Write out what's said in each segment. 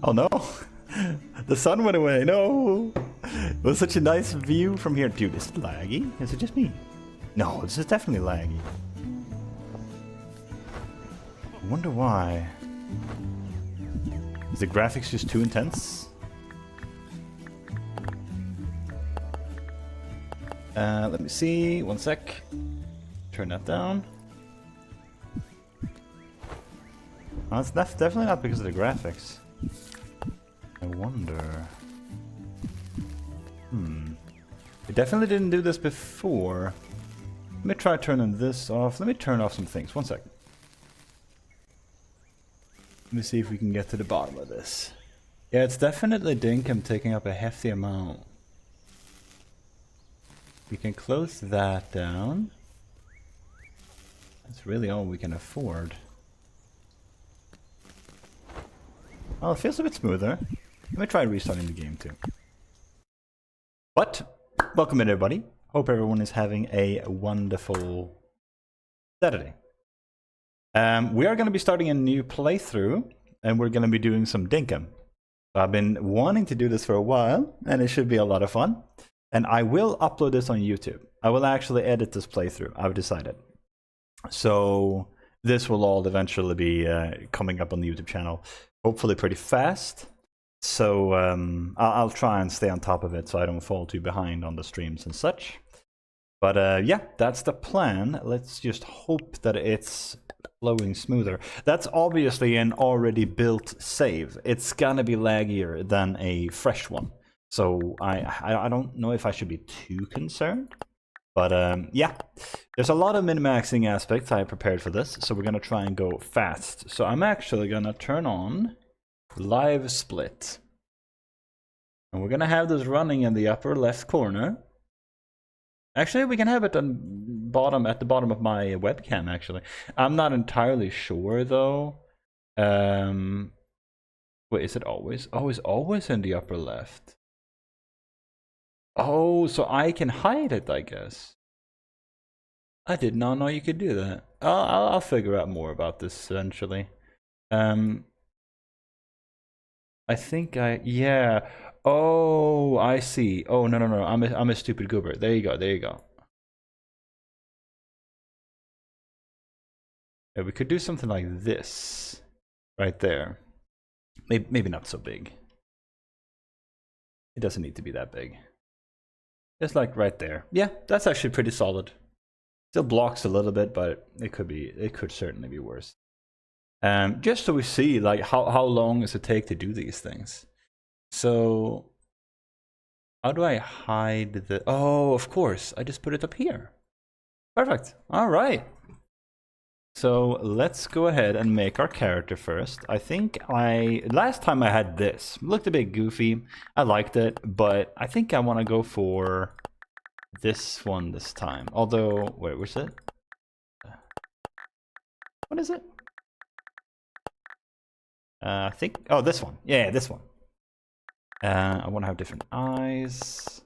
Oh no! The sun went away, no! It was such a nice view from here. Dude, is it laggy? Is it just me? No, this is definitely laggy. I wonder why. Is the graphics just too intense? Let me see, 1 sec. Turn that down. Oh, it's definitely not because of the graphics. I wonder. We definitely didn't do this before. Let me try turning this off. Let me turn off some things. 1 sec. Let me see if we can get to the bottom of this. Yeah, it's definitely Dinkum taking up a hefty amount. We can close that down. That's really all we can afford. Oh, it feels a bit smoother. Let me try restarting the game too. But, welcome in everybody. Hope everyone is having a wonderful Saturday. We are going to be starting a new playthrough, and we're going to be doing some Dinkum. I've been wanting to do this for a while, and it should be a lot of fun. And I will upload this on YouTube. I will actually edit this playthrough, I've decided. So this will all eventually be coming up on the YouTube channel, hopefully pretty fast. So I'll try and stay on top of it so I don't fall too behind on the streams and such. But yeah, that's the plan. Let's just hope that it's flowing smoother. That's obviously an already built save. It's gonna be laggier than a fresh one. So I don't know if I should be too concerned. But yeah, there's a lot of min-maxing aspects I prepared for this. So we're gonna try and go fast. So I'm actually gonna turn on live split. And we're gonna have this running in the upper left corner. Actually, we can have it on at the bottom of my webcam, actually. I'm not entirely sure, though. Wait, is it always? Oh, it's always in the upper left. Oh, so I can hide it, I guess. I did not know you could do that. I'll figure out more about this eventually. I think yeah. Oh, I see. Oh, no. I'm a stupid goober. There you go. Yeah, we could do something like this. Right there. Maybe not so big. It doesn't need to be that big. Just like right there. Yeah, that's actually pretty solid. Still blocks a little bit, but it could certainly be worse. Just so we see like how long does it take to do these things. So how do I hide the... Oh, of course, I just put it up here. Perfect. All right. So let's go ahead and make our character first. I think last time I had this. It looked a bit goofy. I liked it, but I think I want to go for this one this time. Although, wait, what's it? What is it? I think, oh, this one. Yeah, this one. I want to have different eyes.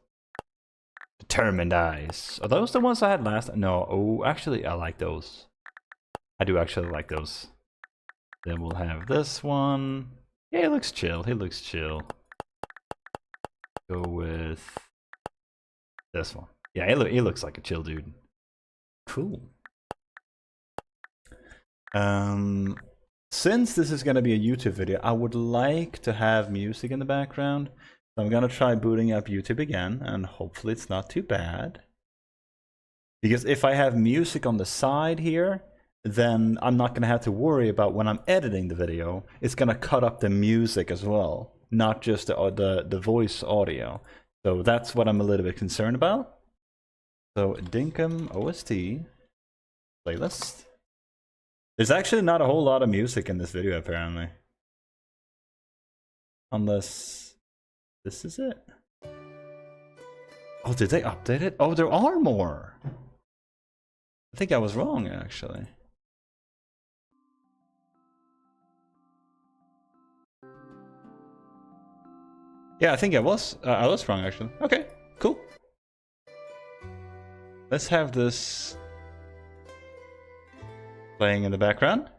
Determined eyes. Are those the ones I had last? No. Oh, actually, I like those. I do actually like those. Then we'll have this one. Yeah, he looks chill. Go with this one. Yeah, he looks like a chill dude. Cool. Since this is going to be a YouTube video, I would like to have music in the background. So I'm going to try booting up YouTube again, and hopefully it's not too bad. Because if I have music on the side here, then I'm not going to have to worry about when I'm editing the video. It's going to cut up the music as well, not just the voice audio. So that's what I'm a little bit concerned about. So Dinkum OST playlist. There's actually not a whole lot of music in this video, apparently. Unless this is it. Oh, did they update it? Oh, there are more. I think I was wrong, actually. Yeah, I think I was wrong, actually. Okay, cool. Let's have this playing in the background.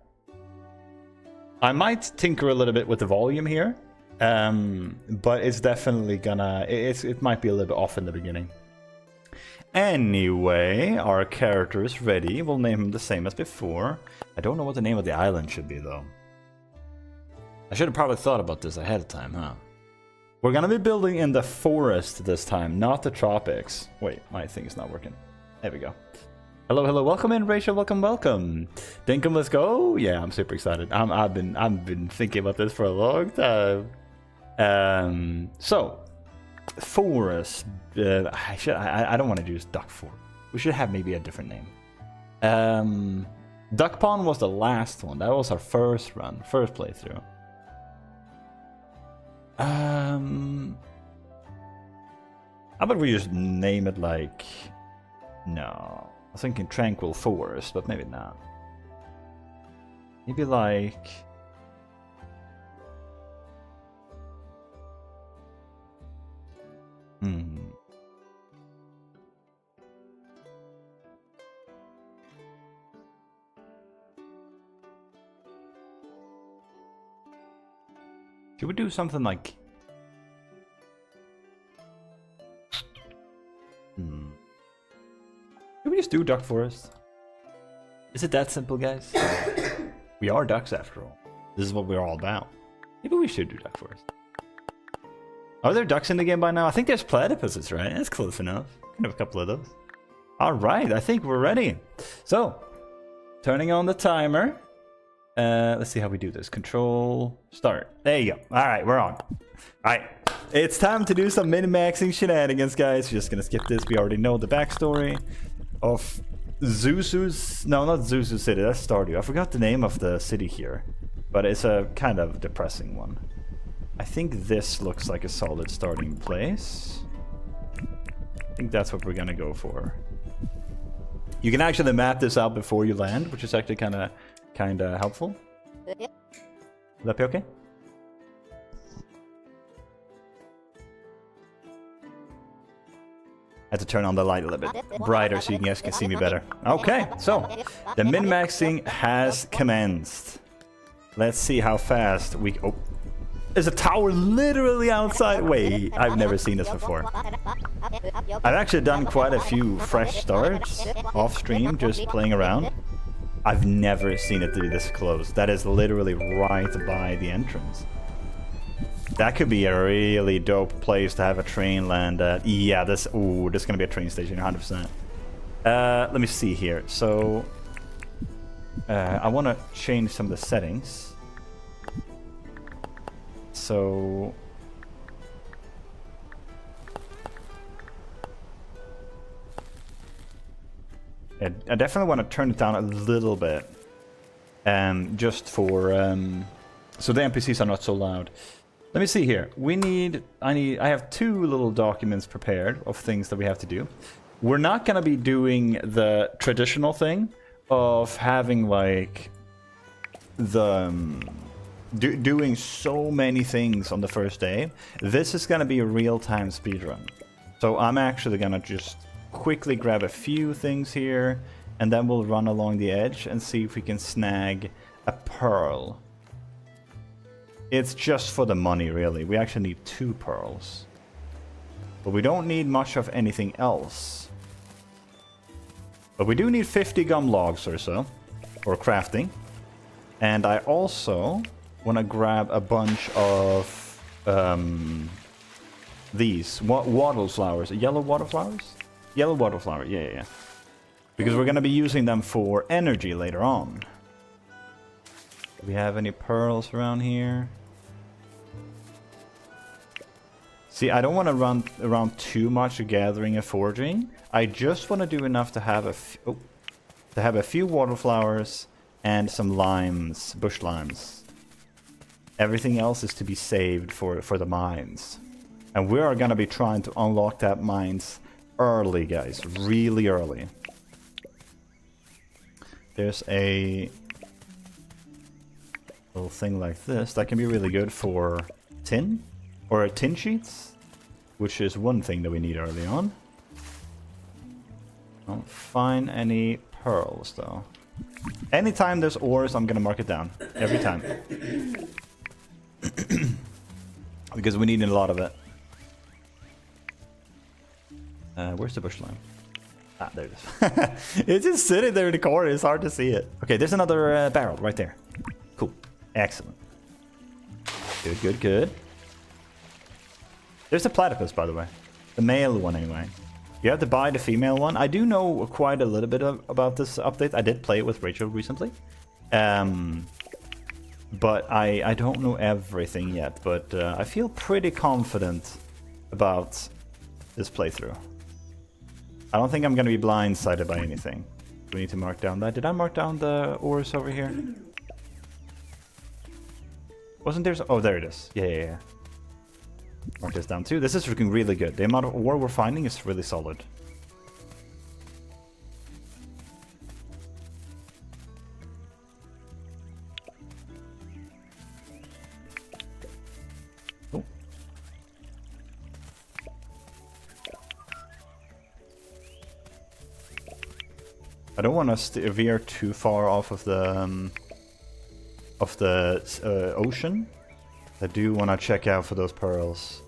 I might tinker a little bit with the volume here, but it's definitely gonna... It might be a little bit off in the beginning. Anyway, our character is ready. We'll name him the same as before. I don't know what the name of the island should be, though. I should have probably thought about this ahead of time, huh? We're gonna be building in the forest this time, not the tropics. Wait, my thing is not working. There we go. Hello, hello, welcome in, Rachel, welcome, welcome. Dinkum, let's go. Yeah, I'm super excited. I've been thinking about this for a long time. So, forest. I don't want to use duck forest. We should have maybe a different name. Duck Pond was the last one. That was our first run, first playthrough. How about we just name it like... No. I was thinking Tranquil Forest, but maybe not. Maybe like... Should we do something like... Should we just do Duck Forest? Is it that simple, guys? We are ducks after all. This is what we're all about. Maybe we should do Duck Forest. Are there ducks in the game by now? I think there's platypuses, right? That's close enough. Can have a couple of those. Alright, I think we're ready. So, turning on the timer. Let's see how we do this. Control, start. There you go. Alright, we're on. Alright, it's time to do some min-maxing shenanigans, guys. We're just gonna skip this. We already know the backstory of Zuzu's... No, not Zuzu City. That's Stardew. I forgot the name of the city here. But it's a kind of depressing one. I think this looks like a solid starting place. I think that's what we're gonna go for. You can actually map this out before you land, which is actually kind of helpful. Will that be okay? I had to turn on the light a little bit brighter so you guys can see me better. Okay, so the min-maxing has commenced. Let's see how fast we... Oh, there's a tower literally outside. Wait, I've never seen this before. I've actually done quite a few fresh starts off stream, just playing around. I've never seen it be this close. That is literally right by the entrance. That could be a really dope place to have a train land at. Yeah, this... Ooh, this is going to be a train station, 100%. Let me see here. So, I want to change some of the settings. So... I definitely want to turn it down a little bit. Just for... so the NPCs are not so loud. Let me see here. I have two little documents prepared of things that we have to do. We're not going to be doing the traditional thing of having like the doing so many things on the first day. This is going to be a real-time speedrun. So I'm actually going to just quickly grab a few things here, and then we'll run along the edge and see if we can snag a pearl. It's just for the money, really. We actually need 2 pearls. But we don't need much of anything else. But we do need 50 gum logs or so, for crafting. And I also want to grab a bunch of these wattle flowers. Yellow wattle flowers? Yellow wattle flower, yeah. Because we're going to be using them for energy later on. Do we have any pearls around here? See, I don't want to run around too much gathering and forging. I just want to do enough to have a few water flowers and some limes, bush limes. Everything else is to be saved for the mines. And we are going to be trying to unlock that mines early, guys. Really early. there's a little thing like this that can be really good for tin or tin sheets, which is one thing that we need early on. Don't find any pearls though. Anytime there's ores, I'm gonna mark it down. Every time. Because we need a lot of it. Where's the bush lime? Ah, there it is. It's just sitting there in the corner. It's hard to see it. Okay, there's another barrel right there. Cool. Excellent. Good, good, good. There's a platypus, by the way. The male one, anyway. You have to buy the female one. I do know quite a little bit about this update. I did play it with Rachel recently. But I don't know everything yet. But I feel pretty confident about this playthrough. I don't think I'm going to be blindsided by anything. We need to mark down that. Did I mark down the ores over here? Wasn't there... Oh, there it is. Yeah. Mark this down too. This is looking really good. The amount of ore we're finding is really solid. Oh. I don't want to veer too far off of the ocean. I do want to check out for those pearls.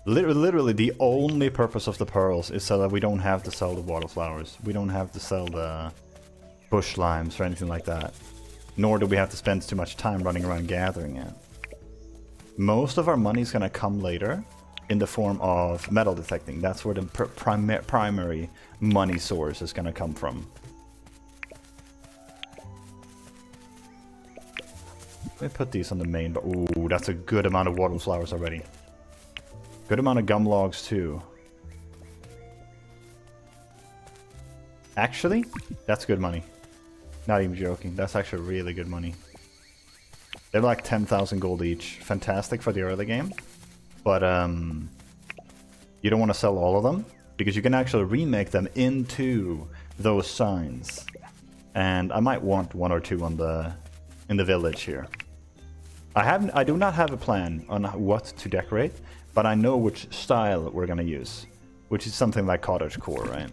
Literally, the only purpose of the pearls is so that we don't have to sell the water flowers. We don't have to sell the bush limes or anything like that. Nor do we have to spend too much time running around gathering it. Most of our money is going to come later in the form of metal detecting. That's where the primary money source is going to come from. Let me put these on the main, but ooh, that's a good amount of water flowers already. Good amount of gum logs too. Actually, that's good money. Not even joking. That's actually really good money. They're like 10,000 gold each. Fantastic for the early game. But you don't want to sell all of them because you can actually remake them into those signs. And I might want one or two on in the village here. I do not have a plan on what to decorate, but I know which style we're gonna use, which is something like cottagecore, right?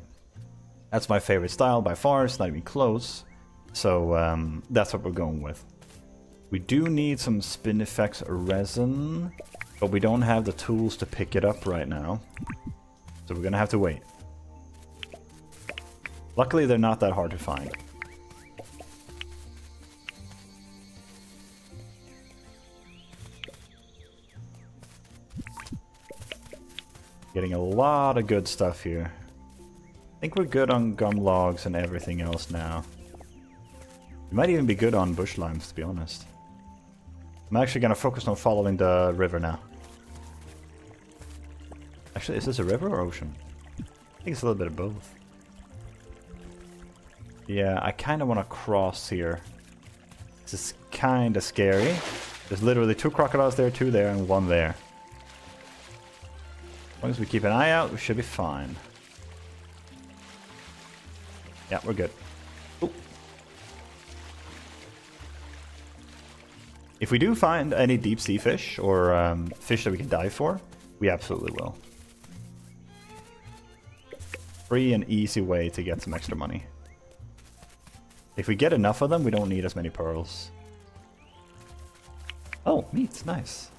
That's my favorite style by far. It's not even close. So that's what we're going with. We do need some Spinifex resin, but we don't have the tools to pick it up right now. So we're gonna have to wait. Luckily, they're not that hard to find. Getting a lot of good stuff here. I think we're good on gum logs and everything else now. We might even be good on bush limes, to be honest. I'm actually going to focus on following the river now. Actually, is this a river or ocean? I think it's a little bit of both. Yeah, I kind of want to cross here. This is kind of scary. There's literally 2 crocodiles there, 2 there, and 1 there. As long as we keep an eye out, we should be fine. Yeah, we're good. Ooh. If we do find any deep sea fish or fish that we can dive for, we absolutely will. Free and easy way to get some extra money. If we get enough of them, we don't need as many pearls. Oh, meat, nice.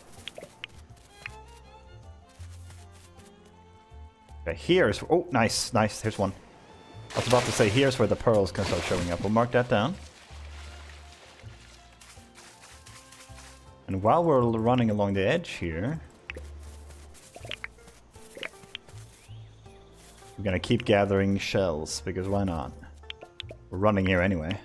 Okay, here's... Oh, nice, nice. Here's one. I was about to say, here's where the pearls can start showing up. We'll mark that down. And while we're running along the edge here... we're gonna keep gathering shells, because why not? We're running here anyway.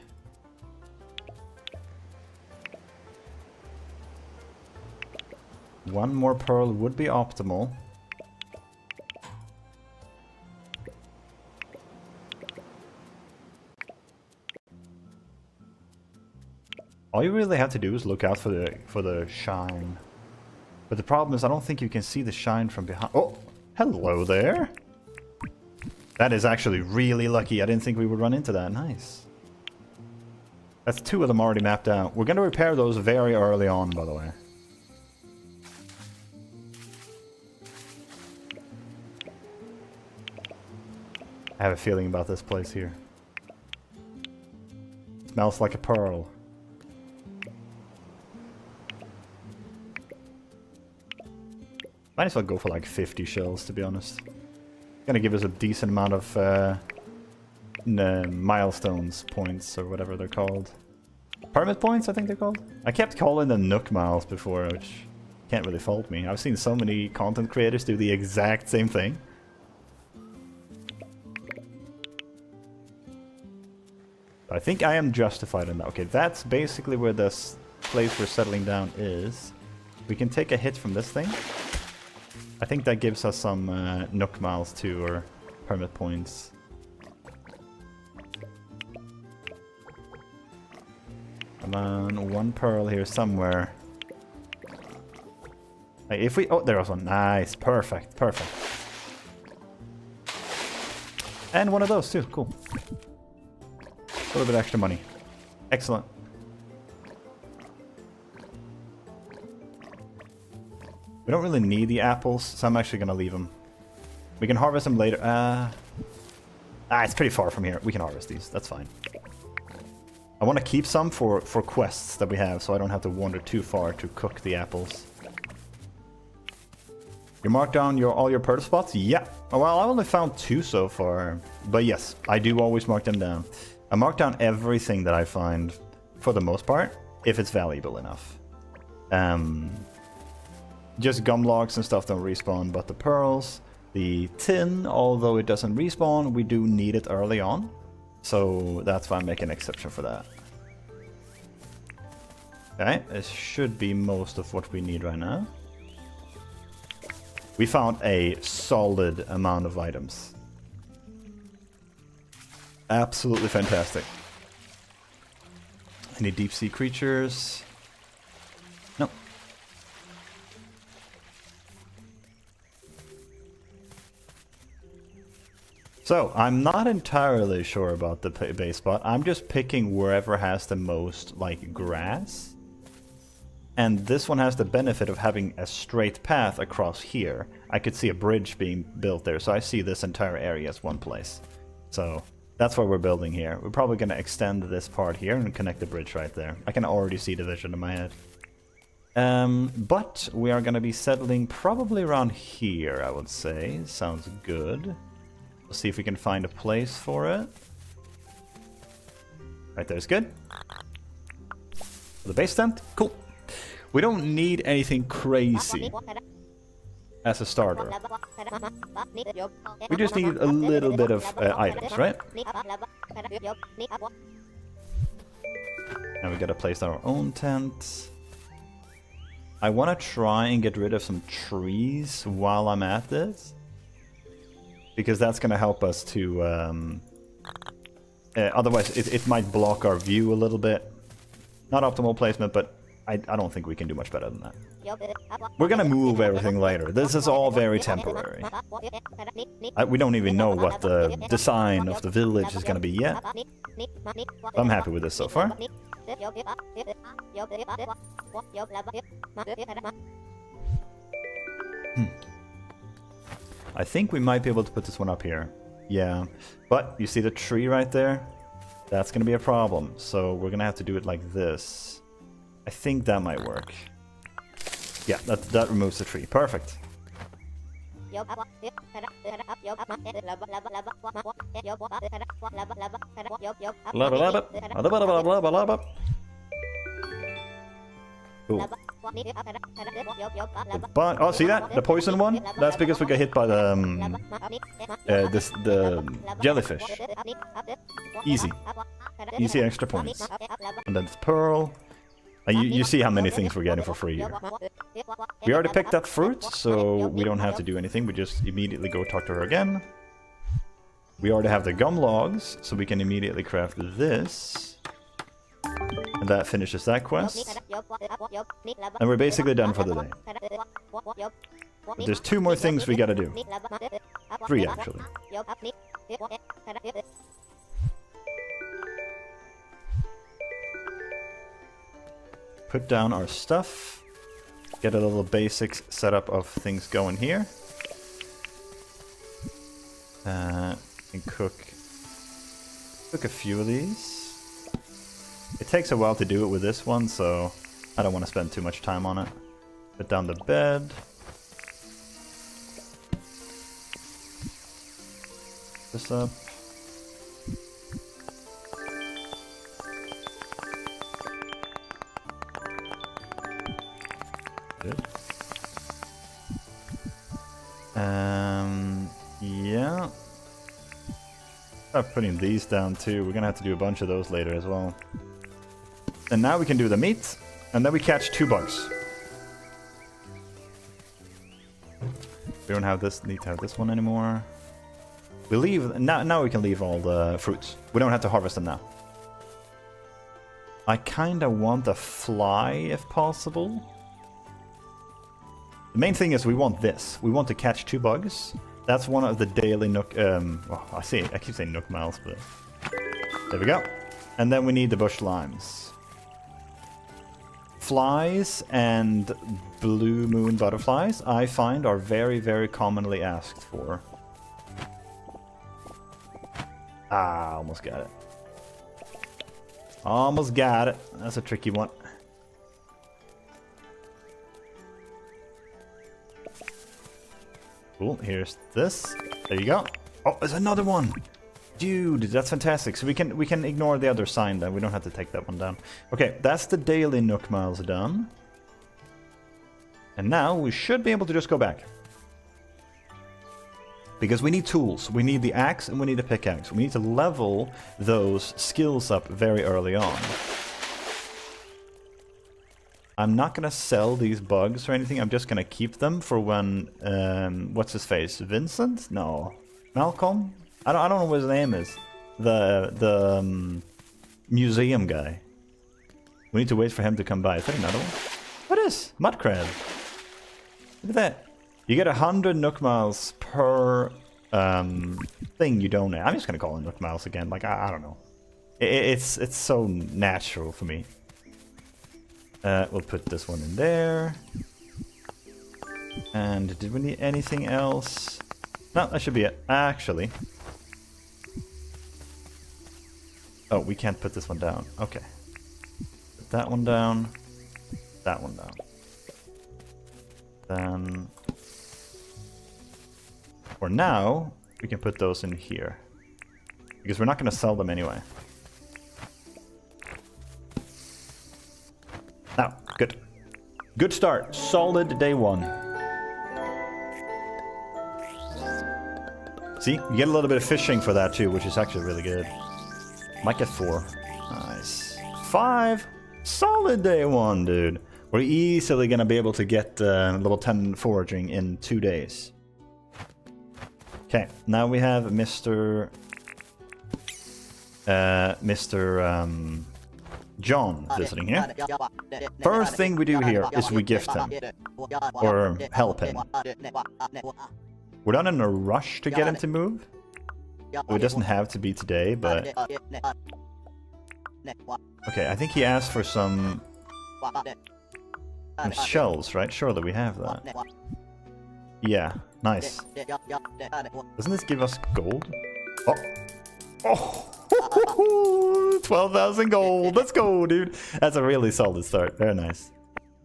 One more pearl would be optimal. All you really have to do is look out for the shine. But the problem is I don't think you can see the shine from behind. Oh, hello there. That is actually really lucky. I didn't think we would run into that. Nice. That's 2 of them already mapped out. We're going to repair those very early on, by the way. I have a feeling about this place here. It smells like a pearl. Might as well go for like 50 shells, to be honest. Gonna give us a decent amount of milestones points, or whatever they're called. Permit points, I think they're called. I kept calling them Nook Miles before, which can't really fault me. I've seen so many content creators do the exact same thing. I think I am justified in that. Okay, that's basically where this place we're settling down is. We can take a hit from this thing. I think that gives us some Nook Miles too, or permit points. Come on, 1 pearl here somewhere. Hey, if we... Oh, there was one. Nice. Perfect. Perfect. And one of those too. Cool. A little bit extra money. Excellent. We don't really need the apples, so I'm actually going to leave them. We can harvest them later. It's pretty far from here. We can harvest these. That's fine. I want to keep some for quests that we have, so I don't have to wander too far to cook the apples. You marked down all your pearl spots? Yeah. Well, I only found 2 so far. But yes, I do always mark them down. I mark down everything that I find, for the most part, if it's valuable enough. Just gum logs and stuff don't respawn, but the pearls, the tin, although it doesn't respawn, we do need it early on. So that's why I make an exception for that. Okay, this should be most of what we need right now. We found a solid amount of items. Absolutely fantastic. Any deep sea creatures? No. So, I'm not entirely sure about the base spot. I'm just picking wherever has the most, like, grass. And this one has the benefit of having a straight path across here. I could see a bridge being built there, so I see this entire area as one place. So, that's what we're building here. We're probably going to extend this part here and connect the bridge right there. I can already see the vision in my head. But we are going to be settling probably around here, I would say. Sounds good. We'll see if we can find a place for it. Right there's good. The base tent? Cool. We don't need anything crazy as a starter. We just need a little bit of items, right? Now we gotta place our own tent. I want to try and get rid of some trees while I'm at this, because that's gonna help us to... otherwise, it might block our view a little bit. Not optimal placement, but I don't think we can do much better than that. We're gonna move everything later. This is all very temporary. We don't even know what the design of the village is gonna be yet. I'm happy with this so far. I think we might be able to put this one up here. Yeah, but you see the tree right there? That's gonna be a problem. So we're gonna have to do it like this. I think that might work. Yeah, that removes the tree. Perfect. Cool. Oh, see that? The poison one? That's because we got hit by the jellyfish. Easy. Easy extra points. And then it's pearl. You see how many things we're getting for free here. We already picked up fruit, so we don't have to do anything. We just immediately go talk to her again. We already have the gum logs, so we can immediately craft this. And that finishes that quest. And we're basically done for the day. But there's 2 more things we gotta do. 3, actually. Put down our stuff. Get a little basic setup of things going here. And cook a few of these. It takes a while to do it with this one, so I don't want to spend too much time on it. Put down the bed. This up. Good. Yeah. Start putting these down too. We're gonna have to do a bunch of those later as well. And now we can do the meat, and then we catch 2 bugs. We don't have this. Need to have this one anymore. We leave now. Now we can leave all the fruits. We don't have to harvest them now. I kind of want a fly if possible. The main thing is we want this. We want to catch 2 bugs. That's one of the daily nook. Well, I keep saying nook miles, but there we go. And then we need the bush limes. Flies and blue moon butterflies, I find, are very, very commonly asked for. Ah, almost got it. Almost got it. That's a tricky one. Cool, here's this. There you go. Oh, there's another one! Dude, that's fantastic. So we can ignore the other sign then. We don't have to take that one down. Okay, that's the daily nook miles done. And now we should be able to just go back. Because we need tools. We need the axe and we need the pickaxe. We need to level those skills up very early on. I'm not going to sell these bugs or anything. I'm just going to keep them for when... what's his face? Vincent? No. Malcolm? I don't know what his name is. The museum guy. We need to wait for him to come by. Is that another one? What is? Mud crab. Look at that. You get 100 nook miles per thing you donate. I'm just going to call it nook miles again. Like, I don't know. It's so natural for me. We'll put this one in there. And did we need anything else? No, that should be it. Actually. Oh, we can't put this one down. Okay. Put that one down. That one down. Then... for now, we can put those in here. Because we're not going to sell them anyway. Now, good. Good start. Solid day 1. See, you get a little bit of fishing for that too, which is actually really good. Might get 4. Nice. 5. Solid day 1, dude. We're easily going to be able to get level 10 foraging in 2 days. Okay, now we have Mr. John visiting here. First thing we do here is we gift him. Or help him. We're not in a rush to get him to move. So it doesn't have to be today, but... okay, I think he asked for some shells, right? Surely we have that. Yeah, nice. Doesn't this give us gold? Oh! Oh! 12,000 gold! Let's go, dude! That's a really solid start. Very nice.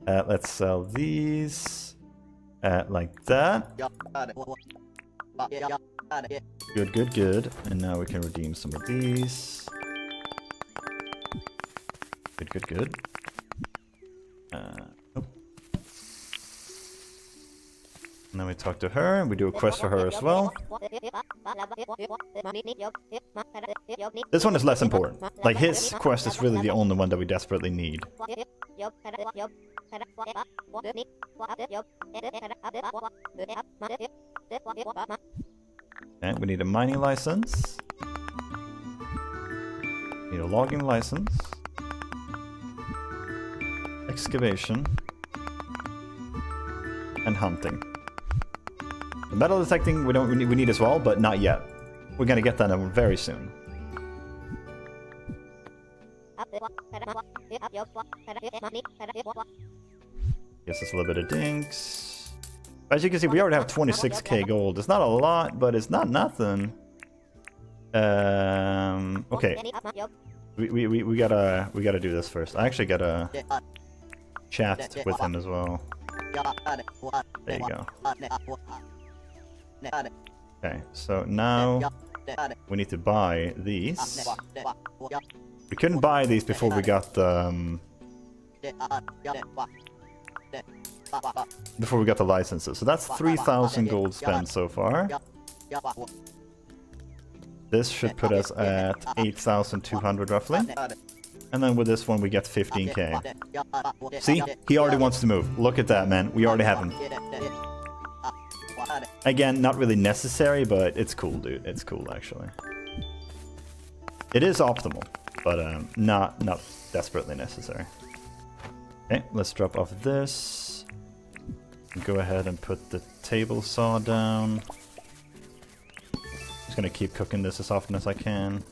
Let's sell these. Like that. Good, good, good. And now we can redeem some of these. Good, good, good. Nope. And then we talk to her, and we do a quest for her as well. This one is less important. Like, his quest is really the only one that we desperately need. And we need a mining license. Need a logging license. Excavation. And hunting. The metal detecting we need as well, but not yet. We're gonna get that very soon. Gives us a little bit of dinks. As you can see, we already have 26k gold. It's not a lot, but it's not nothing. Okay. We gotta do this first. I actually gotta chat with him as well. There you go. Okay, so now we need to buy these. We couldn't buy these before we got the licenses. So that's 3,000 gold spent so far. This should put us at 8,200 roughly. And then with this one we get 15k. See? He already wants to move. Look at that, man. We already have him. Again, not really necessary, but it's cool, dude. It's cool, actually. It is optimal, but not desperately necessary. Okay, let's drop off this. Go ahead and put the table saw down. Just gonna keep cooking this as often as I can.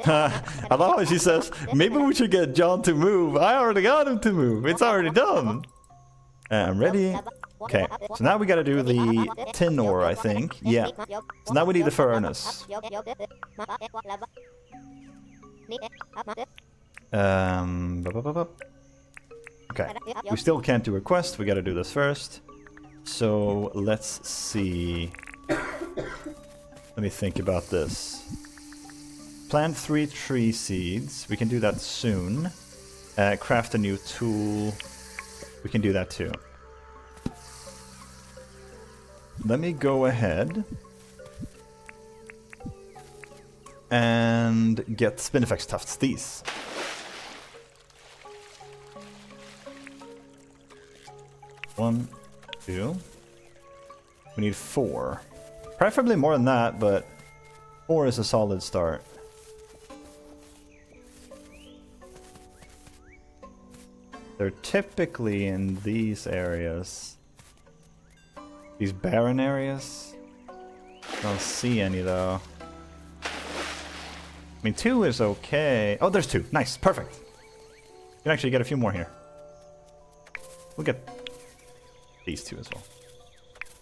I love how she says, maybe we should get John to move. I already got him to move. It's already done. I'm ready. Okay, so now we gotta do the tin ore, I think. Yeah. So now we need the furnace. Okay, we still can't do a quest. We gotta do this first. So let's see. Let me think about this. Plant 3 tree seeds. We can do that soon. Craft a new tool. We can do that too. Let me go ahead and get Spinifex tufts. These. One, two. We need 4. Preferably more than that, but 4 is a solid start. They're typically in these areas. These barren areas. I don't see any though. I mean, 2 is okay. Oh, there's 2. Nice, perfect. You can actually get a few more here. We'll get these 2 as well.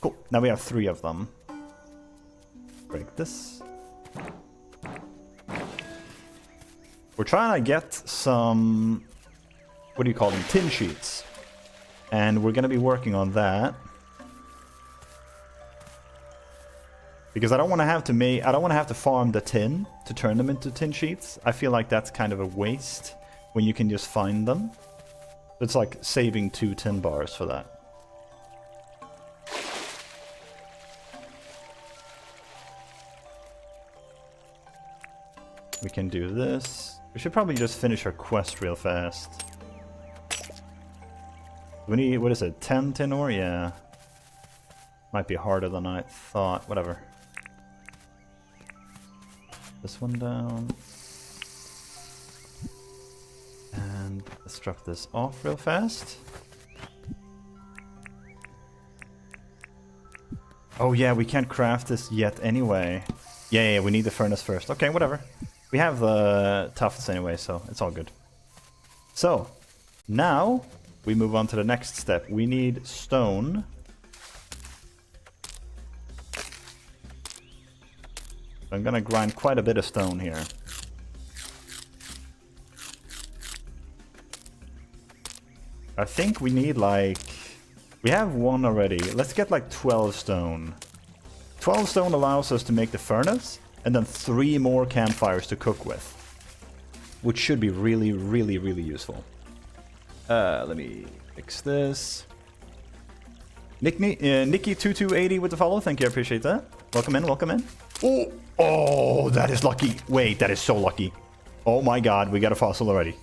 Cool. Now we have 3 of them. Break this. We're trying to get some, what do you call them, tin sheets, and we're going to be working on that because I don't want to have to farm the tin to turn them into tin sheets. I feel like that's kind of a waste when you can just find them. It's like saving 2 tin bars for that. We can do this. We should probably just finish our quest real fast. We need, what is it, 10 tin ore? Yeah. Might be harder than I thought. Whatever. This one down. And let's drop this off real fast. Oh yeah, we can't craft this yet anyway. Yeah, we need the furnace first. Okay, whatever. We have the tufts anyway, so it's all good. So, now we move on to the next step. We need stone. I'm gonna grind quite a bit of stone here. I think we need like... We have 1 already. Let's get like 12 stone. 12 stone allows us to make the furnace, and then 3 more campfires to cook with. Which should be really, really, really useful. Let me fix this. Nikki2280 with the follow. Thank you, I appreciate that. Welcome in, welcome in. Oh, that is lucky. Wait, that is so lucky. Oh my god, we got a fossil already.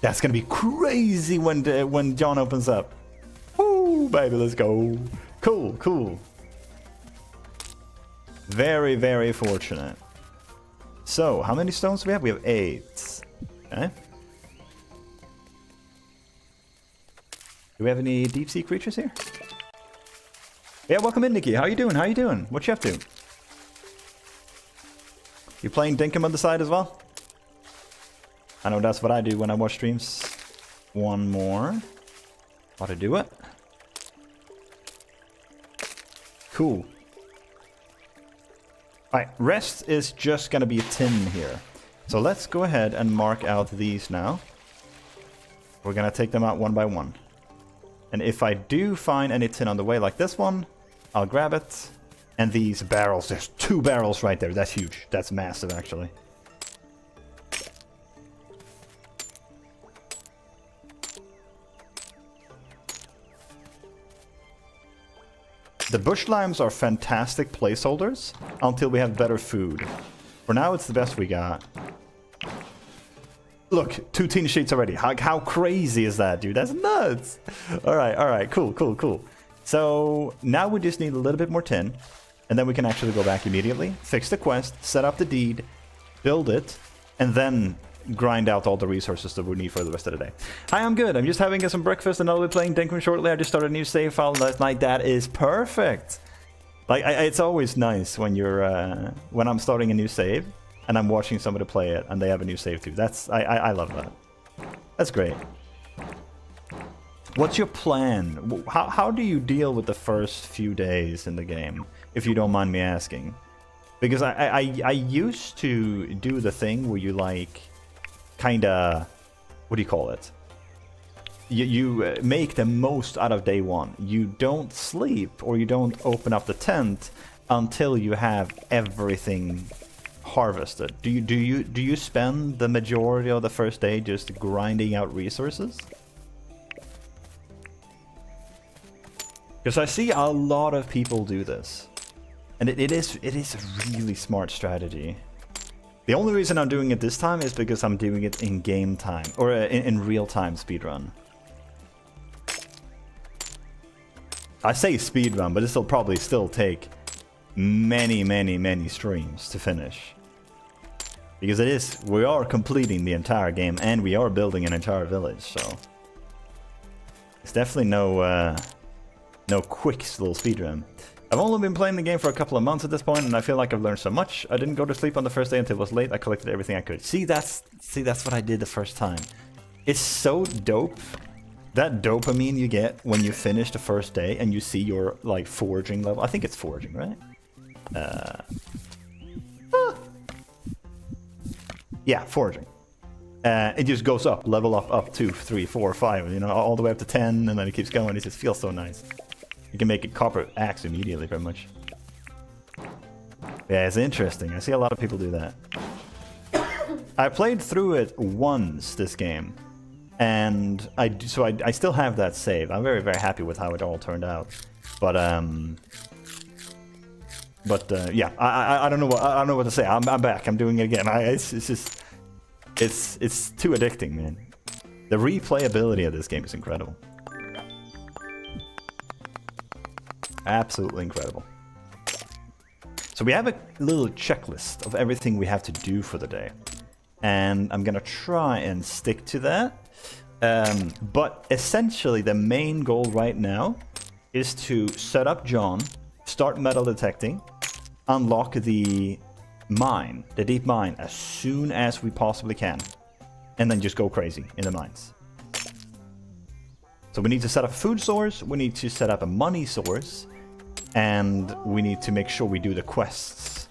That's gonna be crazy when John opens up. Woo, baby, let's go. Cool, cool. Very, very fortunate. So, how many stones do we have? We have 8. Okay. Do we have any deep sea creatures here? Yeah, welcome in, Nikki. How you doing? How you doing? What you up to? You playing Dinkum on the side as well? I know that's what I do when I watch streams. One more. How to do it? Cool. Alright, rest is just gonna be a tin here. So let's go ahead and mark out these now. We're gonna take them out one by one. And if I do find any tin on the way like this one, I'll grab it. And these barrels, there's 2 barrels right there. That's huge. That's massive, actually. The bush limes are fantastic placeholders until we have better food. For now, it's the best we got. Look, 2 tin sheets already. How crazy is that, dude? That's nuts. All right, cool. So now we just need a little bit more tin, and then we can actually go back immediately, fix the quest, set up the deed, build it, and then grind out all the resources that we need for the rest of the day. Hi, I'm good. I'm just having some breakfast and I'll be playing Dinkum shortly. I just started a new save file last night. That is perfect. Like, it's always nice when you're when I'm starting a new save and I'm watching somebody play it and they have a new save too. I love that. That's great. What's your plan? How do you deal with the first few days in the game, if you don't mind me asking? Because I used to do the thing where you like kinda, what do you call it? You make the most out of day one. You don't sleep or you don't open up the tent until you have everything harvested. Do you spend the majority of the first day just grinding out resources? Because I see a lot of people do this, and it is a really smart strategy. The only reason I'm doing it this time is because I'm doing it in game time, or in real time speedrun. I say speedrun, but it'll probably still take many streams to finish. Because we are completing the entire game and we are building an entire village, so it's definitely no quick little speedrun. I've only been playing the game for a couple of months at this point, and I feel like I've learned so much. I didn't go to sleep on the first day until it was late. I collected everything I could. See, that's what I did the first time. It's so dope. That dopamine you get when you finish the first day and you see your like foraging level. I think it's foraging, right? Yeah, foraging. It just goes up, level up 2, 3, 4, 5, you know, all the way up to 10, and then it keeps going. It just feels so nice. You can make a copper axe immediately, pretty much. Yeah, it's interesting. I see a lot of people do that. I played through it once, this game. And I still have that save. I'm very happy with how it all turned out. But yeah, I don't know what to say. I'm back. I'm doing it again. It's too addicting, man. The replayability of this game is incredible. Absolutely incredible. So we have a little checklist of everything we have to do for the day. And I'm gonna try and stick to that. But essentially the main goal right now is to set up John, start metal detecting, unlock the mine, the deep mine, as soon as we possibly can. And then just go crazy in the mines. So we need to set up a food source, we need to set up a money source, and we need to make sure we do the quests.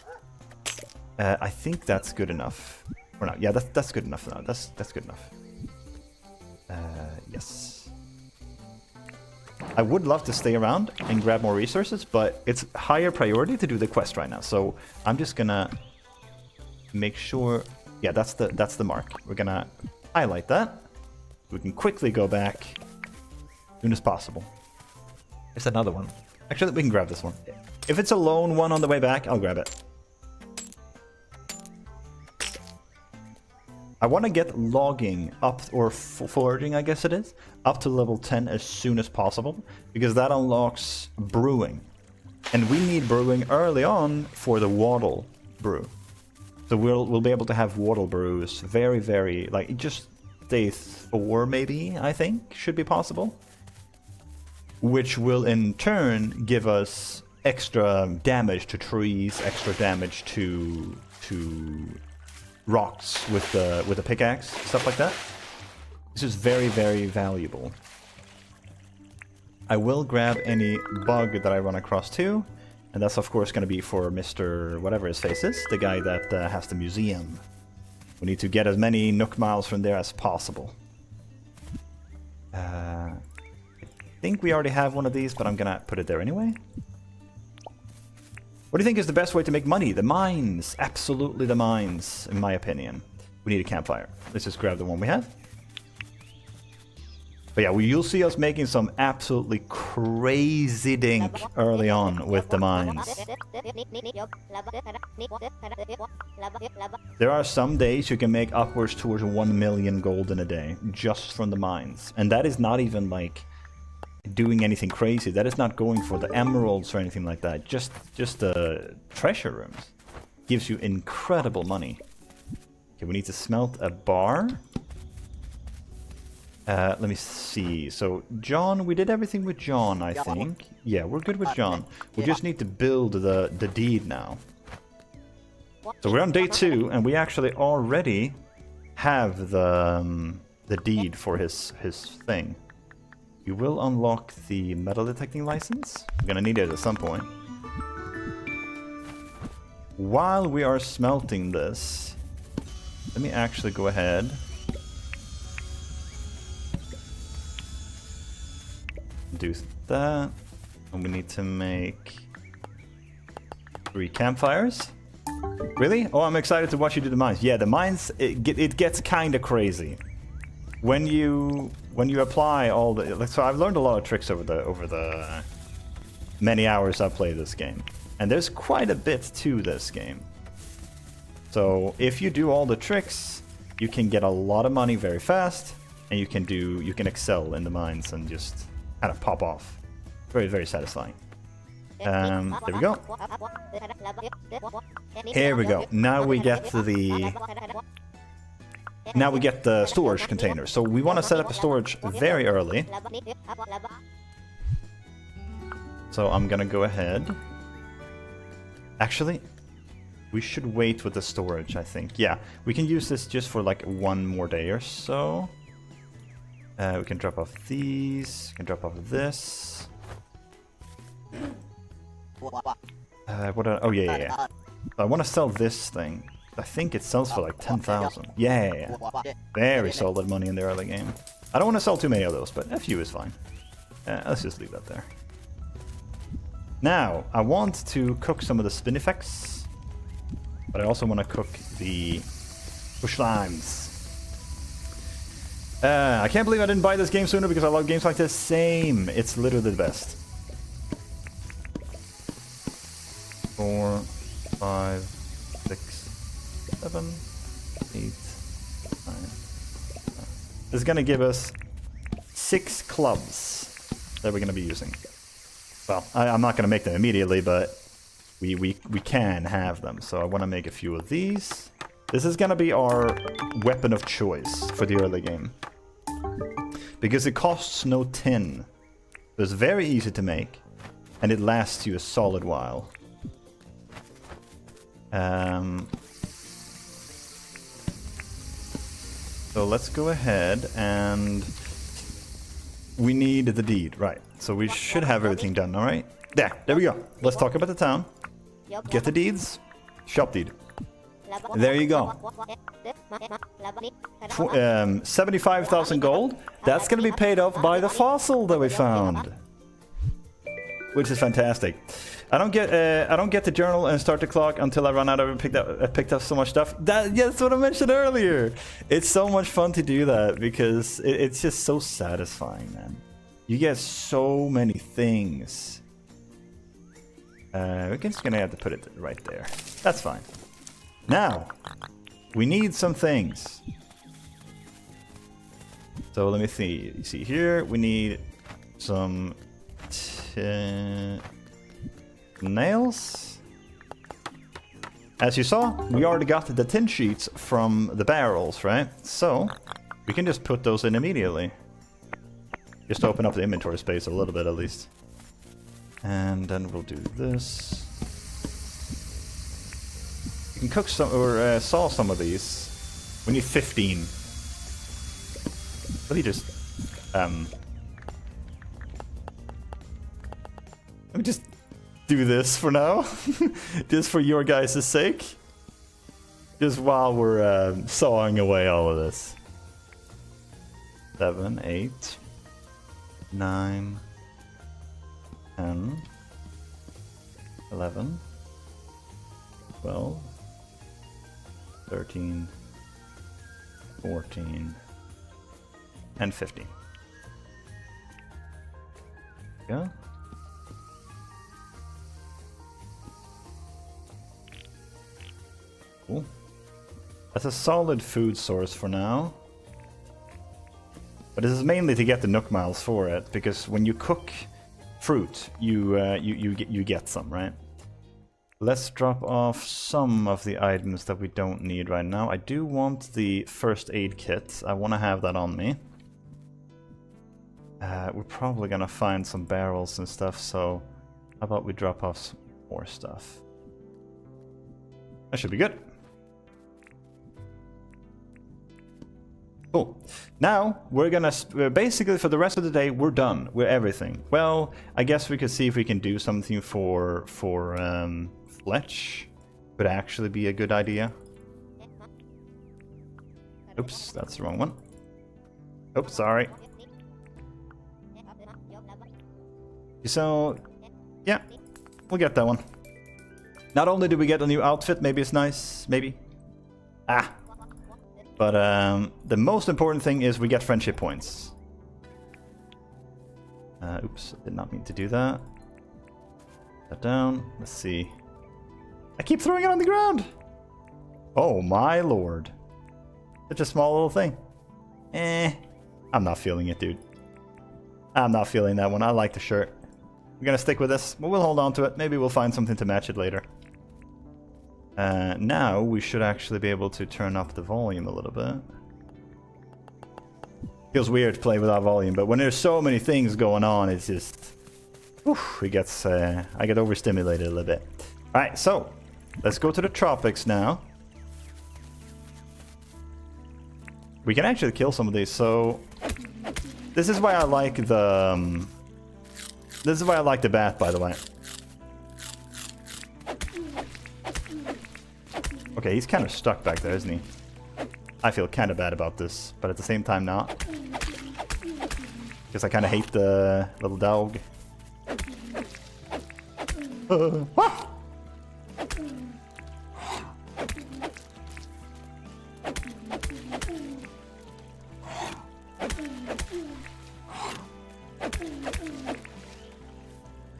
I think that's good enough. Or not? Yeah, that's good enough now. That's good enough. Yes. I would love to stay around and grab more resources, but it's higher priority to do the quest right now. So I'm just gonna make sure. Yeah, that's the mark. We're gonna highlight that. We can quickly go back as soon as possible. There's another one. Actually, we can grab this one. If it's a lone one on the way back, I'll grab it. I want to get logging up, or foraging, I guess it is, up to level 10 as soon as possible, because that unlocks brewing. And we need brewing early on for the Waddle brew. So we'll be able to have Waddle brews very, like, just day 4 maybe, I think, should be possible. which will in turn give us extra damage to trees, extra damage to rocks with the pickaxe, stuff like that. This is very, very valuable. I will grab any bug that I run across too, and that's of course going to be for Mr. whatever his face is, the guy that has the museum. We need to get as many Nook miles from there as possible. I think we already have one of these, but I'm gonna put it there anyway. What do you think is the best way to make money? The mines. Absolutely the mines, in my opinion. We need a campfire. Let's just grab the one we have. But yeah, you'll see us making some absolutely crazy dink early on with the mines. There are some days you can make upwards towards 1 million gold in a day, just from the mines. And that is not even like doing anything crazy. That is not going for the emeralds or anything like that. Just the treasure rooms. Gives you incredible money. Okay, we need to smelt a bar. Let me see. So, John, we did everything with John, I think. Yeah, we're good with John. We just need to build the deed now. So we're on day 2, and we actually already have the deed for his thing. We will unlock the metal detecting license. We're gonna need it at some point. While we are smelting this, let me actually go ahead. Do that, and we need to make 3 campfires. Really? Oh, I'm excited to watch you do the mines. Yeah, the mines, it gets kind of crazy when you apply all the. So I've learned a lot of tricks over the many hours I've played this game, and there's quite a bit to this game. So if you do all the tricks, you can get a lot of money very fast, and you can excel in the mines and just kind of pop off. Very, very satisfying. There we go. Here we go. Now we get the storage container. So we want to set up a storage very early. So I'm gonna go ahead. Actually, we should wait with the storage, I think. Yeah, we can use this just for like 1 more day or so. We can drop off these. We can drop off this. Oh yeah. I want to sell this thing. I think it sells for like 10,000. Yeah. Very solid money in the early game. I don't want to sell too many of those, but a few is fine. Let's just leave that there. Now, I want to cook some of the spinifex, but I also want to cook the bush limes. I can't believe I didn't buy this game sooner because I love games like this. Same. It's literally the best. 4, 5, 6, 7, 8, 9. This is going to give us 6 clubs that we're going to be using. Well, I'm not going to make them immediately, but we can have them. So I want to make a few of these. This is going to be our weapon of choice for the early game. Because it costs no tin. So it's very easy to make. And it lasts you a solid while. So let's go ahead and... We need the deed, right. So we should have everything done, alright? There we go. Let's talk about the town. Get the deeds. Shop deed. There you go. 75,000 gold. That's going to be paid off by the fossil that we found, which is fantastic. I don't get the journal and start the clock until I run out of picked up so much stuff. That's what I mentioned earlier. It's so much fun to do that because it's just so satisfying, man. You get so many things. We're just gonna have to put it right there. That's fine. Now, we need some things. So let me see. You see here, we need some nails. As you saw, we already got the tin sheets from the barrels, right? So we can just put those in immediately. Just to open up the inventory space a little bit at least. And then we'll do this. You can cook some, or saw some of these. We need 15. Let me just, let me just do this for now. Just for your guys' sake. Just while we're sawing away all of this. 7, 8, 9, 10, 11, 12, 13, 14, and 15. Yeah. Cool. That's a solid food source for now. But this is mainly to get the Nook Miles for it, because when you cook fruit, you get some, right? Let's drop off some of the items that we don't need right now. I do want the first aid kit. I want to have that on me. We're probably gonna find some barrels and stuff, so how about we drop off some more stuff? That should be good. Cool. Now, we're gonna, basically for the rest of the day, we're done with everything. Well, I guess we could see if we can do something for Fletch. Could actually be a good idea. Oops, that's the wrong one. Oops, sorry. So, yeah, we'll get that one. Not only do we get a new outfit, maybe it's nice, maybe. Ah. But the most important thing is we get friendship points. Oops, I did not mean to do that. Put that down. Let's see. I keep throwing it on the ground! Oh my lord. Such a small little thing. I'm not feeling it, dude. I'm not feeling that one. I like the shirt. We're gonna stick with this, but we'll hold on to it. Maybe we'll find something to match it later. Now we should actually be able to turn up the volume a little bit. Feels weird to play without volume, but when there's so many things going on, it's just... Oof, it gets, I get overstimulated a little bit. Alright, so, let's go to the tropics now. We can actually kill some of these, so... This is why I like the... This is why I like the bat, by the way. Okay, he's kind of stuck back there, isn't he? I feel kind of bad about this, but at the same time not. Because I kind of hate the little dog.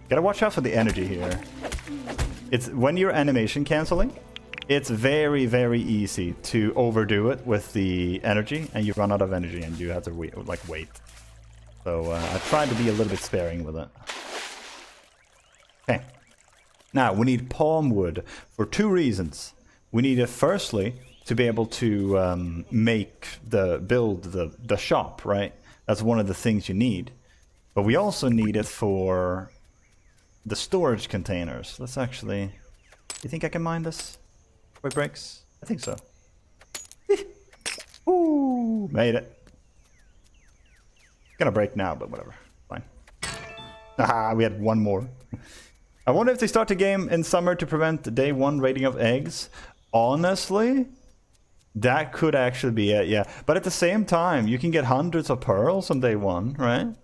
Gotta watch out for the energy here. It's when you're animation canceling, it's very, very easy to overdo it with the energy, and you run out of energy and you have to wait. So I tried to be a little bit sparing with it. Okay. Now, we need palm wood for 2 reasons. We need it firstly to be able to build the shop, right? That's one of the things you need. But we also need it for the storage containers. Let's actually... You think I can mine this? Quick breaks? I think so. Ooh, made it. Gonna break now, but whatever. Fine. Haha, we had one more. I wonder if they start the game in summer to prevent the day 1 rating of eggs. Honestly, that could actually be it, yeah. But at the same time, you can get hundreds of pearls on day 1, right?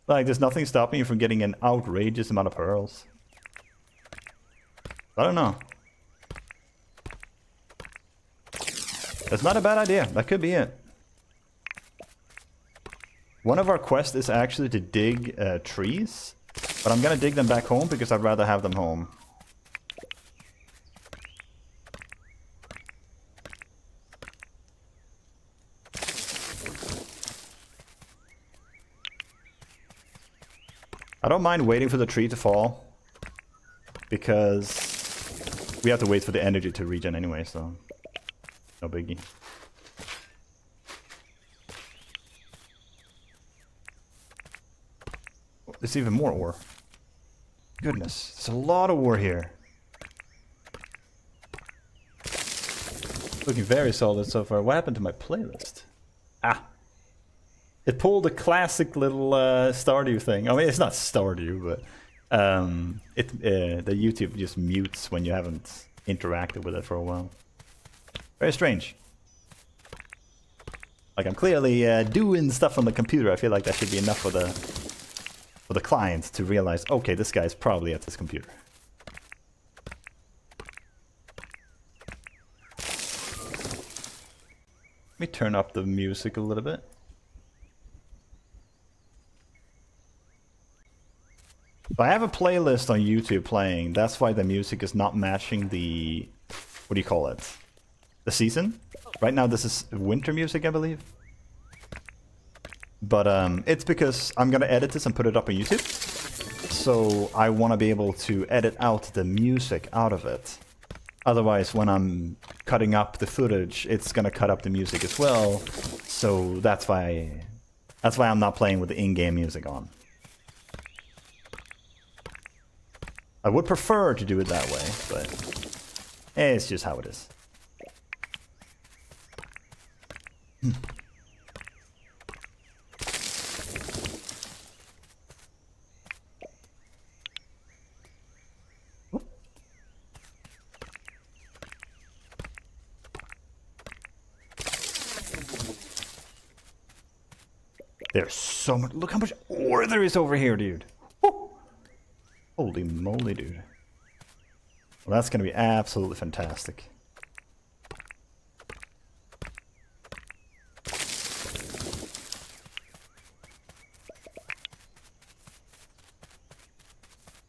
Like, there's nothing stopping you from getting an outrageous amount of pearls. I don't know. That's not a bad idea. That could be it. One of our quests is actually to dig trees. But I'm gonna dig them back home because I'd rather have them home. I don't mind waiting for the tree to fall. Because we have to wait for the energy to regen anyway, so... No biggie. there's even more ore. Goodness, there's a lot of ore here. Looking very solid so far. What happened to my playlist? Ah. It pulled a classic little Stardew thing. I mean, it's not Stardew, but the YouTube just mutes when you haven't interacted with it for a while. Very strange. Like, I'm clearly doing stuff on the computer. I feel like that should be enough for the client to realize, okay, this guy's probably at his computer. Let me turn up the music a little bit. So I have a playlist on YouTube playing. That's why the music is not matching the... what do you call it? The season? Right now this is winter music, I believe. But it's because I'm gonna edit this and put it up on YouTube. So I want to be able to edit out the music out of it. Otherwise, when I'm cutting up the footage, it's gonna cut up the music as well. So that's why I'm not playing with the in-game music on. I would prefer to do it that way, but it's just how it is. There's so much. Look how much ore there is over here, dude. Woo. Holy moly, dude. Well, that's going to be absolutely fantastic.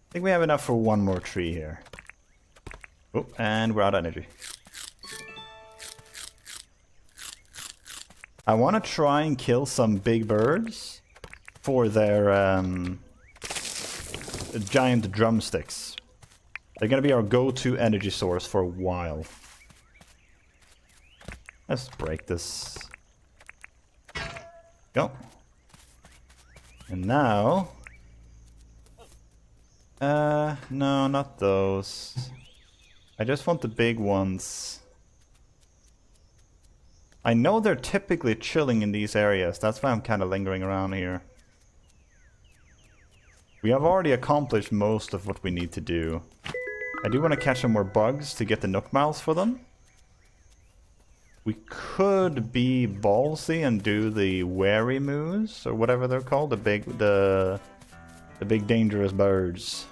I think we have enough for one more tree here. Oh, and we're out of energy. I want to try and kill some big birds for their giant drumsticks. They're going to be our go-to energy source for a while. Let's break this. Go. And now... no, not those. I just want the big ones. I know they're typically chilling in these areas. That's why I'm kind of lingering around here. We have already accomplished most of what we need to do. I do want to catch some more bugs to get the Nook Miles for them. We could be ballsy and do the Wary Moose, or whatever they're called. The big dangerous birds.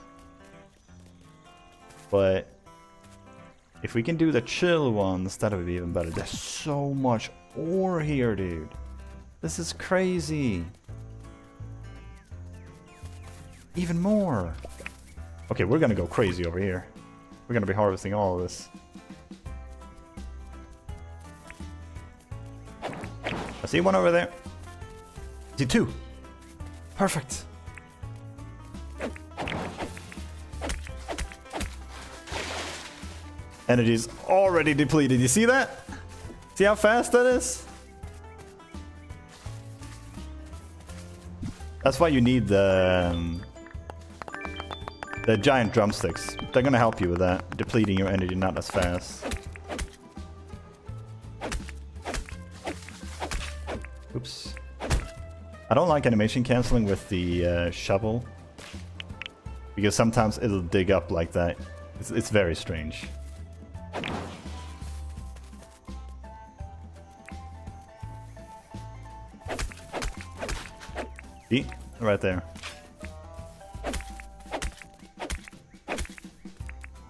But if we can do the chill ones, that would be even better. There's so much ore here, dude. This is crazy. Even more. Okay, we're gonna go crazy over here. We're gonna be harvesting all of this. I see one over there. I see two. Perfect. Energy's already depleted. You see that? See how fast that is? That's why you need the giant drumsticks. They're gonna help you with that, depleting your energy not as fast. Oops. I don't like animation canceling with the shovel, because sometimes it'll dig up like that. It's very strange. See? Right there.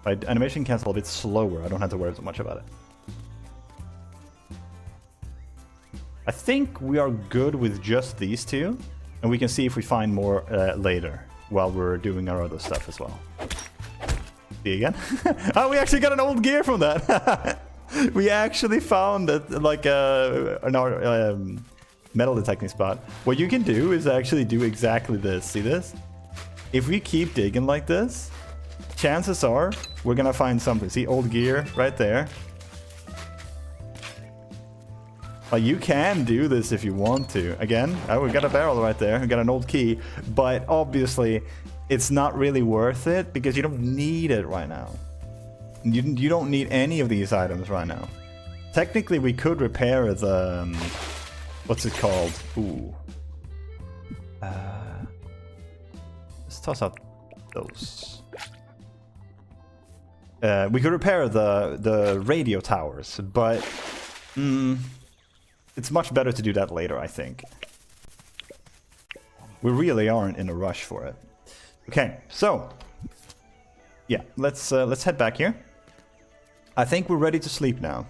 My animation cancel a bit slower. I don't have to worry so much about it. I think we are good with just these two, and we can see if we find more later while we're doing our other stuff as well. See again? Oh, we actually got an old gear from that. We actually found it like an metal detecting spot. What you can do is actually do exactly this. See this? If we keep digging like this, chances are we're gonna find something. See, old gear right there. You can do this if you want to. Again, we got a barrel right there. We got an old key. But obviously, it's not really worth it because you don't need it right now. You don't need any of these items right now. Technically, we could repair the... what's it called? Ooh. Let's toss out those. We could repair the radio towers, but... it's much better to do that later, I think. We really aren't in a rush for it. Okay, so... yeah, let's head back here. I think we're ready to sleep now.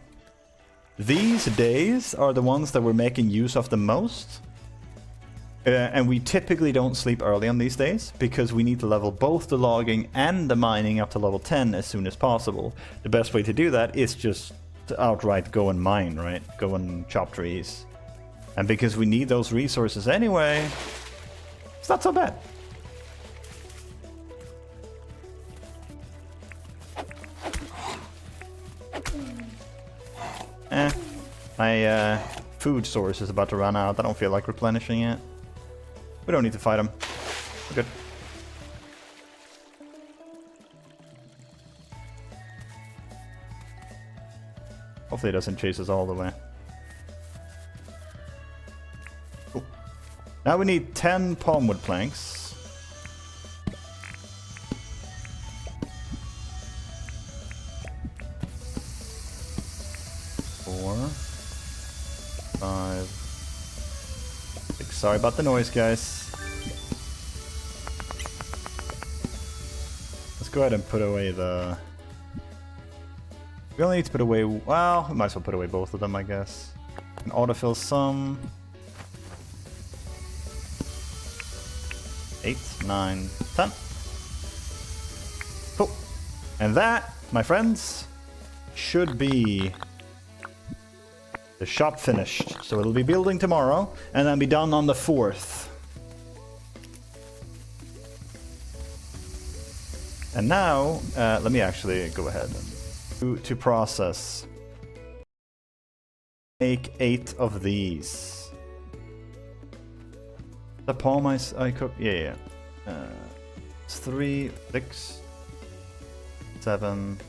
These days are the ones that we're making use of the most. And we typically don't sleep early on these days, because we need to level both the logging and the mining up to level 10 as soon as possible. The best way to do that is just to outright go and mine, right? Go and chop trees. And because we need those resources anyway, it's not so bad. My food source is about to run out. I don't feel like replenishing it. We don't need to fight him. We're good. Hopefully it doesn't chase us all the way. Cool. Now we need 10 palmwood planks. 4, 5, 6. Sorry about the noise, guys. Let's go ahead and put away the... we only need to put away... well, we might as well put away both of them, I guess. And autofill some. 8, 9, 10. Cool. And that, my friends, should be the shop finished. So it'll be building tomorrow, and then be done on the 4th. And now, let me actually go ahead and to process. Make 8 of these. The palm I cooked? Yeah. It's 3, 6, 7,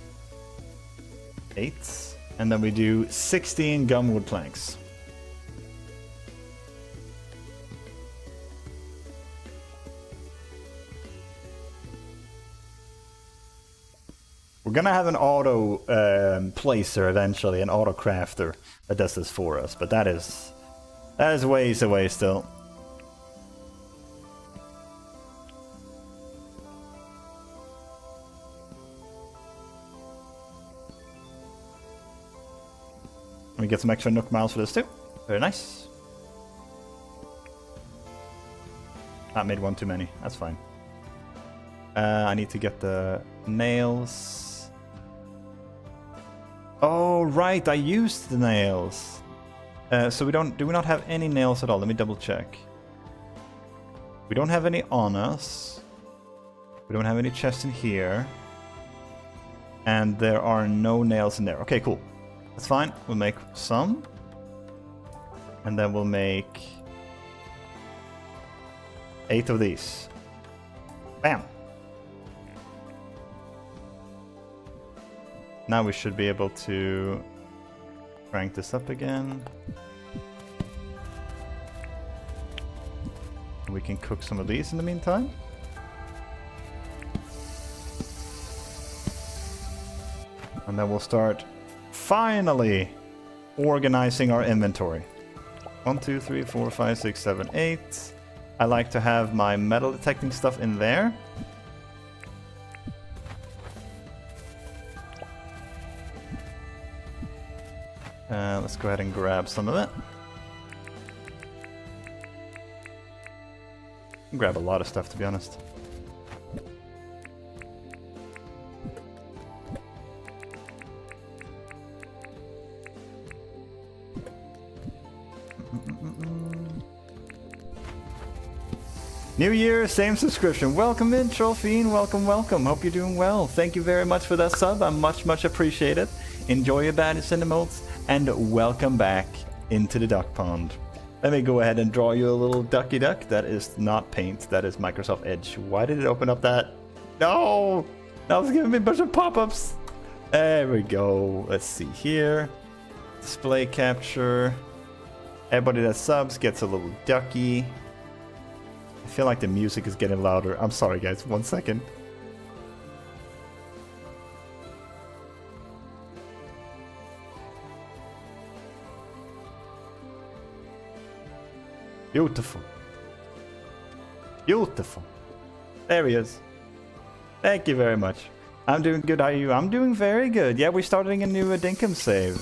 8. And then we do 16 gumwood planks. We're gonna have an auto placer eventually, an auto crafter that does this for us, but that is ways away still. We get some extra Nook miles for this too. Very nice. That made one too many. That's fine. I need to get the nails. Oh, right. I used the nails. So do we not have any nails at all? Let me double check. We don't have any on us. We don't have any chests in here. And there are no nails in there. Okay, cool. That's fine. We'll make some. And then we'll make 8 of these. Bam! Now we should be able to crank this up again. We can cook some of these in the meantime. And then we'll start finally organizing our inventory. 1, 2, 3, 4, 5, 6, 7, 8. I like to have my metal detecting stuff in there. Let's go ahead and grab some of it. Grab a lot of stuff, to be honest. New year, same subscription. Welcome in, Trollfiend. Welcome, welcome. Hope you're doing well. Thank you very much for that sub. I much appreciate it. Enjoy your badges and emotes, and welcome back into the duck pond. Let me go ahead and draw you a little ducky duck. That is not paint, that is Microsoft Edge. Why did it open up that? No! That was giving me a bunch of pop-ups. There we go. Let's see here. Display capture. Everybody that subs gets a little ducky. I feel like the music is getting louder. I'm sorry guys, 1 second. Beautiful. Beautiful. There he is. Thank you very much. I'm doing good. How are you? I'm doing very good. Yeah, we're starting a new Dinkum save.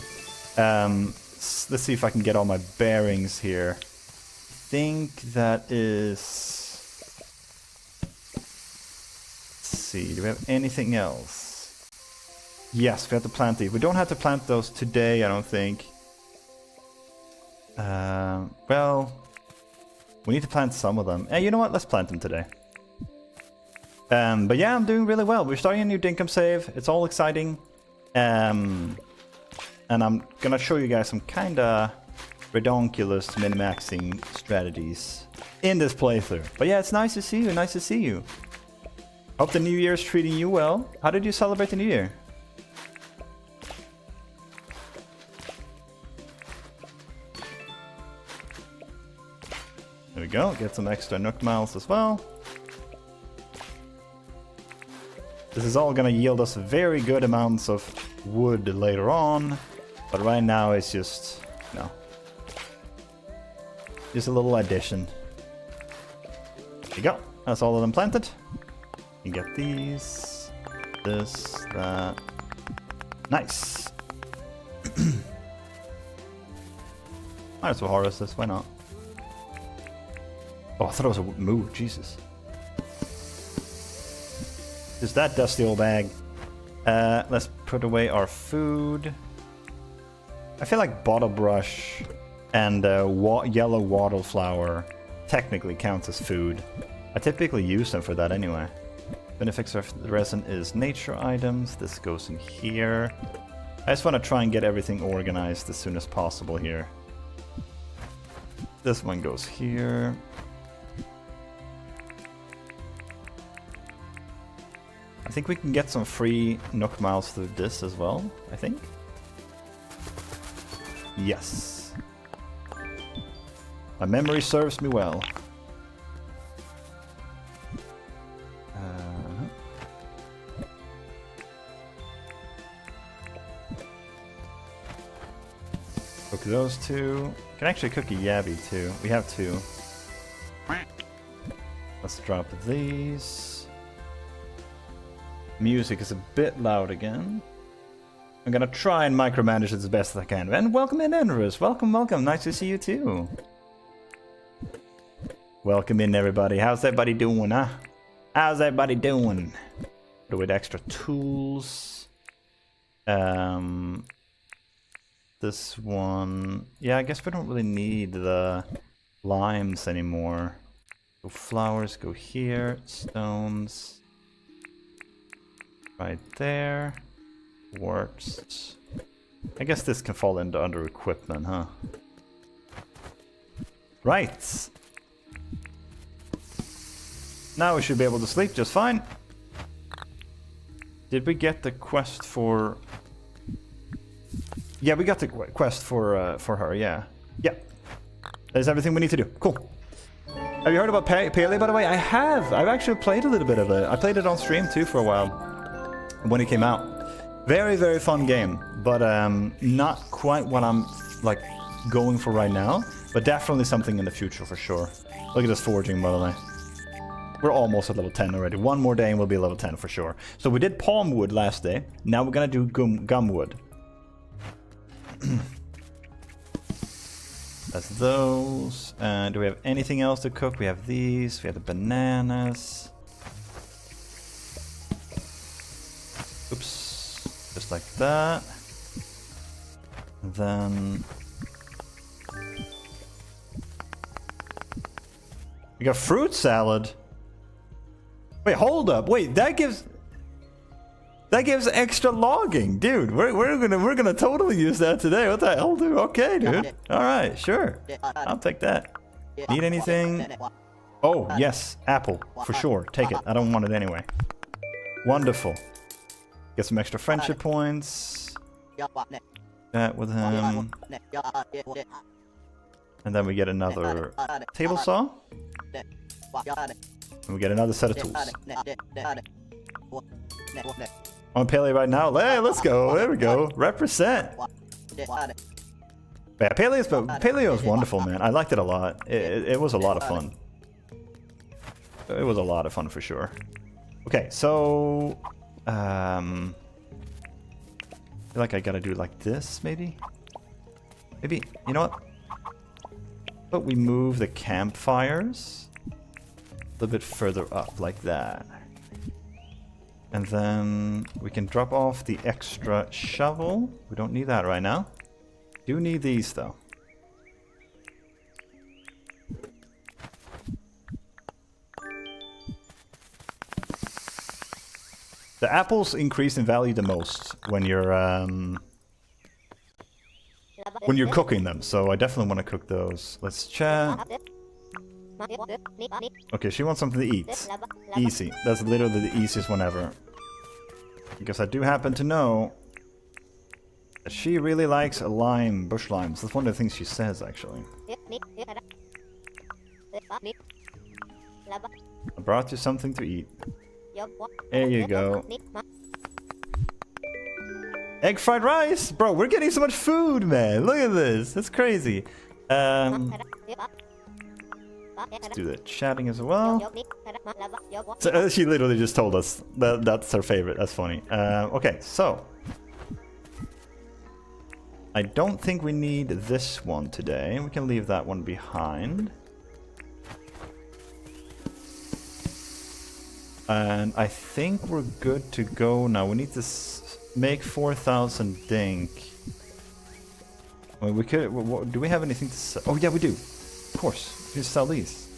Let's see if I can get all my bearings here. I think that is... Let's see, do we have anything else? Yes, we have to plant these. We don't have to plant those today, I don't think. Well, we need to plant some of them. You know what? Let's plant them today. But yeah, I'm doing really well. We're starting a new Dinkum save. It's all exciting. And I'm gonna show you guys some kinda redonkulous min-maxing strategies in this playthrough. But yeah, it's nice to see you. Nice to see you. Hope the new year is treating you well. How did you celebrate the new year? There we go. Get some extra Nook miles as well. This is all gonna yield us very good amounts of wood later on. But right now it's just, you know, just a little addition. There you go. That's all of them planted. You get these, this, that. Nice. Might as well harvest this. Why not? Oh, I thought it was a moo. Jesus. Just that dusty old bag. Let's put away our food. I feel like bottle brush and yellow wattle flower technically counts as food. I typically use them for that anyway. Benefix resin is nature items. This goes in here. I just want to try and get everything organized as soon as possible here. This one goes here. I think we can get some free Nook miles through this as well, I think. Yes. My memory serves me well. Cook those two. Can actually cook a yabby too. We have two. Let's drop these. Music is a bit loud again. I'm gonna try and micromanage it as best as I can. And welcome in, Enrus. Welcome, welcome. Nice to see you too. Welcome in, everybody. How's everybody doing, huh? How's everybody doing? With extra tools. This one... Yeah, I guess we don't really need the limes anymore. So flowers go here. Stones. Right there. Works. I guess this can fall into under equipment, huh? Right. Now we should be able to sleep just fine. Did we get the quest for... Yeah, we got the quest for her, yeah. Yeah. That is everything we need to do. Cool. Have you heard about Pele, by the way? I have. I've actually played a little bit of it. I played it on stream too for a while when it came out. Very, very fun game, but not quite what I'm like going for right now, but definitely something in the future for sure. Look at this forging, by the way. We're almost at level 10 already. One more day and we'll be level 10 for sure. So we did palm wood last day. Now we're gonna do gum wood. That's those. Do we have anything else to cook? We have these. We have the bananas. Oops. Just like that. Then... we got fruit salad. Wait, hold up. Wait, that gives... That gives extra logging, dude. We're gonna totally use that today. What the hell, dude? Okay, dude. All right, sure. I'll take that. Need anything? Oh yes, apple for sure. Take it. I don't want it anyway. Wonderful. Get some extra friendship points. That with him. And then we get another table saw. And we get another set of tools. On Paleo right now. Hey, let's go. There we go. Represent. Yeah, Paleo is wonderful, man. I liked it a lot. It was a lot of fun. It was a lot of fun for sure. Okay, so I feel like I gotta do it like this, maybe? Maybe, you know what? But we move the campfires a little bit further up, like that. And then we can drop off the extra shovel. We don't need that right now. Do need these, though. The apples increase in value the most when you're cooking them, so I definitely want to cook those. Let's chat. Okay, she wants something to eat. Easy. That's literally the easiest one ever. Because I do happen to know that she really likes lime, bush limes. That's one of the things she says, actually. I brought you something to eat. There you go. Egg fried rice! Bro, we're getting so much food, man. Look at this. That's crazy. Let's do the chatting as well. So, she literally just told us that that's her favorite. That's funny. Okay, so. I don't think we need this one today. We can leave that one behind. And I think we're good to go now. We need to make 4,000 dink. Well, we could. Do we have anything to sell? Oh yeah, we do. Of course, we can sell these.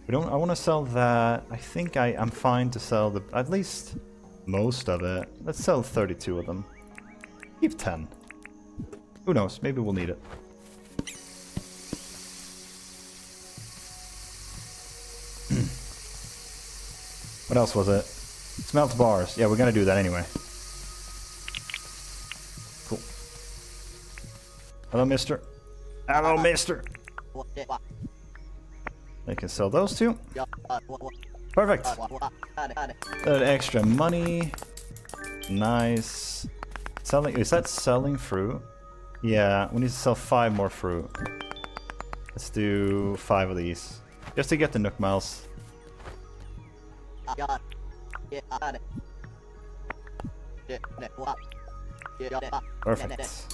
We don't. I want to sell that. I think I'm fine to sell at least most of it. Let's sell 32 of them. Keep 10. Who knows? Maybe we'll need it. What else was it? Smelt bars. Yeah, we're gonna do that anyway. Cool. Hello, mister. Hello, mister. I can sell those two. Perfect. That extra money. Nice. Selling. Is that selling fruit? Yeah, we need to sell 5 more fruit. Let's do 5 of these. Just to get the Nook Miles. Perfect.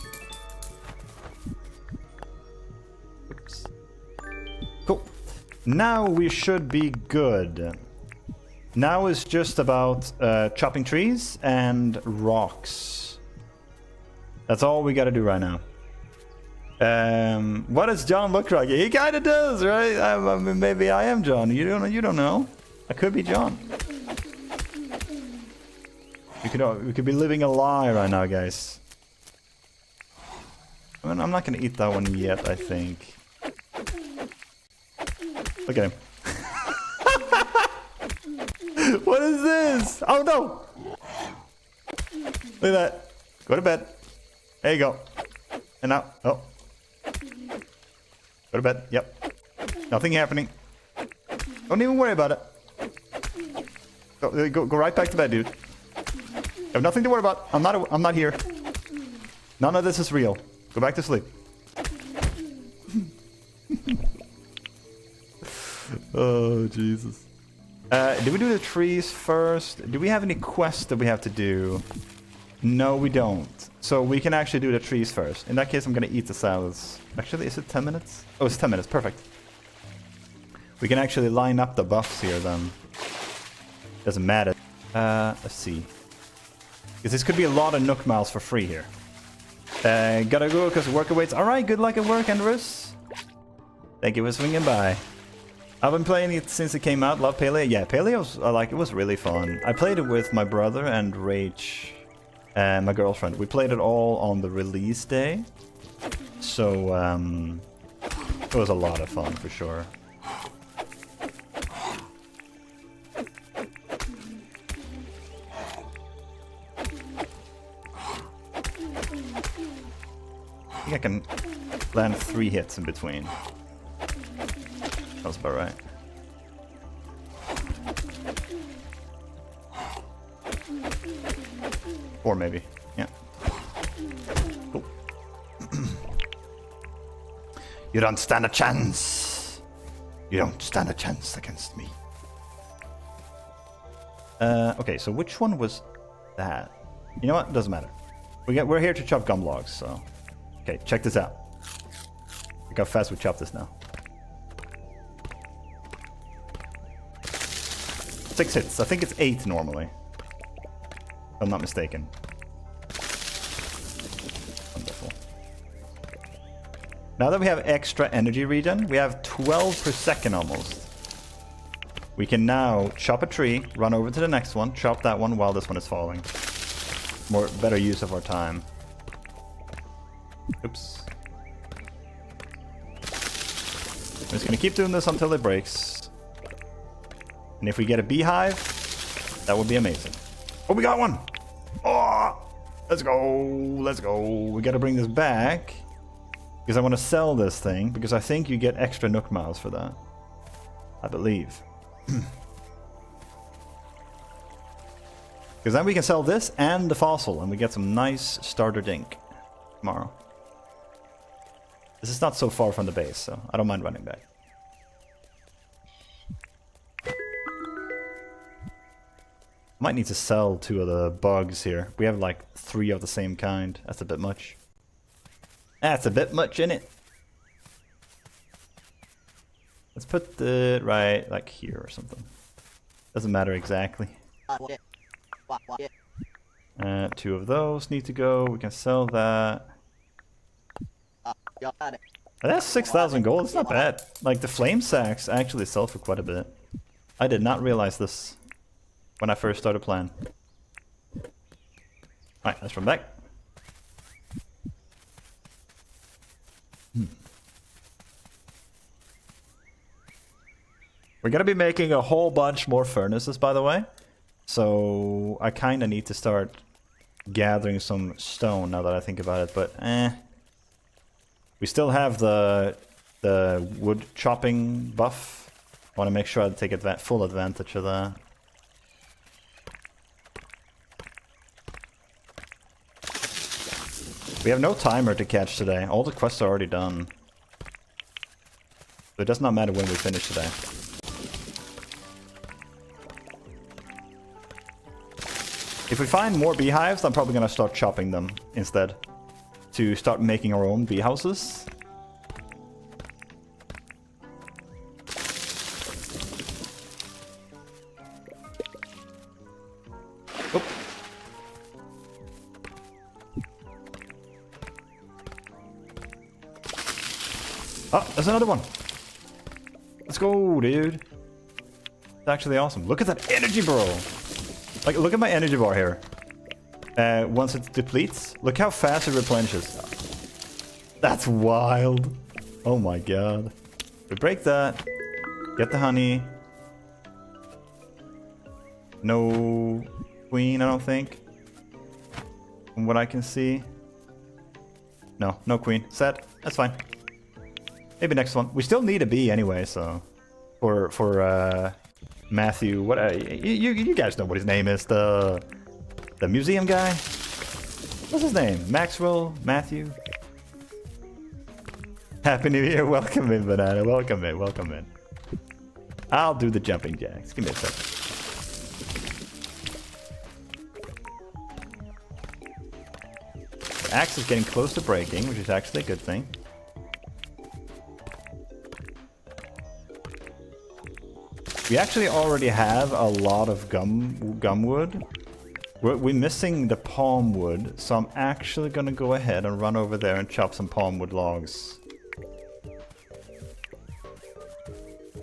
Oops. Cool. Now we should be good. Now is just about chopping trees and rocks. That's all we gotta do right now. What does John look like? He kind of does, right? I mean, maybe I am John. You don't know. I could be John. We could be living a lie right now, guys. I mean, I'm not gonna eat that one yet, I think. Look at him. What is this? Oh no! Look at that. Go to bed. There you go. And now, oh. Go to bed. Yep. Nothing happening. Don't even worry about it. Go right back to bed, dude. You have nothing to worry about. I'm not here. None of this is real. Go back to sleep. Oh, Jesus. Do we do the trees first? Do we have any quests that we have to do? No, we don't. So we can actually do the trees first. In that case, I'm going to eat the salads. Actually, is it 10 minutes? Oh, it's 10 minutes. Perfect. We can actually line up the buffs here then. Doesn't matter. Let's see. Because this could be a lot of Nook Miles for free here. Gotta go because work awaits. Alright, good luck at work, Andrews. Thank you for swinging by. I've been playing it since it came out. Love Paleo. Yeah, Paleo's like, it was really fun. I played it with my brother and Rach and my girlfriend. We played it all on the release day. So it was a lot of fun for sure. I think I can land 3 hits in between. That's about right. Or maybe, yeah. Cool. You don't stand a chance. You don't stand a chance against me. Okay, so which one was that? You know what? Doesn't matter. We're here to chop gum logs, so. Okay, check this out. Look how fast we chop this now. 6 hits. I think it's 8 normally. If I'm not mistaken. Wonderful. Now that we have extra energy regen, we have 12 per second almost. We can now chop a tree, run over to the next one, chop that one while this one is falling. Better use of our time. Oops. I'm just gonna keep doing this until it breaks. And if we get a beehive, that would be amazing. Oh, we got one! Oh! Let's go! Let's go! We gotta bring this back. Because I want to sell this thing, because I think you get extra Nook miles for that. I believe. Because then we can sell this and the fossil, and we get some nice starter dink tomorrow. This is not so far from the base, so I don't mind running back. Might need to sell 2 of the bugs here. We have like 3 of the same kind. That's a bit much. That's a bit much, innit? Let's put the right like here or something. Doesn't matter exactly. 2 of those need to go. We can sell that. That's 6,000 gold. It's not bad. Like the flame sacks actually sell for quite a bit. I did not realize this when I first started playing. Alright, let's run back. We're gonna be making a whole bunch more furnaces, by the way. So I kinda need to start gathering some stone now that I think about it, but we still have the wood chopping buff. I wanna make sure I take full advantage of that. We have no timer to catch today. All the quests are already done. So it does not matter when we finish today. If we find more beehives, I'm probably gonna start chopping them instead. To start making our own bee houses. Oop. Oh, there's another one. Let's go, dude. It's actually awesome. Look at that energy, bro. Like, look at my energy bar here. Once it depletes, look how fast it replenishes. That's wild. Oh my god. We break that. Get the honey. No queen, I don't think. From what I can see. No, no queen. Set. That's fine. Maybe next one. We still need a bee anyway, so for Matthew, what you guys know what his name is, the museum guy. What's his name? Maxwell? Matthew? Happy New Year. Welcome in, Banana. Welcome in. Welcome in. I'll do the jumping jacks. Give me a second. The axe is getting close to breaking, which is actually a good thing. We actually already have a lot of gum wood. We're missing the palm wood, so I'm actually gonna go ahead and run over there and chop some palm wood logs.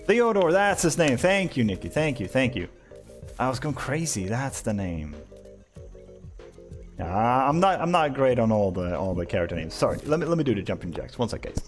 Theodore, that's his name. Thank you, Nikki. Thank you, thank you. I was going crazy. That's the name. I'm not great on all the character names. Sorry. Let me do the jumping jacks. One second.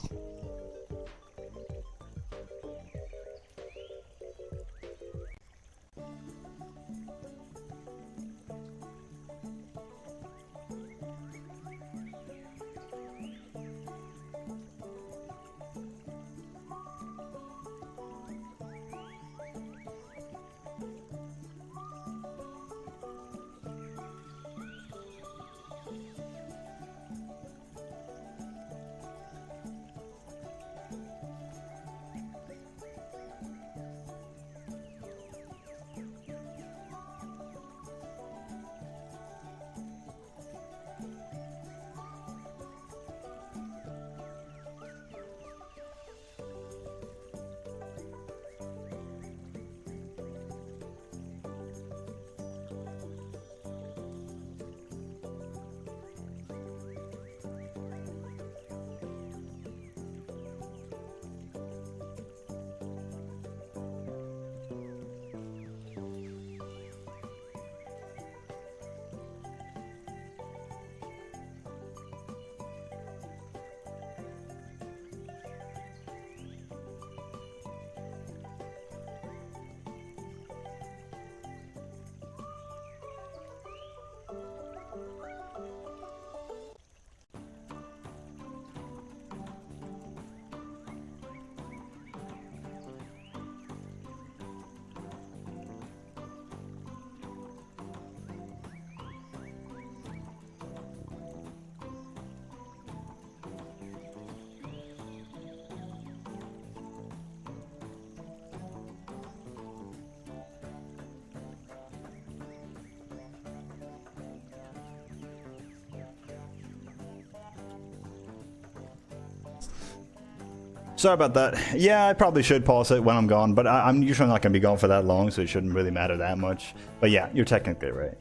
Sorry about that. Yeah, I probably should pause it when I'm gone, but I'm usually not going to be gone for that long, so it shouldn't really matter that much. But yeah, you're technically right.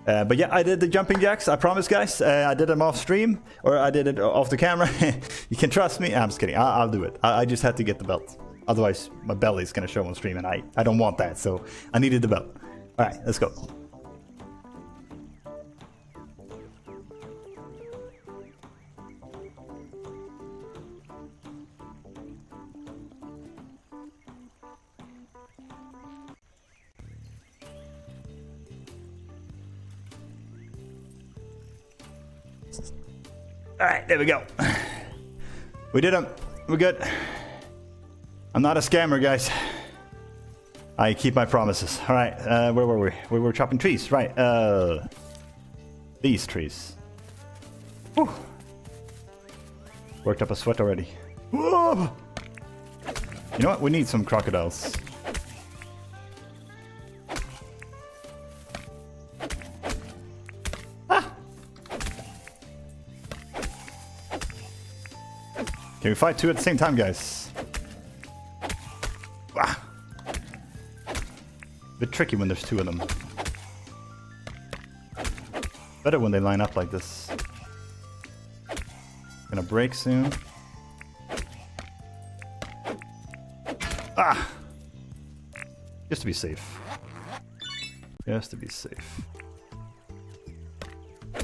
But yeah, I did the jumping jacks, I promise, guys. I did them off stream, or I did it off the camera. You can trust me. I'm just kidding. I'll do it. I just had to get the belt. Otherwise, my belly's going to show on stream, and I don't want that, so I needed the belt. All right, let's go. Alright, there we go. We did them. We're good. I'm not a scammer, guys. I keep my promises. Alright, where were we? We were chopping trees, right. These trees. Whew. Worked up a sweat already. Whoa! You know what? We need some crocodiles. Can we fight two at the same time, guys? Ah. Bit tricky when there's two of them. Better when they line up like this. Gonna break soon. Ah! Just to be safe. Just to be safe. As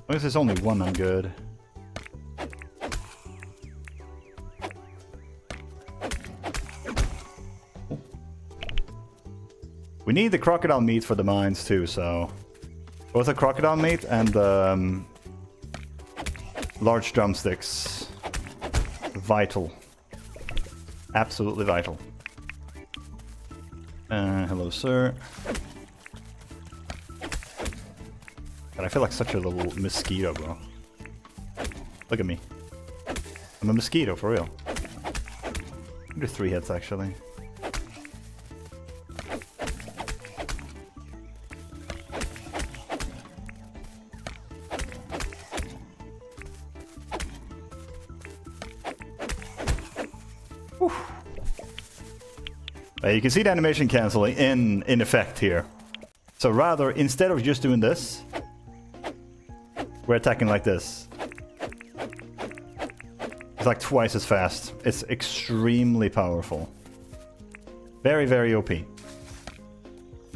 long as there's only one, I'm good. We need the crocodile meat for the mines too, so both the crocodile meat and large drumsticks. Vital. Absolutely vital. Hello, sir. God, I feel like such a little mosquito, bro. Look at me. I'm a mosquito, for real. Do 3 hits, actually. You can see the animation canceling in effect here. So rather, instead of just doing this, we're attacking like this. It's like twice as fast. It's extremely powerful. Very, very OP.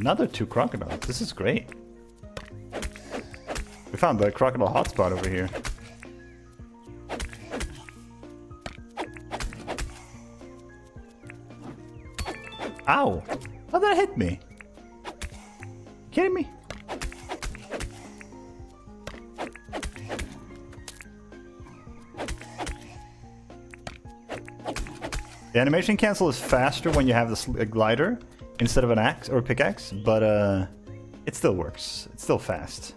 Another 2 crocodiles. This is great. We found the crocodile hotspot over here. Ow! How did that hit me? Kidding me? The animation cancel is faster when you have this glider instead of an axe or a pickaxe, but it still works. It's still fast.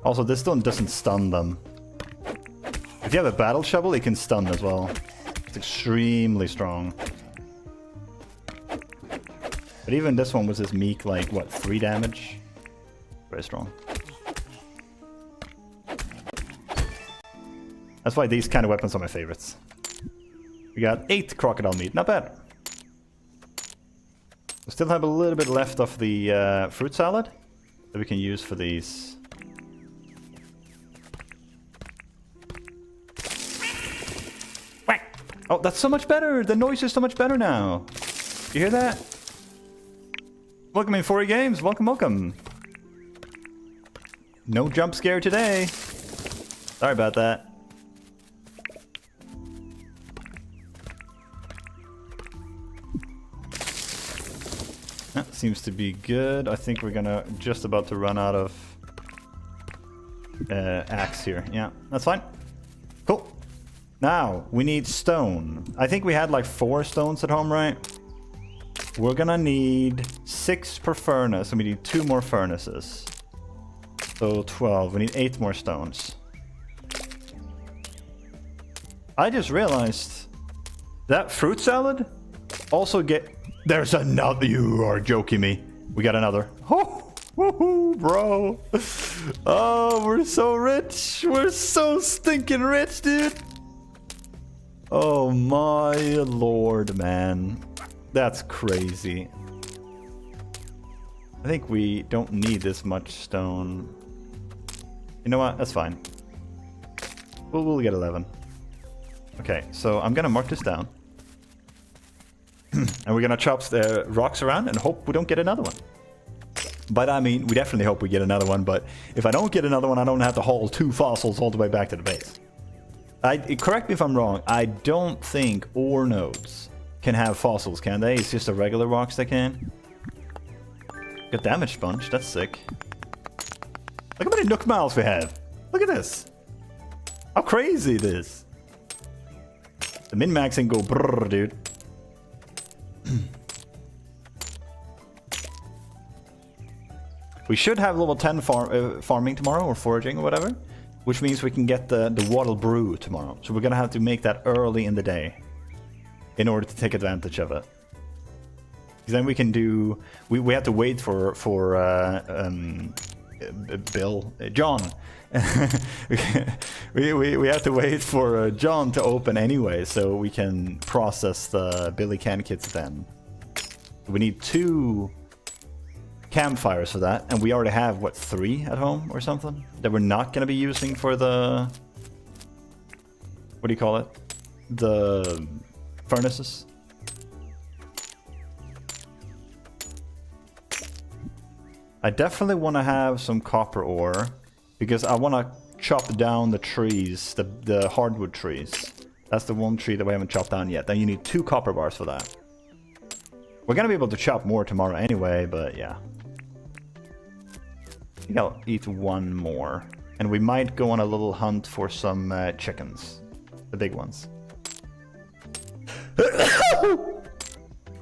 Also, this stone doesn't stun them. If you have a battle shovel, it can stun as well. It's extremely strong. But even this one was this meek, like, what, 3 damage? Very strong. That's why these kind of weapons are my favorites. We got 8 crocodile meat, not bad. We still have a little bit left of the fruit salad that we can use for these. Whack! Oh, that's so much better! The noise is so much better now! You hear that? Welcome in 4 games, welcome, welcome! No jump scare today! Sorry about that. That seems to be good. I think we're gonna just about to run out of axe here. Yeah, that's fine. Cool. Now, we need stone. I think we had like 4 stones at home, right? We're gonna need 6 per furnace, and we need 2 more furnaces. So 12. We need 8 more stones. I just realized that fruit salad also get... There's another. You are joking me. We got another. Oh, woohoo, bro. Oh, we're so rich. We're so stinking rich, dude. Oh my lord, man. That's crazy. I think we don't need this much stone. You know what? That's fine. We'll get 11. Okay, so I'm gonna mark this down. And we're gonna chop the rocks around and hope we don't get another one. By that I mean, we definitely hope we get another one, but if I don't get another one, I don't have to haul 2 fossils all the way back to the base. Correct me if I'm wrong, I don't think ore nodes can have fossils, can they? It's just the regular rocks that can. Got damage sponge, that's sick. Look how many nook miles we have. Look at this. How crazy it is. The min-maxing go brrr, dude. We should have level 10 farming tomorrow, or foraging or whatever, which means we can get the wattle brew tomorrow. So we're gonna have to make that early in the day in order to take advantage of it. Because then we can do... We have to wait for John. we have to wait for John to open anyway, so we can process the Billy Can kits then. We need 2 campfires for that, and we already have, what, 3 at home or something? That we're not going to be using for the... What do you call it? The furnaces? I definitely want to have some copper ore, because I want to chop down the trees, the hardwood trees. That's the one tree that we haven't chopped down yet. Then you need 2 copper bars for that. We're going to be able to chop more tomorrow anyway, but yeah. I think I'll eat 1 more. And we might go on a little hunt for some chickens. The big ones.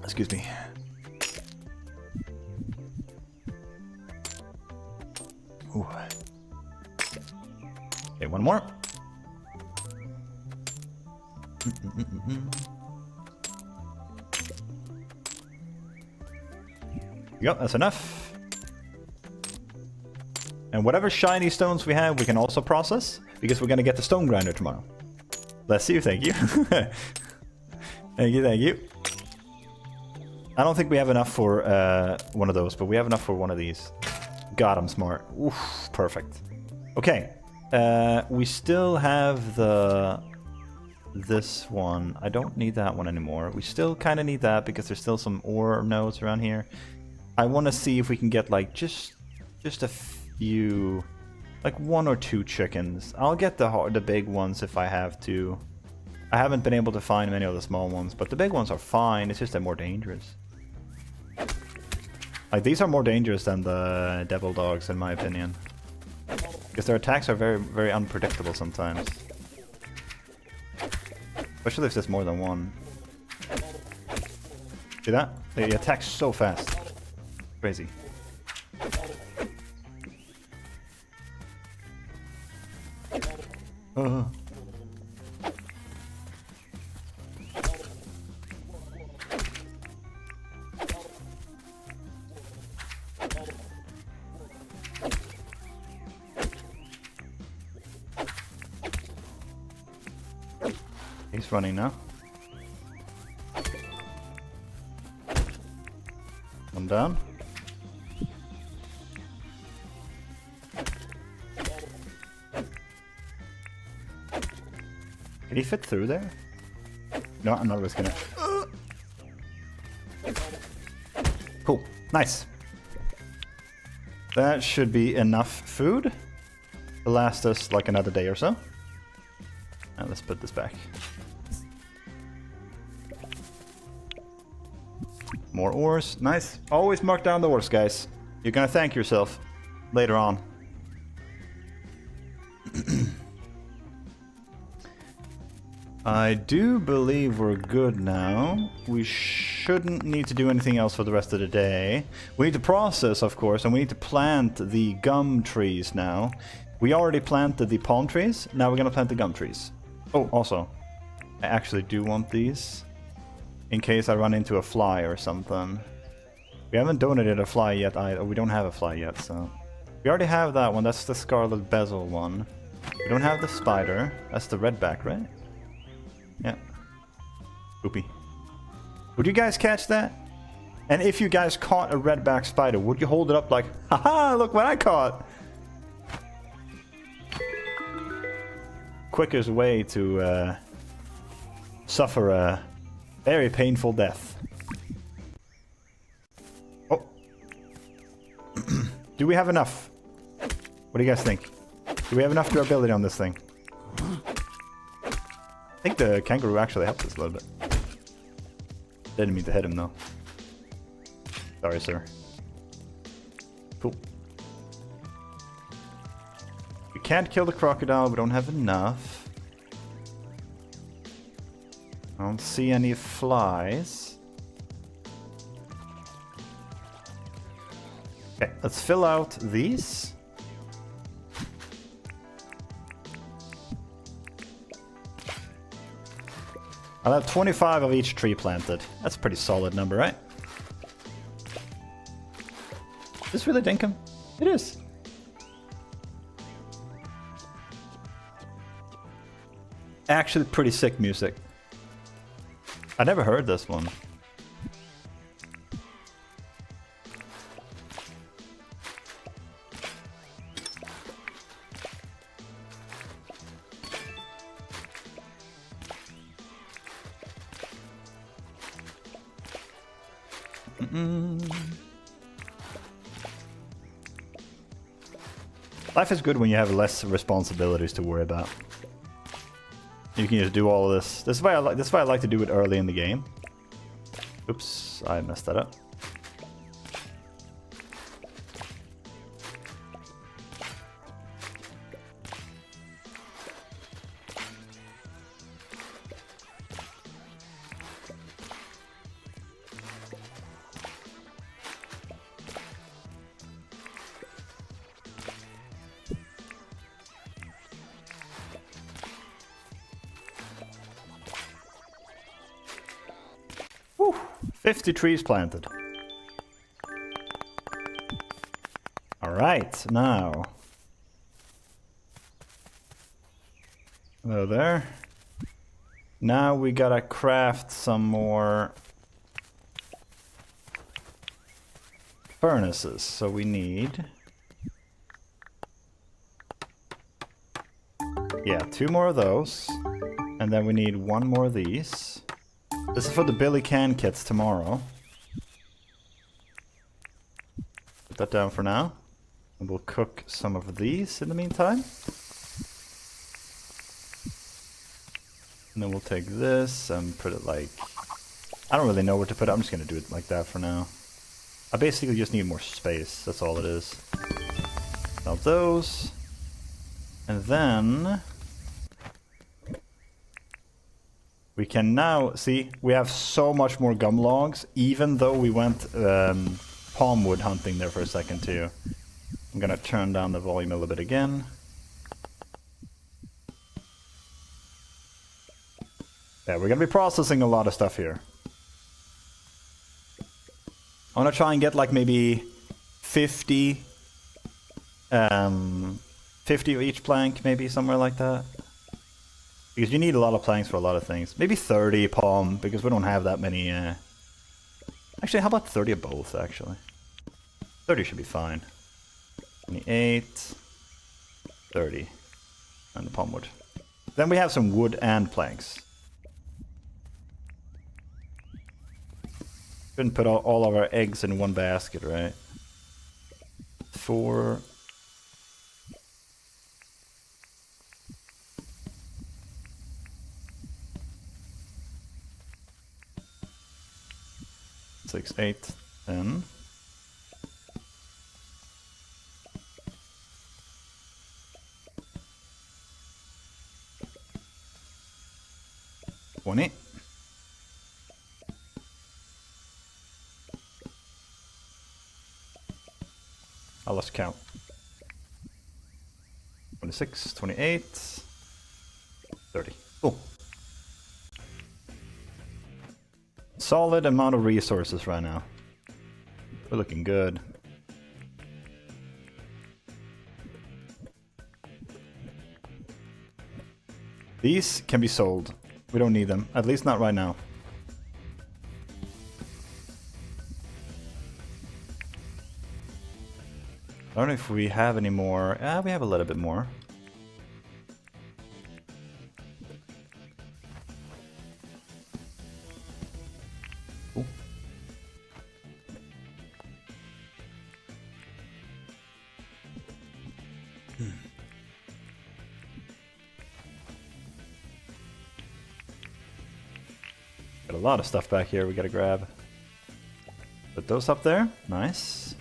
Excuse me. Ooh. Okay, 1 more. Yep, that's enough. And whatever shiny stones we have, we can also process, because we're going to get the stone grinder tomorrow. Bless you, thank you. Thank you, thank you. I don't think we have enough for one of those, but we have enough for one of these. God, I'm smart. Oof, perfect. Okay, We still have this one. I don't need that one anymore. We still kind of need that because there's still some ore nodes around here. I want to see if we can get like just a few, like 1 or 2 chickens. I'll get the big ones if I have to. I haven't been able to find many of the small ones, but the big ones are fine. It's just they're more dangerous. Like these are more dangerous than the devil dogs in my opinion. Because their attacks are very, very unpredictable sometimes. Especially if there's more than one. See that? They attack so fast. Crazy. He's running now. One down. Did he fit through there? No, I'm not risking it. Cool. Nice. That should be enough food to last us like another day or so. Now let's put this back. More ores. Nice. Always mark down the ores, guys. You're gonna thank yourself later on. I do believe we're good now. We shouldn't need to do anything else for the rest of the day. We need to process, of course, and we need to plant the gum trees now. We already planted the palm trees. Now we're gonna plant the gum trees. Oh, also, I actually do want these. In case I run into a fly or something. We haven't donated a fly yet either. We don't have a fly yet, so... We already have that one. That's the scarlet bezel one. We don't have the spider. That's the redback, right? Yeah. Oopie. Would you guys catch that? And if you guys caught a redback spider, would you hold it up like, haha, look what I caught? Quickest way to suffer a very painful death. Oh. Do we have enough? What do you guys think? Do we have enough durability on this thing? I think the kangaroo actually helped us a little bit. Didn't mean to hit him though. Sorry, sir. Cool. We can't kill the crocodile, we don't have enough. I don't see any flies. Okay, let's fill out these. I'll have 25 of each tree planted. That's a pretty solid number, right? Is this really Dinkum? It is. Actually pretty sick music. I never heard this one. Life is good when you have less responsibilities to worry about. You can just do all of this. This is why I like to do it early in the game. Oops, I messed that up. Whew, 50 trees planted. All right, now. Hello there. Now we gotta craft some more furnaces. So we need Yeah, 2 more of those. And then we need 1 more of these. This is for the Billy Can kits tomorrow. Put that down for now. And we'll cook some of these in the meantime. And then we'll take this and put it like... I don't really know where to put it. I'm just going to do it like that for now. I basically just need more space. That's all it is. Now those. And then... we can now... see, we have so much more gum logs, even though we went palm wood hunting there for a second too. I'm going to turn down the volume a little bit again. Yeah, we're going to be processing a lot of stuff here. I want to try and get like maybe 50 of each plank, maybe somewhere like that. Because you need a lot of planks for a lot of things. Maybe 30 palm, because we don't have that many... Actually, how about 30 of both, actually? 30 should be fine. 28, 30, and the palm wood. Then we have some wood and planks. Couldn't put all of our eggs in one basket, right? 4. Six, 8, 10. $20. Oh, let's count. 26, 28, 30. Cool. Solid amount of resources right now. We're looking good. These can be sold. We don't need them. At least not right now. I don't know if we have any more. We have a little bit more. Cool. Got a lot of stuff back here we gotta grab. Put those up there. Nice.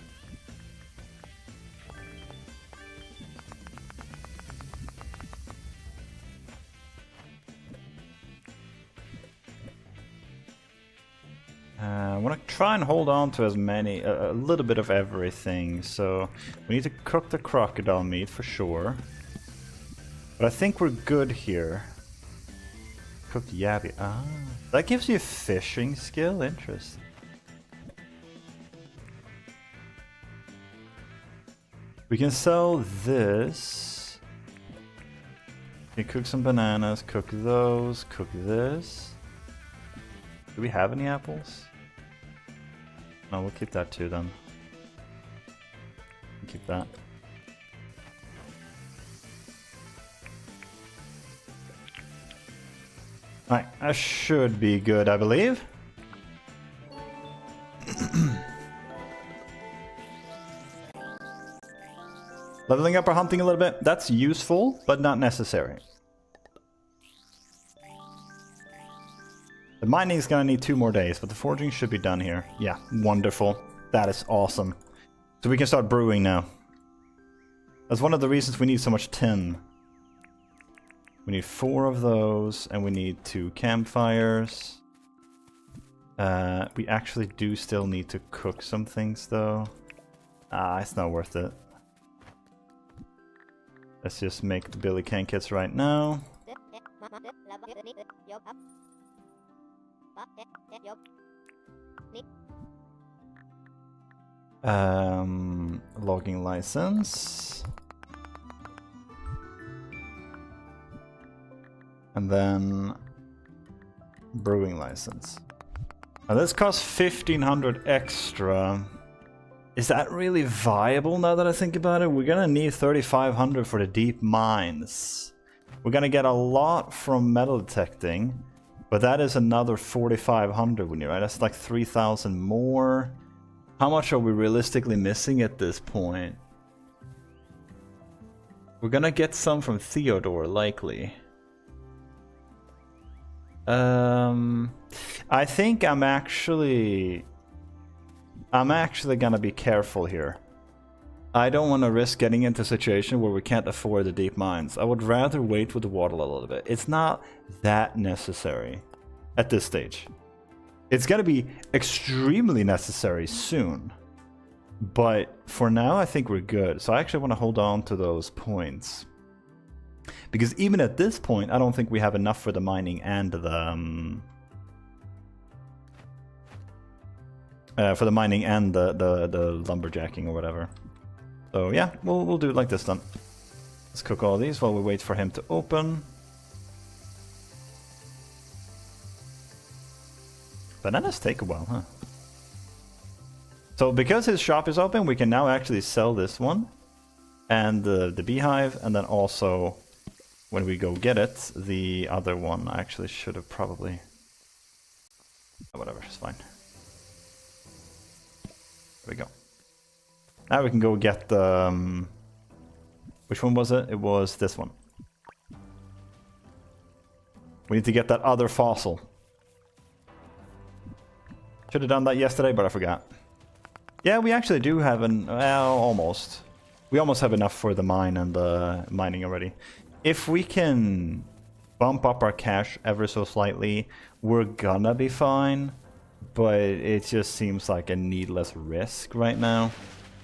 I want to try and hold on to as many, a little bit of everything. So we need to cook the crocodile meat for sure. But I think we're good here. Cooked yabby. Ah, that gives you a fishing skill. Interesting. We can sell this. We can cook some bananas, cook those, cook this. Do we have any apples? No, we'll keep that too then. Keep that. Alright, that should be good, I believe. Leveling up our hunting a little bit. That's useful, but not necessary. The mining is gonna need 2 more days, but the forging should be done here. Yeah, wonderful. That is awesome. So we can start brewing now. That's one of the reasons we need so much tin. We need 4 of those, and we need 2 campfires. We actually do still need to cook some things, though. It's not worth it. Let's just make the Billy Can kits right now. Logging license. And then brewing license. Now this costs 1,500 extra. Is that really viable now that I think about it? We're gonna need 3,500 for the deep mines. We're gonna get a lot from metal detecting, but that is another 4,500 when you're right. That's like 3,000 more. How much are we realistically missing at this point? We're gonna get some from Theodore, likely. I think I'm actually gonna be careful here. I don't want to risk getting into a situation where we can't afford the deep mines. I would rather wait with the water a little bit. It's not that necessary at this stage. It's gonna be extremely necessary soon. But for now, I think we're good. So I actually want to hold on to those points. Because even at this point, I don't think we have enough for the mining and the lumberjacking or whatever. So yeah, we'll do it like this then. Let's cook all these while we wait for him to open. Bananas take a while, huh? So because his shop is open, we can now actually sell this one and the beehive, and then also when we go get it, the other one. I actually should have probably... Oh, whatever, it's fine. There we go. Now we can go get the... which one was it? It was this one. We need to get that other fossil. Should have done that yesterday, but I forgot. Yeah, we actually do have an... well, almost. We almost have enough for the mine and the mining already. If we can bump up our cash ever so slightly, we're gonna be fine. But it just seems like a needless risk right now.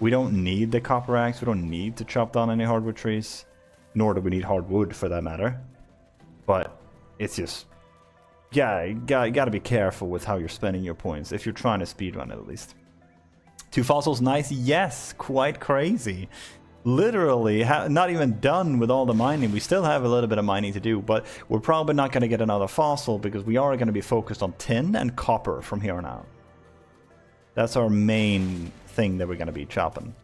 We don't need the copper axe. We don't need to chop down any hardwood trees. Nor do we need hardwood for that matter. But it's just... yeah, you gotta be careful with how you're spending your points. If you're trying to speedrun it, at least. 2 fossils, nice. Yes, quite crazy. Literally, not even done with all the mining. We still have a little bit of mining to do, but we're probably not going to get another fossil because we are going to be focused on tin and copper from here on out. That's our main thing that we're going to be chopping.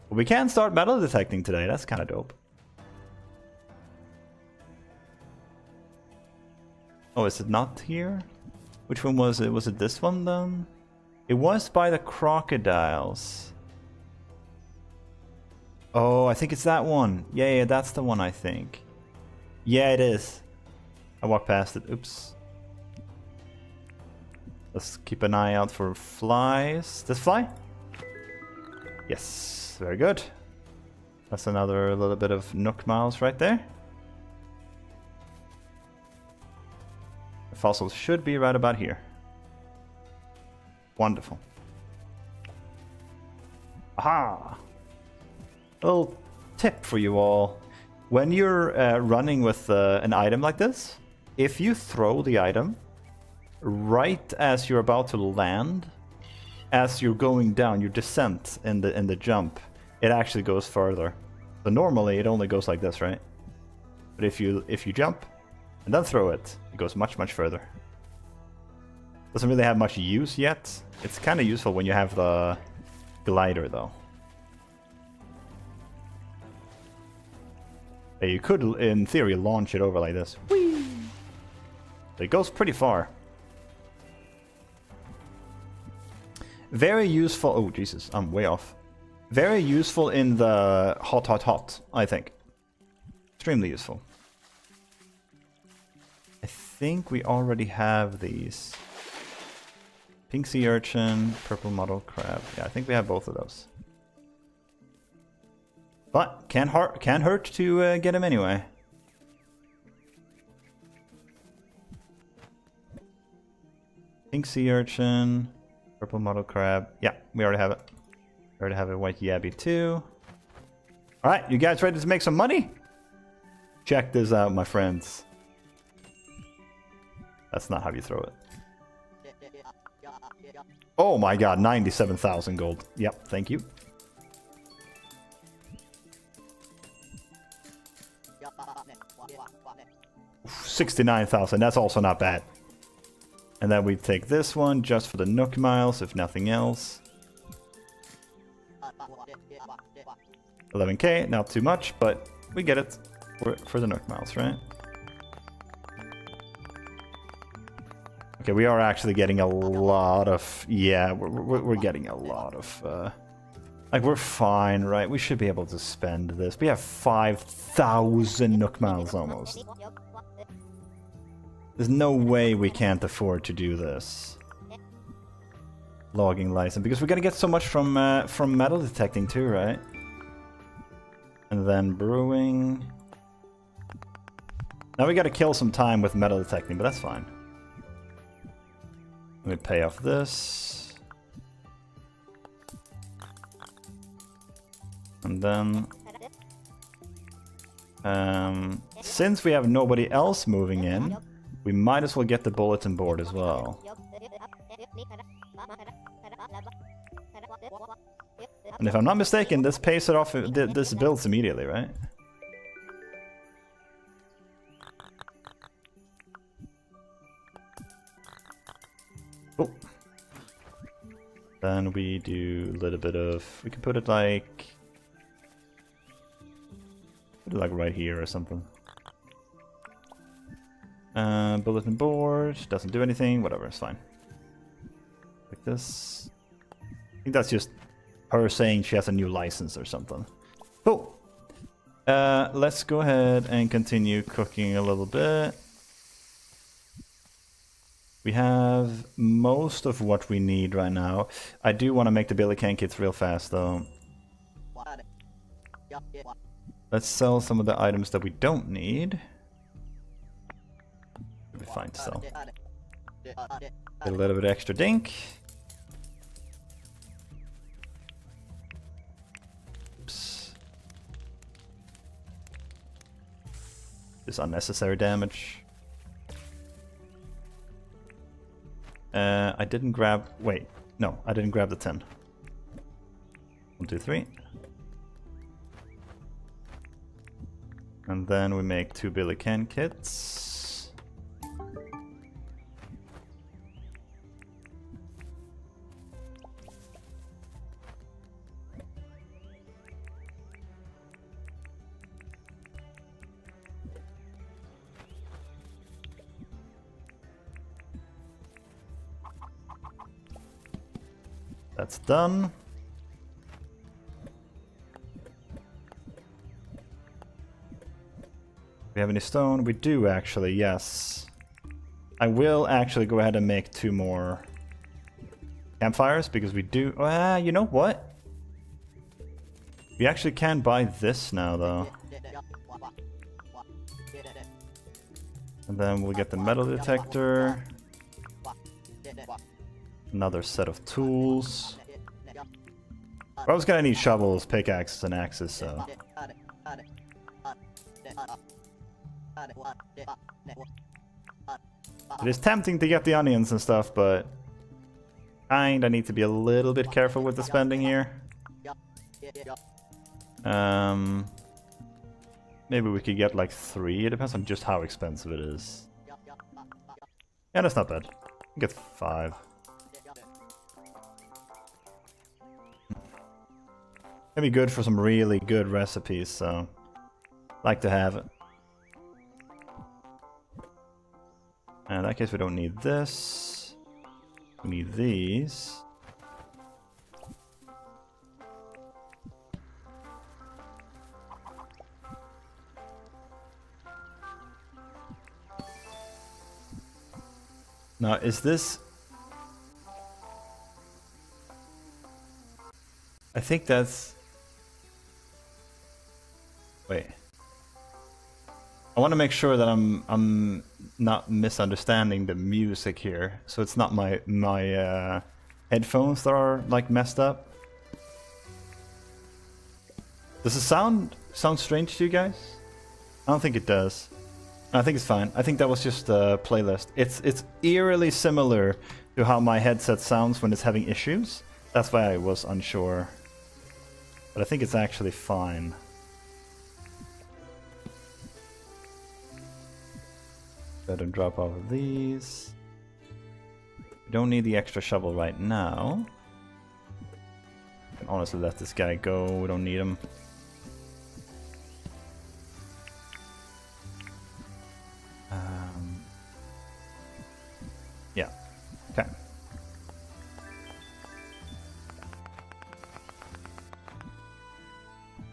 But we can start metal detecting today. That's kind of dope. Oh, is it not here? Which one was it? Was it this one then? It was by the crocodiles. Oh, I think it's that one. Yeah, that's the one, I think. Yeah, it is. I walked past it. Oops. Let's keep an eye out for flies. This fly? Yes, very good. That's another little bit of nook miles right there. The fossils should be right about here. Wonderful. Aha! Little tip for you all. When you're running with an item like this, if you throw the item right as you're about to land, as you're going down, your descent in the jump, it actually goes further. So normally it only goes like this, right? But if you jump and then throw it, it goes much further. Doesn't really have much use yet. It's kind of useful when you have the glider though. You could, in theory, launch it over like this. Whee! It goes pretty far. Very useful. Oh, Jesus, I'm way off. Very useful in the hot, I think. Extremely useful. I think we already have these. Pink sea urchin, purple mottle crab. Yeah, I think we have both of those. But can't hurt to get him anyway. Pink sea urchin, purple mottle crab. Yeah, we already have it. We already have a white yabby too. All right, you guys ready to make some money? Check this out, my friends. That's not how you throw it. Oh my God, 97,000 gold. Yep, thank you. 69,000, that's also not bad. And then we take this one just for the nook miles, if nothing else. 11k, not too much, but we get it. for the Nook Mouse, right? Okay, we are actually getting a lot of... Yeah, we're getting a lot of... like, we're fine, right? We should be able to spend this. We have 5,000 Nook Miles almost. There's no way we can't afford to do this. Logging license, because we're gonna get so much from metal detecting too, right? And then brewing. Now we gotta kill some time with metal detecting, but that's fine. Let me pay off this. And then... since we have nobody else moving in, we might as well get the bulletin board as well. And if I'm not mistaken, this pays it off, this builds immediately, right? Oh. Then we do a little bit of... We can put it like... Put it like right here or something. Bulletin board, doesn't do anything, whatever, it's fine. Like this. I think that's just her saying she has a new license or something. Cool. Let's go ahead and continue cooking a little bit. We have most of what we need right now. I do want to make the Billy Can kits real fast though. Let's sell some of the items that we don't need. It'll be fine to sell. Get a little bit extra dink. Oops. This unnecessary damage. I didn't grab... Wait. No, I didn't grab the 10. 1, 2, 3. And then we make 2 Billy Can kits. That's done. We have any stone? We do actually, yes. I will actually go ahead and make 2 more campfires because we do... you know what? We actually can buy this now though. And then we'll get the metal detector. Another set of tools. We're always gonna need shovels, pickaxes, and axes, so... It is tempting to get the onions and stuff, but... I need to be a little bit careful with the spending here. Maybe we could get like 3, it depends on just how expensive it is. Yeah, that's not bad. Get 5. It'd be good for some really good recipes, so like to have it. In that case, we don't need this. We need these. Now, is this... I think that's... Wait. I want to make sure that I'm not misunderstanding the music here, so it's not my headphones that are like messed up. Does it sound strange to you guys? I don't think it does. I think it's fine. I think that was just a playlist. It's eerily similar to how my headset sounds when it's having issues. That's why I was unsure. But I think it's actually fine. Go ahead and drop off of these. We don't need the extra shovel right now. I can honestly let this guy go. We don't need him. Okay.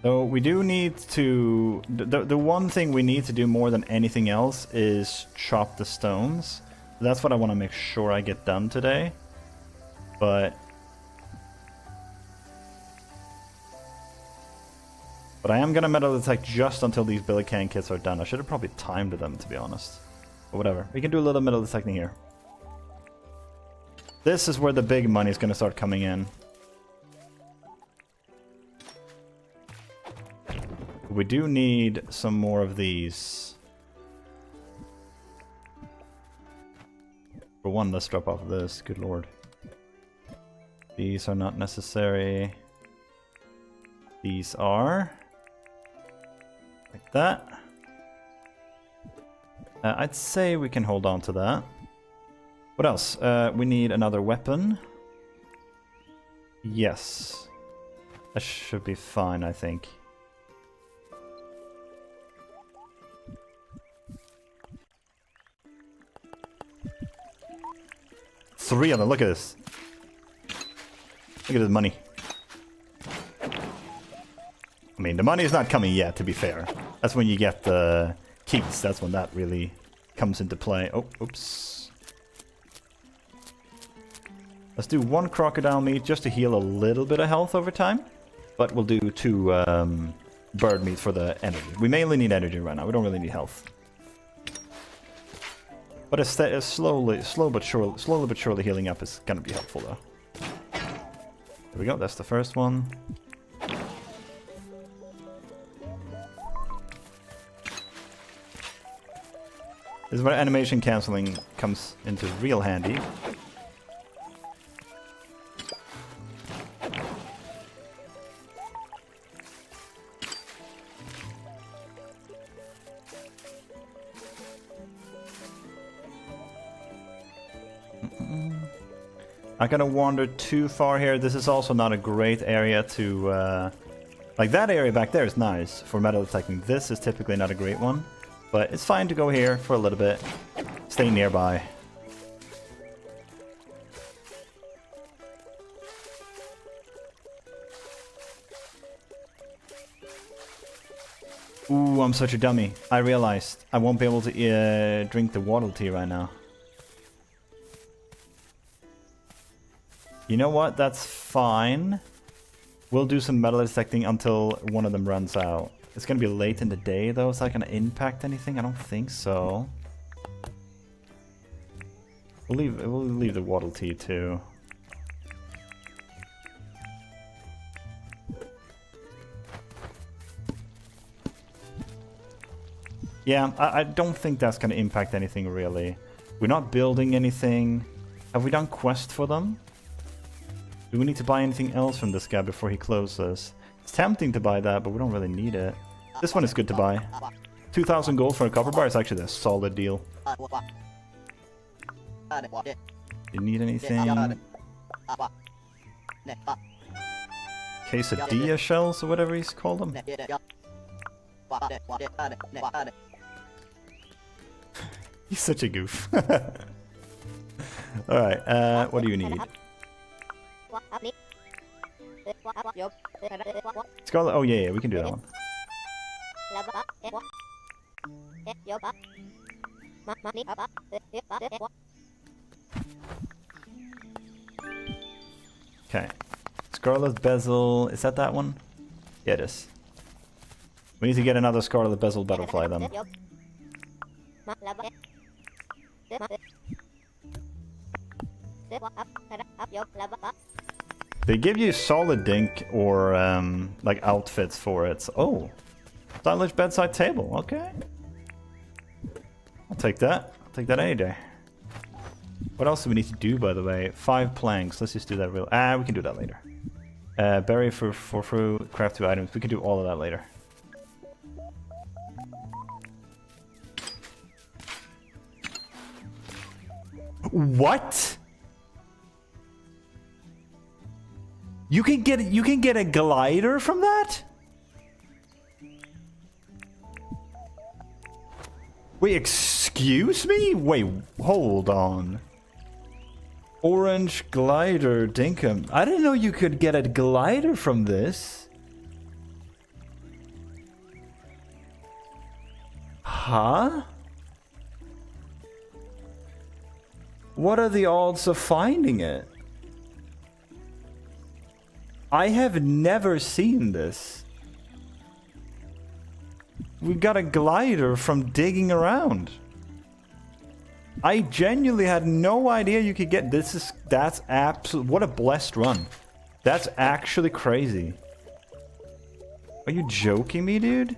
So we do need to... The one thing we need to do more than anything else is chop the stones. That's what I want to make sure I get done today. But I am going to metal detect just until these billy can kits are done. I should have probably timed them, to be honest. But whatever. We can do a little metal detecting here. This is where the big money is going to start coming in. We do need some more of these. For one, let's drop off this. Good lord. These are not necessary. These are. Like that. I'd say we can hold on to that. What else? We need another weapon. Yes. That should be fine, I think. Three of them. Look at this. Look at this money. I mean, the money is not coming yet, to be fair. That's when you get the keys. That's when that really comes into play. Oh, oops. Let's do one crocodile meat just to heal a little bit of health over time. But we'll do 2 bird meat for the energy. We mainly need energy right now. We don't really need health. But it's slowly but surely healing up is gonna be helpful though. There we go. That's the first one. This is where animation cancelling comes into real handy. Not gonna wander too far here. This is also not a great area to... like that area back there is nice for metal detecting. This is typically not a great one. But it's fine to go here for a little bit. Stay nearby. Ooh, I'm such a dummy. I realized I won't be able to drink the waddle tea right now. You know what? That's fine. We'll do some metal detecting until one of them runs out. It's gonna be late in the day though. Is that gonna impact anything? I don't think so. We'll leave the waddle tea too. Yeah, I don't think that's gonna impact anything really. We're not building anything. Have we done quest for them? Do we need to buy anything else from this guy before he closes? It's tempting to buy that, but we don't really need it. This one is good to buy. 2,000 gold for a copper bar is actually a solid deal. You need anything? Quesadilla shells or whatever he's called them. He's such a goof. Alright, what do you need? Scarlet, oh yeah, we can do that one. Okay. Scarlet bezel, is that one? Yeah, it is. We need to get another scarlet bezel butterfly then. They give you solid dink or like outfits for it. So, oh, stylish bedside table. Okay, I'll take that. I'll take that any day. What else do we need to do, by the way? 5 planks. Let's just do that real. We can do that later. Berry for fruit. Craft 2 items. We can do all of that later. What? You can get a glider from that? Wait, excuse me? Wait, hold on. Orange glider, Dinkum. I didn't know you could get a glider from this. Huh? What are the odds of finding it? I have never seen this. We got a glider from digging around. I genuinely had no idea you could get this. That's absolute. What a blessed run. That's actually crazy. Are you joking me, dude?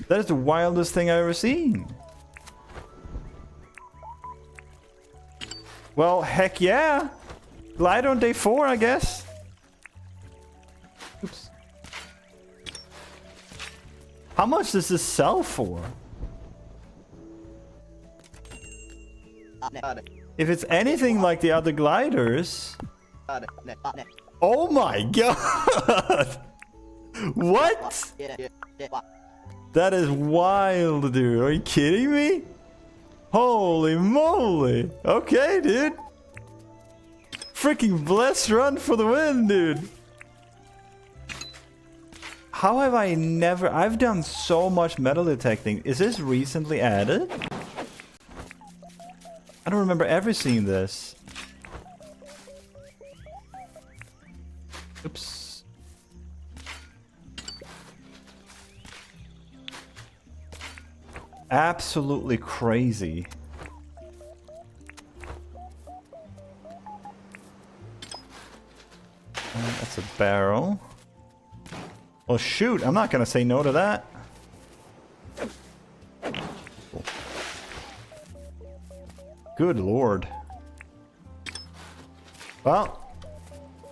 That is the wildest thing I've ever seen. Well, heck yeah. Glide on day 4, I guess. Oops. How much does this sell for? If it's anything like the other gliders... Oh my god! What? That is wild, dude. Are you kidding me? Holy moly. Okay, dude. Freaking blessed run for the win, dude. How have I never... I've done so much metal detecting. Is this recently added? I don't remember ever seeing this. Oops. Absolutely crazy. That's a barrel. Well, shoot, I'm not gonna say no to that. Cool. Good lord. Well,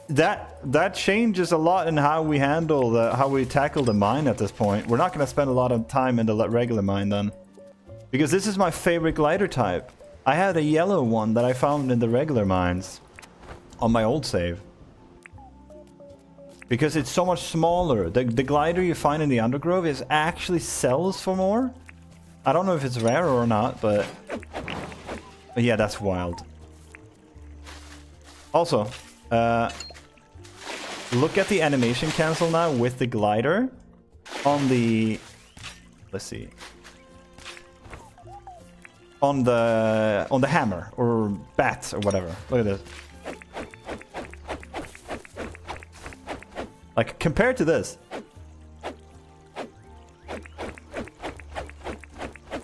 that changes a lot in how we handle how we tackle the mine at this point. We're not gonna spend a lot of time in the regular mine then, because this is my favorite glider type. I had a yellow one that I found in the regular mines on my old save. Because it's so much smaller. The glider you find in the Undergrove is actually sells for more. I don't know if it's rare or not, but yeah, that's wild. Also, look at the animation cancel now with the glider on the... Let's see. On the hammer or bat or whatever. Look at this. Like, compared to this.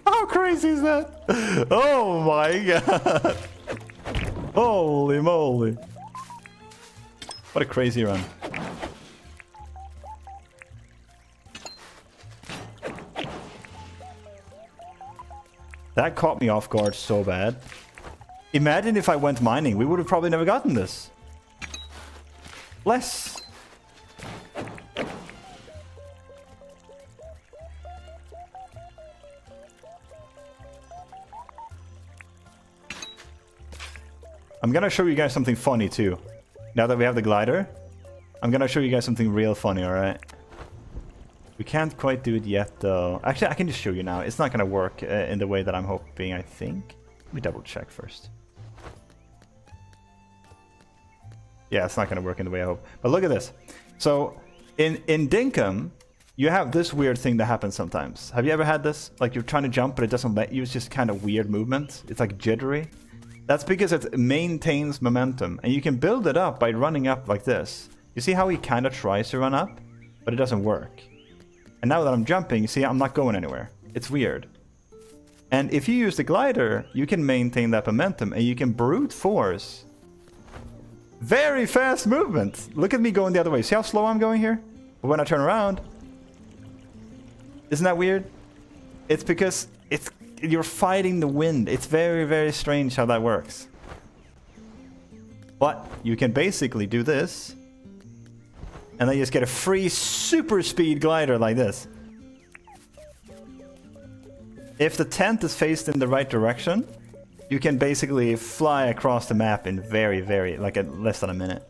How crazy is that? Oh my god. Holy moly. What a crazy run. That caught me off guard so bad. Imagine if I went mining. We would have probably never gotten this. Bless. I'm gonna show you guys something funny too. Now that we have the glider, I'm gonna show you guys something real funny, alright? We can't quite do it yet though. Actually, I can just show you now. It's not gonna work in the way that I'm hoping, I think. Let me double check first. Yeah, it's not gonna work in the way I hope. But look at this. So, in Dinkum, you have this weird thing that happens sometimes. Have you ever had this? Like, you're trying to jump, but it doesn't let you. It's just kind of weird movement. It's like jittery. That's because it maintains momentum, and you can build it up by running up like this. You see how he kind of tries to run up, but it doesn't work. And now that I'm jumping, you see I'm not going anywhere. It's weird. And if you use the glider, you can maintain that momentum, and you can brute force very fast movement. Look at me going the other way. See how slow I'm going here? But when I turn around, isn't that weird? It's because you're fighting the wind. It's very, very strange how that works. But you can basically do this, and then you just get a free super speed glider like this. If the tent is faced in the right direction, you can basically fly across the map in like less than a minute.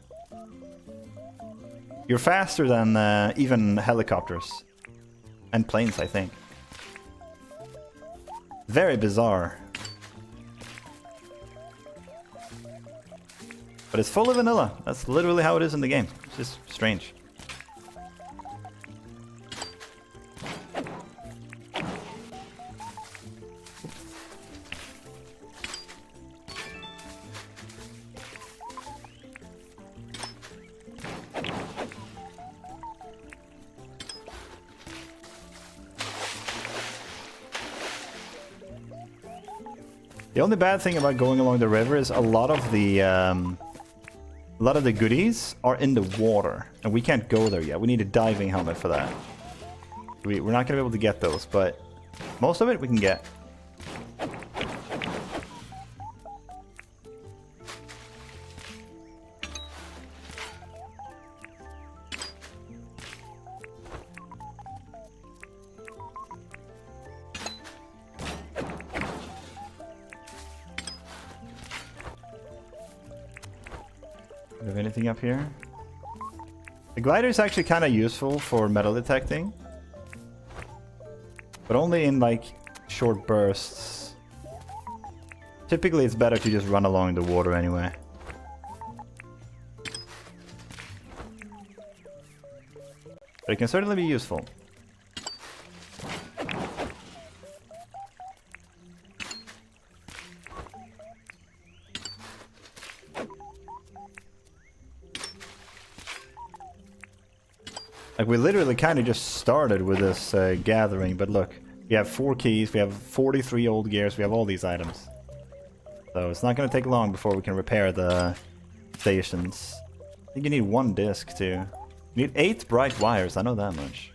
You're faster than even helicopters and planes, I think. Very bizarre. But it's fully vanilla. That's literally how it is in the game. It's just strange. The only bad thing about going along the river is a lot of the goodies are in the water, and we can't go there yet. We need a diving helmet for that. We're not gonna be able to get those, but most of it we can get. Do we have anything up here? The glider is actually kind of useful for metal detecting, but only in like short bursts. Typically it's better to just run along the water anyway. But it can certainly be useful. Like, we literally kind of just started with this gathering, but look, we have 4 keys, we have 43 old gears, we have all these items. So it's not going to take long before we can repair the stations. I think you need 1 disc too. You need 8 bright wires, I know that much.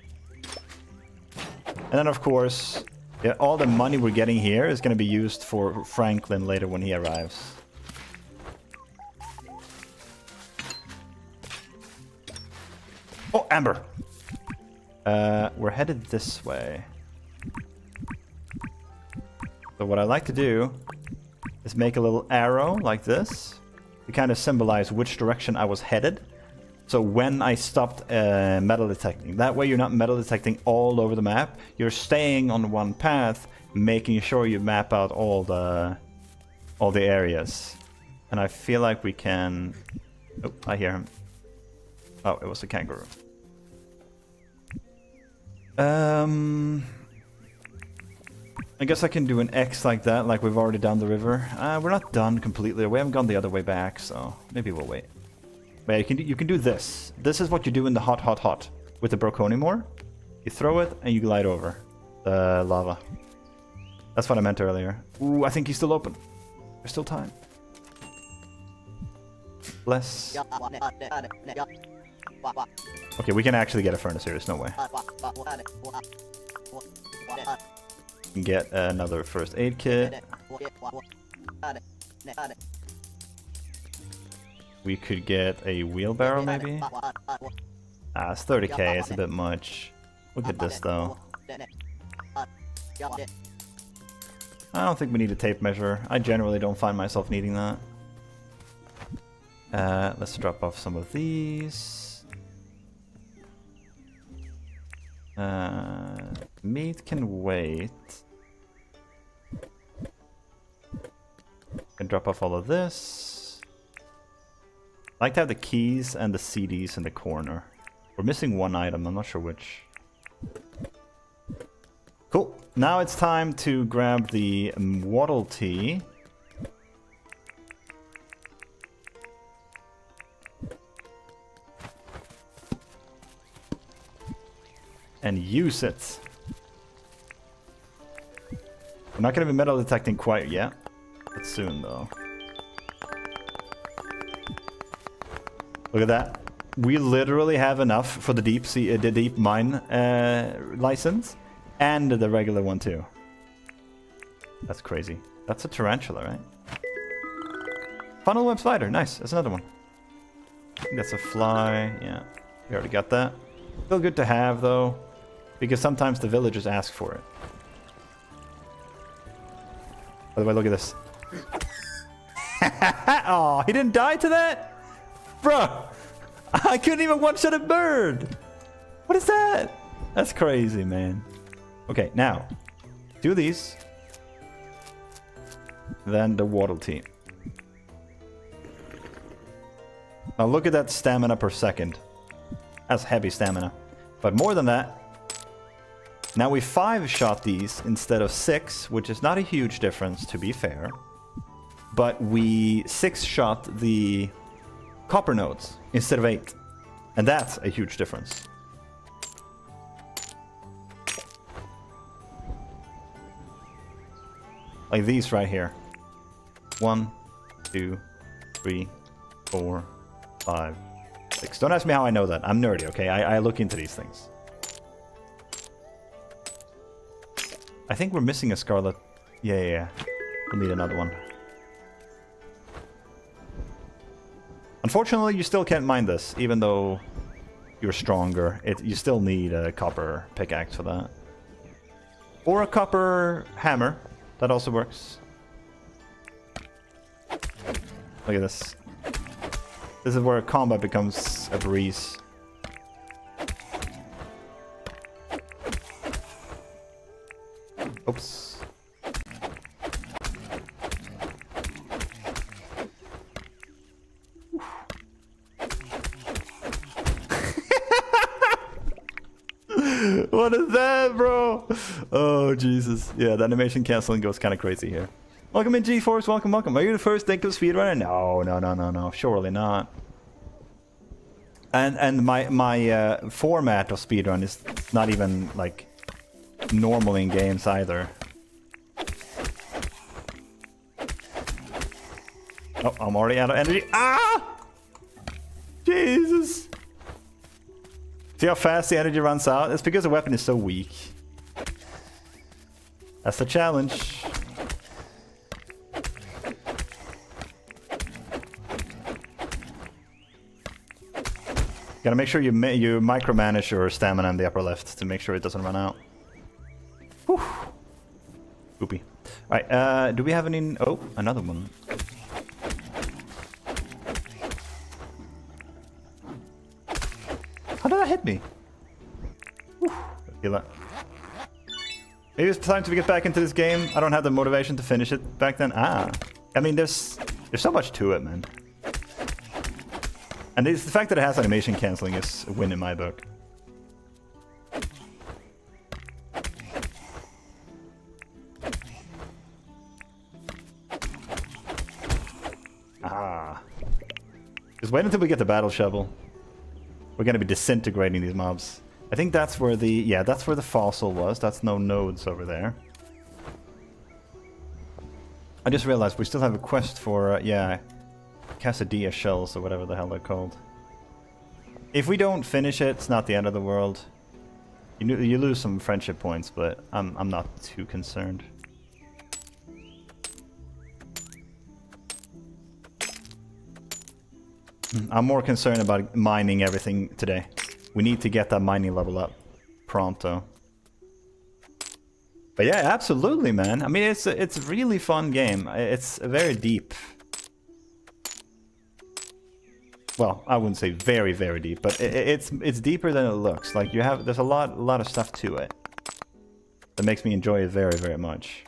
And then of course, yeah, all the money we're getting here is going to be used for Franklin later when he arrives. Oh, amber! We're headed this way. So what I like to do is make a little arrow like this to kind of symbolize which direction I was headed. So when I stopped metal detecting, that way you're not metal detecting all over the map. You're staying on one path, making sure you map out all the areas. And I feel like we can... Oh, I hear him. Oh, it was a kangaroo. I guess I can do an X like that, like we've already done the river. We're not done completely. We haven't gone the other way back, so maybe we'll wait. But you can do this. This is what you do in the hot with the Broconimore. You throw it and you glide over the lava. That's what I meant earlier. Ooh, I think he's still open. There's still time. Bless. Okay, we can actually get a furnace here. There's no way. We can get another first aid kit. We could get a wheelbarrow, maybe? Ah, it's 30k. It's a bit much. We'll get this, though. I don't think we need a tape measure. I generally don't find myself needing that. Let's drop off some of these. Meat can wait. Can drop off all of this. I like to have the keys and the CDs in the corner. We're missing one item, I'm not sure which. Cool. Now it's time to grab the Waddle Tea. And use it. I'm not going to be metal detecting quite yet. But soon, though. Look at that. We literally have enough for the deep sea, the deep mine license, and the regular one too. That's crazy. That's a tarantula, right? Funnel web spider. Nice. That's another one. I think that's a fly. Yeah, we already got that. Still good to have, though. Because sometimes the villagers ask for it. By the way, look at this. Oh, he didn't die to that? Bro! I couldn't even one-shot a bird! What is that? That's crazy, man. Okay, now. Do these. Then the Waddle Tea. Now look at that stamina per second. That's heavy stamina. But more than that, now we 5-shot these instead of 6, which is not a huge difference, to be fair. But we 6-shot the copper nodes instead of 8. And that's a huge difference. Like these right here. 1, 2, 3, 4, 5, 6. Don't ask me how I know that. I'm nerdy, okay? I look into these things. I think we're missing a Scarlet. Yeah. We'll need another one. Unfortunately, you still can't mine this, even though you're stronger. You still need a copper pickaxe for that. Or a copper hammer. That also works. Look at this. This is where combat becomes a breeze. Oops. What is that, bro? Oh, Jesus. Yeah, the animation canceling goes kind of crazy here. Welcome in, GeForce. Welcome. Are you the first Dinkum speedrunner? No. Surely not. And my format of speedrun is not even, like, normal in games either. Oh, I'm already out of energy. Ah! Jesus! See how fast the energy runs out? It's because the weapon is so weak. That's the challenge. Gotta make sure you micromanage your stamina in the upper left to make sure it doesn't run out. Whew. Oopie. Alright, do we have any... Oh, another one. How did that hit me? Whew. Feel that. Maybe it's time to get back into this game. I don't have the motivation to finish it back then. I mean, there's so much to it, man. And it's the fact that it has animation cancelling is a win in my book. Just wait until we get the battle shovel. We're gonna be disintegrating these mobs. I think that's where the... Yeah, that's where the fossil was. That's no nodes over there. I just realized we still have a quest for, yeah... Quesadilla shells, or whatever the hell they're called. If we don't finish it, it's not the end of the world. You lose some friendship points, but I'm not too concerned. I'm more concerned about mining everything today. We need to get that mining level up pronto. But yeah, absolutely, man. I mean, it's a really fun game. It's very deep. Well, I wouldn't say very, very deep, but it's deeper than it looks. Like there's a lot of stuff to it that makes me enjoy it very, very much.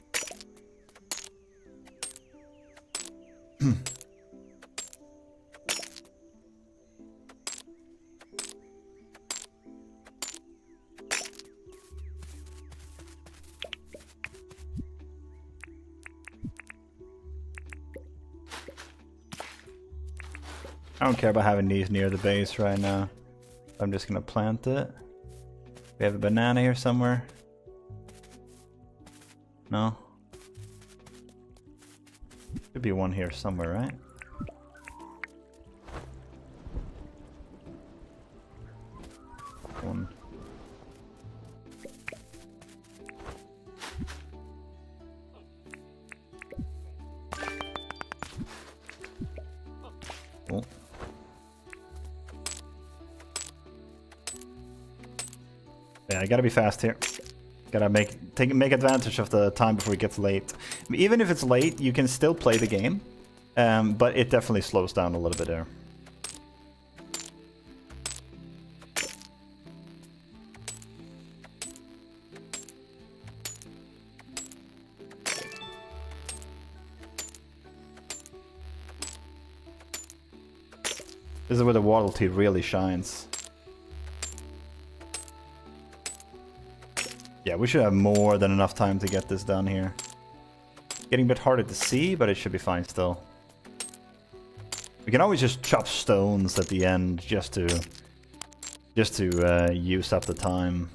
I don't care about having these near the base right now. I'm just gonna plant it. We have a banana here somewhere. No? Should be one here somewhere, right? One. Cool. Yeah, I gotta be fast here. Gotta make advantage of the time before it gets late. Even if it's late, you can still play the game, but it definitely slows down a little bit there. This is where the Waddle Tee really shines. Yeah, we should have more than enough time to get this done here. Getting a bit harder to see, but it should be fine still. We can always just chop stones at the end just to use up the time.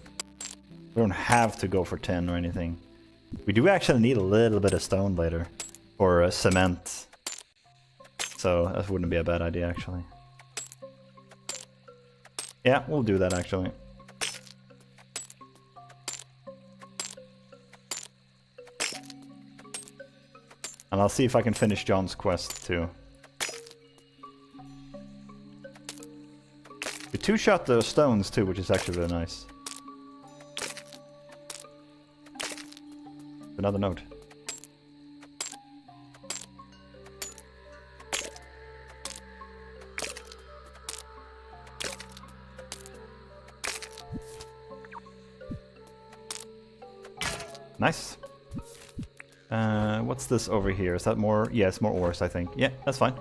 We don't have to go for 10 or anything. We do actually need a little bit of stone later for cement. So that wouldn't be a bad idea actually. Yeah, we'll do that actually. And I'll see if I can finish John's quest too. We two-shot the stones too, which is actually really nice. Another note. Nice. What's this over here? Is that more? Yeah, it's more ores, I think. Yeah, that's fine.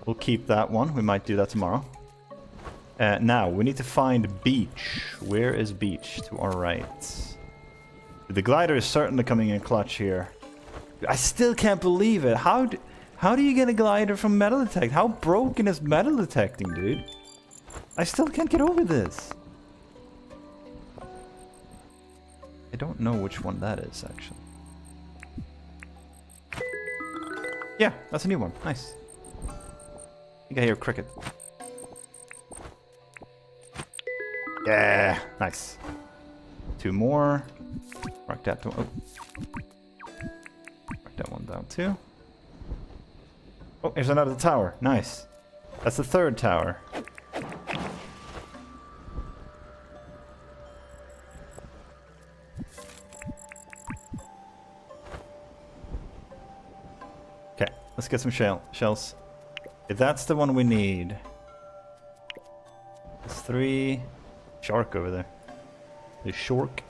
We'll keep that one. We might do that tomorrow. Now, we need to find Beach. Where is Beach? To our right. The glider is certainly coming in clutch here. I still can't believe it. How do you get a glider from metal detect? How broken is metal detecting, dude? I still can't get over this. I don't know which one that is, actually. Yeah, that's a new one. Nice. I think I hear a cricket. Yeah, nice. Two more. Mark that one. Oh. Mark that one down too. Oh, here's another tower. Nice. That's the third tower. Okay, let's get some shells. If that's the one we need. There's 3. Shark over there. There's Shork.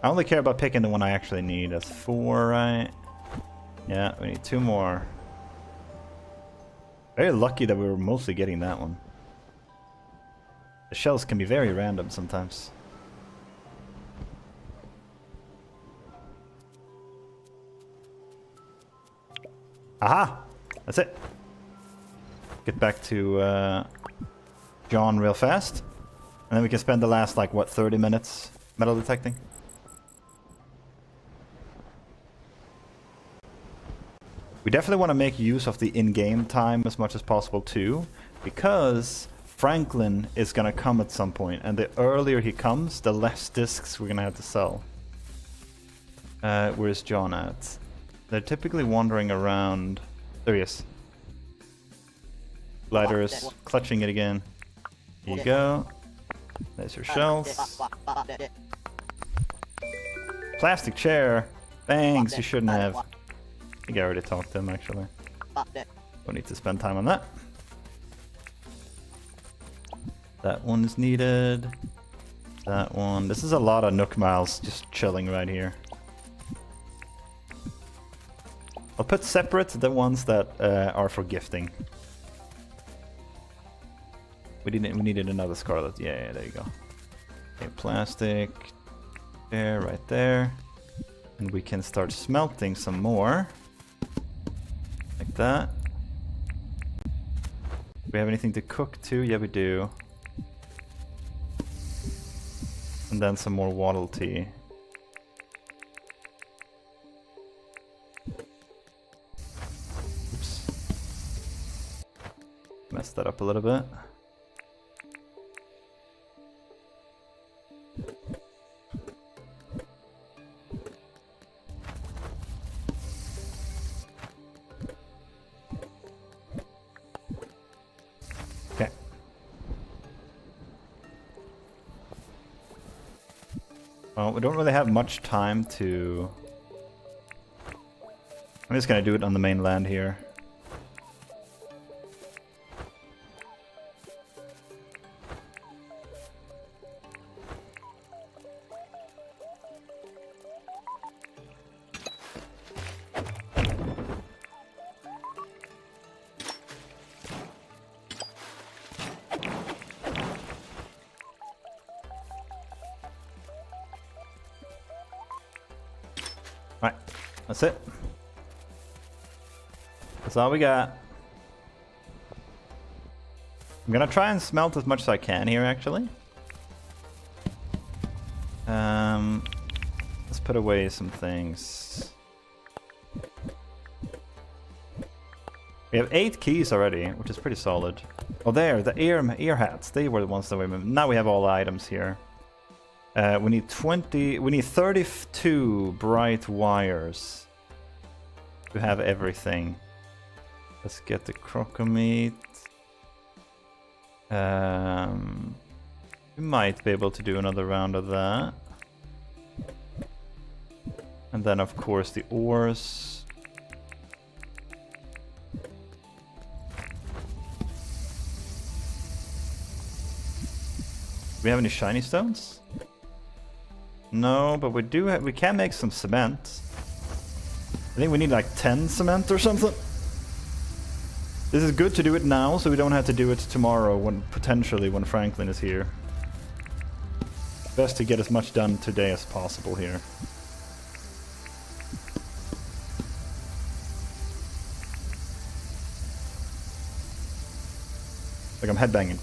I only care about picking the one I actually need. That's 4, right? Yeah, we need 2 more. Very lucky that we were mostly getting that one. The shells can be very random sometimes. Aha! That's it. Get back to John real fast. And then we can spend the last, like, what, 30 minutes metal detecting? We definitely want to make use of the in-game time as much as possible too, because Franklin is going to come at some point, and the earlier he comes, the less discs we're going to have to sell. Where's John at? They're typically wandering around. There he is. Glider is clutching it again. Here you go. There's your shells. Plastic chair. Thanks, you shouldn't have. I think I already talked to him, actually. Don't need to spend time on that. That one's needed. That one. This is a lot of Nook Miles just chilling right here. I'll put separate the ones that are for gifting. We needed another Scarlet. Yeah, there you go. Okay, plastic. There, right there. And we can start smelting some more. Like that. Do we have anything to cook too? Yeah, we do. And then some more Waddle Tee. Oops. Messed that up a little bit. Well, we don't really have much time to... I'm just gonna do it on the main land here. That's it. That's all we got. I'm gonna try and smelt as much as I can here, actually. Let's put away some things. We have 8 keys already, which is pretty solid. Oh, there, the ear hats. They were the ones that we moved. Now we have all the items here. We need 32 bright wires to have everything. Let's get the crocomeat. We might be able to do another round of that. And then, of course, the ores. Do we have any shiny stones? No, but we do we can make some cement. I think we need like 10 cement or something. This is good to do it now, so we don't have to do it tomorrow when potentially when Franklin is here. Best to get as much done today as possible here. Like I'm headbanging.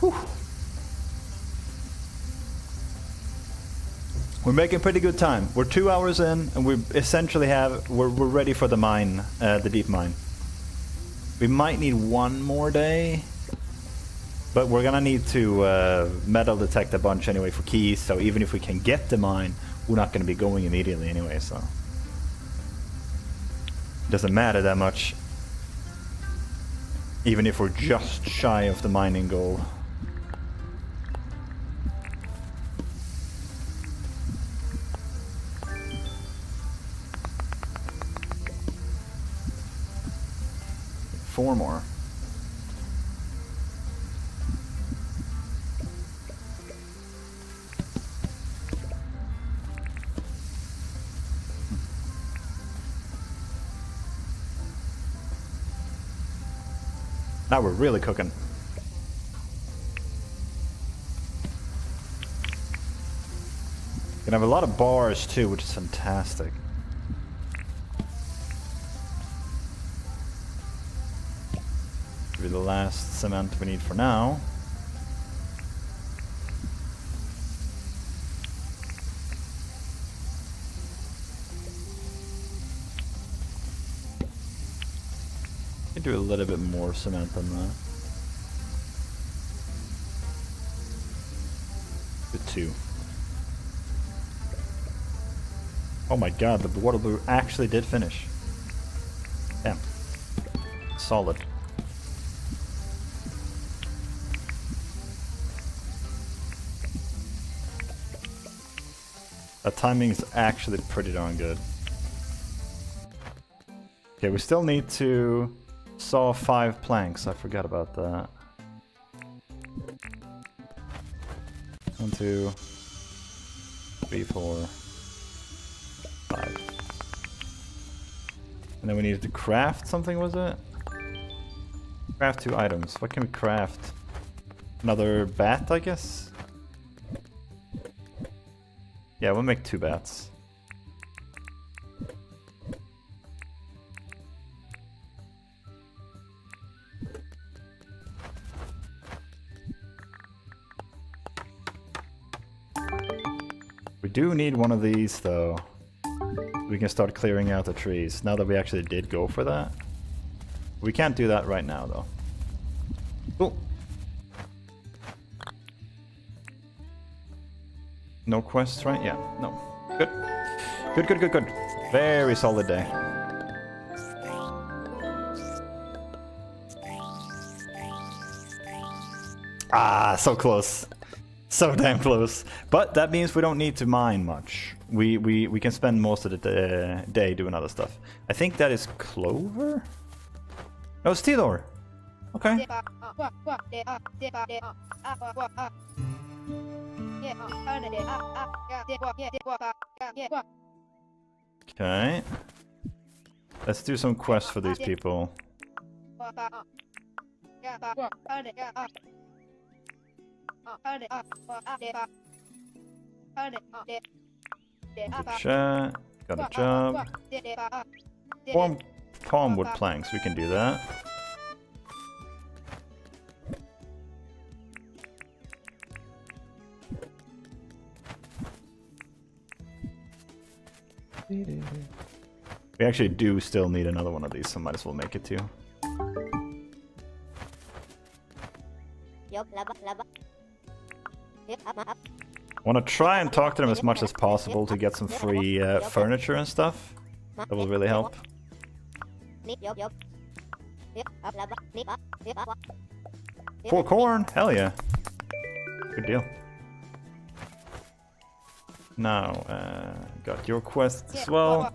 Whew. We're making pretty good time. We're 2 hours in, and we essentially we're ready for the mine, the deep mine. We might need 1 more day, but we're gonna need to metal detect a bunch anyway for keys. So even if we can get the mine, we're not gonna be going immediately anyway. So it doesn't matter that much, even if we're just shy of the mining goal. Four more. Now we're really cooking. Gonna have a lot of bars too, which is fantastic. Be the last cement we need for now. Could do a little bit more cement than that. Do 2. Oh my god, the water blue actually did finish. Damn. Solid. That timing is actually pretty darn good. Okay, we still need to saw 5 planks. I forgot about that. 1, 2, 3, 4, 5. And then we needed to craft something, was it? Craft 2 items. What can we craft? Another bat, I guess? Yeah, we'll make 2 bats. We do need one of these, though. We can start clearing out the trees, now that we actually did go for that. We can't do that right now, though. Cool. No quests, right? Yeah, no. Good. Good, good, good, good. Very solid day. Ah, so close. So damn close. But that means we don't need to mine much. We can spend most of the day doing other stuff. I think that is clover? No, it's Theodore. Okay. Okay. Let's do some quests for these people. Got a job. Form palm wood planks, we can do that. We actually do still need another one of these, so might as well make it too. Want to try and talk to them as much as possible to get some free furniture and stuff. That will really help. 4 corn! Hell yeah. Good deal. Now, got your quest as well.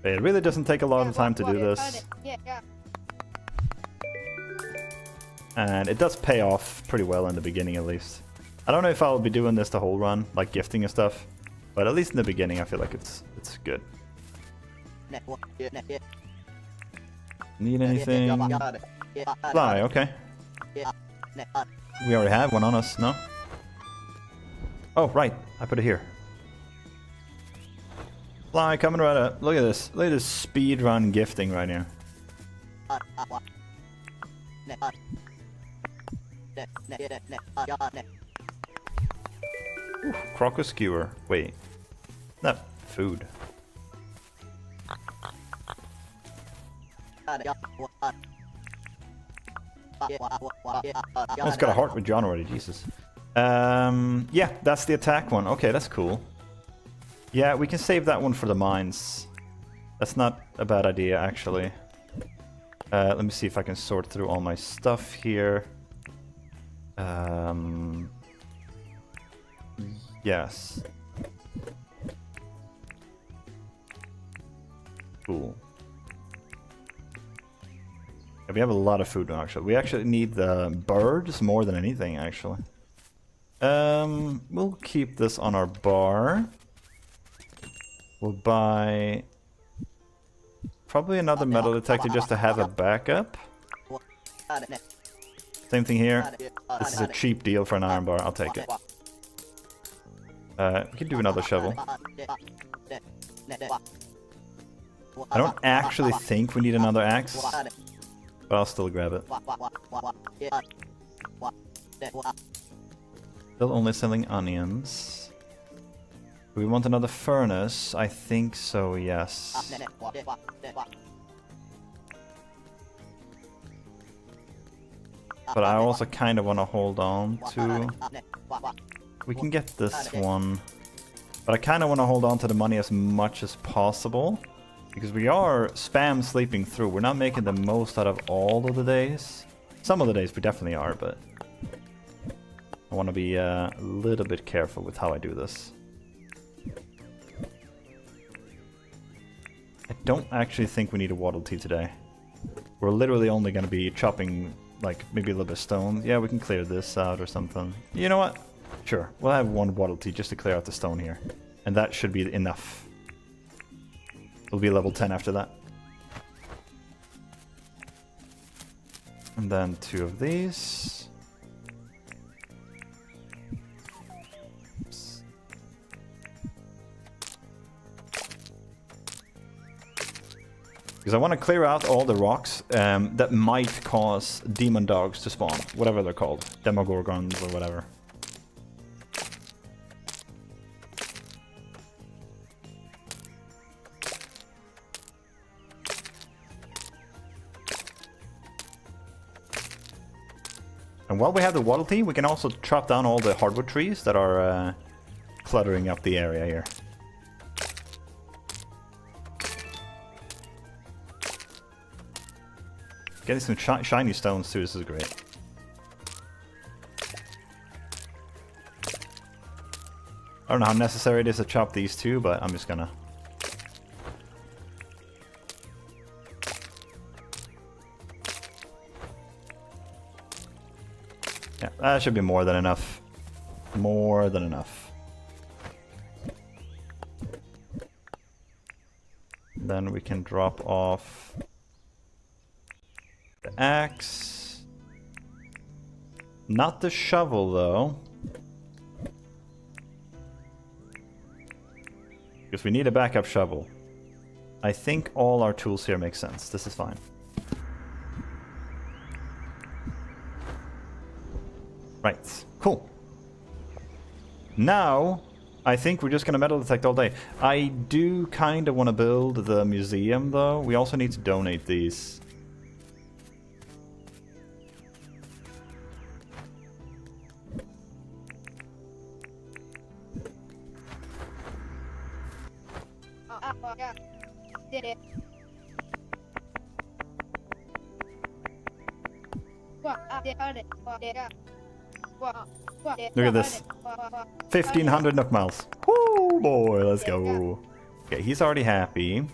It really doesn't take a lot of time to do this. And it does pay off pretty well in the beginning at least. I don't know if I'll be doing this the whole run, like gifting and stuff. But at least in the beginning I feel like it's good. Need anything? Fly, okay. We already have one on us, no? Oh, right. I put it here. Fly, coming right up. Look at this. Look at this speed run gifting right here. Ooh, crocus skewer. Wait. Not food. Almost got a heart with John already, Jesus. Yeah, that's the attack one. Okay, that's cool. Yeah, we can save that one for the mines. That's not a bad idea, actually. Let me see if I can sort through all my stuff here. Yes. Cool. Yeah, we have a lot of food now, actually. We actually need the birds more than anything, actually. We'll keep this on our bar. We'll buy probably another metal detector just to have a backup. Same thing here. This is a cheap deal for an iron bar. I'll take it. We can do another shovel. I don't actually think we need another axe, but I'll still grab it. Still only selling onions. Do we want another furnace? I think so, yes. But I also kind of want to hold on to... We can get this one. But I kind of want to hold on to the money as much as possible. Because we are spam sleeping through. We're not making the most out of all of the days. Some of the days we definitely are, but... I want to be a little bit careful with how I do this. I don't actually think we need a Waddle Tea today. We're literally only going to be chopping, like, maybe a little bit of stone. Yeah, we can clear this out or something. You know what? Sure, we'll have one Waddle Tea just to clear out the stone here. And that should be enough. It'll be level 10 after that. And then 2 of these. Oops. Because I want to clear out all the rocks that might cause demon dogs to spawn. Whatever they're called. Demogorgons or whatever. And while we have the Waddle Tea, we can also chop down all the hardwood trees that are cluttering up the area here. Getting some shiny stones too, this is great. I don't know how necessary it is to chop these two, but I'm just gonna... Yeah, that should be more than enough. More than enough. Then we can drop off the axe. Not the shovel, though. Because we need a backup shovel. I think all our tools here make sense. This is fine. Right. Cool. Now, I think we're just gonna metal detect all day. I do kind of want to build the museum, though. We also need to donate these. Look at this. 1,500 Nook miles. Woo, boy, let's go. Okay, he's already happy.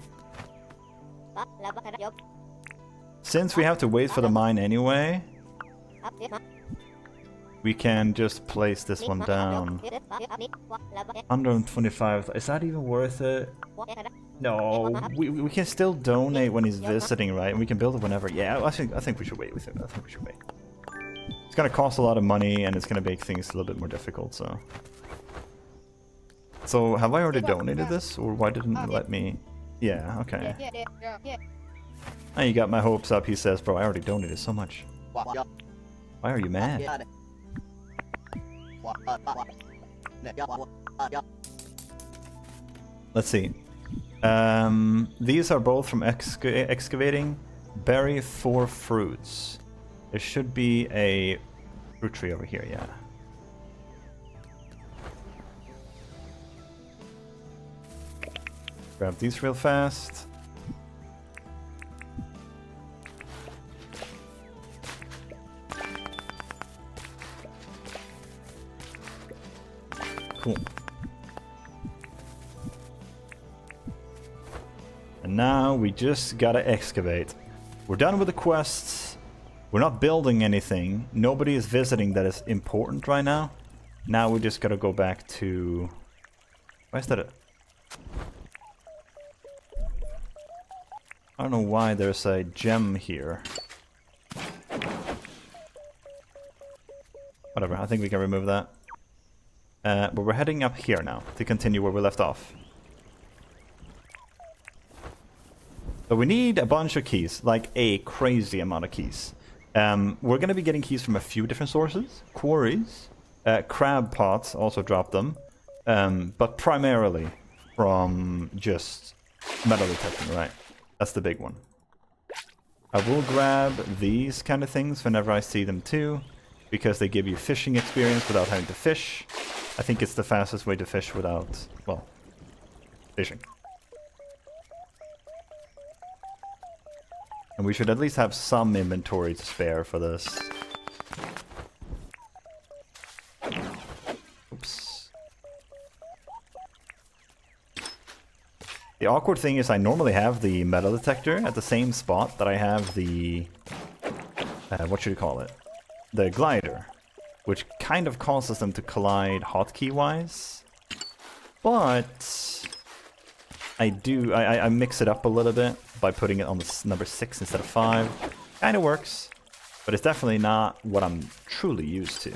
Since we have to wait for the mine anyway, we can just place this one down. 125. Is that even worth it? No, we can still donate when he's visiting, right? And we can build it whenever. Yeah, I think we should wait with it. I think we should wait. It's gonna cost a lot of money, and it's gonna make things a little bit more difficult. So have I already donated this, or why didn't it let me? Yeah, okay. Now you got my hopes up. He says, bro, I already donated so much. Why are you mad? Let's see. These are both from excavating. Berry 4 fruits. There should be a fruit tree over here, yeah. Grab these real fast. Cool. And now we just gotta excavate. We're done with the quests. We're not building anything. Nobody is visiting that is important right now. Now we just gotta go back to... Why is that I don't know why there's a gem here. Whatever, I think we can remove that. But we're heading up here now to continue where we left off. So we need a bunch of keys, like a crazy amount of keys. We're going to be getting keys from a few different sources. Quarries, crab pots, also drop them. But primarily from just metal detecting, right? That's the big one. I will grab these kind of things whenever I see them too, because they give you fishing experience without having to fish. I think it's the fastest way to fish without, well, fishing. And we should at least have some inventory to spare for this. Oops. The awkward thing is I normally have the metal detector at the same spot that I have the... what should you call it? The glider. Which kind of causes them to collide hotkey-wise. But... I mix it up a little bit by putting it on the number 6 instead of 5. Kinda works. But it's definitely not what I'm truly used to.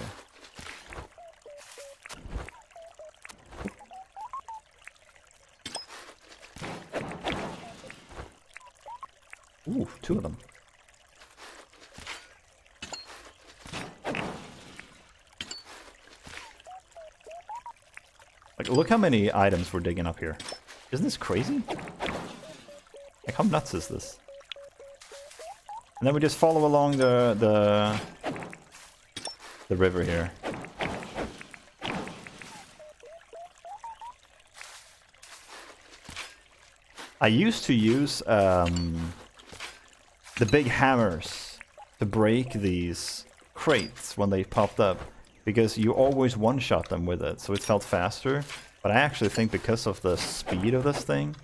Ooh, 2 of them. Like, look how many items we're digging up here. Isn't this crazy? Like, how nuts is this? And then we just follow along the river here. I used to use the big hammers to break these crates when they popped up, because you always one-shot them with it, so it felt faster. But I actually think because of the speed of this thing,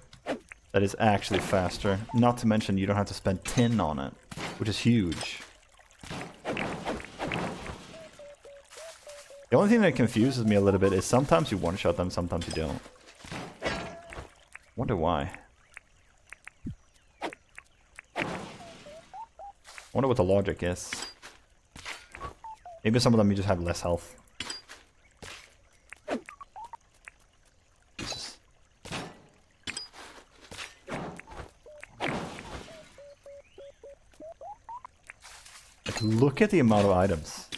that is actually faster. Not to mention you don't have to spend tin on it, which is huge. The only thing that confuses me a little bit is sometimes you one-shot them, sometimes you don't. Wonder why. Wonder what the logic is. Maybe some of them you just have less health. Jesus. Like, look at the amount of items.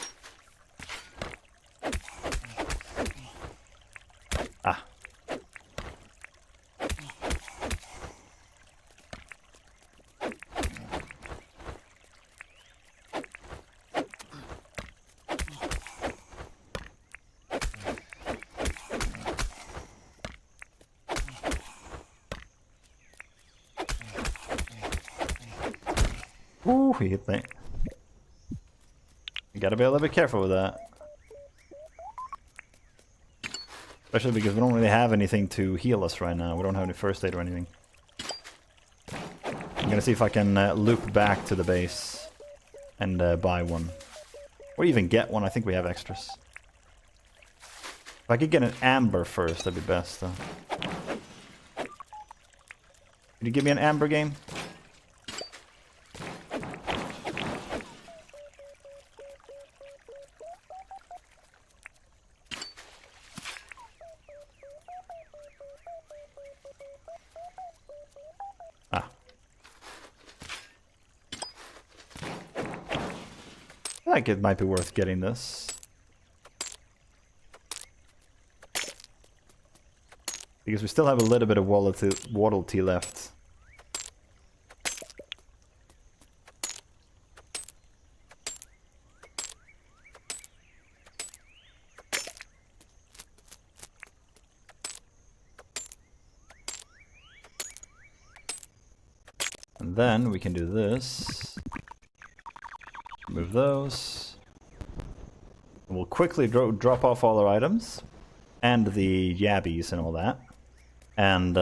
Ah. Ooh, he hit me. You gotta be a little bit careful with that. Especially because we don't really have anything to heal us right now. We don't have any first aid or anything. I'm gonna see if I can loop back to the base and buy one. Or even get one. I think we have extras. If I could get an amber first, that'd be best though. Could you give me an amber game? I think it might be worth getting this. Because we still have a little bit of Waddle Tea left. And then we can do this. Move those. And we'll quickly drop off all our items. And the yabbies and all that. And,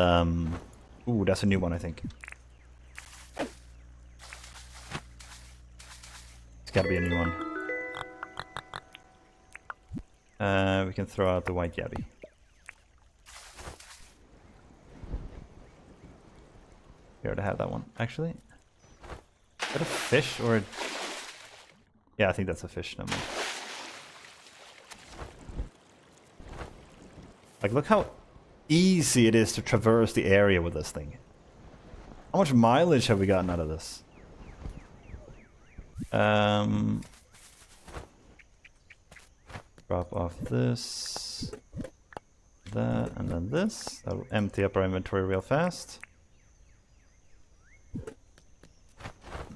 ooh, that's a new one, I think. It's gotta be a new one. We can throw out the white yabby. We already have that one. Actually, is that a fish or a... Yeah, I think that's a fish number. Like, look how easy it is to traverse the area with this thing. How much mileage have we gotten out of this? Drop off this, that, and then this. That'll empty up our inventory real fast.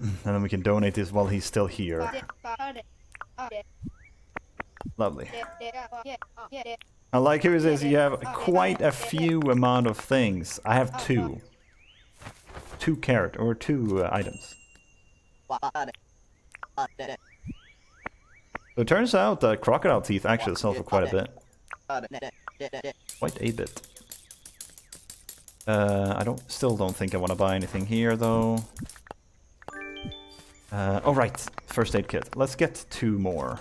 And then we can donate this while he's still here. Lovely. I like how it says you have quite a few amount of things. I have two. Two items. So it turns out that crocodile teeth actually sell for quite a bit. Quite a bit. I still don't think I want to buy anything here though. Oh right, first aid kit. Let's get 2 more.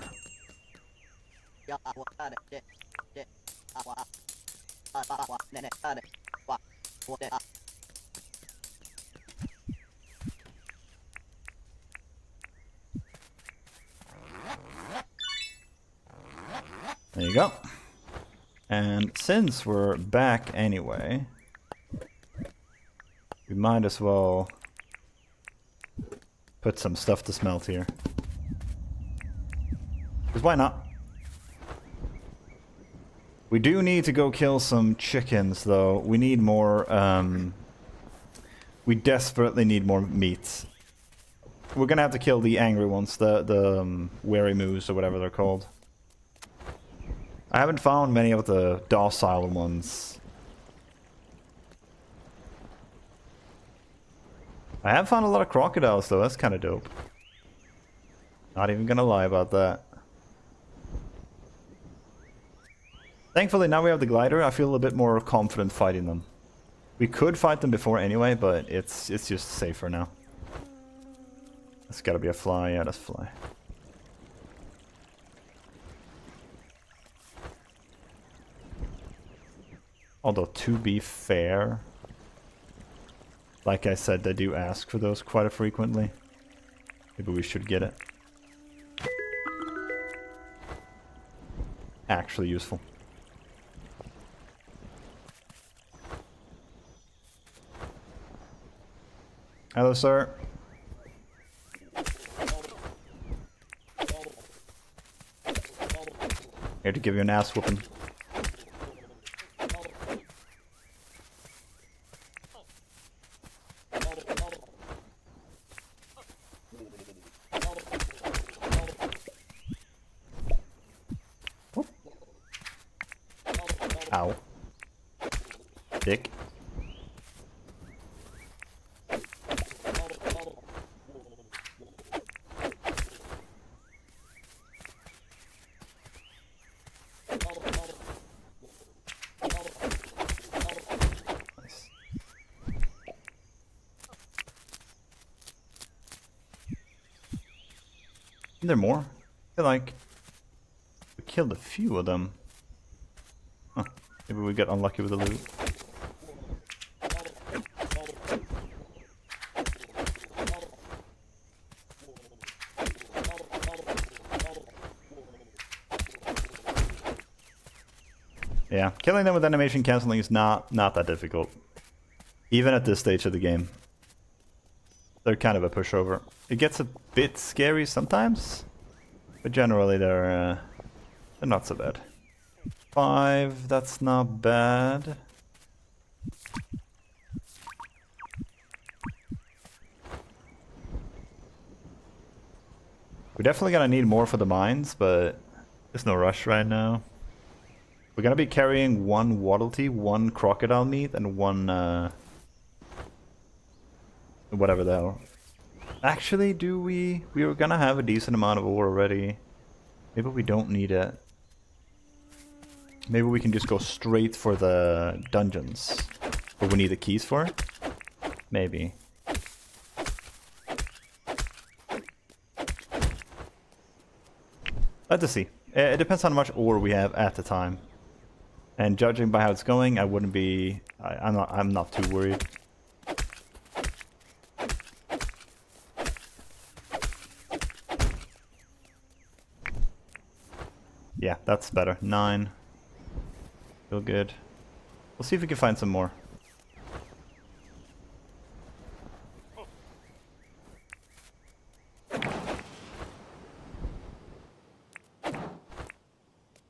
There you go. And since we're back anyway, we might as well put some stuff to smelt here. Because why not? We do need to go kill some chickens though. We need more, we desperately need more meat. We're gonna have to kill the angry ones, the wary moose or whatever they're called. I haven't found many of the docile ones. I have found a lot of crocodiles though, that's kind of dope. Not even gonna lie about that. Thankfully now we have the glider, I feel a bit more confident fighting them. We could fight them before anyway, but it's just safer now. That's gotta be a fly, yeah, that's a fly. Although, to be fair, like I said, they do ask for those quite frequently. Maybe we should get it. actually useful. Hello, sir. Here to give you an ass whooping. Ow. Dick. Nice. Is there more? I feel like we killed a few of them. Huh. Maybe we got unlucky with the loot. Yeah, killing them with animation cancelling is not that difficult. Even at this stage of the game. They're kind of a pushover. It gets a bit scary sometimes, but generally they're not so bad. 5, that's not bad. We're definitely gonna need more for the mines, but there's no rush right now. We're gonna be carrying 1 Waddle Tea, 1 crocodile meat, and 1 whatever the hell. Actually, do we? We were gonna have a decent amount of ore already. Maybe we don't need it. Maybe we can just go straight for the dungeons. But we need the keys for it? Maybe. Let's see. It depends on how much ore we have at the time. And judging by how it's going, I wouldn't be... I'm not too worried. Yeah, that's better. 9. Feel good. We'll see if we can find some more.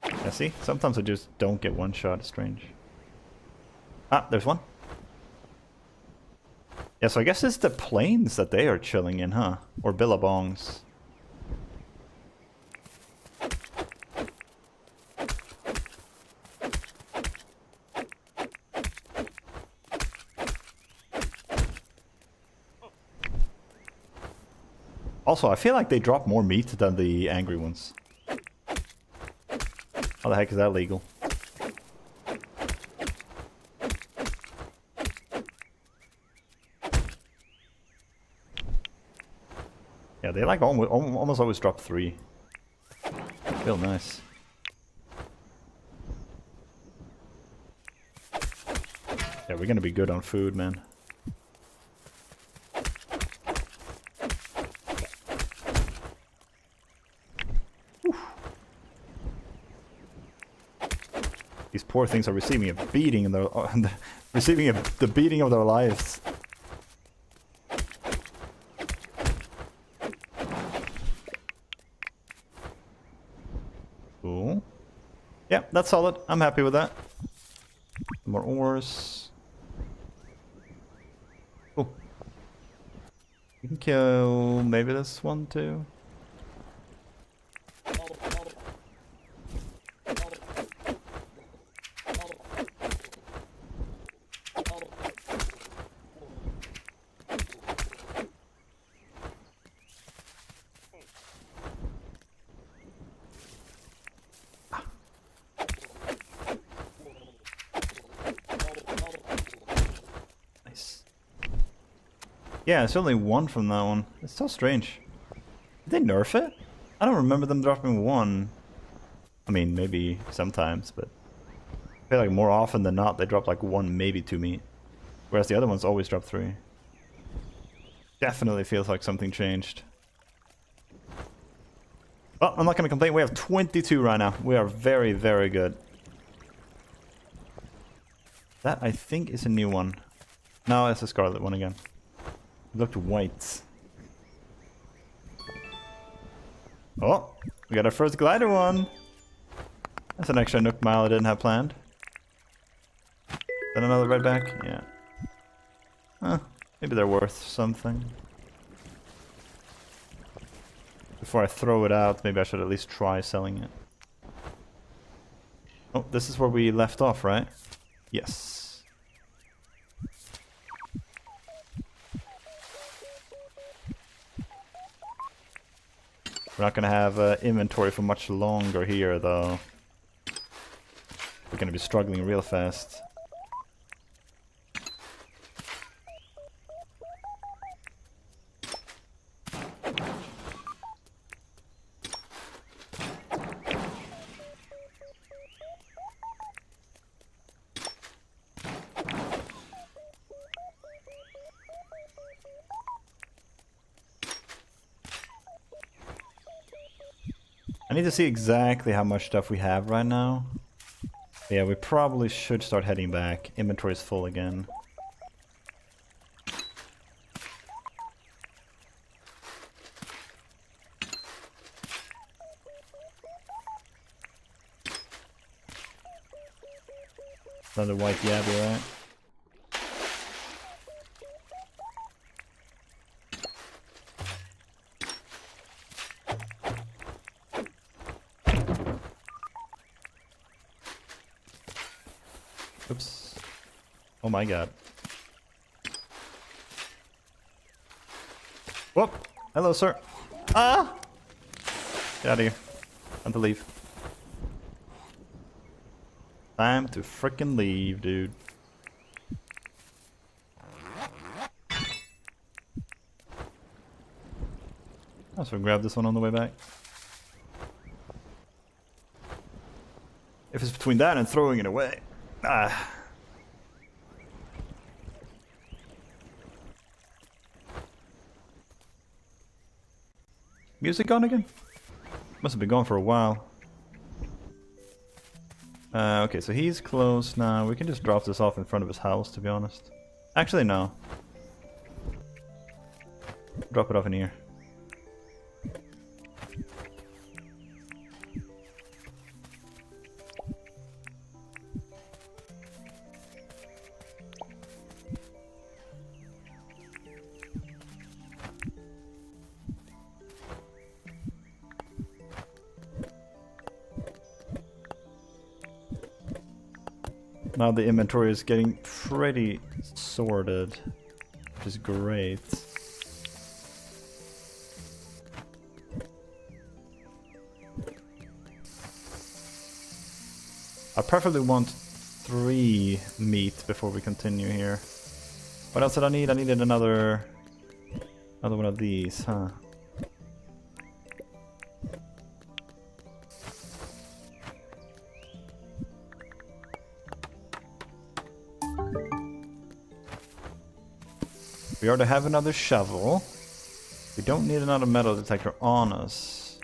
Yeah, see? Sometimes I just don't get one shot. It's strange. Ah, there's one. Yeah, so I guess it's the plains that they are chilling in, huh? Or billabongs. Also, I feel like they drop more meat than the angry ones. How the heck is that legal? Yeah, they like almost always drop 3. Feel nice. Yeah, we're gonna be good on food, man. These poor things are receiving a beating in their the beating of their lives. Cool. Yeah, that's solid. I'm happy with that. More ores. Cool. We can kill maybe this one too. Yeah, it's only 1 from that one. It's so strange. Did they nerf it? I don't remember them dropping 1. I mean, maybe sometimes, but I feel like more often than not they drop like 1, maybe 2 meat. Whereas the other ones always drop 3. Definitely feels like something changed. Oh, I'm not going to complain. We have 22 right now. We are very, very good. That, I think, is a new one. No, it's a scarlet one again. It looked white. Oh, we got our first glider one. That's an extra Nook mile I didn't have planned. Is that another redback? Yeah. Huh, maybe they're worth something. Before I throw it out, maybe I should at least try selling it. Oh, this is where we left off, right? Yes. We're not gonna have inventory for much longer here, though. We're gonna be struggling real fast. I need to see exactly how much stuff we have right now. Yeah, we probably should start heading back. Inventory is full again. Another white yabby, right? Oops. Oh my god. Whoop! Hello, sir. Ah! Get out of here. Time to leave. Time to frickin' leave, dude. I'll also grab this one on the way back. If it's between that and throwing it away. Ah. Music gone again? Must have been gone for a while. Okay, so he's close now. We can just drop this off in front of his house, to be honest. Actually, no. Drop it off in here. Now the inventory is getting pretty sorted, which is great. I preferably want 3 meat before we continue here. What else did I need? I needed another one of these, huh? We already have another shovel. We don't need another metal detector on us.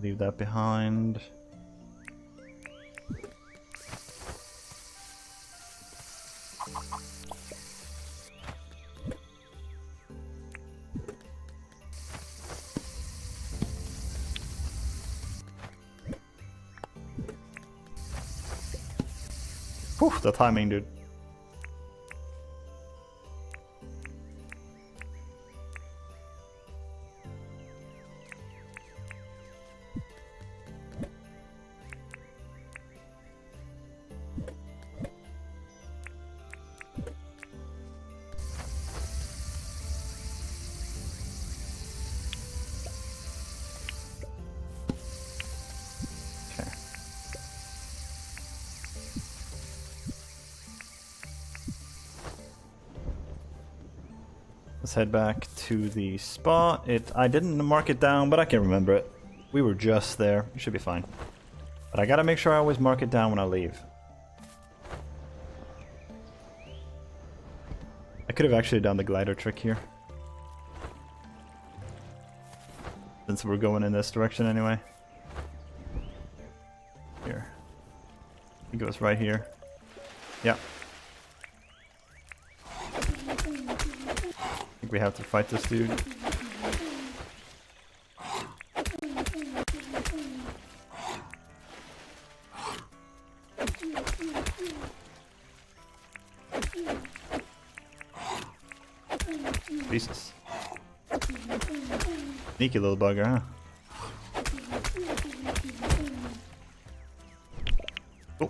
Leave that behind. Whew, the timing, dude. Let's head back to the spot. I didn't mark it down, but I can remember it. We were just there. It should be fine. But I gotta make sure I always mark it down when I leave. I could have actually done the glider trick here. Since we're going in this direction anyway. Here. It goes right here. Yeah. I think we have to fight this dude. Jesus. Sneaky little bugger, huh? Oh.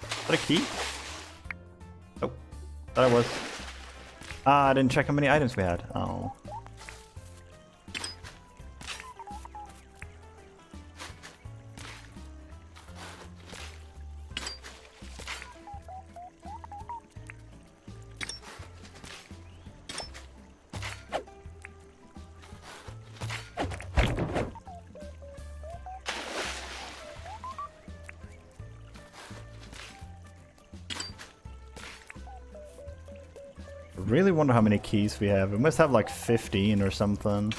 Is that a key? Oh. Thought it was. Ah, I didn't check how many items we had. Oh. Really wonder how many keys we have. We must have like 15 or something.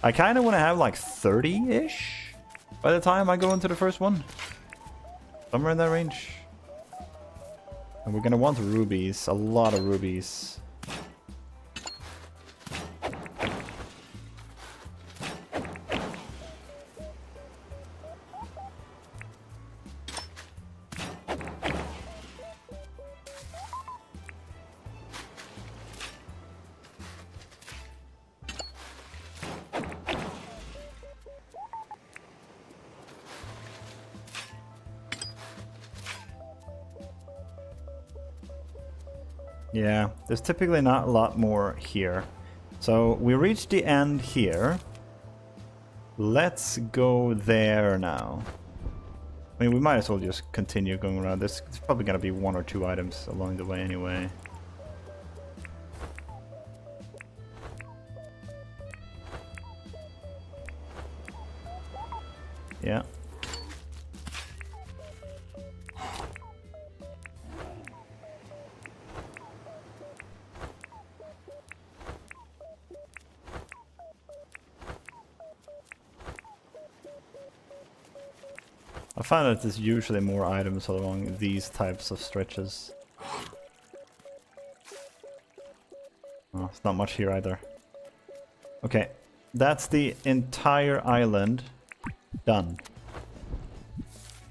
I kind of want to have like 30-ish by the time I go into the first one. Somewhere in that range. And we're going to want rubies. A lot of rubies. Yeah, there's typically not a lot more here. So we reached the end here. Let's go there now. I mean, we might as well just continue going around. There's probably going to be 1 or 2 items along the way anyway. Yeah. I find that there's usually more items along these types of stretches. Oh, it's not much here either. Okay, that's the entire island done.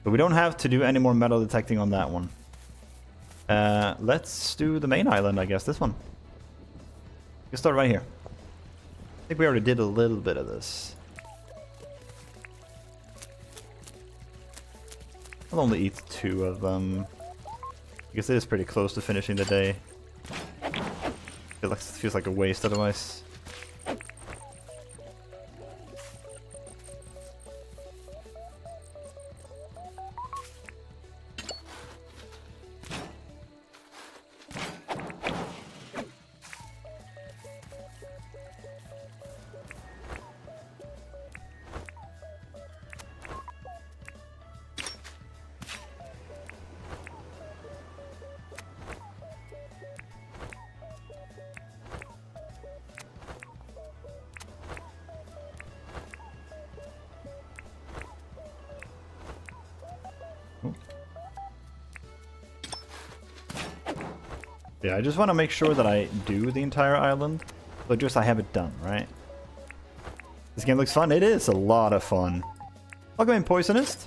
But we don't have to do any more metal detecting on that one. Let's do the main island, I guess, this one. Let's start right here. I think we already did a little bit of this. I'll only eat 2 of them. I guess it is pretty close to finishing the day. It feels like a waste otherwise. Yeah, I just want to make sure that I do the entire island, but just I have it done, right? This game looks fun. It is a lot of fun. Welcome in, Poisonist.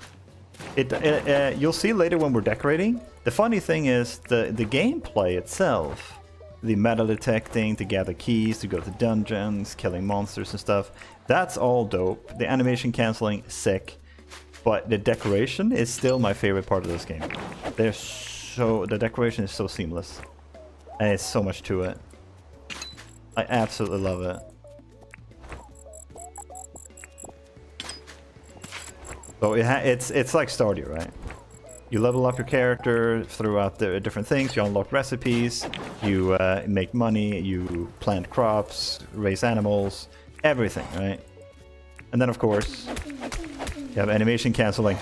You'll see later when we're decorating. The funny thing is the gameplay itself, the metal detecting, to gather keys, to go to dungeons, killing monsters and stuff, that's all dope. The animation canceling, sick. But the decoration is still my favorite part of this game. The decoration is so seamless. And it's so much to it. I absolutely love it. So it's like Stardew, right? You level up your character throughout the different things. You unlock recipes. You make money. You plant crops, raise animals, everything, right? And then of course you have animation canceling.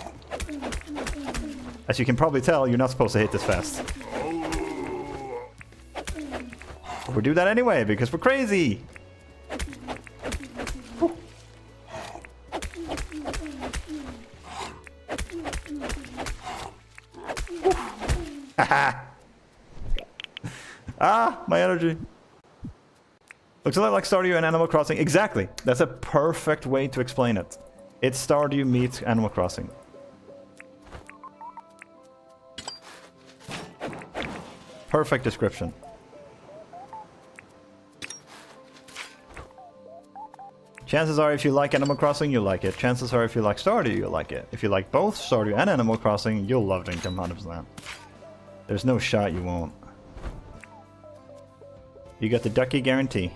As you can probably tell, you're not supposed to hit this fast. But we do that anyway, because we're crazy! Haha! Ah, my energy. Looks a lot like Stardew and Animal Crossing. Exactly. That's a perfect way to explain it. It's Stardew meets Animal Crossing. Perfect description. Chances are if you like Animal Crossing, you'll like it. Chances are if you like Stardew, you'll like it. If you like both Stardew and Animal Crossing, you'll love Dinkum 100%. There's no shot you won't. You got the Ducky guarantee.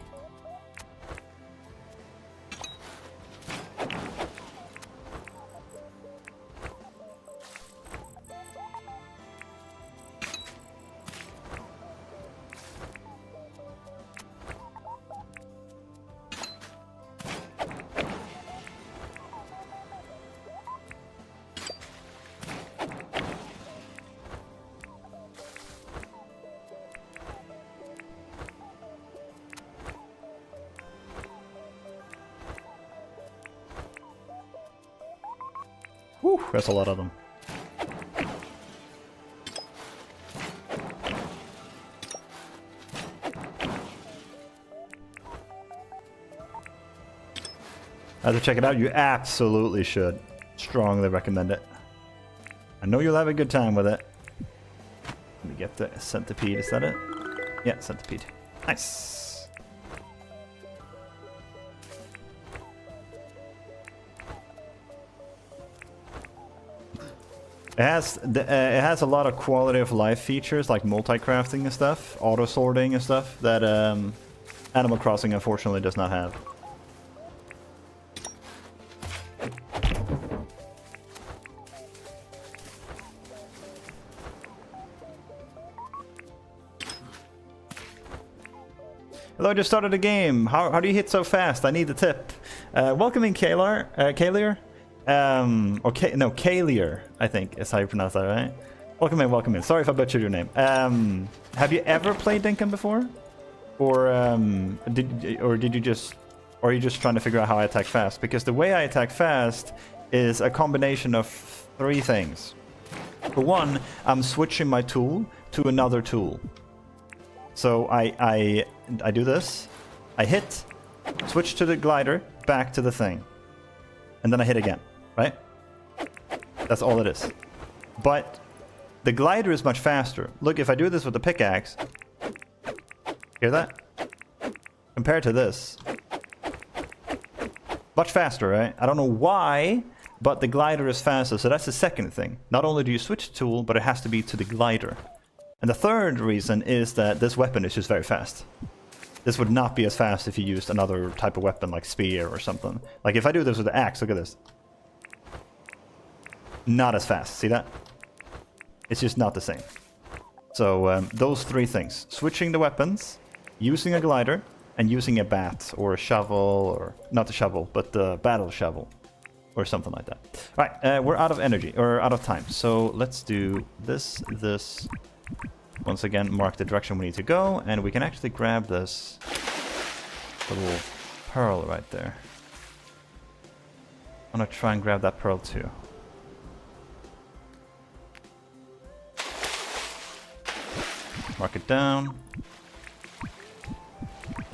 Whew, that's a lot of them. Have to check it out? You absolutely should. Strongly recommend it. I know you'll have a good time with it. Let me get the centipede, is that it? Yeah, centipede. Nice. It has a lot of quality of life features like multi-crafting and stuff, auto sorting and stuff that Animal Crossing unfortunately does not have. Hello, I just started a game. How do you hit so fast? I need the tip. Welcome in, Kalar. Kalier? Kalier, I think is how you pronounce that, right? Welcome in, welcome in. Sorry if I butchered your name. Have you ever played Dinkum before? Or did you just... Or are you just trying to figure out how I attack fast? Because the way I attack fast is a combination of 3 things. For one, I'm switching my tool to another tool. So I do this, I hit, switch to the glider, back to the thing. And then I hit again, right? That's all it is. But the glider is much faster. Look, if I do this with the pickaxe, hear that? Compared to this. Much faster, right? I don't know why, but the glider is faster. So that's the second thing. Not only do you switch the tool, but it has to be to the glider. And the third reason is that this weapon is just very fast. This would not be as fast if you used another type of weapon like spear or something. Like if I do this with the axe, look at this. Not as fast, see that? It's just not the same. So those 3 things. Switching the weapons, using a glider, and using a bat or a shovel, or not the shovel, but the battle shovel. Or something like that. Alright, we're out of energy, or out of time. So let's do this. Once again, mark the direction we need to go, and we can actually grab this little pearl right there. I'm gonna try and grab that pearl too. Mark it down.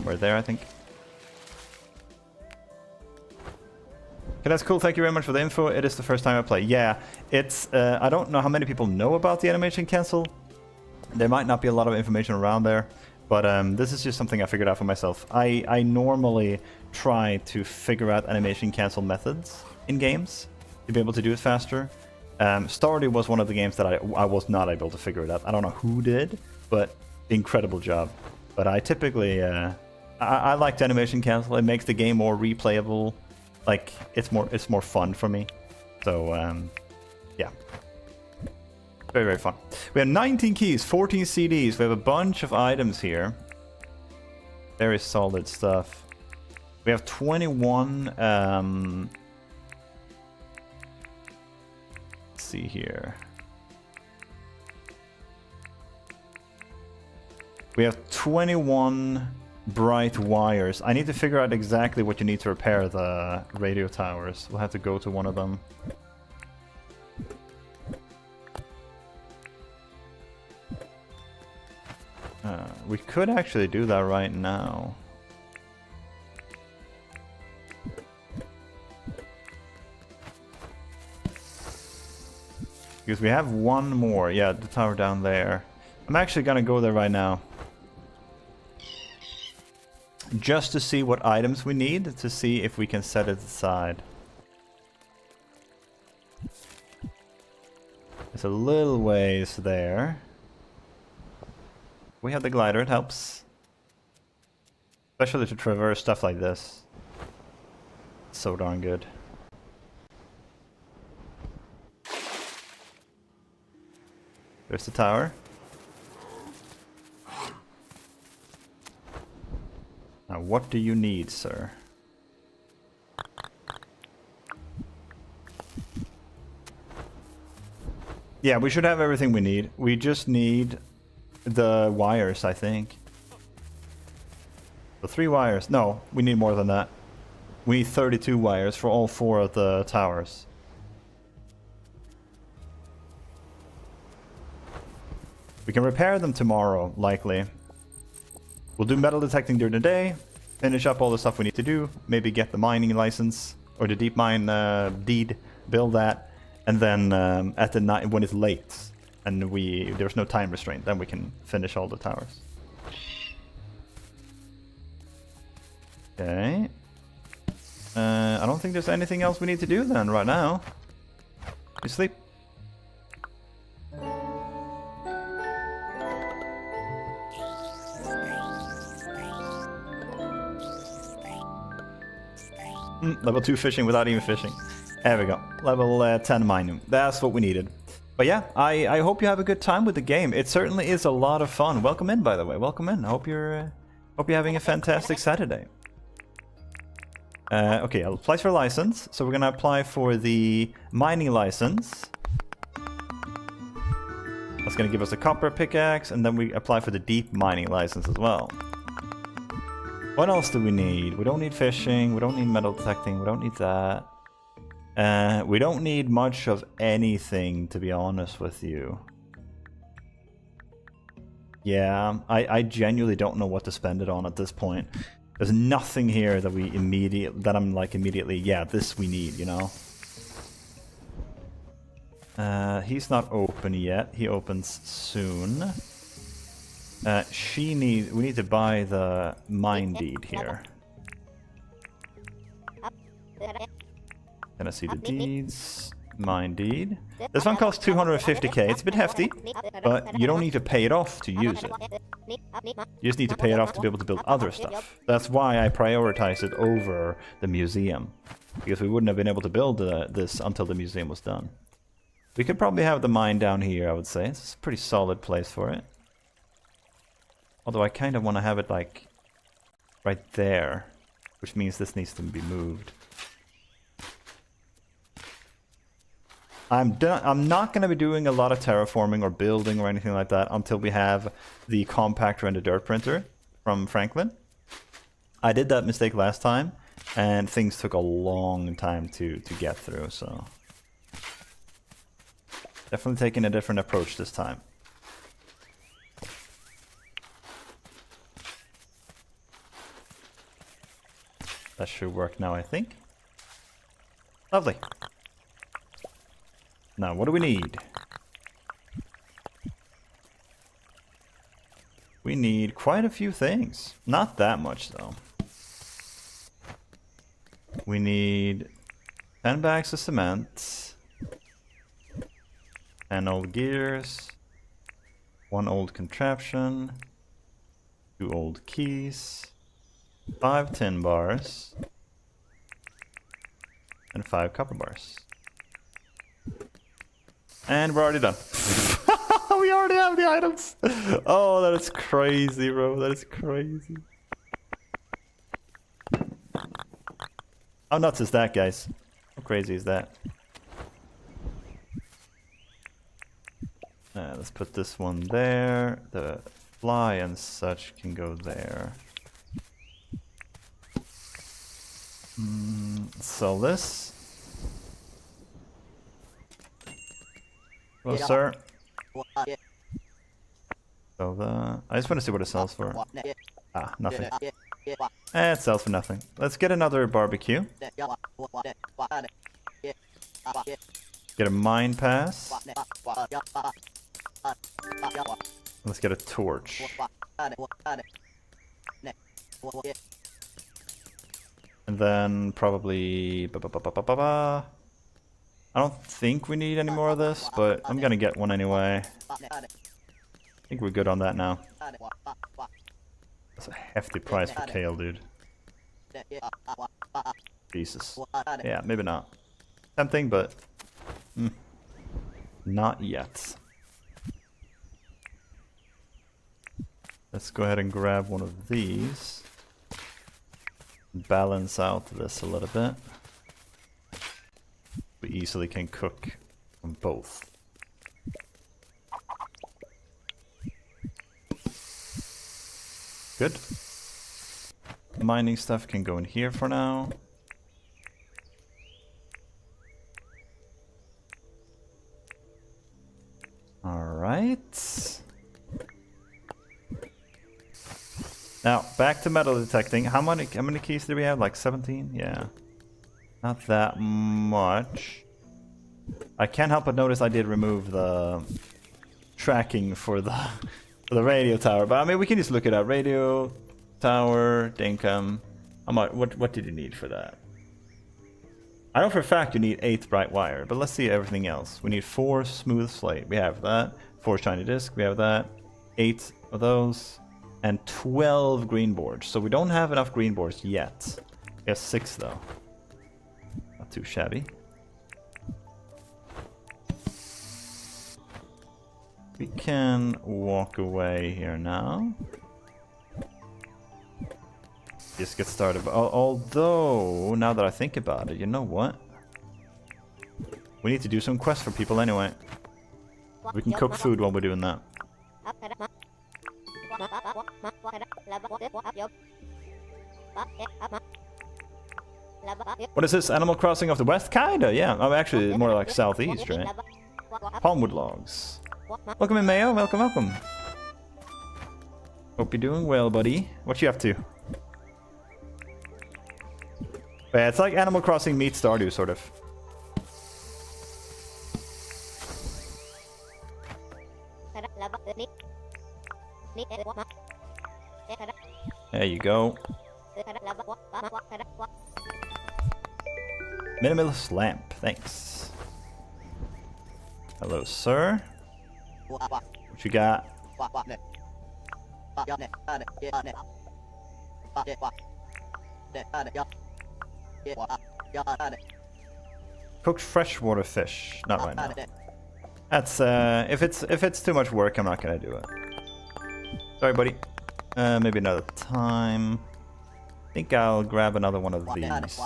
We're there, I think. Okay, that's cool. Thank you very much for the info. It is the first time I play. Yeah, it's... I don't know how many people know about the animation cancel. There might not be a lot of information around there, but this is just something I figured out for myself. I normally try to figure out animation cancel methods in games to be able to do it faster. Stardew was one of the games that I was not able to figure it out. I don't know who did, but incredible job. But I typically... I liked animation cancel. It makes the game more replayable. Like, it's more fun for me. So, yeah. Very, very fun. We have 19 keys, 14 CDs. We have a bunch of items here. Very solid stuff. We have 21... let's see here. We have 21 bright wires. I need to figure out exactly what you need to repair the radio towers. We'll have to go to one of them. We could actually do that right now. Because we have one more. Yeah, the tower down there. I'm actually gonna go there right now. Just to see what items we need, to see if we can set it aside. It's a little ways there. We have the glider, it helps. Especially to traverse stuff like this. So darn good. There's the tower. Now, what do you need, sir? Yeah, we should have everything we need. We just need the wires, I think. The 3 wires. No, we need more than that. We need 32 wires for all 4 of the towers. We can repair them tomorrow, likely. We'll do metal detecting during the day, finish up all the stuff we need to do, maybe get the mining license, or the deep mine deed, build that, and then at the night, when it's late, and there's no time restraint, then we can finish all the towers. Okay. I don't think there's anything else we need to do then, right now. You sleep. Level 2 fishing without even fishing. There we go. Level 10 mining. That's what we needed. But yeah, I hope you have a good time with the game. It certainly is a lot of fun. Welcome in, by the way. Welcome in. I hope you're having a fantastic Saturday. Okay, I'll apply for a license. So we're gonna apply for the mining license. That's gonna give us a copper pickaxe, and then we apply for the deep mining license as well. What else do we need? We don't need fishing, we don't need metal detecting, we don't need that. We don't need much of anything, to be honest with you. Yeah, I genuinely don't know what to spend it on at this point. There's nothing here that I'm like immediately, yeah, this we need, you know? He's not open yet, he opens soon. We need to buy the mine deed here. Can I see the deeds? Mine deed. This one costs 250k. It's a bit hefty, but you don't need to pay it off to use it. You just need to pay it off to be able to build other stuff. That's why I prioritize it over the museum, because we wouldn't have been able to build this until the museum was done. We could probably have the mine down here, I would say. It's a pretty solid place for it. Although I kind of want to have it like right there, which means this needs to be moved. I'm not going to be doing a lot of terraforming or building or anything like that until we have the compactor and the dirt printer from Franklin. I did that mistake last time, and things took a long time to get through, so definitely taking a different approach this time. That should work now, I think. Lovely. Now, what do we need? We need quite a few things. Not that much, though. We need 10 bags of cement, 10 old gears, 1 old contraption, 2 old keys, 5 tin bars, and 5 copper bars. And we're already done. We already have the items. Oh, that is crazy, bro. That is crazy. How nuts is that, guys? How crazy is that? Let's put this one there. The fly and such can go there. Sell this. Hello, sir. So I just want to see what it sells for. Ah, nothing. It sells for nothing. Let's get another barbecue. Get a mine pass. Let's get a torch. And then probably... I don't think we need any more of this, but I'm gonna get one anyway. I think we're good on that now. That's a hefty price for kale, dude. Jesus. Yeah, maybe not. Tempting, but... not yet. Let's go ahead and grab one of these. Balance out this a little bit. We easily can cook on both. Good. Mining stuff can go in here for now. Alright. Now, back to metal detecting. How many keys do we have? Like 17? Yeah. Not that much. I can't help but notice I did remove the tracking for the radio tower. But I mean, we can just look it up. Radio tower, Dinkum. How much? What did you need for that? I know for a fact you need 8 bright wire, but let's see everything else. We need 4 smooth slate. We have that. 4 shiny disc. We have that. 8 of those. And 12 green boards. So we don't have enough green boards yet. We have 6 though. Not too shabby. We can walk away here now. Just get started. Although, now that I think about it, you know what? We need to do some quests for people anyway. We can cook food while we're doing that. What is this? Animal Crossing of the West? Kinda, yeah. I'm actually more like southeast, right? Palmwood logs. Welcome in, Mayo. Welcome, welcome. Hope you're doing well, buddy. What you up to? Yeah, it's like Animal Crossing meets Stardew, sort of. There you go. Minimalist lamp, thanks. Hello, sir. What you got? Cooked freshwater fish. Not right now. That's if it's too much work, I'm not gonna do it. Sorry, buddy. Maybe another time. I think I'll grab another one of these.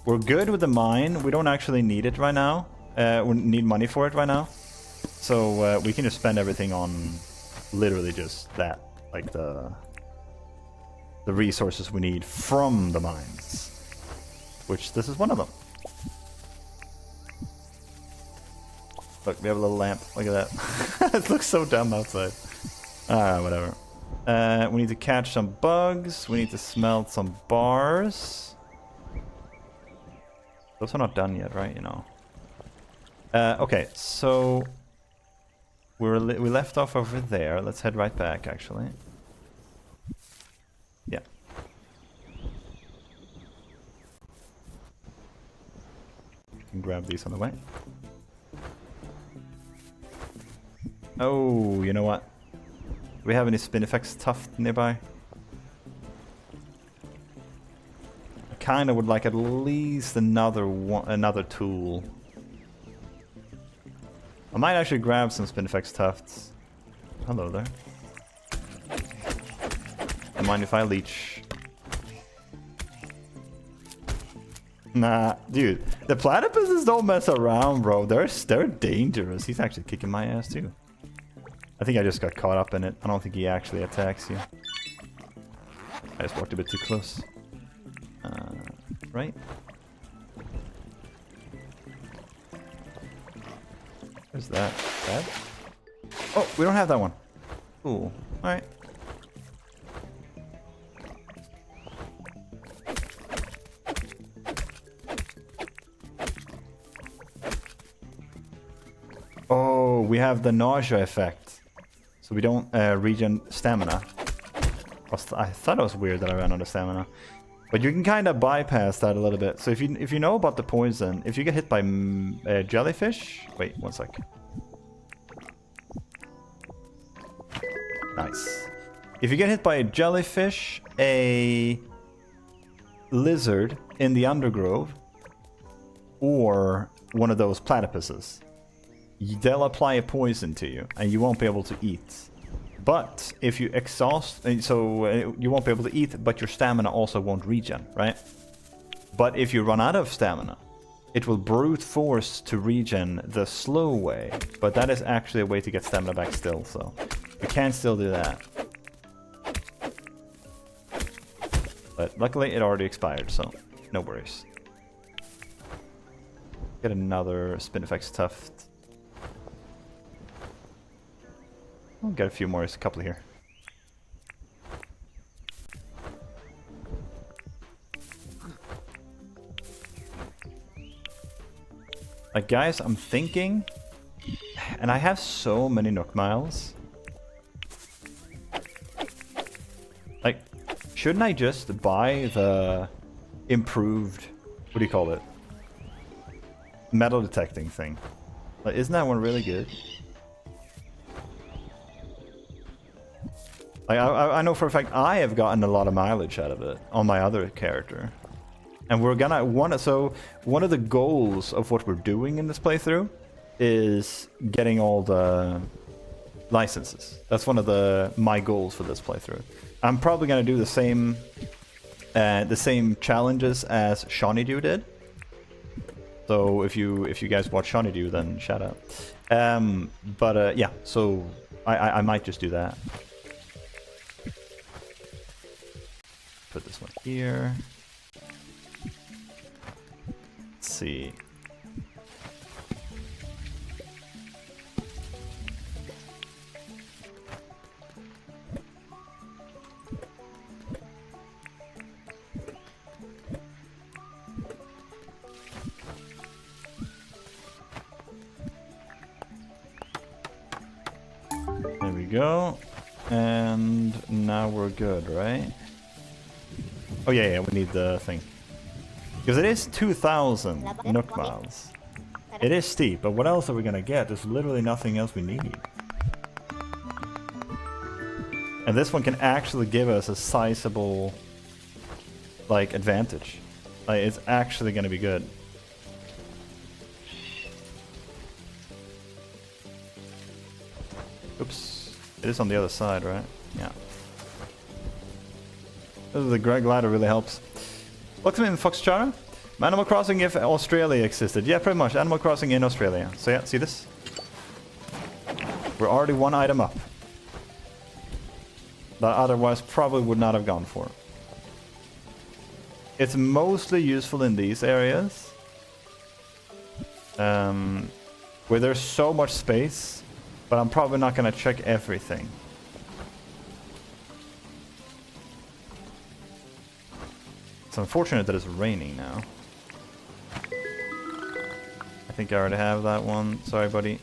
We're good with the mine. We don't actually need it right now. We need money for it right now. So we can just spend everything on literally just that. Like the resources we need from the mines. Which this is one of them. Look, we have a little lamp. Look at that. It looks so dumb outside. Whatever. We need to catch some bugs. We need to smelt some bars. Those are not done yet, right? You know. Okay, so we left off over there. Let's head right back, actually. Yeah. You can grab these on the way. Oh, you know what? Do we have any Spinifex tuft nearby? I kind of would like at least another tool. I might actually grab some Spinifex tufts. Hello there. Don't mind if I leech. Nah, dude. The platypuses don't mess around, bro. They're dangerous. He's actually kicking my ass too. I think I just got caught up in it. I don't think he actually attacks you. I just walked a bit too close. Right? Where's that? That? Oh, we don't have that one. Cool. Alright. Oh, we have the nausea effect. So we don't regen stamina. I thought it was weird that I ran out of stamina. But you can kind of bypass that a little bit. So if you know about the poison, if you get hit by jellyfish... Wait, one sec. Nice. If you get hit by a jellyfish, a lizard in the undergrove, or one of those platypuses, they'll apply a poison to you, and you won't be able to eat. But if you exhaust, so you won't be able to eat, but your stamina also won't regen, right? But if you run out of stamina, it will brute force to regen the slow way. But that is actually a way to get stamina back still, so you can still do that. But luckily it already expired, so no worries. Get another Spinifex Tuft. I'll get a few more, there's a couple here. Like guys, I'm thinking, and I have so many Nook Miles. Like, shouldn't I just buy the improved, what do you call it? Metal detecting thing. Like, isn't that one really good? Like, I know for a fact I have gotten a lot of mileage out of it on my other character. And we're gonna so one of the goals of what we're doing in this playthrough is getting all the licenses. That's one of my goals for this playthrough. I'm probably gonna do the same challenges as Shawneedew did. So if you guys watch Shawneedew, then shout out. Yeah, so I might just do that. Put this one here. Let's see. There we go. And now we're good, right? Oh yeah, we need the thing. Because it is 2,000 Nook Miles. It is steep, but what else are we gonna get? There's literally nothing else we need. And this one can actually give us a sizable, like, advantage. Like, it's actually gonna be good. Oops. It is on the other side, right? Yeah. The glider really helps. Welcome in, Foxchara. Animal Crossing if Australia existed. Yeah, pretty much. Animal Crossing in Australia. So yeah, see this? We're already one item up. That otherwise probably would not have gone for. It's mostly useful in these areas. Where there's so much space, but I'm probably not going to check everything. It's unfortunate that it's raining now. I think I already have that one. Sorry, buddy.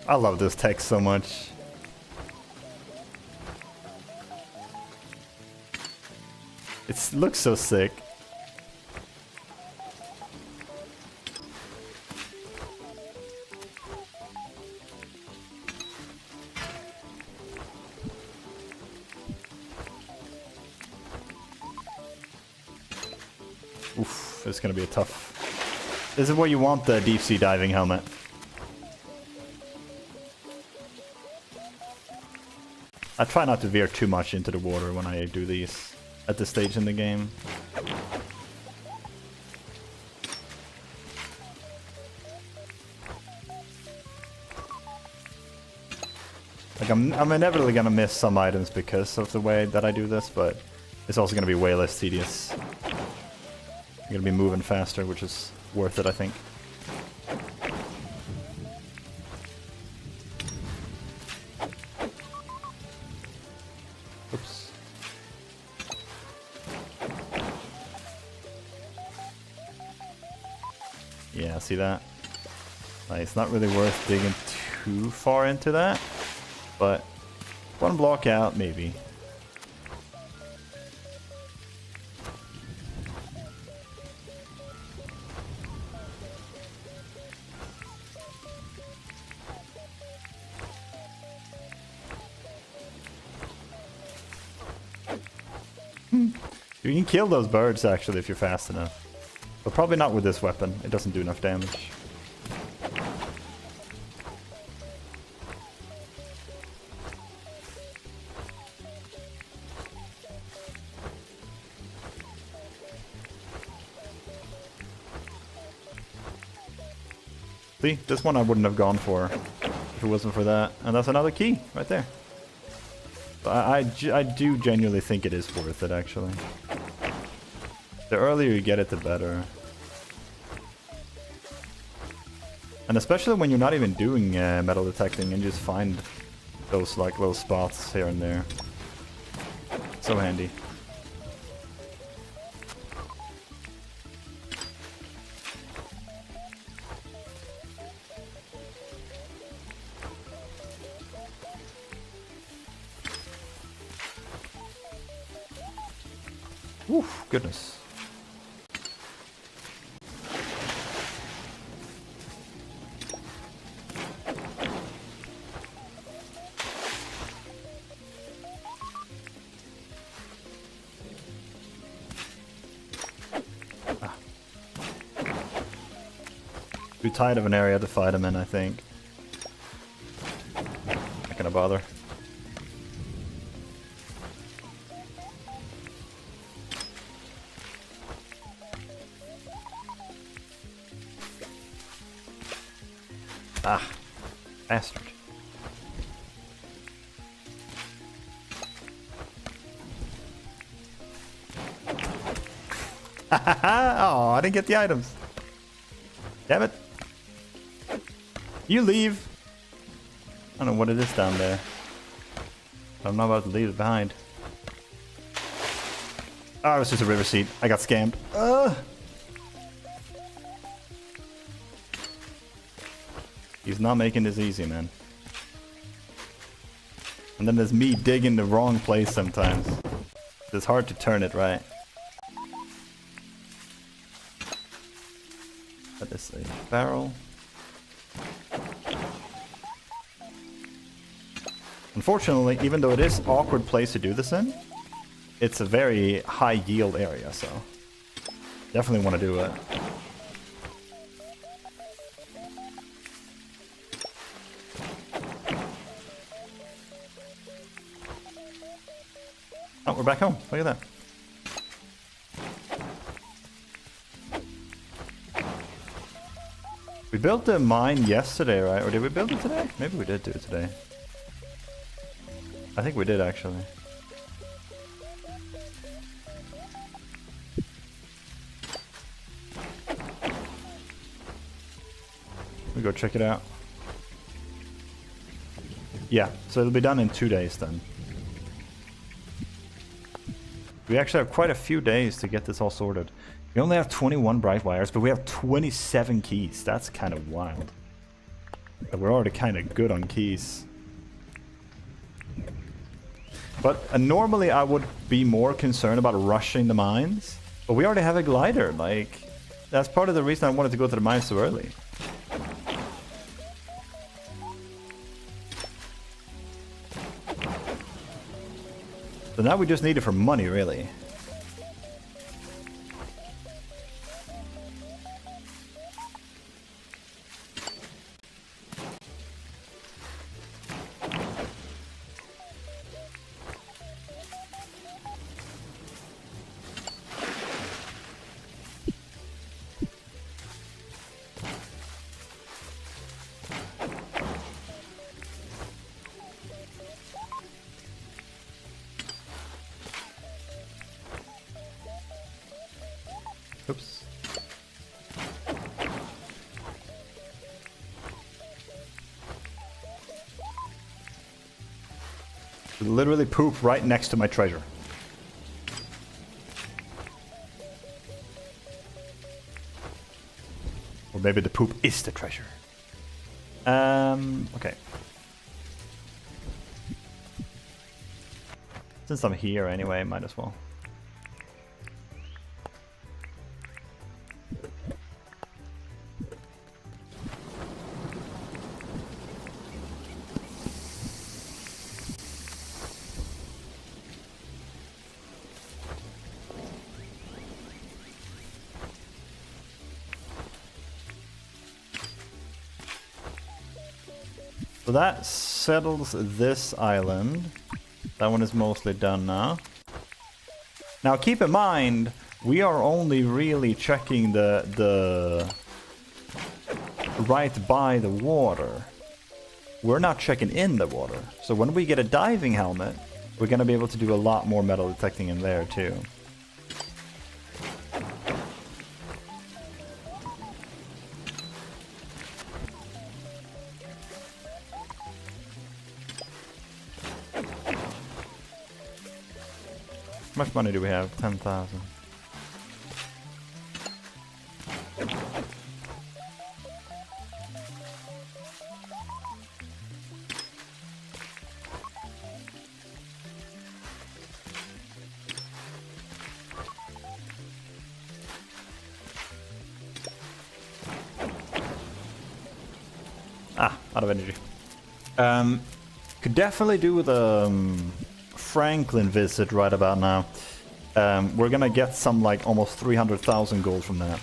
I love this text so much. It looks so sick. Oof, it's gonna be a tough This is where you want the deep sea diving helmet. I try not to veer too much into the water when I do these at this stage in the game. Like I'm inevitably gonna miss some items because of the way that I do this, but it's also gonna be way less tedious. I'm gonna be moving faster, which is worth it, I think. Oops. Yeah, see that? Like, it's not really worth digging too far into that, but one block out, maybe. You can kill those birds, actually, if you're fast enough. But probably not with this weapon. It doesn't do enough damage. See, this one I wouldn't have gone for if it wasn't for that. And that's another key right there. I do genuinely think it is worth it, actually. The earlier you get it, the better. And especially when you're not even doing metal detecting and just find those like little spots here and there. So handy. Oof, goodness. Too tight of an area to fight him in, I think. Not gonna bother. Ah, bastard. Oh, I didn't get the items. Damn it. You leave. I don't know what it is down there. I'm not about to leave it behind. Oh, it was just a river seat. I got scammed. He's not making this easy, man. And then there's me digging the wrong place sometimes. It's hard to turn it right. That is a barrel. Unfortunately, even though it is an awkward place to do this in, it's a very high yield area, so definitely want to do it. Oh, we're back home. Look at that. We built the mine yesterday, right? Or did we build it today? Maybe we did do it today. I think we did, actually. We go check it out. Yeah, so it'll be done in 2 days then. We actually have quite a few days to get this all sorted. We only have 21 bright wires, but we have 27 keys. That's kind of wild. But we're already kind of good on keys. But normally I would be more concerned about rushing the mines. But we already have a glider. Like, that's part of the reason I wanted to go to the mines so early. So now we just need it for money, really. We literally poop right next to my treasure. Or maybe the poop is the treasure. Okay. Since I'm here anyway, might as well. So that settles this island. That one is mostly done now. Now keep in mind, we are only really checking the right by the water. We're not checking in the water. So when we get a diving helmet, we're going to be able to do a lot more metal detecting in there too. How much money do we have? 10,000. Out of energy. Could definitely do with Franklin visit right about now. We're gonna get some like almost 300,000 gold from that.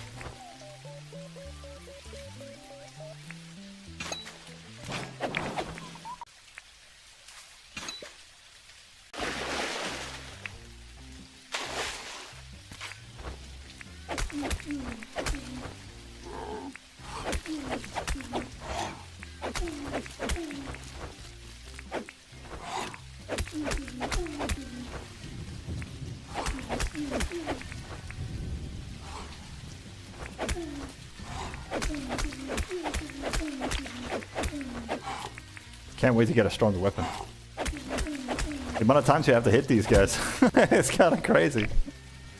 Can't wait to get a stronger weapon. The amount of times you have to hit these guys, it's kind of crazy.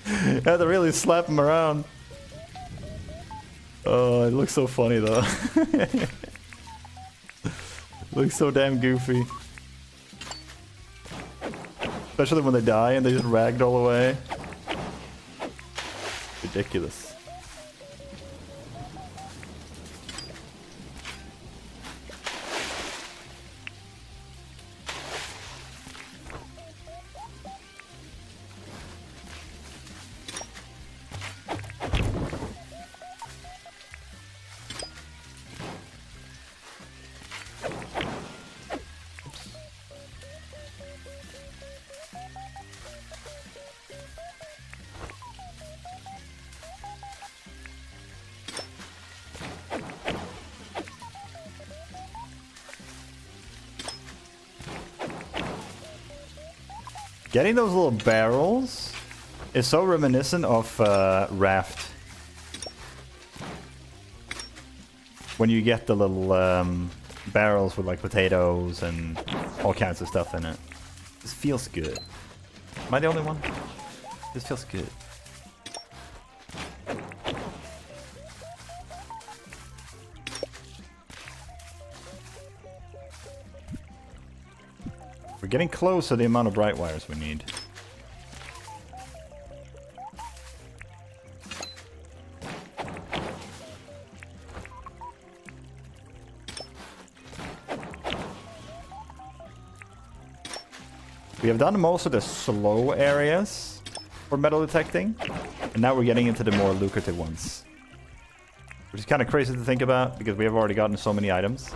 You have to really slap them around. Oh, it looks so funny though. Looks so damn goofy. Especially when they die and they just ragdoll away. Ridiculous. Getting those little barrels is so reminiscent of Raft. When you get the little barrels with like potatoes and all kinds of stuff in it. This feels good. Am I the only one? This feels good. We're getting close to the amount of bright wires we need. We have done most of the slow areas for metal detecting, and now we're getting into the more lucrative ones. Which is kind of crazy to think about, because we have already gotten so many items.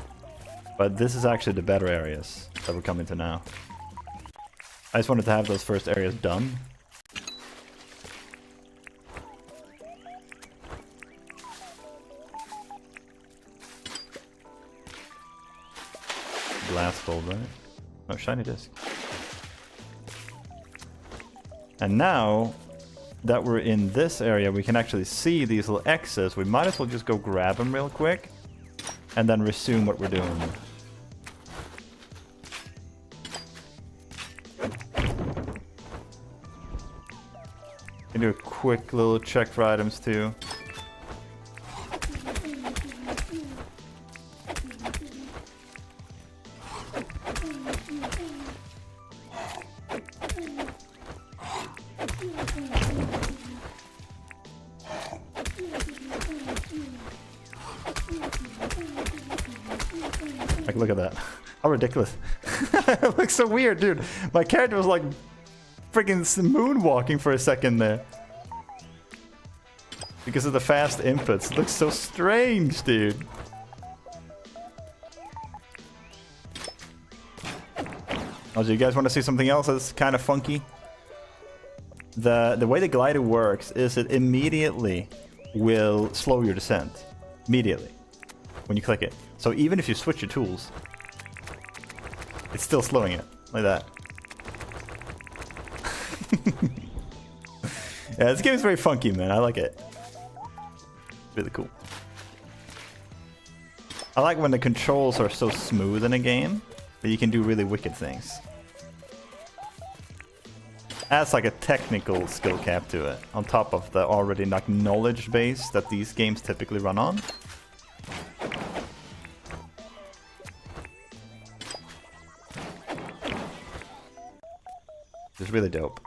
But this is actually the better areas that we're coming to now. I just wanted to have those first areas done. Glass gold, right? No, shiny disc. And now that we're in this area, we can actually see these little X's. We might as well just go grab them real quick and then resume what we're doing. do a quick little check for items too. Like, look at that. How ridiculous. It looks so weird, dude. My character was like freaking moonwalking for a second there. Because of the fast inputs. It looks so strange, dude. Also, you guys want to see something else that's kind of funky? The way the glider works is it immediately will slow your descent. Immediately. When you click it. So even if you switch your tools, it's still slowing it. Like that. Yeah, this game is very funky, man. I like it. Really cool. I like when the controls are so smooth in a game that you can do really wicked things. Adds like a technical skill cap to it, on top of the already like knowledge base that these games typically run on. It's really dope.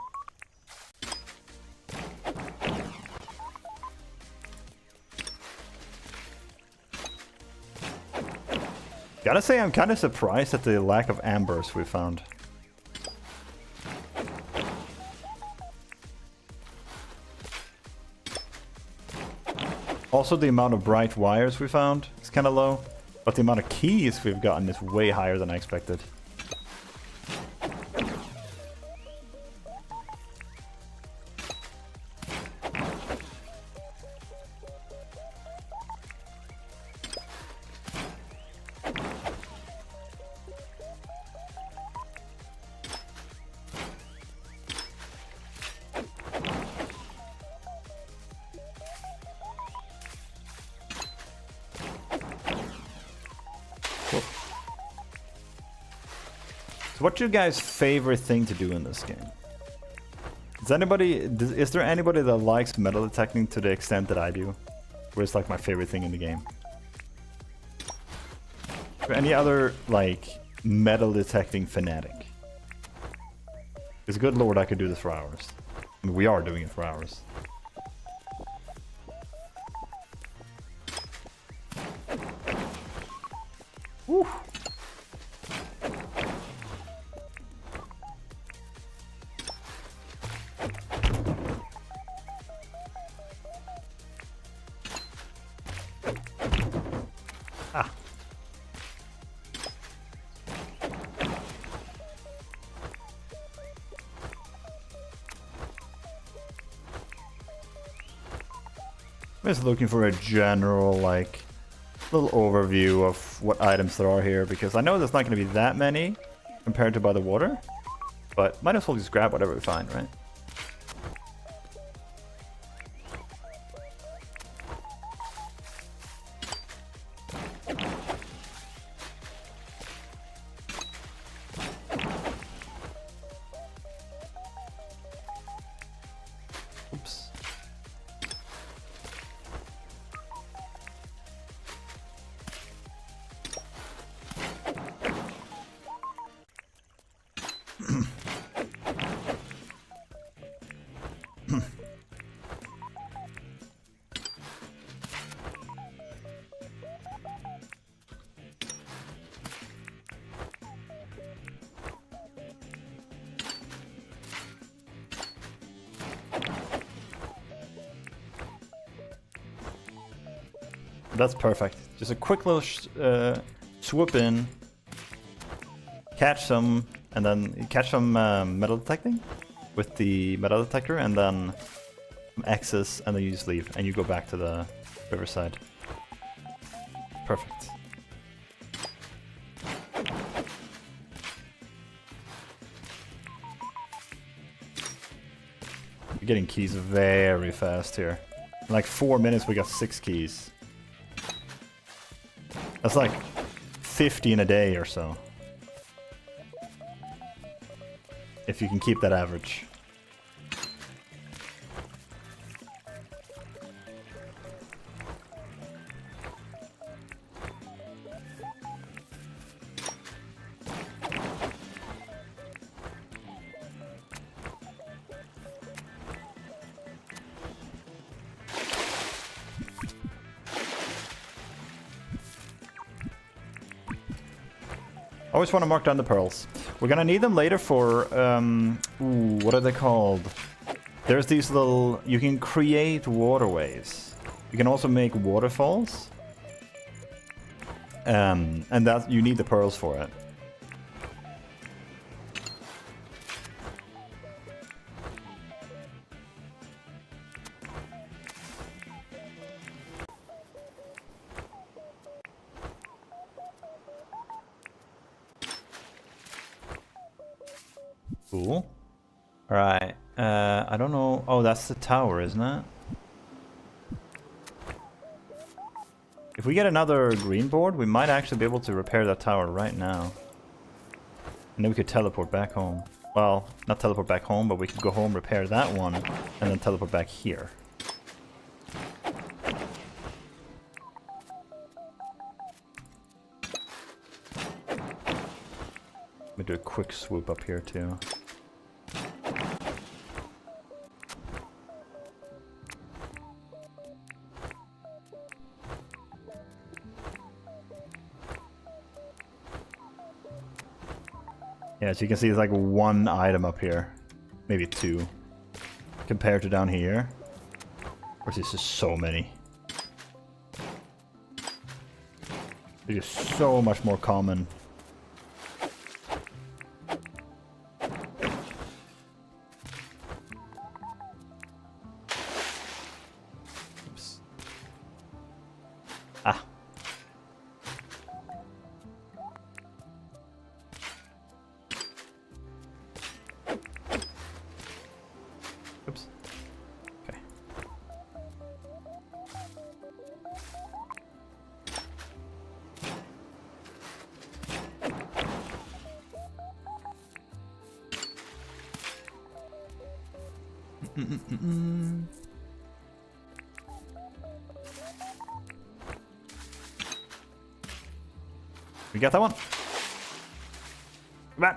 Gotta say, I'm kind of surprised at the lack of ambers we found. Also, the amount of bright wires we found is kind of low, but the amount of keys we've gotten is way higher than I expected. So what's your guys' favorite thing to do in this game? Is there anybody that likes metal detecting to the extent that I do? Where it's like my favorite thing in the game? Or any other, like, metal detecting fanatic? Because good lord, I could do this for hours. I mean, we are doing it for hours. Woo! Ah. I'm just looking for a general, like, little overview of what items there are here, because I know there's not going to be that many compared to by the water, but might as well just grab whatever we find, right? Oops. That's perfect. Just a quick little swoop in, catch some, and then catch some metal detecting with the metal detector, and then some X's, and then you just leave, and you go back to the riverside. Perfect. You're getting keys very fast here. In like 4 minutes, we got 6 keys. That's like 50 in a day or so. If you can keep that average. Always want to mark down the pearls. We're gonna need them later for, what are they called? There's these little, you can create waterways. You can also make waterfalls. And that, you need the pearls for it. Cool. Alright. I don't know. Oh, that's the tower, isn't it? If we get another green board, we might actually be able to repair that tower right now. And then we could teleport back home. Well, not teleport back home, but we could go home, repair that one, and then teleport back here. Let me do a quick swoop up here too. Yeah, so you can see it's like one item up here. Maybe two. Compared to down here. Of course, there's just so many. They're just so much more common. Oops. Ah. Oops. Okay. We got that one. Come on.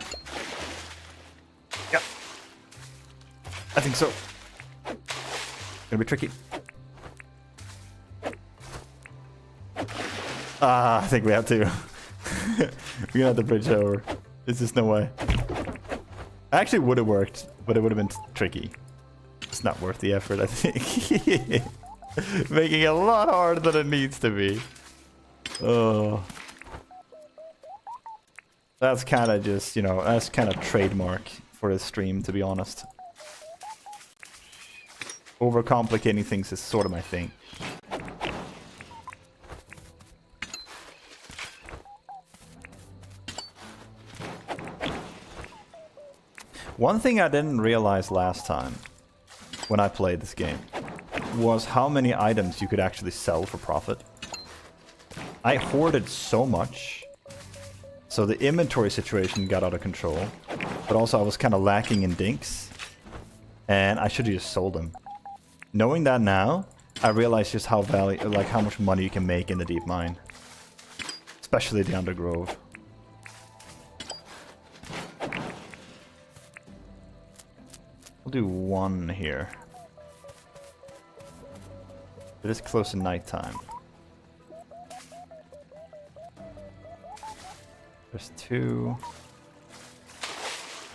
Yep. I think so. Gonna be tricky. I think we have to. We're gonna have to bridge over. There's just no way. Actually would have worked, but it would have been tricky. It's not worth the effort, I think. Making it a lot harder than it needs to be. Oh. That's kind of just, you know, that's kind of trademark for this stream, to be honest. Overcomplicating things is sort of my thing. One thing I didn't realize last time when I played this game was how many items you could actually sell for profit. I hoarded so much, so the inventory situation got out of control, but also I was kind of lacking in dinks, and I should have just sold them. Knowing that now, I realize just how how much money you can make in the deep mine, especially the Undergrove. We'll do one here. It is close to nighttime. There's two.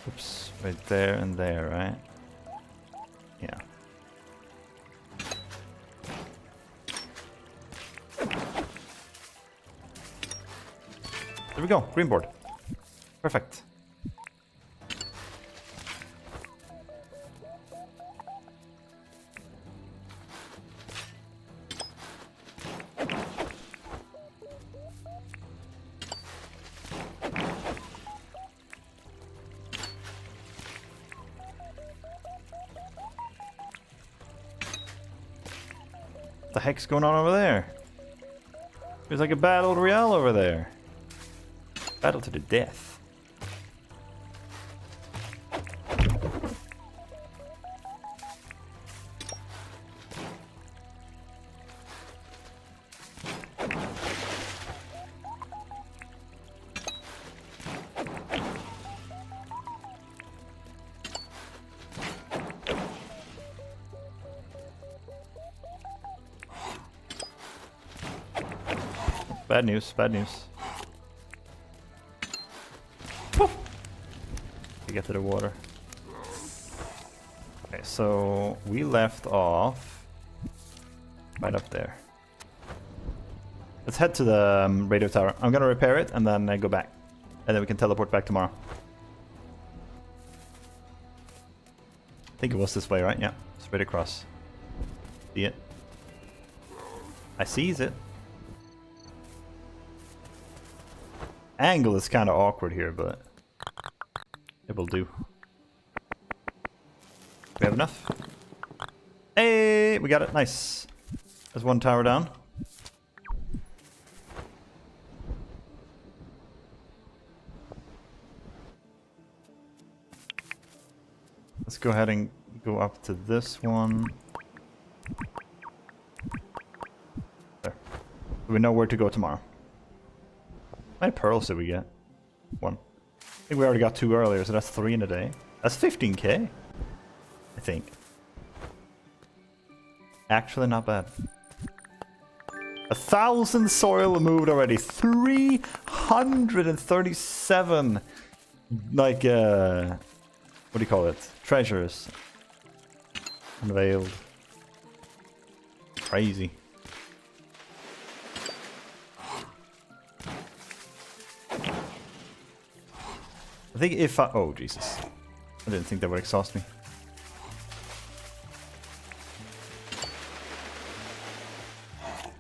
Oops, right there and there, right? Yeah. There we go, green board. Perfect. What the heck's going on over there? There's like a battle royale over there. Battle to the death. Bad news, bad news. get to the water. Okay, so we left off right up there. Let's head to the radio tower. I'm gonna repair it and then go back. And then we can teleport back tomorrow. I think it was this way, right? Yeah, straight across. See it? I sees it. Angle is kind of awkward here, but it will do. We have enough? Hey, we got it. Nice. There's one tower down. Let's go ahead and go up to this one. There. We know where to go tomorrow. How many pearls did we get? 1. I think we already got 2 earlier, so that's 3 in a day. That's 15k, I think. Actually not bad. 1,000 soil moved already. 337 like what do you call it? Treasures unveiled. Crazy. I think if I... Oh, Jesus. I didn't think that would exhaust me.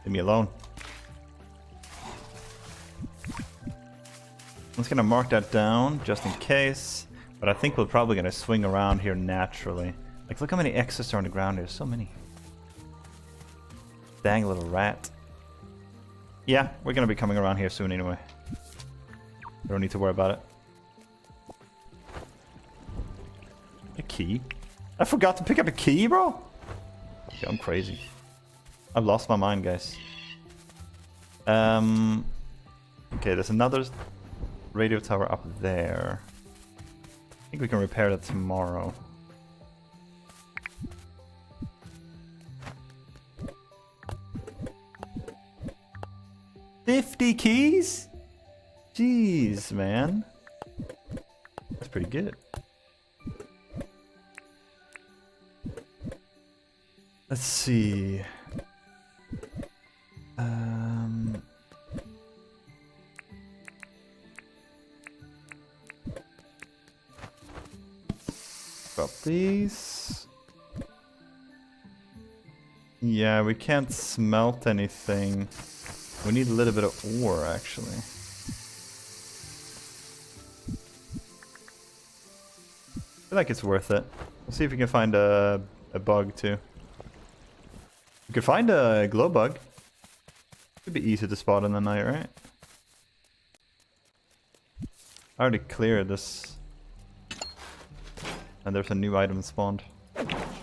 Leave me alone. I'm just gonna mark that down, just in case. But I think we're probably gonna swing around here naturally. Like, look how many X's are on the ground here. So many. Dang little rat. Yeah, we're gonna be coming around here soon anyway. Don't need to worry about it. A key? I forgot to pick up a key, bro? Yeah, I'm crazy. I've lost my mind, guys. Okay, there's another radio tower up there. I think we can repair that tomorrow. $50 keys? Jeez, man. That's pretty good. Let's see. Drop these. Yeah, we can't smelt anything. We need a little bit of ore, actually. I feel like it's worth it. We'll see if we can find a bug, too. We could find a glow bug. Could be easy to spot in the night, right? I already cleared this. And there's a new item spawned.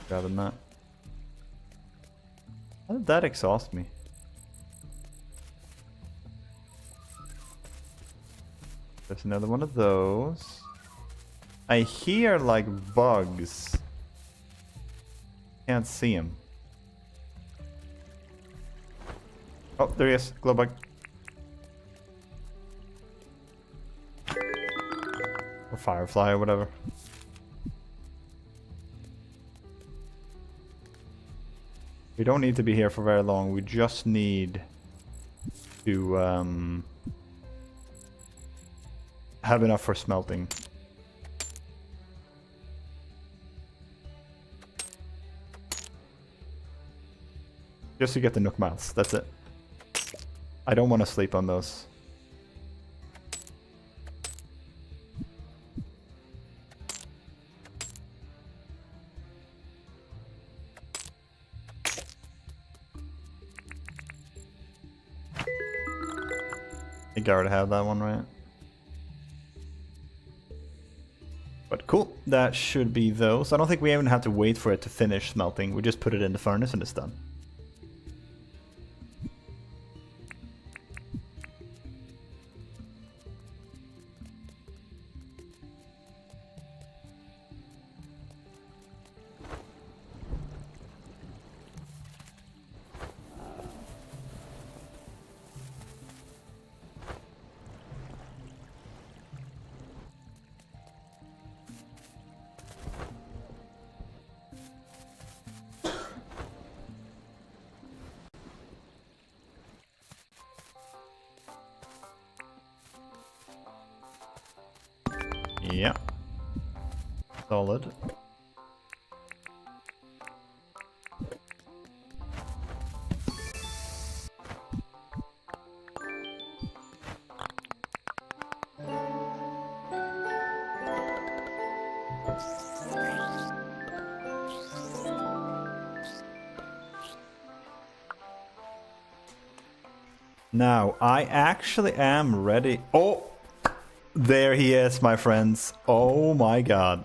Grabbing that. How did that exhaust me? There's another one of those. I hear like bugs. Can't see him. Oh, there he is. Glow bug. Or firefly or whatever. We don't need to be here for very long. We just need to have enough for smelting. Just to get the Nook Miles. That's it. I don't want to sleep on those. I think I already have that one, right? But cool, that should be those. I don't think we even have to wait for it to finish smelting. We just put it in the furnace and it's done. Yeah. Solid. Now, I actually am ready. Oh! There he is, my friends. Oh my god.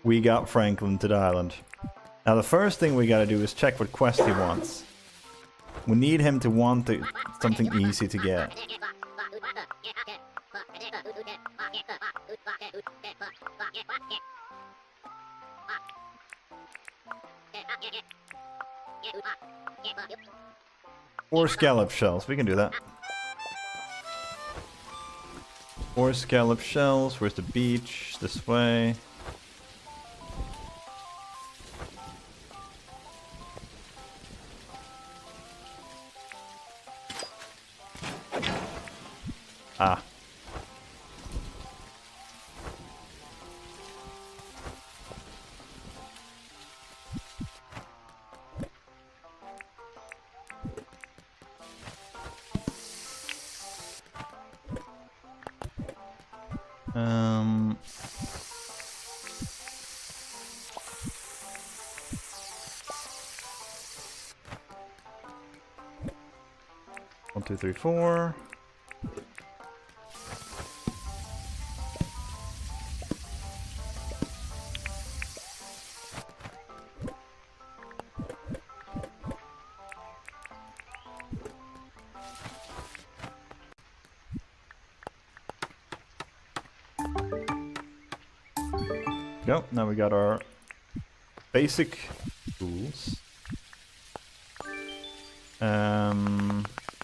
We got Franklin to the island. Now, the first thing we gotta do is check what quest he wants. We need him to want something easy to get. Or scallop shells, we can do that. Or scallop shells, where's the beach? This way. Ah. One, two, three, four. Go. Now we got our basic tools.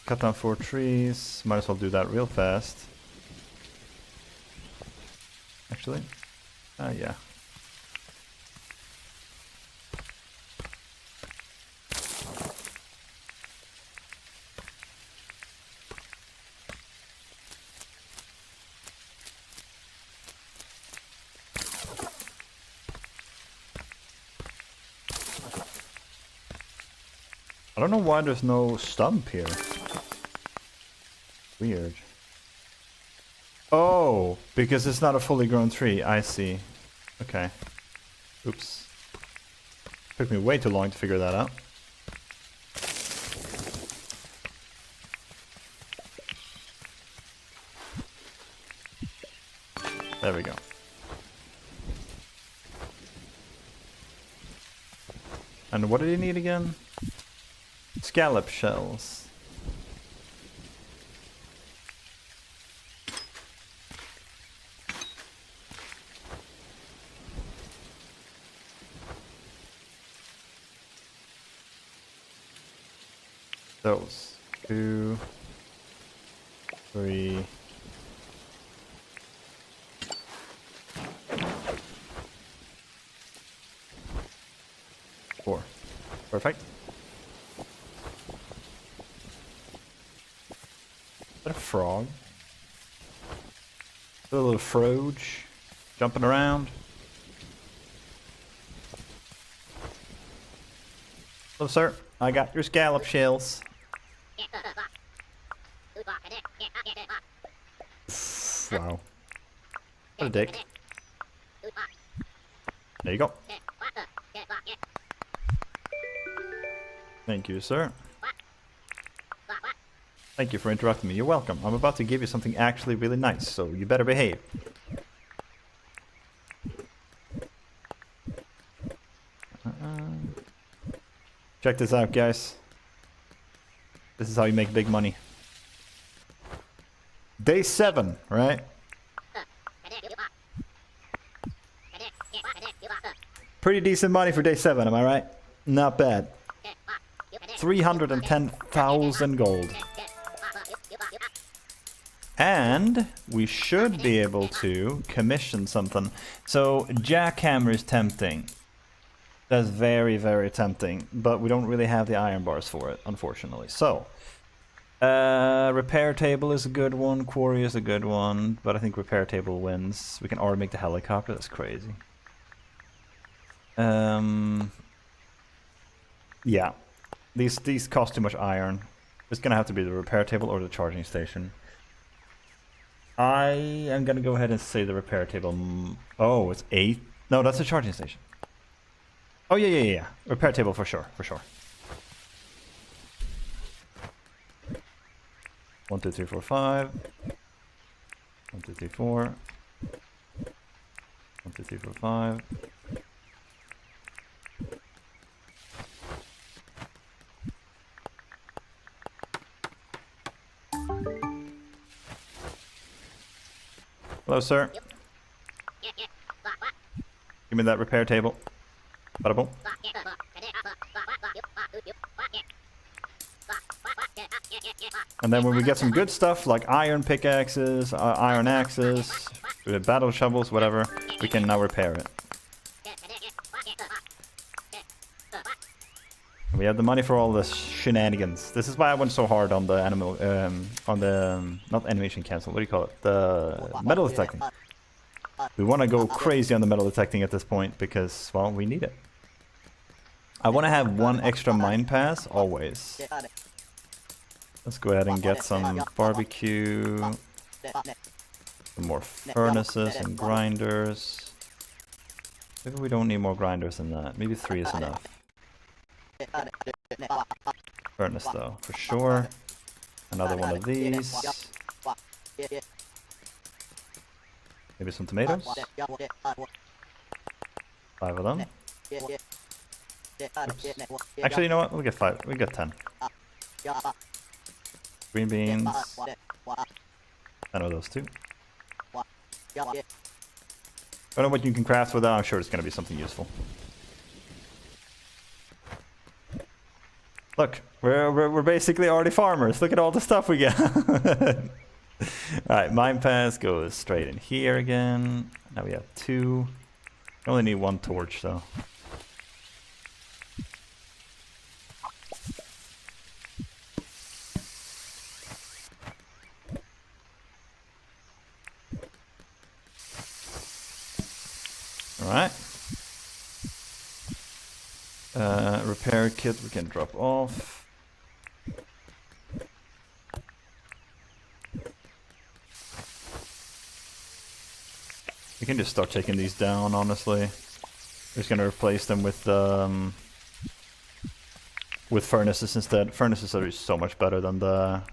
Cut down 4 trees. Might as well do that real fast. Actually. Yeah. I don't know why there's no stump here. Weird. Oh, because it's not a fully grown tree. I see. Okay. Oops. Took me way too long to figure that out. There we go. And what did he need again? Scallop shells. Those. 2, 3. 4. Perfect. Is that a frog? A little froge jumping around. Hello, sir. I got your scallop shells. Wow. What a dick. There you go. Thank you, sir. Thank you for interrupting me. You're welcome. I'm about to give you something actually really nice, so you better behave. Check this out, guys. This is how you make big money. Day 7, right? Pretty decent money for day 7, am I right? Not bad. 310,000 gold. And we should be able to commission something. So jackhammer is tempting. That's very, very tempting. But we don't really have the iron bars for it, unfortunately. So Repair table is a good one. Quarry is a good one, but I think repair table wins. We can already make the helicopter. That's crazy. Yeah, these cost too much iron. It's gonna have to be the repair table or the charging station. I am gonna go ahead and say the repair table. Oh, it's 8. No, that's a charging station. Oh yeah. Repair table for sure. 1, 2, 3, 4, 5. 1, 2, 3, 4. 1, 2, 3, 4, 5. Hello, sir. Give me that repair table. Bada boom. And then when we get some good stuff like iron pickaxes, iron axes, battle shovels, whatever, we can now repair it. We have the money for all the shenanigans. This is why I went so hard on the animal, not animation cancel, what do you call it? The metal detecting. We want to go crazy on the metal detecting at this point because, well, we need it. I want to have 1 extra mine pass, always. Let's go ahead and get some barbecue, some more furnaces and grinders. Maybe we don't need more grinders than that. Maybe 3 is enough. Furnace though, for sure. Another one of these. Maybe some tomatoes. 5 of them. Oops. Actually, you know what? We'll get 5. We get 10. Green beans. 10 of those too. I don't know what you can craft with that. I'm sure it's going to be something useful. Look, we're basically already farmers. Look at all the stuff we get. Alright, mine pass goes straight in here again. Now we have 2. We only need 1 torch though. Alright. Repair kit we can drop off. We can just start taking these down, honestly. We're just gonna replace them with furnaces instead. Furnaces are so much better than the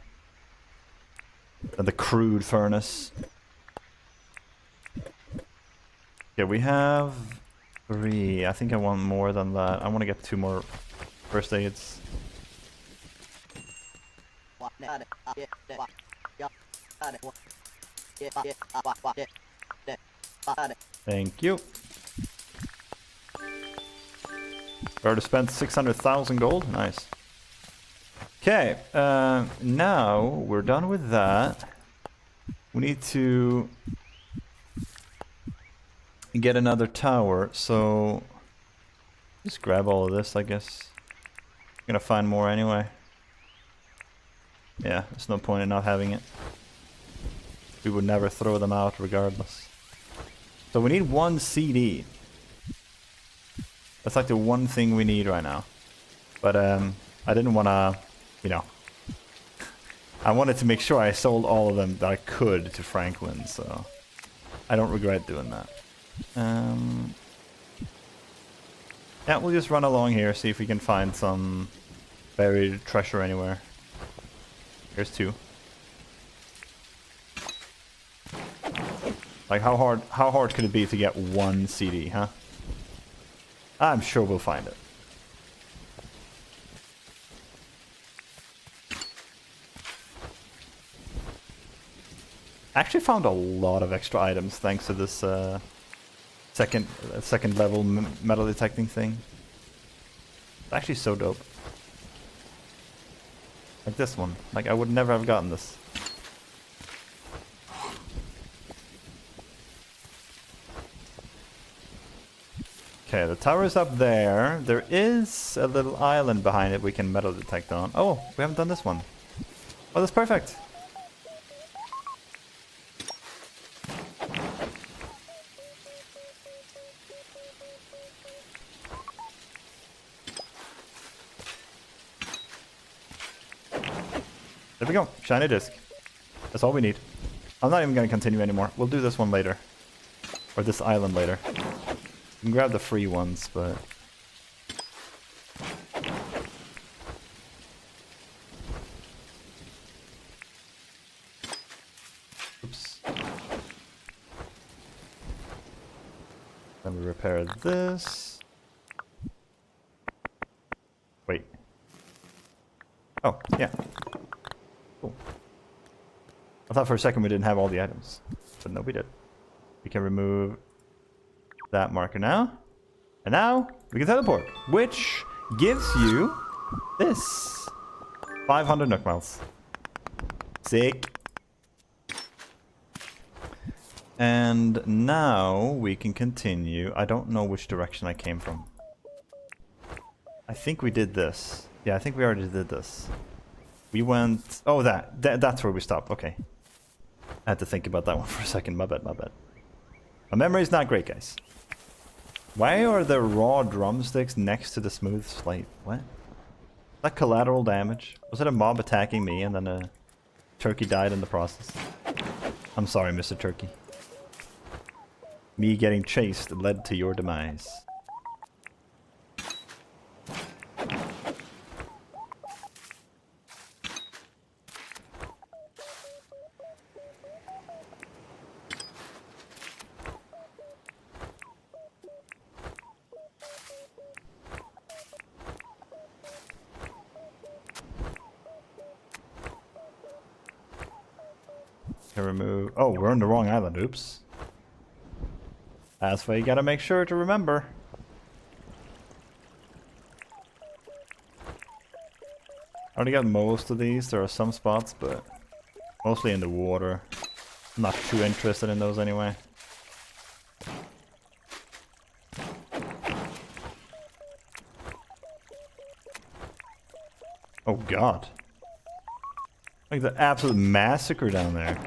crude furnace. Yeah, we have 3. I think I want more than that. I want to get 2 more first aids. Thank you. Already spent 600,000 gold. Nice. Okay, now we're done with that. We need to get another tower, so just grab all of this, I guess. I'm gonna find more anyway. Yeah, there's no point in not having it. We would never throw them out regardless. So we need 1 CD. That's like the one thing we need right now. But I didn't want to, you know, I wanted to make sure I sold all of them that I could to Franklin, so I don't regret doing that. Yeah, we'll just run along here, see if we can find some buried treasure anywhere. Here's 2. Like how hard could it be to get 1 CD, huh? I'm sure we'll find it. Actually found a lot of extra items thanks to this second level metal detecting thing. It's actually so dope. Like this one. Like I would never have gotten this. Okay, the tower is up there. There is a little island behind it we can metal detect on. Oh, we haven't done this one. Oh, that's perfect. There we go. Shiny disc. That's all we need. I'm not even going to continue anymore. We'll do this one later. Or this island later. You can grab the free ones, but... Oops. Then we repair this. Wait. Oh, yeah. Cool. I thought for a second we didn't have all the items. But no, we did. We can remove that marker now. And now we can teleport, which gives you this. 500 Nook Miles. Sick. And now we can continue. I don't know which direction I came from. I think we did this. Yeah, I think we already did this. We went... Oh, that's where we stopped. Okay. I had to think about that one for a second. My bad, my bad. My memory's not great, guys. Why are the raw drumsticks next to the smooth slate? What? Is that collateral damage? Was it a mob attacking me and then a turkey died in the process? I'm sorry, Mr. Turkey. Me getting chased led to your demise. Can remove... Oh, we're on the wrong island. Oops. That's why you gotta make sure to remember. I already got most of these. There are some spots, but mostly in the water. I'm not too interested in those anyway. Oh god. Like the absolute massacre down there.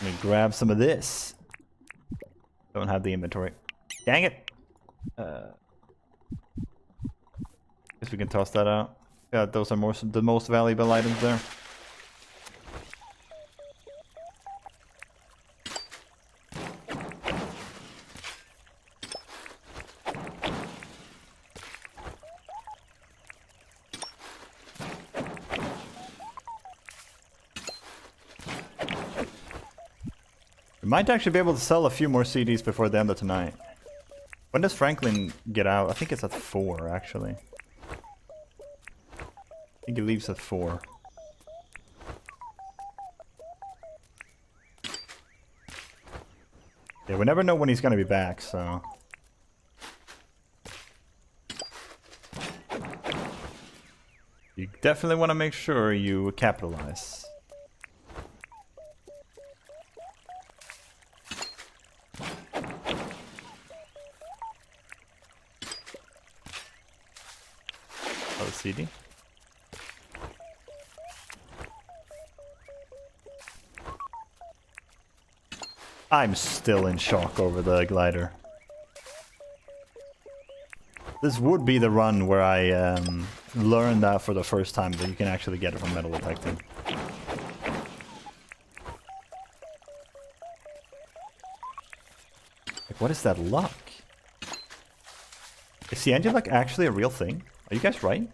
Let me grab some of this. Don't have the inventory. Dang it! Guess we can toss that out. Yeah, those are the most valuable items there. We might actually be able to sell a few more CDs before the end of tonight. When does Franklin get out? I think it's at 4, actually. I think he leaves at 4. Yeah, we never know when he's gonna be back, so... You definitely want to make sure you capitalize. Oh, CD. I'm still in shock over the glider. This would be the run where I learned that for the first time, that you can actually get it from metal detecting. Like, what is that luck? Is the engine luck actually a real thing? Are you guys right?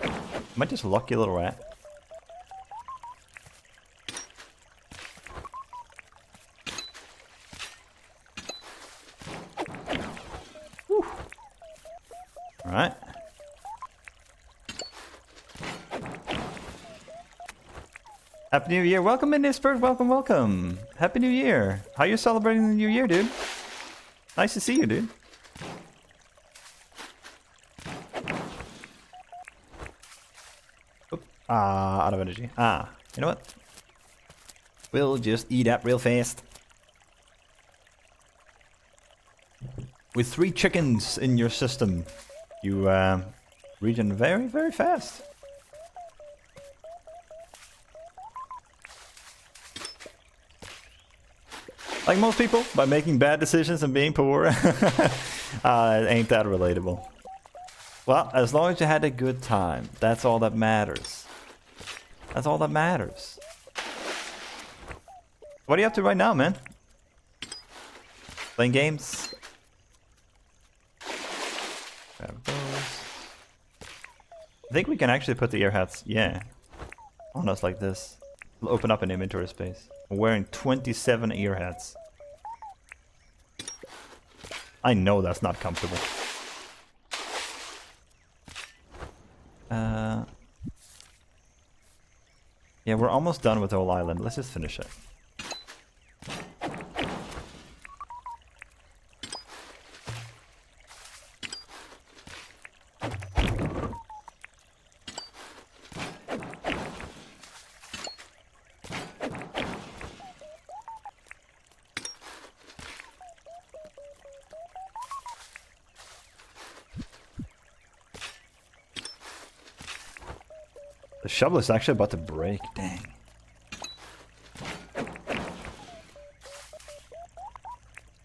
Am I just a lucky little rat? Alright. Happy New Year. Welcome in, Nispert. Welcome, welcome. Happy New Year. How you celebrating the New Year, dude? Nice to see you, dude. Out of energy. You know what? We'll just eat up real fast. With 3 chickens in your system, you regen very, very fast. Like most people, by making bad decisions and being poor. Ain't that relatable. Well, as long as you had a good time, that's all that matters. That's all that matters. What are you up to right now, man? Playing games? Grab those. I think we can actually put the ear hats, yeah, on us like this. It'll open up an inventory space. I'm wearing 27 ear hats. I know that's not comfortable. Yeah, we're almost done with the whole island. Let's just finish it. The shovel is actually about to break, dang.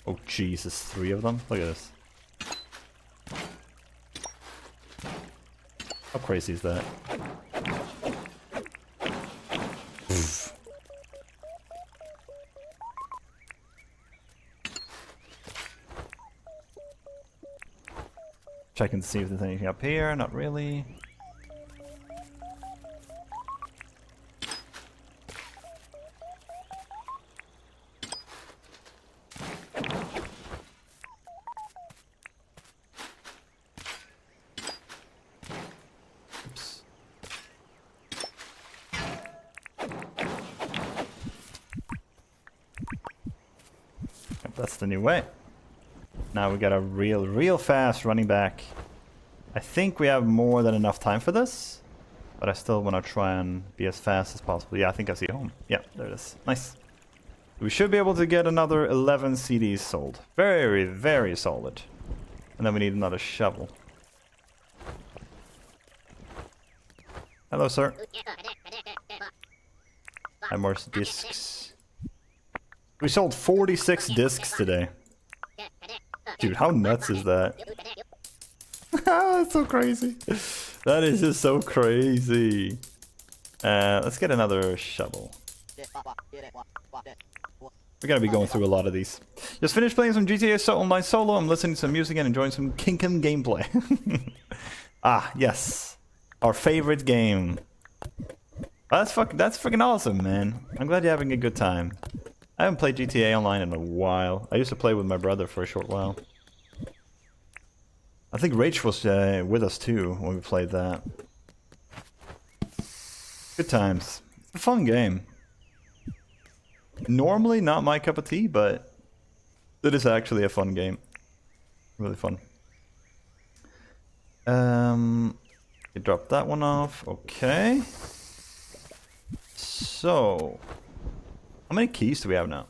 Oh Jesus, 3 of them? Look at this. How crazy is that? Checking to see if there's anything up here, not really. That's the new way. Now we got a real fast running back. I think we have more than enough time for this, but I still want to try and be as fast as possible. Yeah, I think I see home. Yeah, there it is. Nice. We should be able to get another 11 CDs sold. Very, very solid. And then we need another shovel. Hello, sir. Have more discs. We sold 46 discs today. Dude, how nuts is that? That's so crazy. That is just so crazy. Let's get another shovel. We're gonna be going through a lot of these. Just finished playing some GTA Online Solo. I'm listening to some music and enjoying some Kingdom gameplay. Yes. Our favorite game. Oh, that's freaking awesome, man. I'm glad you're having a good time. I haven't played GTA Online in a while. I used to play with my brother for a short while. I think Rach was with us too when we played that. Good times. It's a fun game. Normally not my cup of tea, but it is actually a fun game. Really fun. You dropped that one off. Okay. So, how many keys do we have now?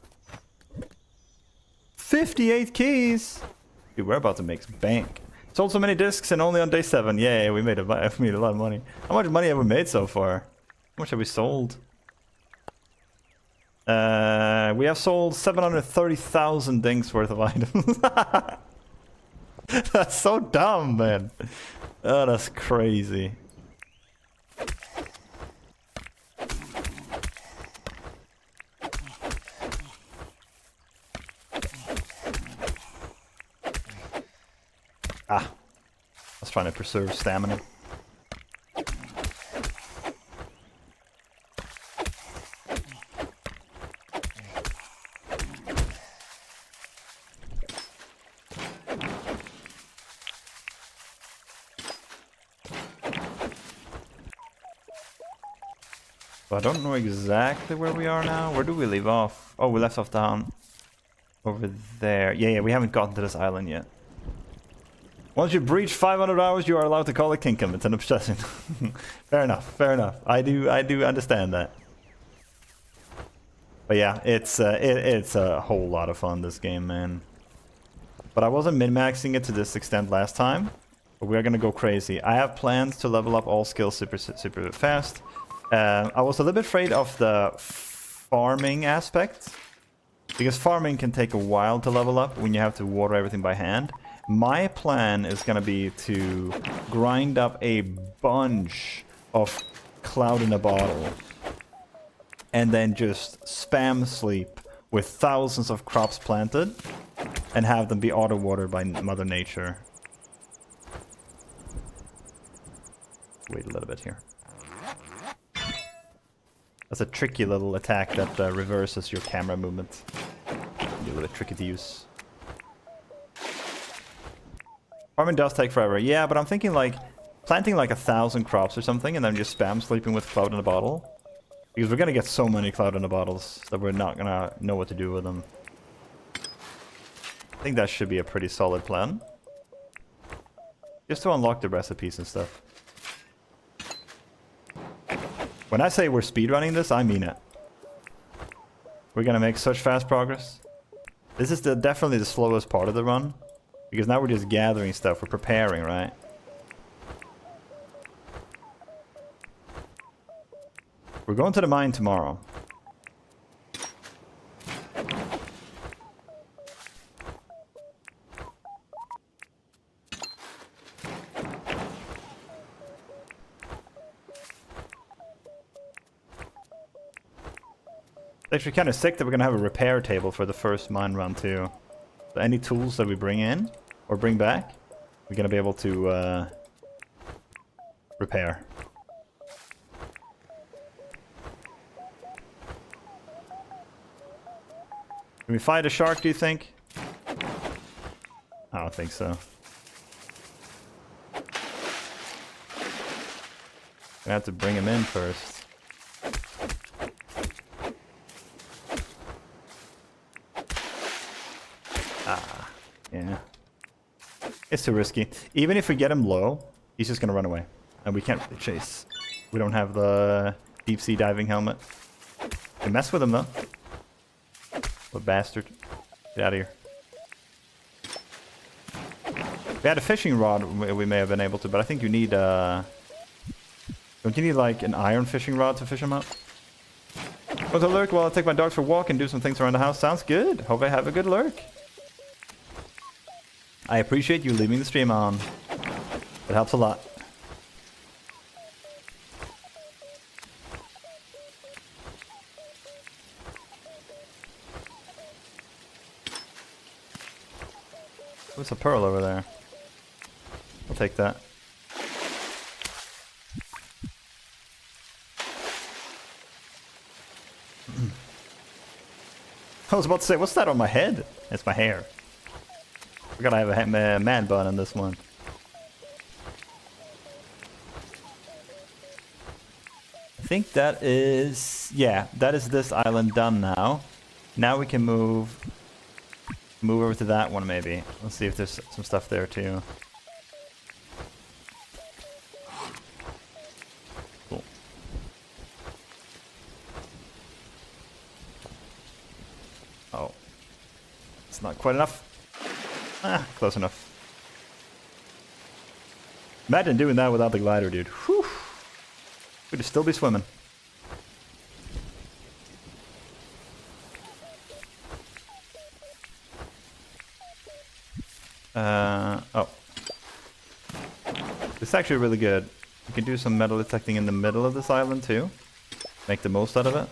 58 keys! Dude, we're about to make some bank. Sold so many discs and only on day 7. Yay, we made a lot of money. How much money have we made so far? How much have we sold? We have sold 730,000 dinks worth of items. That's so dumb, man. Oh, that's crazy. I was trying to preserve stamina. So I don't know exactly where we are now. Where do we leave off? Oh, we left off down over there. Yeah, we haven't gotten to this island yet. Once you breach 500 hours, you are allowed to call it Kinkum. It's an obsession. Fair enough, fair enough. I do understand that. But yeah, it's a whole lot of fun, this game, man. But I wasn't min-maxing it to this extent last time. But we're gonna go crazy. I have plans to level up all skills super fast. I was a little bit afraid of the farming aspect. Because farming can take a while to level up when you have to water everything by hand. My plan is going to be to grind up a bunch of Cloud in a Bottle. And then just spam sleep with thousands of crops planted. And have them be auto-watered by Mother Nature. Wait a little bit here. That's a tricky little attack that reverses your camera movement. Be a little bit tricky to use. Farming does take forever. Yeah, but I'm thinking like planting like 1,000 crops or something and then just spam sleeping with Cloud in a Bottle. Because we're gonna get so many Cloud in a Bottles that we're not gonna know what to do with them. I think that should be a pretty solid plan. Just to unlock the recipes and stuff. When I say we're speedrunning this, I mean it. We're gonna make such fast progress. This is definitely the slowest part of the run. Because now we're just gathering stuff, we're preparing, right? We're going to the mine tomorrow. It's actually kind of sick that we're going to have a repair table for the first mine run too. So any tools that we bring in or bring back, we're going to be able to repair. Can we fight a shark, do you think? I don't think so. I have to bring him in first. Ah, yeah. It's too risky. Even if we get him low, he's just gonna run away. And we can't really chase. We don't have the deep sea diving helmet. We mess with him though. What bastard. Get out of here. If we had a fishing rod, we may have been able to, but I think you need, don't you need like an iron fishing rod to fish him up? Want to lurk while I take my dogs for a walk and do some things around the house? Sounds good. Hope I have a good lurk. I appreciate you leaving the stream on. It helps a lot. What's a pearl over there? I'll take that. I was about to say, what's that on my head? It's my hair. We're gonna have a man bun on this one. I think that is... yeah, that is this island done now. Now we can move over to that one maybe. Let's see if there's some stuff there too. Cool. Oh. It's not quite enough. Ah, close enough. Imagine doing that without the glider, dude. Whew. We'd still be swimming. Oh. This is actually really good. You can do some metal detecting in the middle of this island too. Make the most out of it.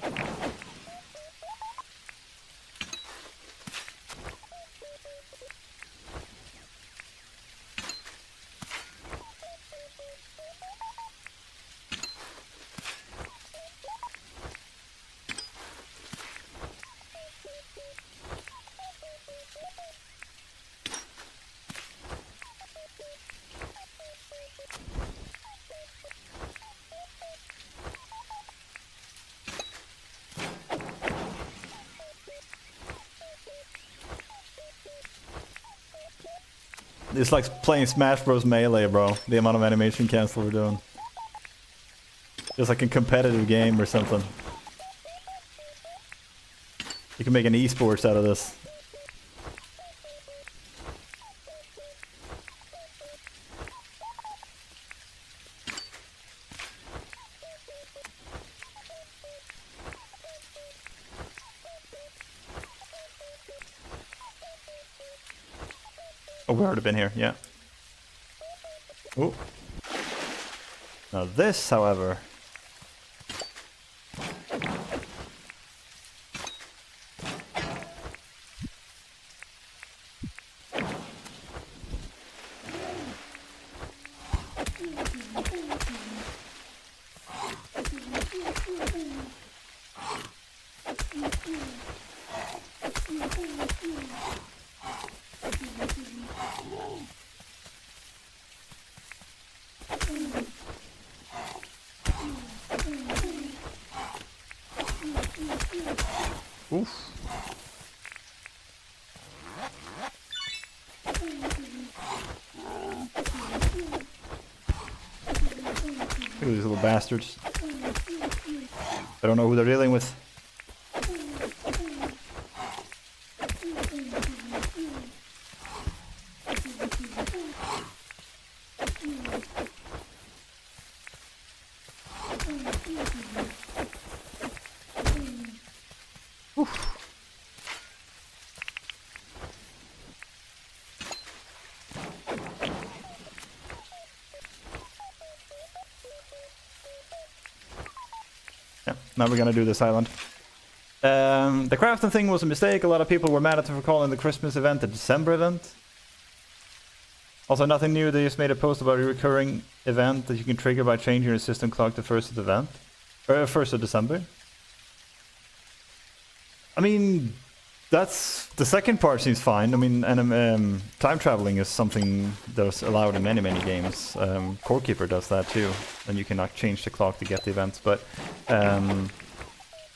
It's like playing Smash Bros. Melee, bro. The amount of animation cancel we're doing. Just like a competitive game or something. You can make an esports out of this. Oh, we've already been here, yeah. Oh. Now this, however... Oof. Look at these little bastards. I don't know who they're dealing with. Oof. Yeah, now we're gonna do this island. The crafting thing was a mistake. A lot of people were mad at them for calling the Christmas event the December event. Also, nothing new. They just made a post about a recurring event that you can trigger by changing your system clock to 1st of the event. Or 1st of December. I mean, that's... the second part seems fine. I mean, and time traveling is something that's allowed in many, many games. Core Keeper does that too. And you can change the clock to get the events. But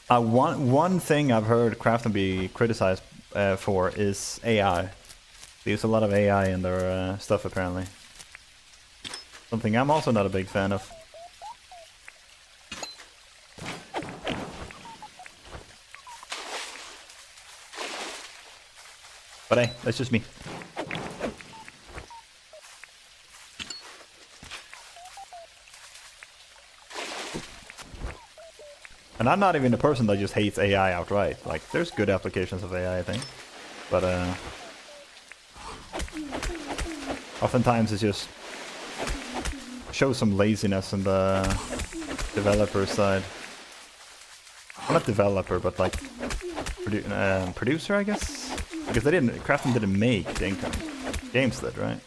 one thing I've heard Crafton be criticized for is AI. They use a lot of AI in their stuff, apparently. Something I'm also not a big fan of. But hey, that's just me. And I'm not even a person that just hates AI outright. Like, there's good applications of AI, I think. But, oftentimes it just shows some laziness on the developer side. Well, not developer, but like producer, I guess? Because they didn't, Crafton didn't make the income. Games did, right?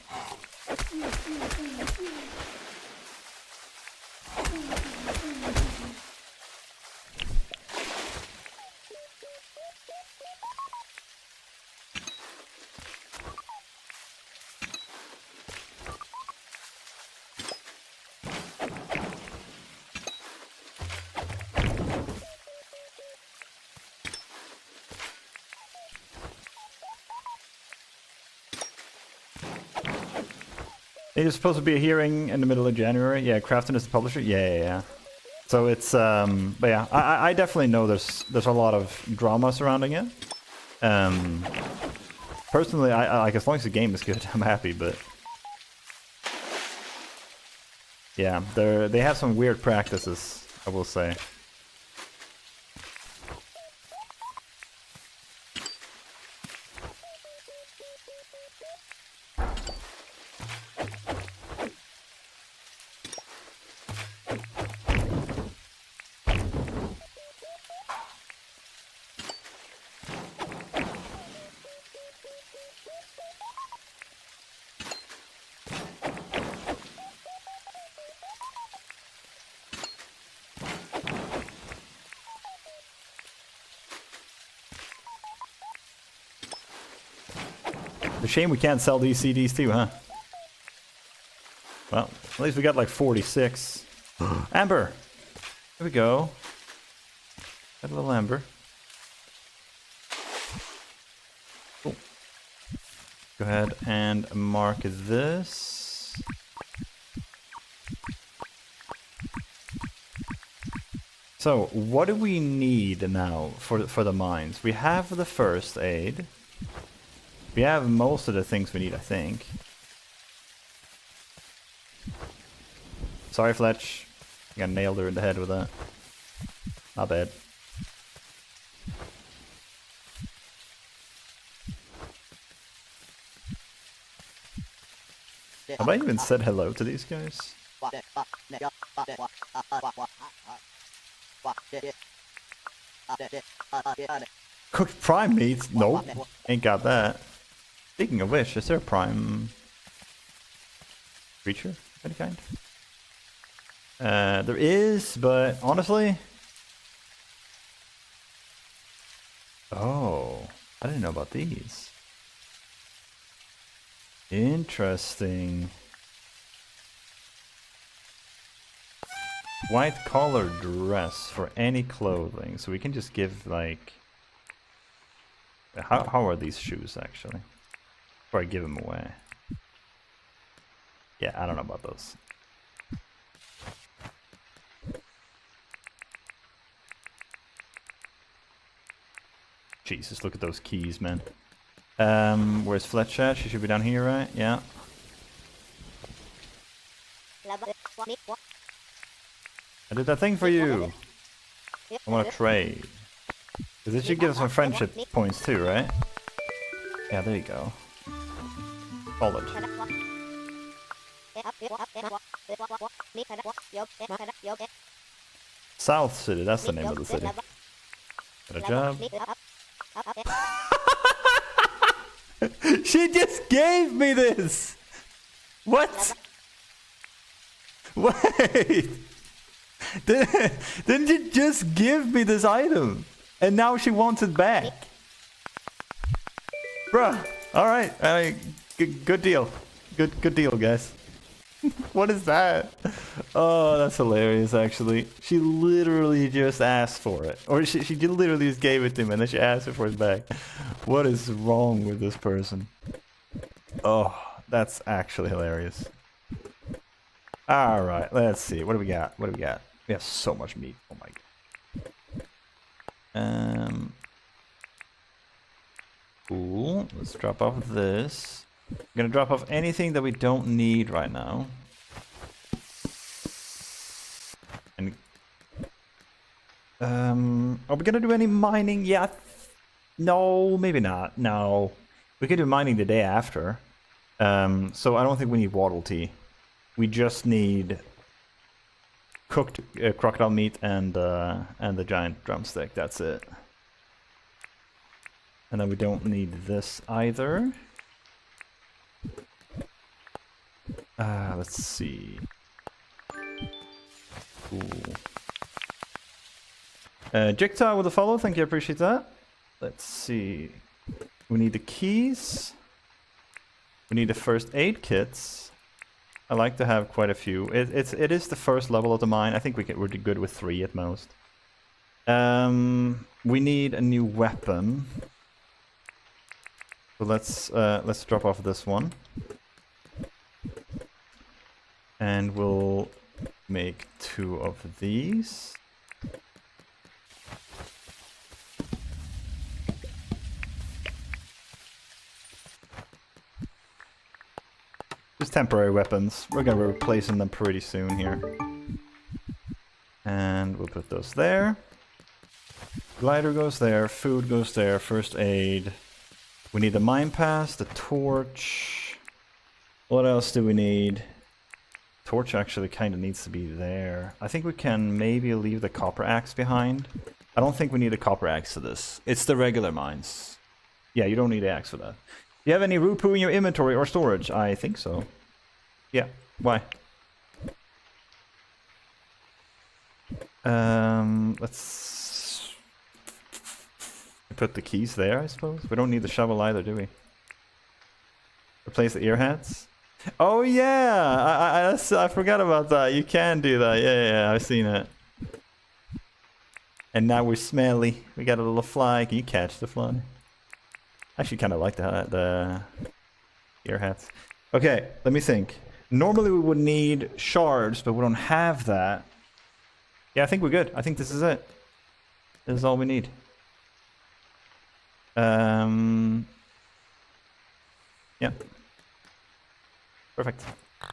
There's supposed to be a hearing in the middle of January. Yeah, Crafton is the publisher. Yeah. So it's but yeah, I definitely know there's a lot of drama surrounding it. Personally, I like, as long as the game is good, I'm happy. But yeah, they have some weird practices, I will say. It's a shame we can't sell these CDs too, huh? Well, at least we got like 46. Amber! Here we go. Got a little amber. Cool. Go ahead and mark this. So, what do we need now for the mines? We have the first aid. We have most of the things we need, I think. Sorry, Fletch. I got nailed her in the head with that. Not bad. Have I even said hello to these guys? Cooked prime meat? Nope. Ain't got that. Speaking of which, is there a prime creature of any kind? There is, but honestly... Oh, I didn't know about these. Interesting. White collar dress for any clothing, so we can just give like... How are these shoes actually? Before I give them away. Yeah, I don't know about those. Jesus, look at those keys, man. Where's Fletch at? She should be down here, right? Yeah. I did that thing for you. I want to trade. Because it should give us some friendship points too, right? Yeah, there you go. Solid. South City, that's the name of the city. Got a job. She just gave me this! What? Wait! Didn't you just give me this item? And now she wants it back. Bruh. Alright. Good deal. Good deal, guys. What is that? Oh, that's hilarious, actually. She literally just asked for it. Or she literally just gave it to me and then she asked for it back. What is wrong with this person? Oh, that's actually hilarious. Alright, let's see. What do we got? We have so much meat. Oh my god. Cool. Let's drop off this. I'm gonna drop off anything that we don't need right now. And are we gonna do any mining? Yeah. No, maybe not. No. We could do mining the day after. So I don't think we need waddle tea. We just need cooked crocodile meat and the giant drumstick. That's it. And then we don't need this either. Let's see. Cool. Jigtaw with a follow, thank you, appreciate that. Let's see. We need the keys. We need the first aid kits. I like to have quite a few. It is the first level of the mine. I think we're good with 3 at most. We need a new weapon. So let's drop off this one. And we'll make 2 of these. Just temporary weapons. We're gonna be replacing them pretty soon here. And we'll put those there. Glider goes there, food goes there, first aid. We need the mine pass, the torch. What else do we need? Torch actually kind of needs to be there. I think we can maybe leave the copper axe behind. I don't think we need a copper axe for this. It's the regular mines. Yeah, you don't need an axe for that. Do you have any Rupu in your inventory or storage? I think so. Yeah, why? Let's put the keys there, I suppose. We don't need the shovel either, do we? Replace the ear hats? Oh yeah, I forgot about that. You can do that. Yeah, I've seen it. And now we're smelly. We got a little fly. Can you catch the fly? I actually kind of like the Gearheads. Okay, let me think. Normally we would need shards, but we don't have that. Yeah, I think we're good. I think this is it. This is all we need. Yeah. Perfect.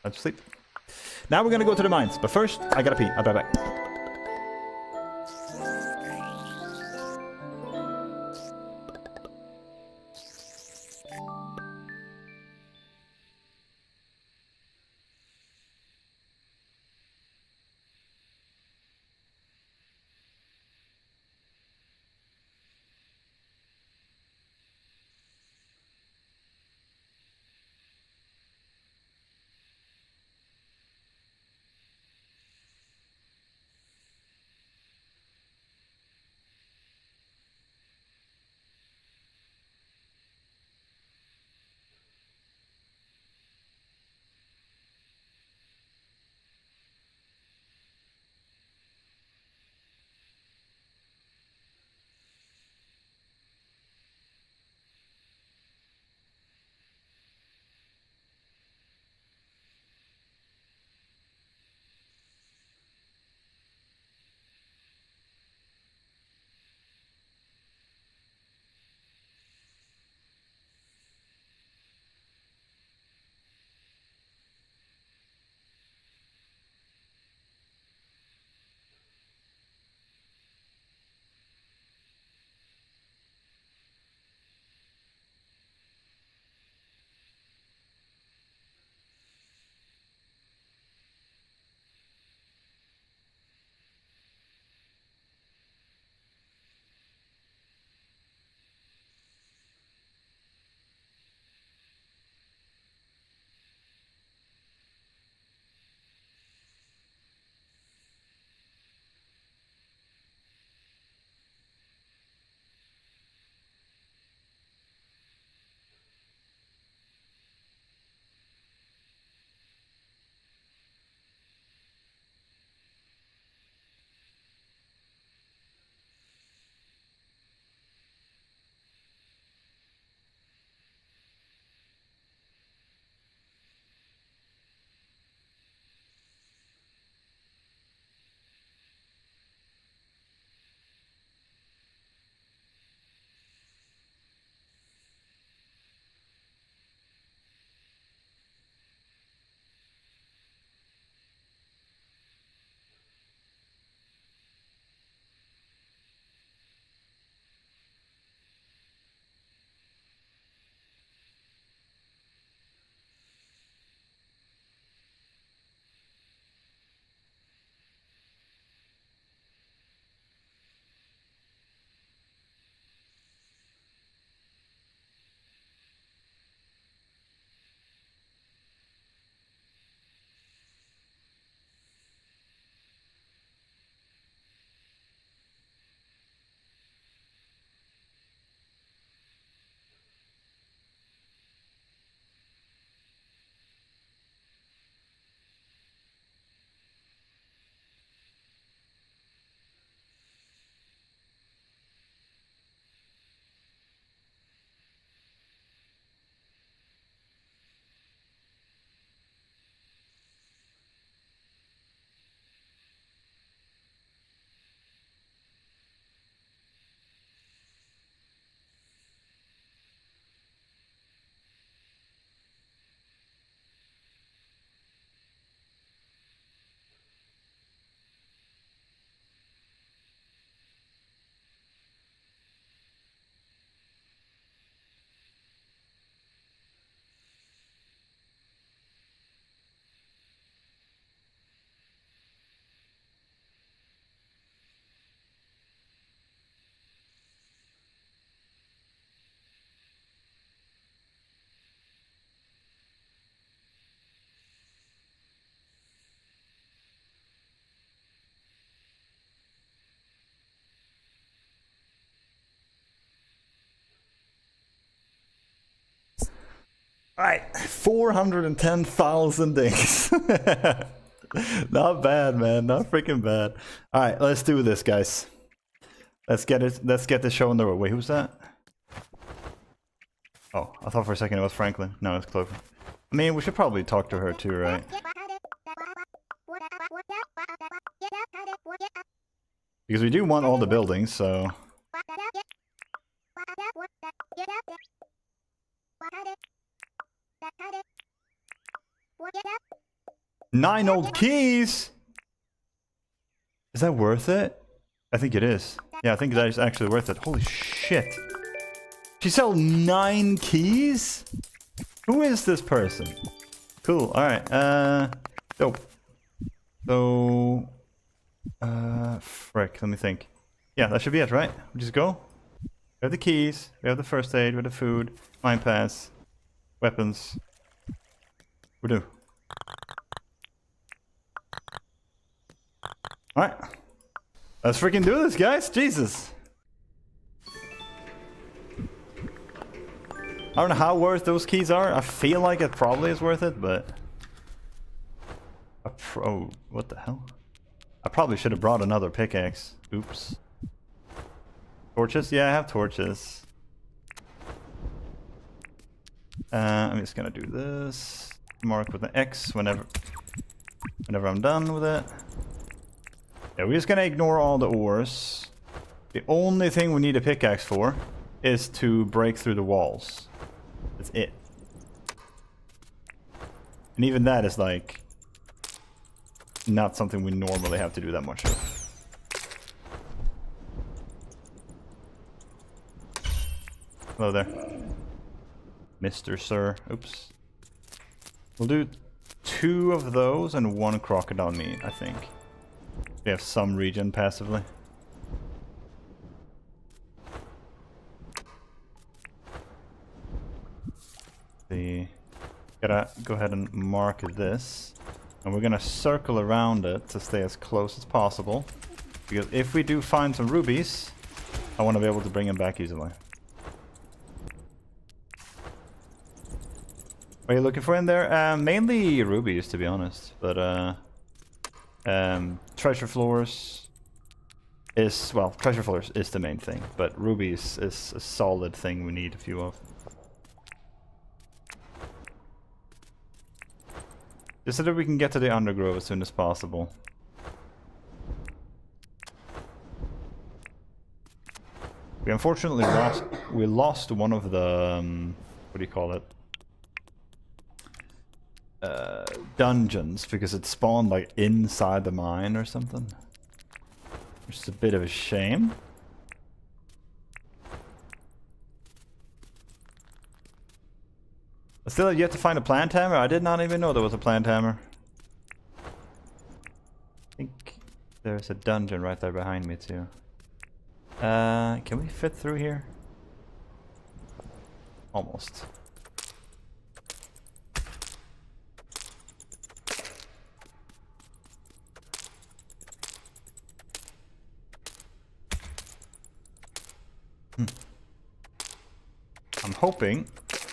Let's sleep. Now we're gonna go to the mines, but first I gotta pee. I'll be right back. Alright, 410,000 dings. Not bad, man. Not freaking bad. Alright, let's do this, guys. Let's get the show on the road. Wait, who's that? Oh, I thought for a second it was Franklin. No, it's Clover. I mean, we should probably talk to her too, right? Because we do want all the buildings, so... 9 old keys! Is that worth it? I think it is. Yeah, I think that is actually worth it. Holy shit. She sold 9 keys? Who is this person? Cool, alright. Dope. So... frick, let me think. Yeah, that should be it, right? We just go. We have the keys, we have the first aid, we have the food, mine pass, weapons. We do. Alright. Let's freaking do this, guys! Jesus! I don't know how worth those keys are. I feel like it probably is worth it, but... Oh, what the hell? I probably should have brought another pickaxe. Oops. Torches? Yeah, I have torches. I'm just gonna do this. Mark with an X whenever I'm done with it. Yeah, we're just gonna ignore all the ores. The only thing we need a pickaxe for is to break through the walls. That's it. And even that is like not something we normally have to do that much of. Hello there. Mr. Sir. Oops. We'll do 2 of those and 1 crocodile meat, I think. We have some regen passively. Gotta go ahead and mark this. And we're gonna circle around it to stay as close as possible. Because if we do find some rubies, I want to be able to bring them back easily. What are you looking for in there? Mainly rubies, to be honest. But treasure floors is, well, treasure floors is the main thing. But rubies is a solid thing we need a few of. Just so that we can get to the undergrove as soon as possible. We unfortunately lost one of the what do you call it? Dungeons, because it spawned like inside the mine or something. Which is a bit of a shame. I still have yet to find a plant hammer. I did not even know there was a plant hammer. I think there's a dungeon right there behind me too. Can we fit through here? Almost. I'm hoping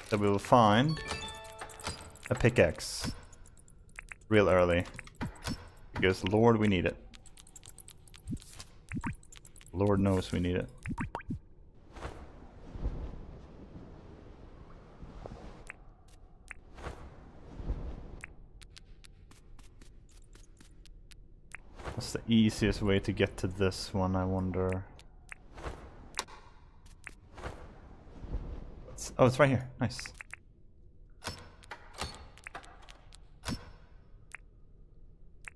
that we will find a pickaxe real early, because Lord, we need it. Lord knows we need it. What's the easiest way to get to this one, I wonder? Oh, it's right here. Nice.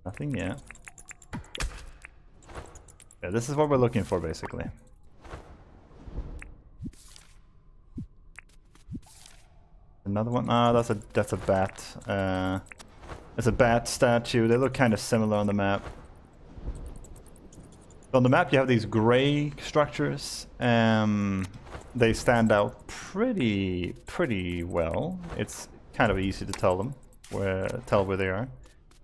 Nothing yet. Yeah, this is what we're looking for, basically. Another one? Ah, that's a bat. It's a bat statue. They look kind of similar on the map. So on the map, you have these gray structures. They stand out pretty well. It's kind of easy to tell where they are.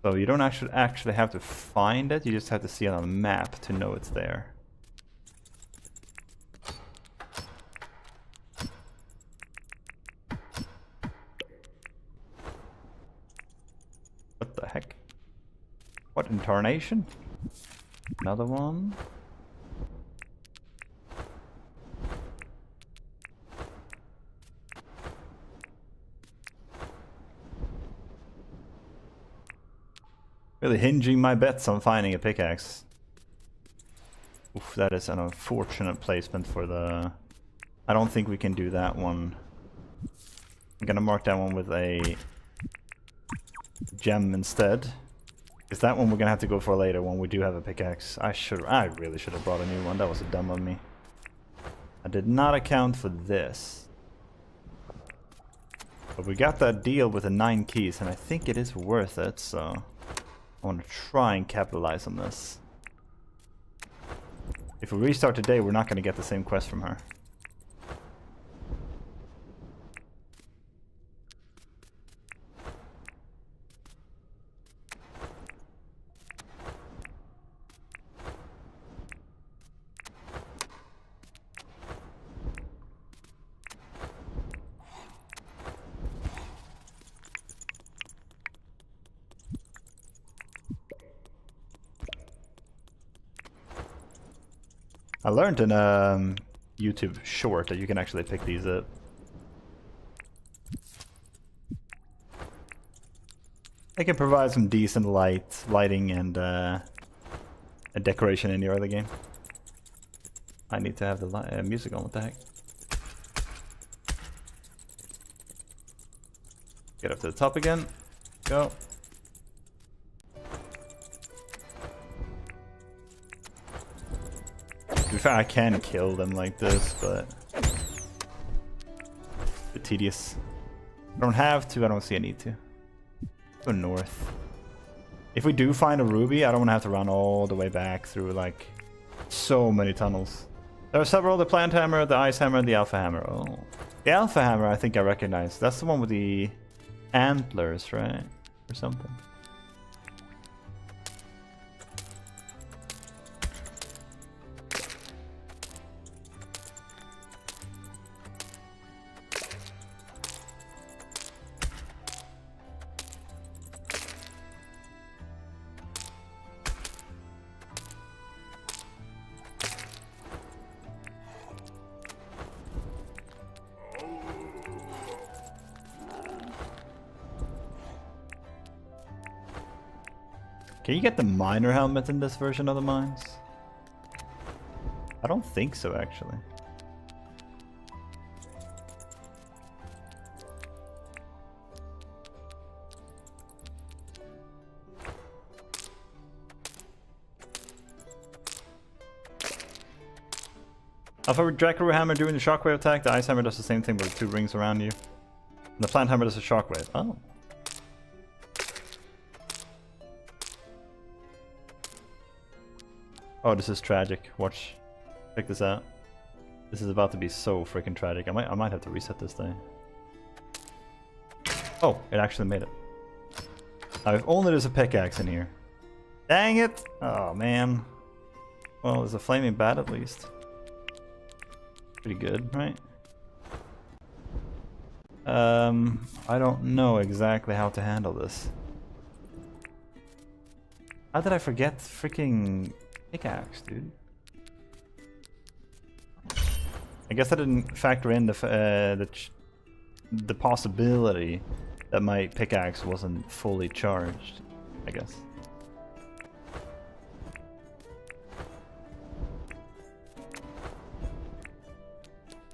So you don't actually have to find it. You just have to see it on a map to know it's there. What the heck? What in tarnation? Another one. Really hinging my bets on finding a pickaxe. Oof, that is an unfortunate placement for the... I don't think we can do that one. I'm gonna mark that one with a gem instead. Because that one we're gonna have to go for later when we do have a pickaxe. I really should have brought a new one. That was a dumb of me. I did not account for this. But we got that deal with the 9 keys, and I think it is worth it, so I want to try and capitalize on this. If we restart today, we're not going to get the same quest from her. I learned in a YouTube short that you can actually pick these up. They can provide some decent lighting and a decoration in the early game. I need to have the music on, what the heck? Get up to the top again. Go. To be fair, I can kill them like this, but it's a bit tedious. I don't have to, I don't see a need to. Go north. If we do find a ruby, I don't want to have to run all the way back through like so many tunnels. There are several: the plant hammer, the ice hammer, and the alpha hammer. Oh, the alpha hammer I think I recognize. That's the one with the antlers, right? Or something. Can you get the miner helmet in this version of the mines? I don't think so, actually. Alpha Dracaroo Hammer doing the shockwave attack. The Ice Hammer does the same thing with 2 rings around you. And the Plant Hammer does a shockwave. Oh. Oh, this is tragic. Watch. Check this out. This is about to be so freaking tragic. I might have to reset this thing. Oh, it actually made it. Now, if only there's a pickaxe in here. Dang it! Oh, man. Well, there's a flaming bat at least. Pretty good, right? I don't know exactly how to handle this. How did I forget freaking pickaxe, dude? I guess I didn't factor in the possibility that my pickaxe wasn't fully charged, I guess.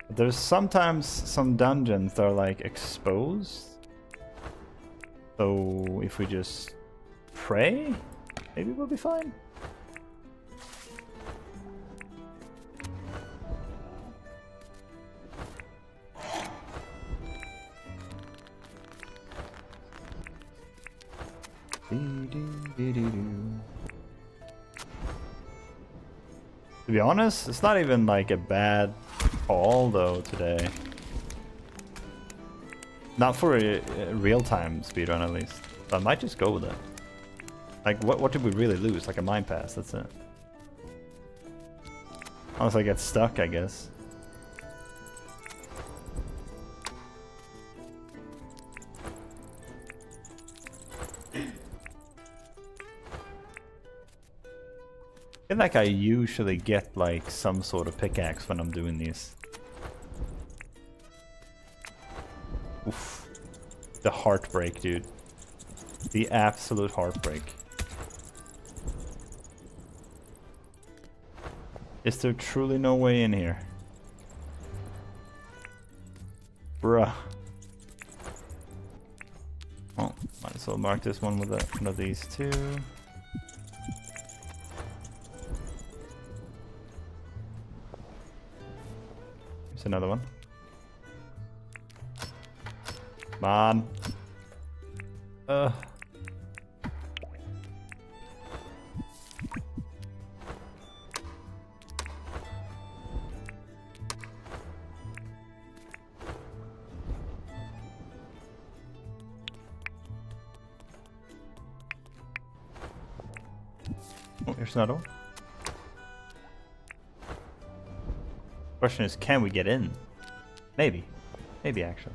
There's sometimes some dungeons that are like exposed. So if we just pray, maybe we'll be fine. To be honest, it's not even like a bad call though today. Not for a real-time speedrun at least. I might just go with it. Like what did we really lose? Like a mine pass, that's it. Unless I get stuck, I guess. I feel like I usually get like some sort of pickaxe when I'm doing these. Oof. The heartbreak, dude. The absolute heartbreak. Is there truly no way in here? Bruh. Well, might as well mark this one with one of these two. Here's another one. Come on. Oh, here's another one. Question is, can we get in? Maybe. Maybe, actually.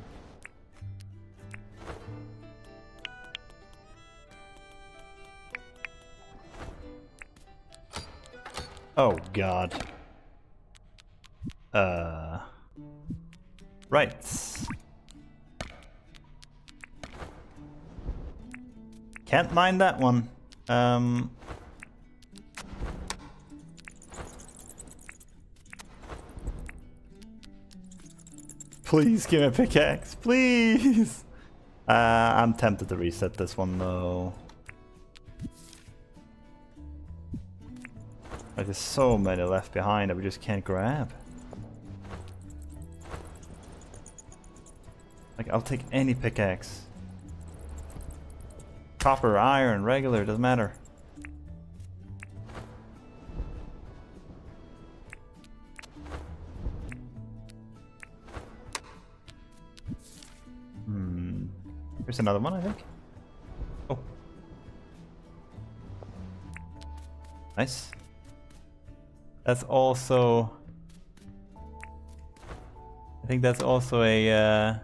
Oh, God. Right. Can't mind that one. Please give me a pickaxe, please! I'm tempted to reset this one, though. Like, there's so many left behind that we just can't grab. Like, I'll take any pickaxe. Copper, iron, regular, doesn't matter. Here's another one, I think. Oh. Nice. That's also... I think that's also a...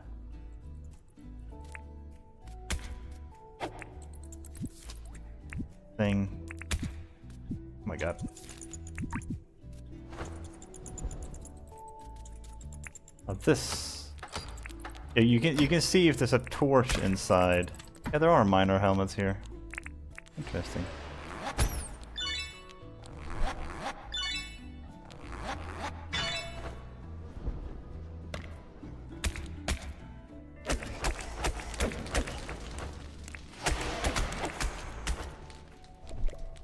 thing. Oh my god. Now this... Yeah, you can see if there's a torch inside. Yeah, there are miner helmets here. Interesting.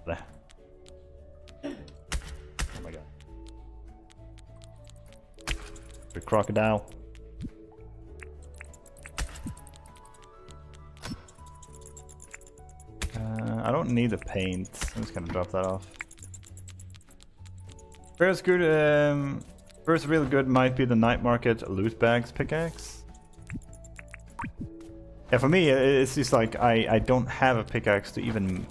There. Oh my god. The crocodile. I don't need the paint. I'm just gonna drop that off. First good, first real good might be the night market loot bags pickaxe. Yeah, for me it's just like I don't have a pickaxe to even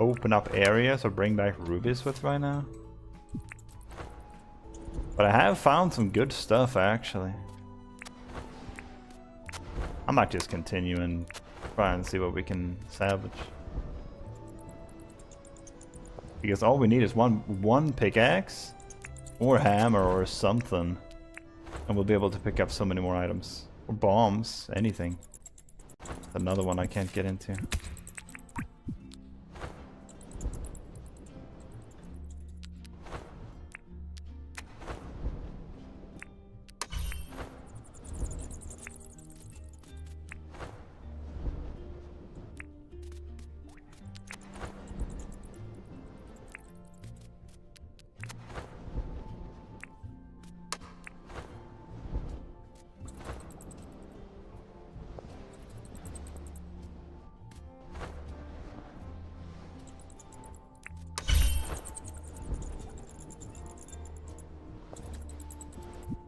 open up areas or bring back rubies with right now. But I have found some good stuff actually. I might just continue and try and see what we can salvage. Because all we need is one pickaxe or hammer or something, and we'll be able to pick up so many more items. Or bombs, anything. Another one I can't get into.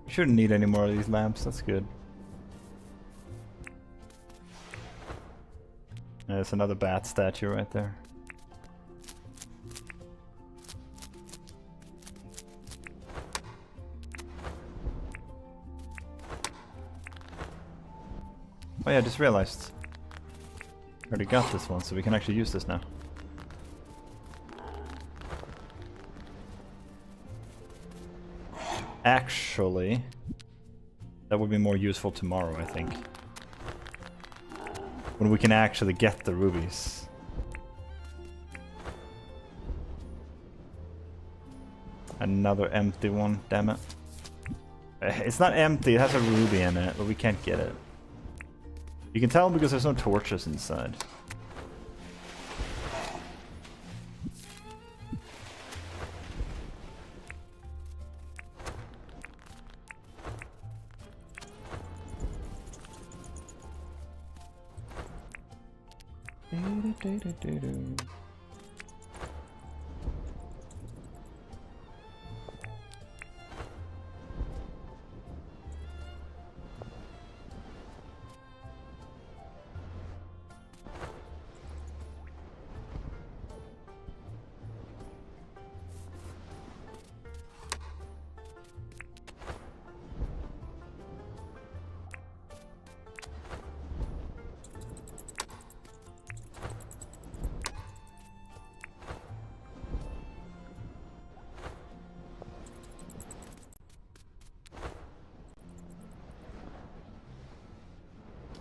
Shouldn't need any more of these lamps, that's good. There's another bat statue right there. Oh yeah, I just realized. I already got this one, so we can actually use this now. Actually, that would be more useful tomorrow, I think. When we can actually get the rubies. Another empty one, damn it. It's not empty, it has a ruby in it, but we can't get it. You can tell because there's no torches inside.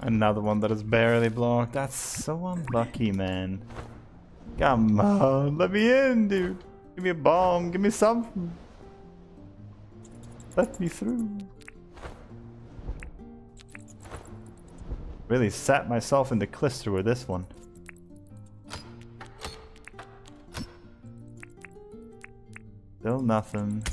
Another one that is barely blocked. That's so unlucky, man. Come on, let me in, dude. Give me a bomb, give me something. Let me through. Really sat myself in the clister with this one. Still nothing.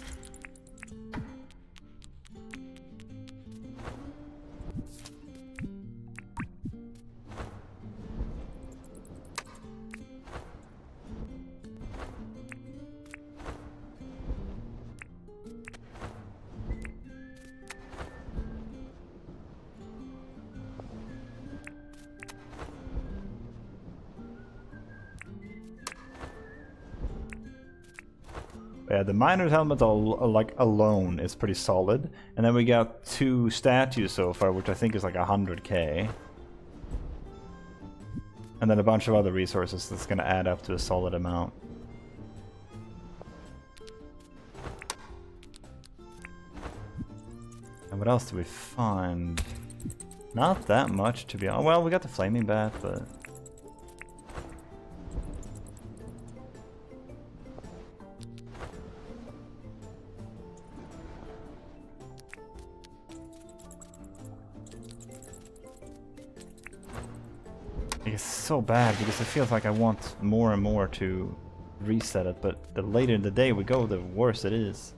Yeah, the miner's helmet like alone is pretty solid, and then we got 2 statues so far, which I think is like 100k, and then a bunch of other resources that's gonna add up to a solid amount. And what else do we find? Not that much, to be honest. Well, we got the flaming bat, but it's so bad because it feels like I want more and more to reset it, but the later in the day we go, the worse it is.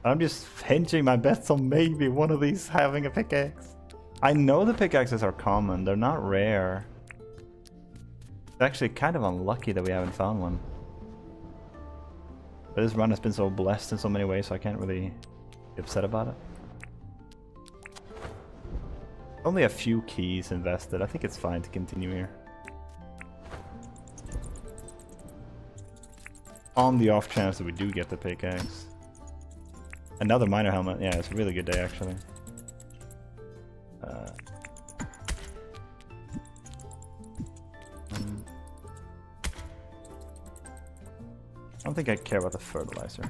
I'm just hinging my bets on maybe one of these having a pickaxe. I know the pickaxes are common, they're not rare. It's actually kind of unlucky that we haven't found one. But this run has been so blessed in so many ways, so I can't really be upset about it. Only a few keys invested. I think it's fine to continue here. On the off chance that we do get the pickaxe. Another miner helmet. Yeah, it's a really good day actually. I don't think I care about the fertilizer.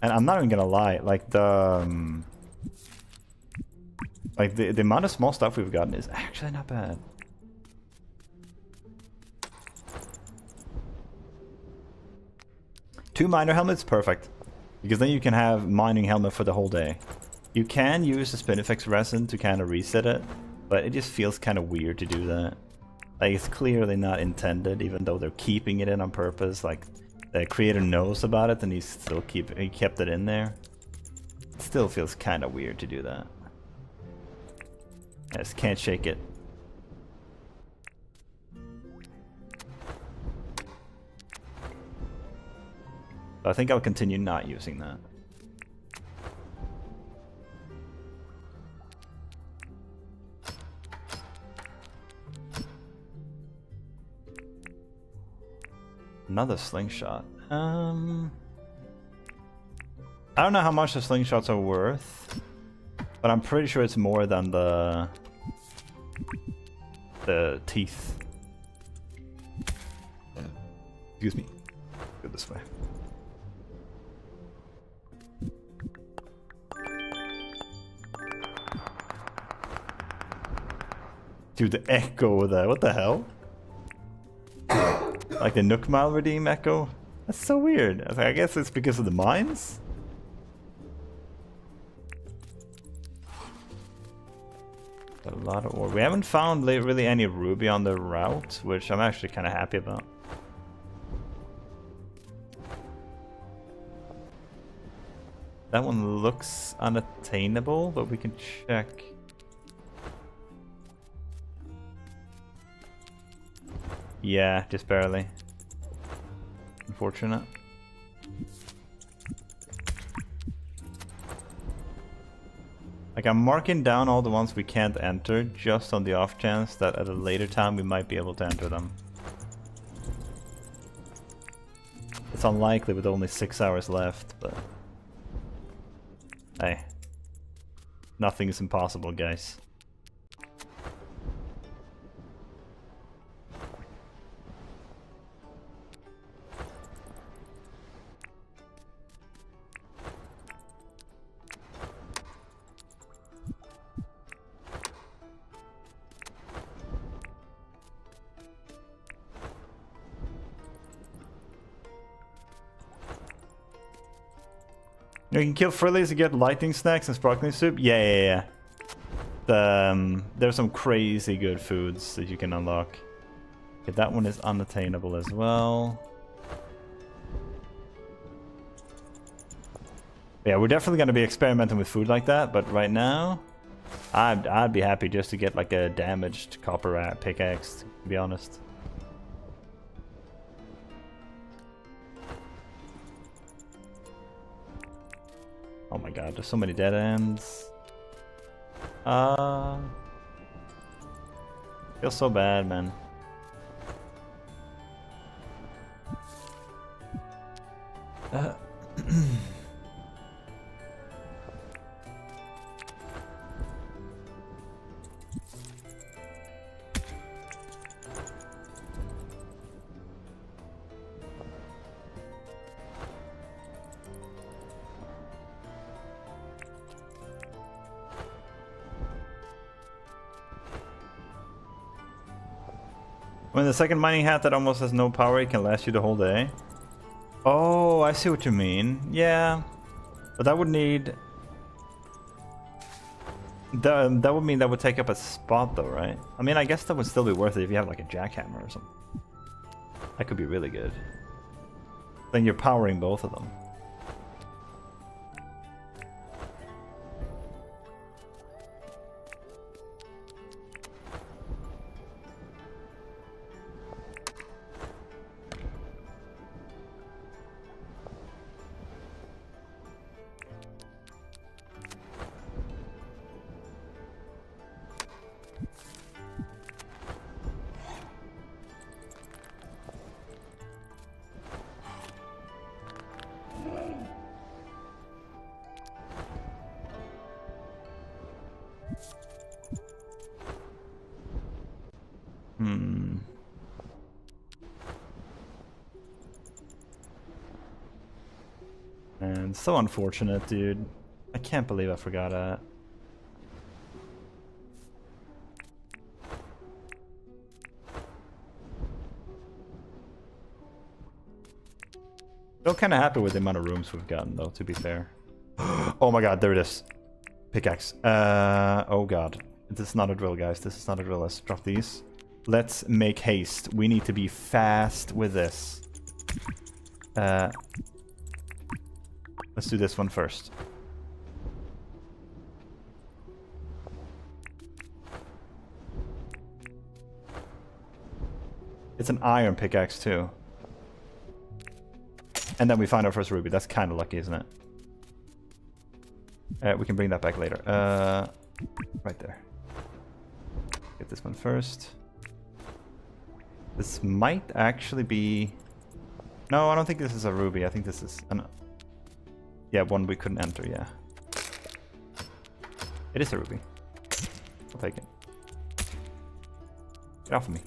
And I'm not even gonna lie, like the amount of small stuff we've gotten is actually not bad. Two miner helmets, perfect. Because then you can have mining helmet for the whole day. You can use the Spinifex resin to kind of reset it, but it just feels kind of weird to do that. Like, it's clearly not intended, even though they're keeping it in on purpose. Like, the creator knows about it and he kept it in there. It still feels kind of weird to do that. I just can't shake it. I think I'll continue not using that. Another slingshot. I don't know how much the slingshots are worth, but I'm pretty sure it's more than the teeth. Excuse me. Go this way. Dude, the echo there, what the hell? Like the Nook Malredeem echo? That's so weird. I guess it's because of the mines? A lot of ore. We haven't found really any ruby on the route, which I'm actually kind of happy about. That one looks unattainable, but we can check. Yeah, just barely. Unfortunate. Like, I'm marking down all the ones we can't enter just on the off chance that at a later time we might be able to enter them. It's unlikely with only 6 hours left, but hey, nothing is impossible, guys. You can kill frillies to get lightning snacks and sparkling soup. Yeah. There's some crazy good foods that you can unlock. Okay, that one is unattainable as well. Yeah, we're definitely going to be experimenting with food like that, but right now, I'd be happy just to get like a damaged copper pickaxe, to be honest. Oh my god, there's so many dead ends. Feels so bad, man. When the second mining hat that almost has no power, it can last you the whole day. Oh, I see what you mean. Yeah, but that would need... That would mean that would take up a spot though, right? I mean, I guess that would still be worth it if you have like a jackhammer or something. That could be really good. Then you're powering both of them. And so unfortunate, dude. I can't believe I forgot that. Still kind of happy with the amount of rooms we've gotten, though, to be fair. Oh my god, there it is. Pickaxe. Oh god. This is not a drill, guys. This is not a drill. Let's drop these. Let's make haste. We need to be fast with this. Let's do this one first. It's an iron pickaxe too. And then we find our first ruby. That's kind of lucky, isn't it? We can bring that back later. Right there. Get this one first. This might actually be... No, I don't think this is a ruby. I think this is an... Yeah, one we couldn't enter, yeah. It is a ruby. I'll take it. Get off of me.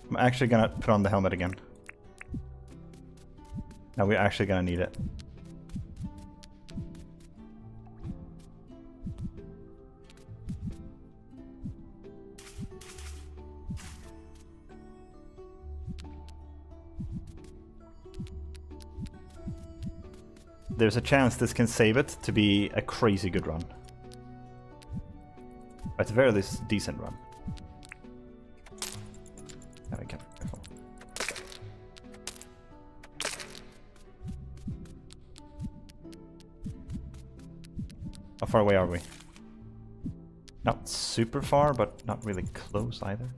I'm actually gonna put on the helmet again. Now we're actually gonna need it. there's a chance this can save it to be a crazy good run. At the very least, decent run. Gotta get careful. How far away are we? Not super far, but not really close either.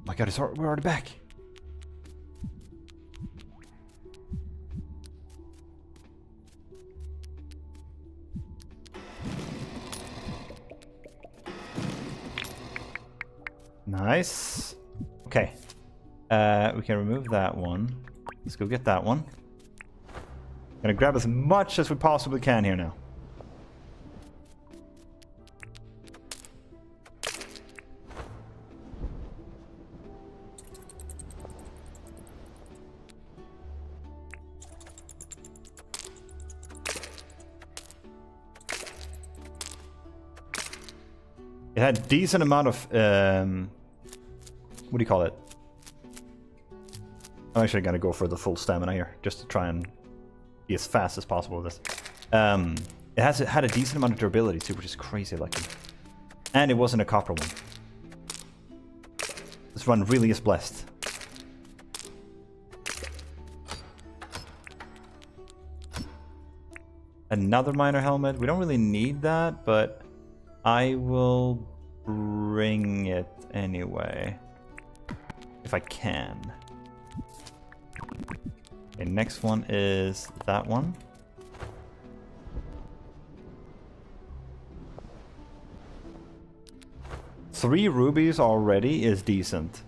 My god, we're already back. Nice. Okay. We can remove that one. Let's go get that one. Gonna grab as much as we possibly can here now. It had a decent amount of, what do you call it? I'm actually gonna go for the full stamina here, just to try and be as fast as possible with this. It had a decent amount of durability too, which is crazy lucky. And it wasn't a copper one. This run really is blessed. Another miner helmet. We don't really need that, but I will bring it anyway. If I can. Okay, next one is that one. Three rubies already is decent.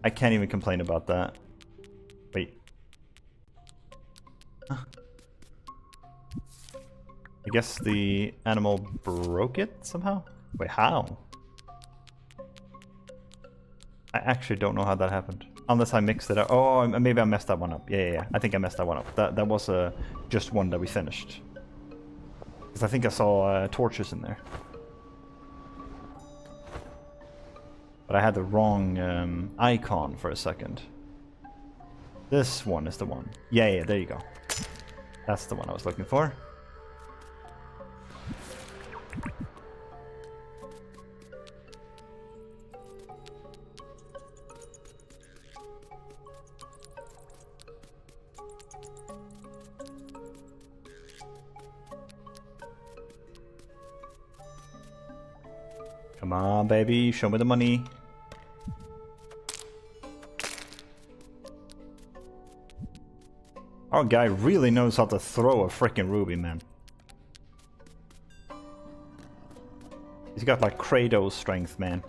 I can't even complain about that. Wait. Huh. I guess the animal broke it somehow? Wait, how? I actually don't know how that happened. Unless I mixed it up. Oh, maybe I messed that one up. Yeah. I think I messed that one up. That was just one that we finished. Because I think I saw torches in there. But I had the wrong icon for a second. This one is the one. Yeah, there you go. That's the one I was looking for. Come on, baby, show me the money. Our guy really knows how to throw a freaking ruby, man. He's got like Kratos strength, man.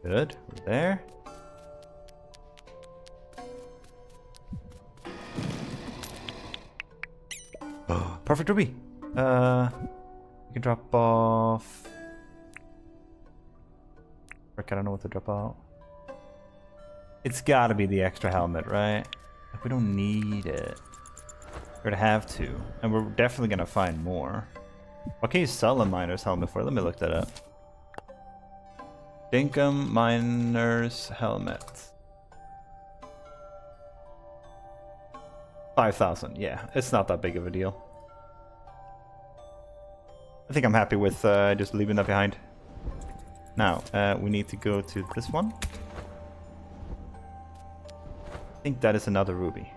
Good, we're there. Perfect ruby. We can drop off. Frick, I don't know what to drop out. It's gotta be the extra helmet, right? We don't need it. We're gonna have to. And we're definitely gonna find more. What can you sell a miner's helmet for? Let me look that up. Dinkum miner's helmet. 5,000. Yeah, it's not that big of a deal. I think I'm happy with just leaving that behind. Now, we need to go to this one. I think that is another ruby.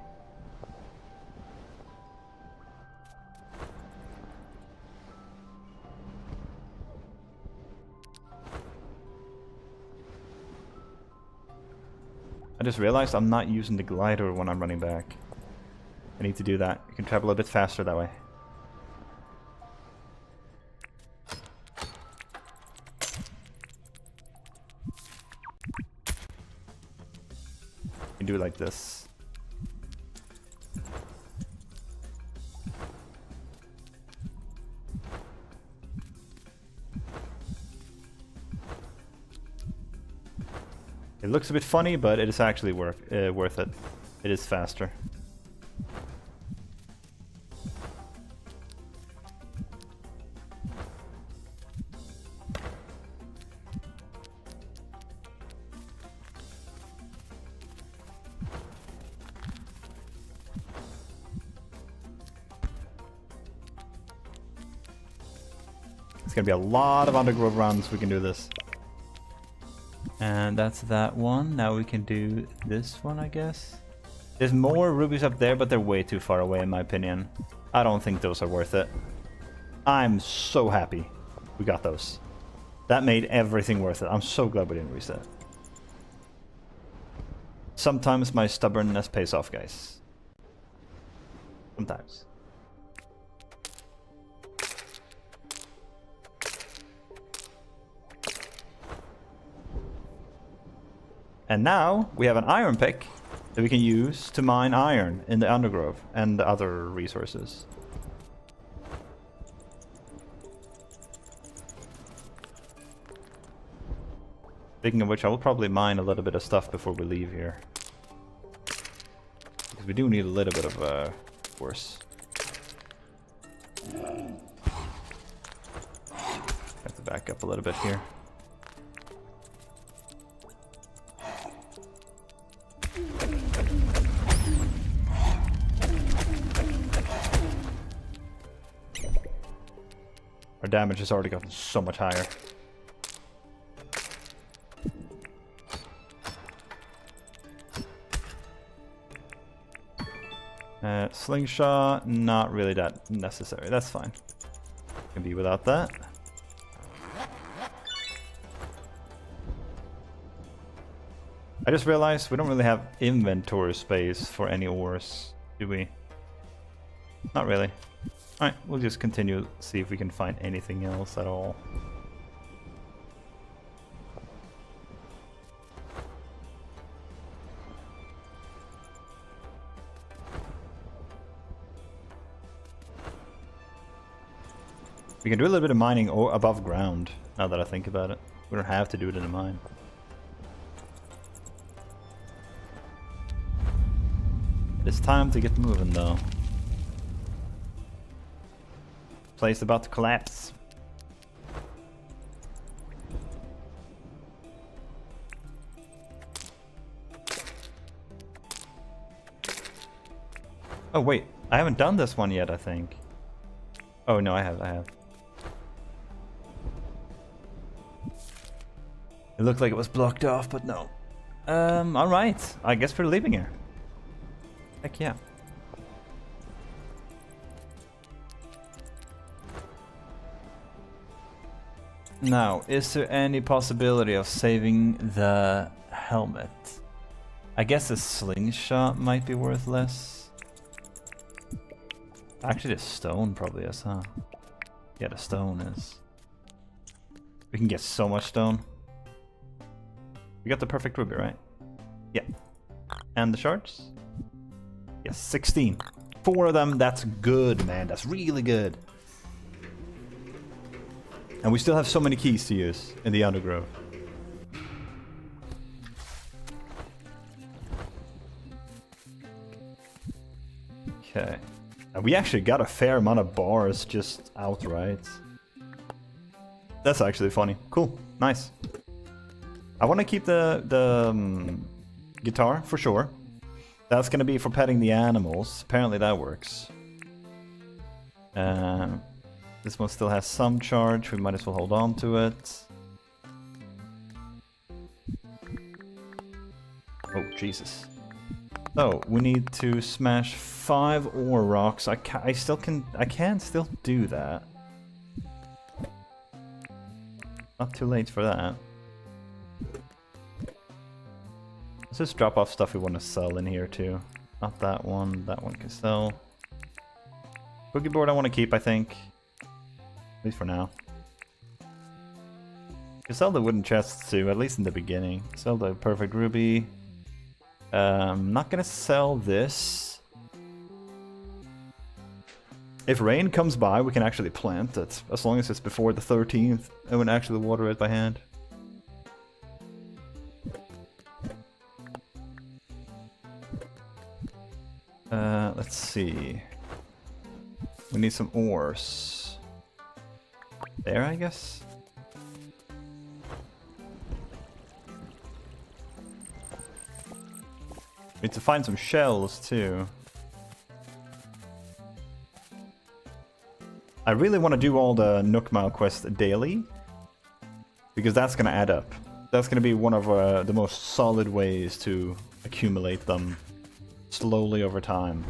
I just realized I'm not using the glider when I'm running back. I need to do that. You can travel a bit faster that way. can do it like this. It looks a bit funny, but it is actually worth it. It is faster. It's gonna be a lot of undergrowth runs. We can do this. And that's that one. Now we can do this one, I guess. There's more rubies up there, but they're way too far away in my opinion. I don't think those are worth it. I'm so happy we got those. That made everything worth it. I'm so glad we didn't reset. Sometimes my stubbornness pays off, guys. Sometimes. And now we have an iron pick that we can use to mine iron in the undergrowth and other resources. Speaking of which, I will probably mine a little bit of stuff before we leave here. Because we do need a little bit of force. Have to back up a little bit here. Our damage has already gotten so much higher. Slingshot, not really that necessary. That's fine. Can be without that. I just realized we don't really have inventory space for any ores, do we? Not really. Alright, we'll just continue, see if we can find anything else at all. We can do a little bit of mining above ground, now that I think about it. We don't have to do it in a mine. It's time to get moving though. Place about to collapse. Oh wait, I haven't done this one yet, I think. Oh no, I have. It looked like it was blocked off, but no. Alright, I guess we're leaving here. Heck yeah. Now, is there any possibility of saving the helmet? I guess a slingshot might be worth less. Actually, the stone probably is, huh? Yeah, the stone is. We can get so much stone. We got the perfect ruby, right? Yeah. And the shards? Yes, 16. 4 of them, that's good, man. That's really good. And we still have so many keys to use in the undergrowth. Okay. And we actually got a fair amount of bars just outright. That's actually funny. Cool. Nice. I want to keep the guitar for sure. That's going to be for petting the animals. Apparently that works. This one still has some charge. We might as well hold on to it. Oh, Jesus. So, we need to smash 5 ore rocks. I can still do that. Not too late for that. Let's just drop off stuff we want to sell in here too. Not that one can sell. Boogie board I want to keep, I think. At least for now. You can sell the wooden chests too, at least in the beginning. Sell the perfect ruby. I'm not gonna sell this. If rain comes by, we can actually plant it, as long as it's before the 13th, and we can actually water it by hand. Let's see. We need some ores. There, I guess? We need to find some shells, too. I really want to do all the Nookmao quests daily, because that's going to add up. That's going to be one of the most solid ways to accumulate them slowly over time.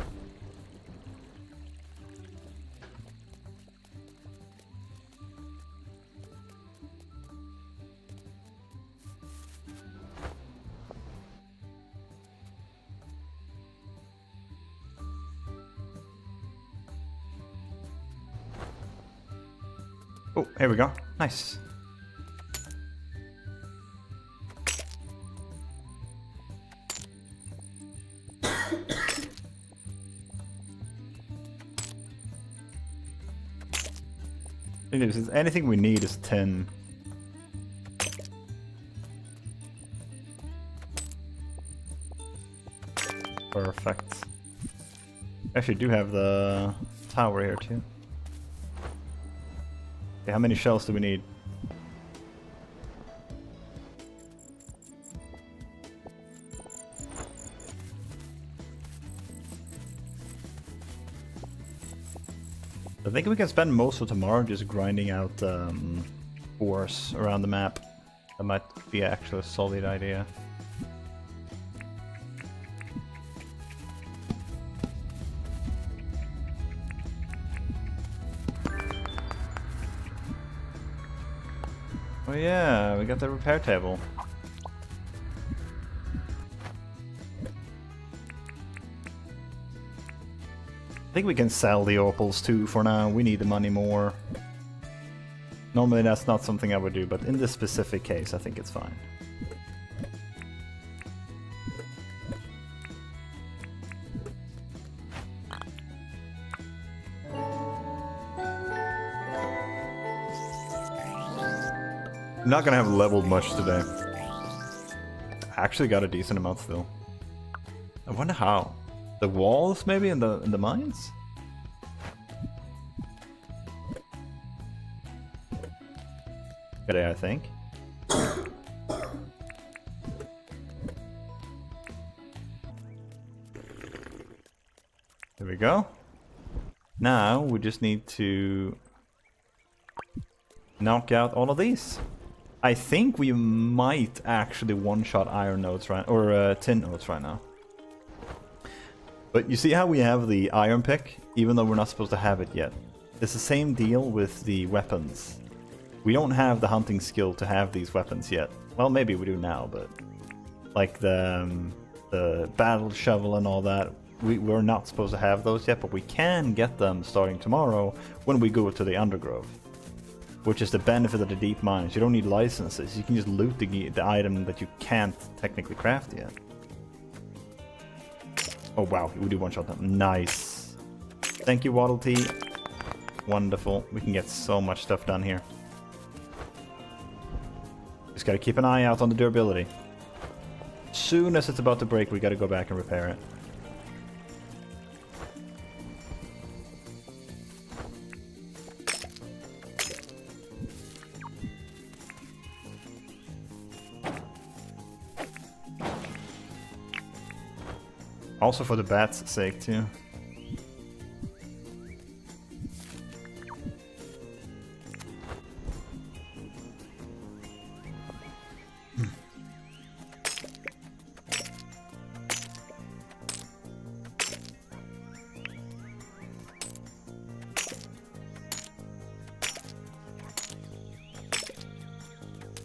Oh, here we go. Nice. Anything we need is 10. Perfect. Actually do have the tower here too. Okay, how many shells do we need? I think we can spend most of tomorrow just grinding out ores around the map. That might be actually a solid idea. Oh yeah, we got the repair table. I think we can sell the opals too for now. We need the money more. Normally that's not something I would do, but in this specific case I think it's fine. I'm not gonna have leveled much today. I actually got a decent amount still. I wonder how. The walls maybe in the mines? Today I think. There we go. Now we just need to knock out all of these. I think we might actually one-shot iron nodes right, or tin nodes right now. But you see how we have the iron pick, even though we're not supposed to have it yet. It's the same deal with the weapons. We don't have the hunting skill to have these weapons yet. Well, maybe we do now, but like the battle shovel and all that, we're not supposed to have those yet, but we can get them starting tomorrow when we go to the Undergrove. Which is the benefit of the deep mines. You don't need licenses. You can just loot the item that you can't technically craft yet. Oh wow, we do one-shot them. Nice. Thank you, Waddle Tea. Wonderful. We can get so much stuff done here. Just gotta keep an eye out on the durability. Soon as it's about to break, we gotta go back and repair it. Also for the bats' sake too.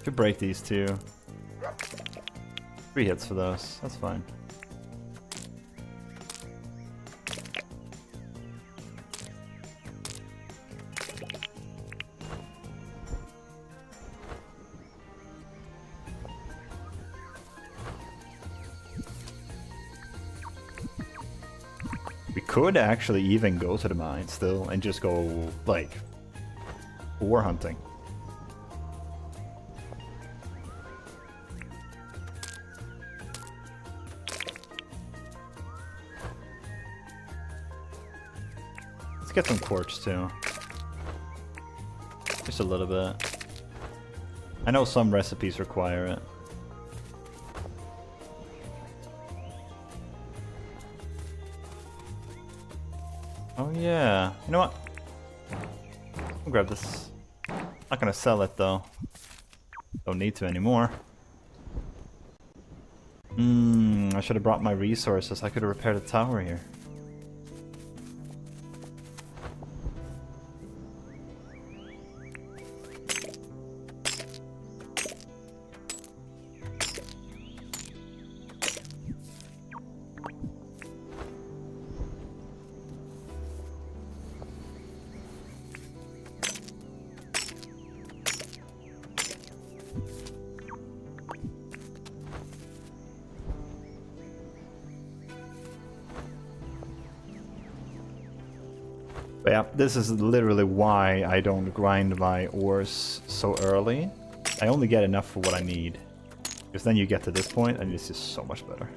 Could break these two. 3 hits for those. That's fine. could actually even go to the mine still and just go, like, ore hunting. Let's get some quartz too. Just a little bit. I know some recipes require it. Oh yeah, you know what? I'll grab this. Not gonna sell it though. Don't need to anymore. I should have brought my resources. I could have repaired the tower here. But yeah, this is literally why I don't grind my ores so early. I only get enough for what I need. Because then you get to this point and this is so much better.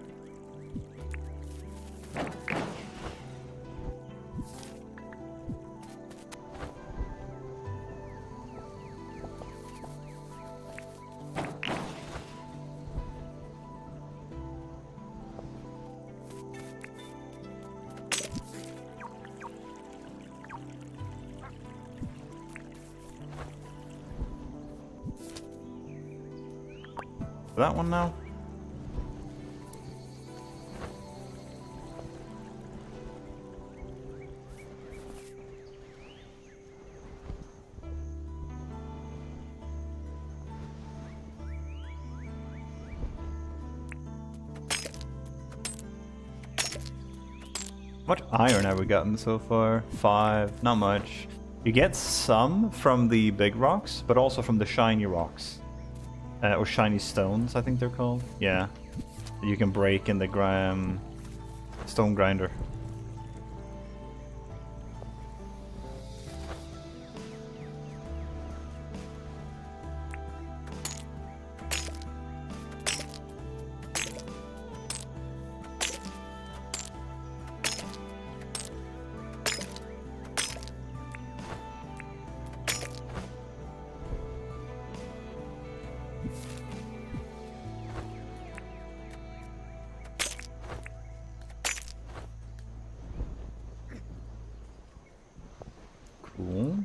That one now? What iron have we gotten so far? 5, not much. You get some from the big rocks, but also from the shiny rocks. Or shiny stones, I think they're called. Yeah. You can break in the stone grinder. Cool.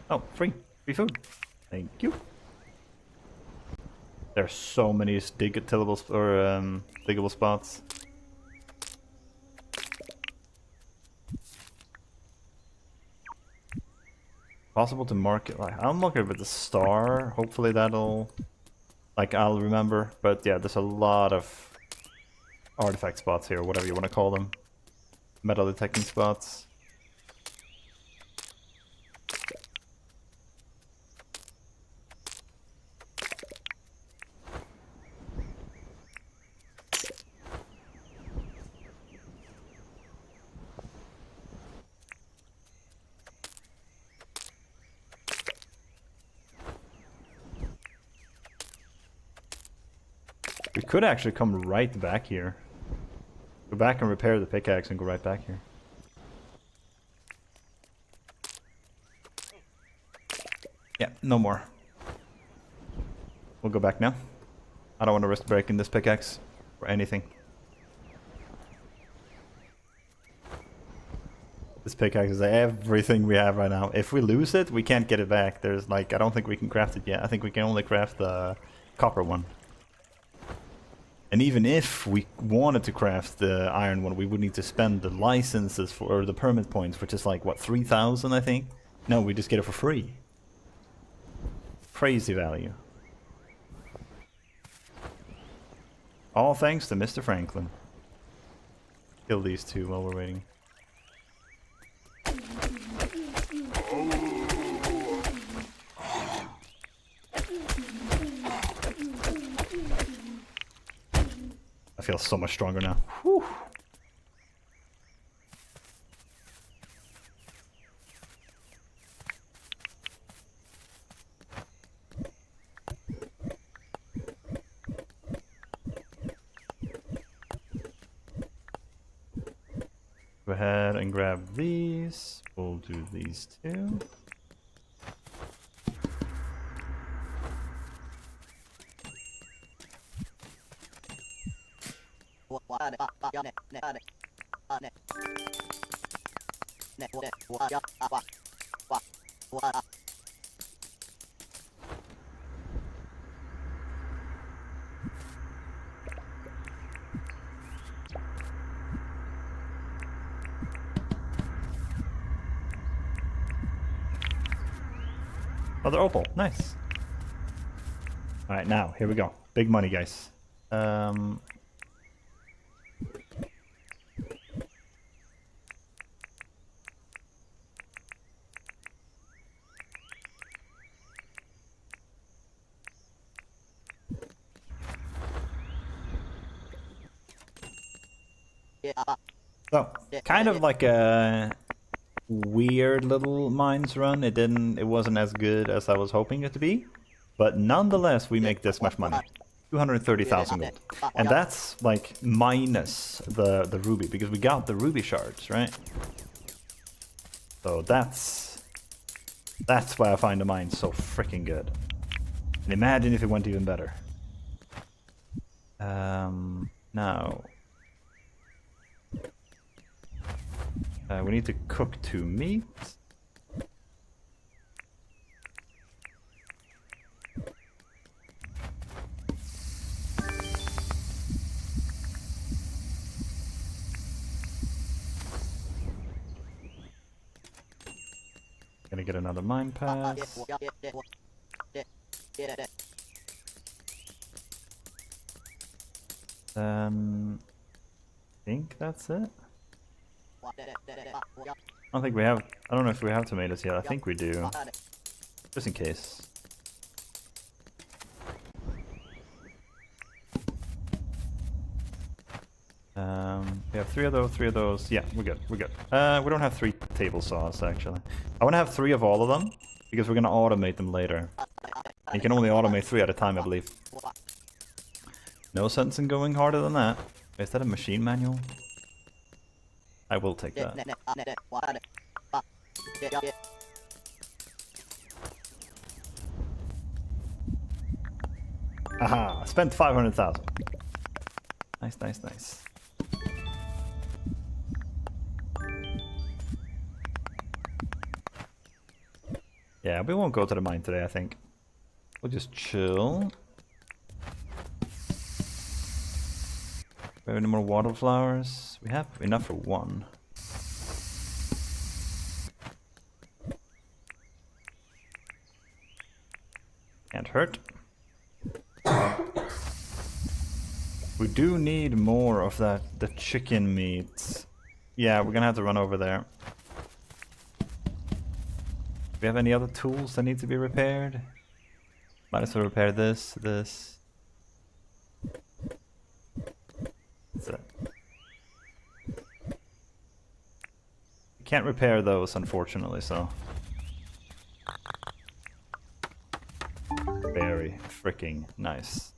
Oh, free food. Thank you. There's so many diggable spots. Possible to mark it. Like, I'll mark it with a star. Hopefully that'll, like, I'll remember. But yeah, there's a lot of artifact spots here, whatever you want to call them. Metal detecting spots. We could actually come right back here. Go back and repair the pickaxe and go right back here. Yeah, no more. We'll go back now. I don't want to risk breaking this pickaxe or anything. This pickaxe is everything we have right now. If we lose it, we can't get it back. There's like, I don't think we can craft it yet. I think we can only craft the copper one. And even if we wanted to craft the iron one, we would need to spend the licenses for, or the permit points, which is like, what, 3,000 I think? No, we just get it for free. Crazy value. All thanks to Mr. Franklin. Kill these two while we're waiting. I feel so much stronger now. Whew. Go ahead and grab these. We'll do these two. Another opal, nice. All right, now here we go. Big money, guys. So, kind of like a weird little mines run. It wasn't as good as I was hoping it to be, but nonetheless we make this much money. 230,000 gold. And that's like minus the ruby, because we got the ruby shards, right? So that's why I find the mine so freaking good. And imagine if it went even better. Now we need to cook 2 meat. Gonna get another mine pass. I think that's it. I don't think we have. I don't know if we have tomatoes yet. I think we do. Just in case. We have 3 of those, 3 of those. Yeah, we're good. We're good. We don't have 3 table saws actually. I want to have 3 of all of them because we're gonna automate them later. And you can only automate 3 at a time, I believe. No sense in going harder than that. Is that a machine manual? I will take that. Aha! I spent 500,000. Nice, nice, nice. Yeah, we won't go to the mine today, I think. We'll just chill. We have any more wildflowers? We have enough for 1. Can't hurt. We do need more of the chicken meat. Yeah, we're gonna have to run over there. Do we have any other tools that need to be repaired? Might as well repair this. That's it. Can't repair those, unfortunately, so. Very freaking nice.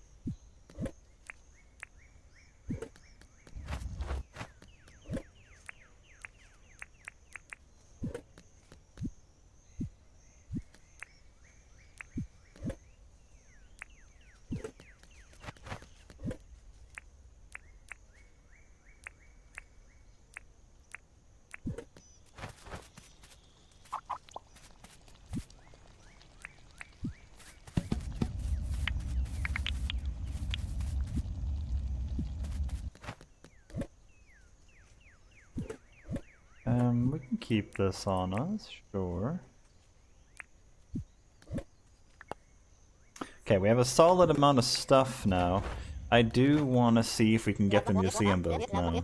We can keep this on us, sure. Okay, we have a solid amount of stuff now. I do want to see if we can get the museum built now.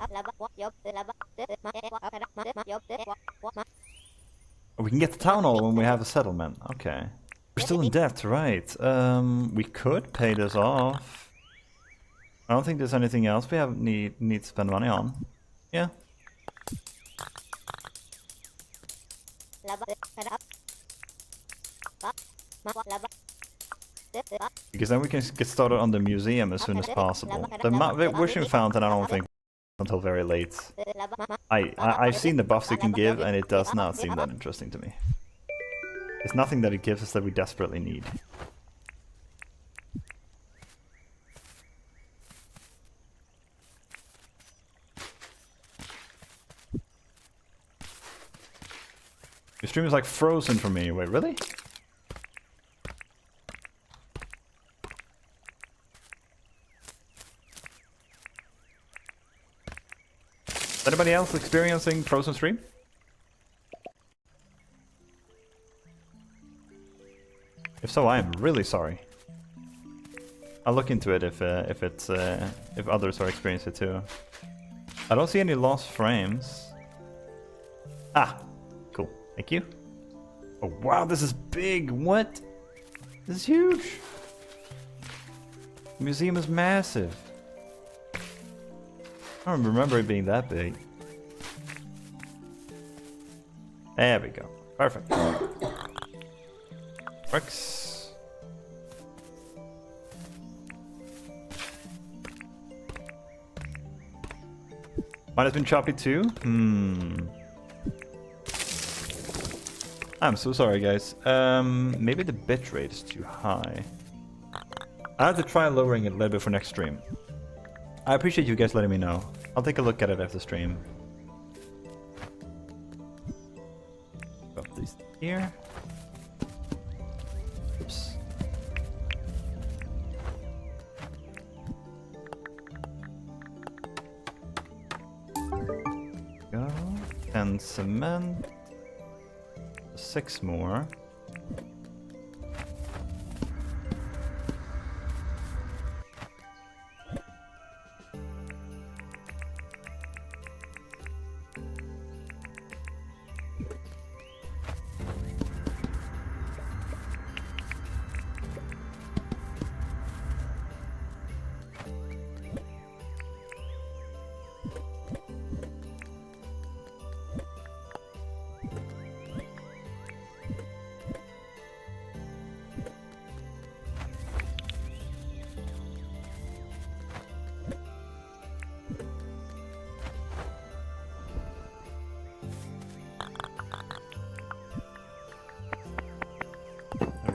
We can get the town hall when we have a settlement. Okay. We're still in debt, right? We could pay this off. I don't think there's anything else we need to spend money on. Yeah. Because then we can get started on the museum as soon as possible. The wishing fountain I don't think until very late. I've seen the buffs it can give, and it does not seem that interesting to me. It's nothing that it gives us that we desperately need. Your stream is like frozen for me. Wait, really? Is anybody else experiencing frozen stream? If so, I am really sorry. I'll look into it if others are experiencing it too. I don't see any lost frames. Ah, cool. Thank you. Oh wow, this is big. What? This is huge. The museum is massive. I don't remember it being that big. There we go. Perfect. Works. Mine has been choppy too? I'm so sorry, guys. Maybe the bitrate is too high. I have to try lowering it a little bit for next stream. I appreciate you guys letting me know. I'll take a look at it after stream. Drop these here. Oops. Go. And cement. 6 more.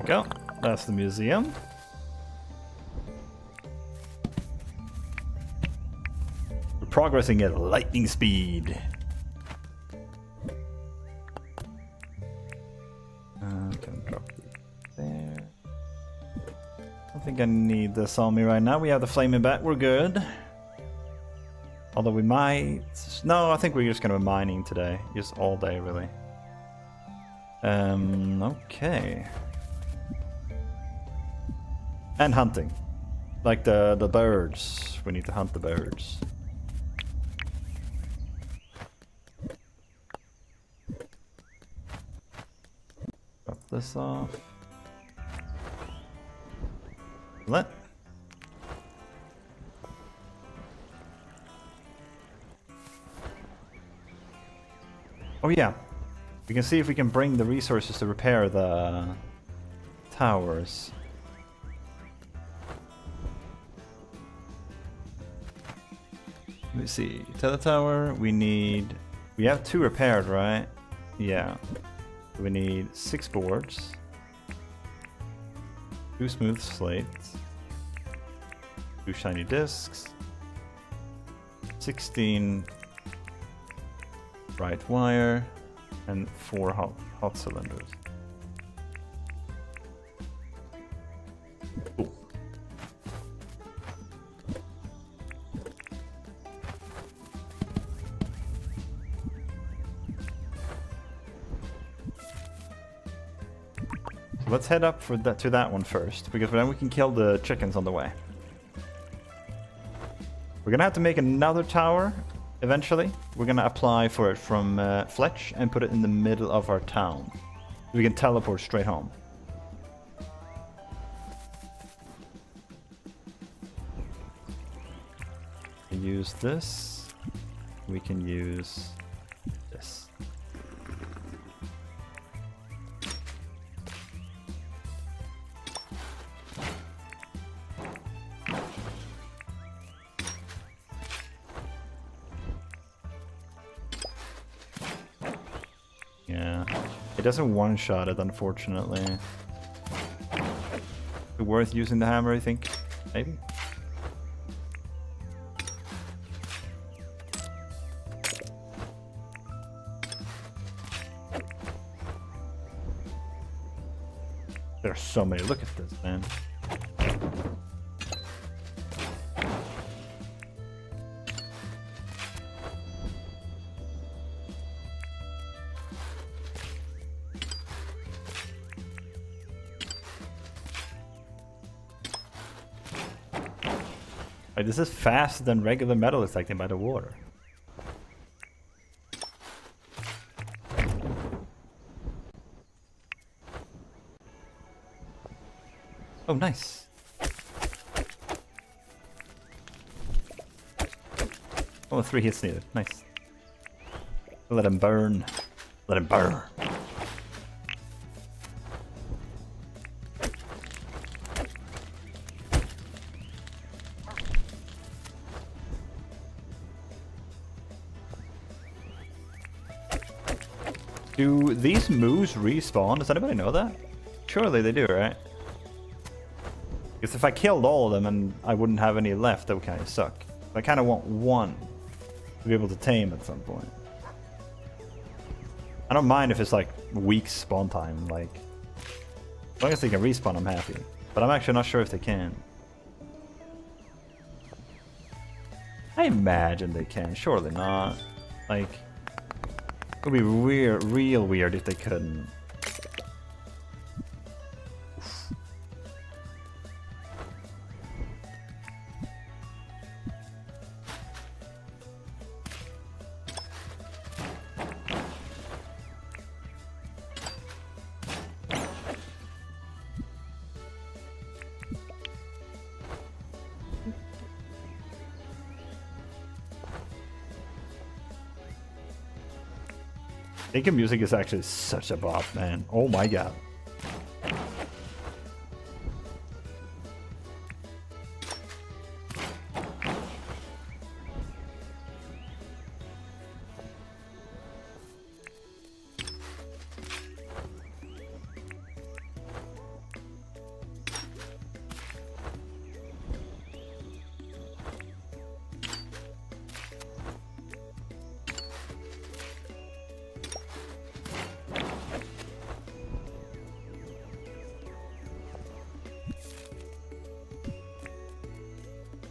Go. That's the museum. We're progressing at lightning speed. Can drop it there. I don't think I need this on me right now. We have the flaming bat. We're good. Although we might... No, I think we're just gonna be mining today. Just all day, really. Okay. And hunting. Like the birds. We need to hunt the birds. Drop this off. Let. Oh yeah. We can see if we can bring the resources to repair the towers. Let me see. Teletower, we have 2 repaired, right? Yeah. We need 6 boards. 2 smooth slates. 2 shiny discs. 16 bright wire. And 4 hot cylinders. Cool. Let's head up for to that one first, because then we can kill the chickens on the way. We're gonna have to make another tower eventually. We're gonna apply for it from Fletch and put it in the middle of our town. We can teleport straight home. We use this. We can use this. Yeah. It doesn't one-shot it, unfortunately. Worth using the hammer, I think. Maybe. There are so many. Look at this, man. Like, this is faster than regular metal detecting by the water. Oh, nice. Oh, 3 hits needed. Nice. Let him burn. Let him burn. Do these moves respawn? Does anybody know that? Surely they do, right? Because if I killed all of them and I wouldn't have any left, that would kind of suck. I kind of want one to be able to tame at some point. I don't mind if it's like weak spawn time, like as long as they can respawn, I'm happy. But I'm actually not sure if they can. I imagine they can, surely not. Like, it would be weird, real weird if they couldn't. Dinkum music is actually such a bop, man. Oh my god.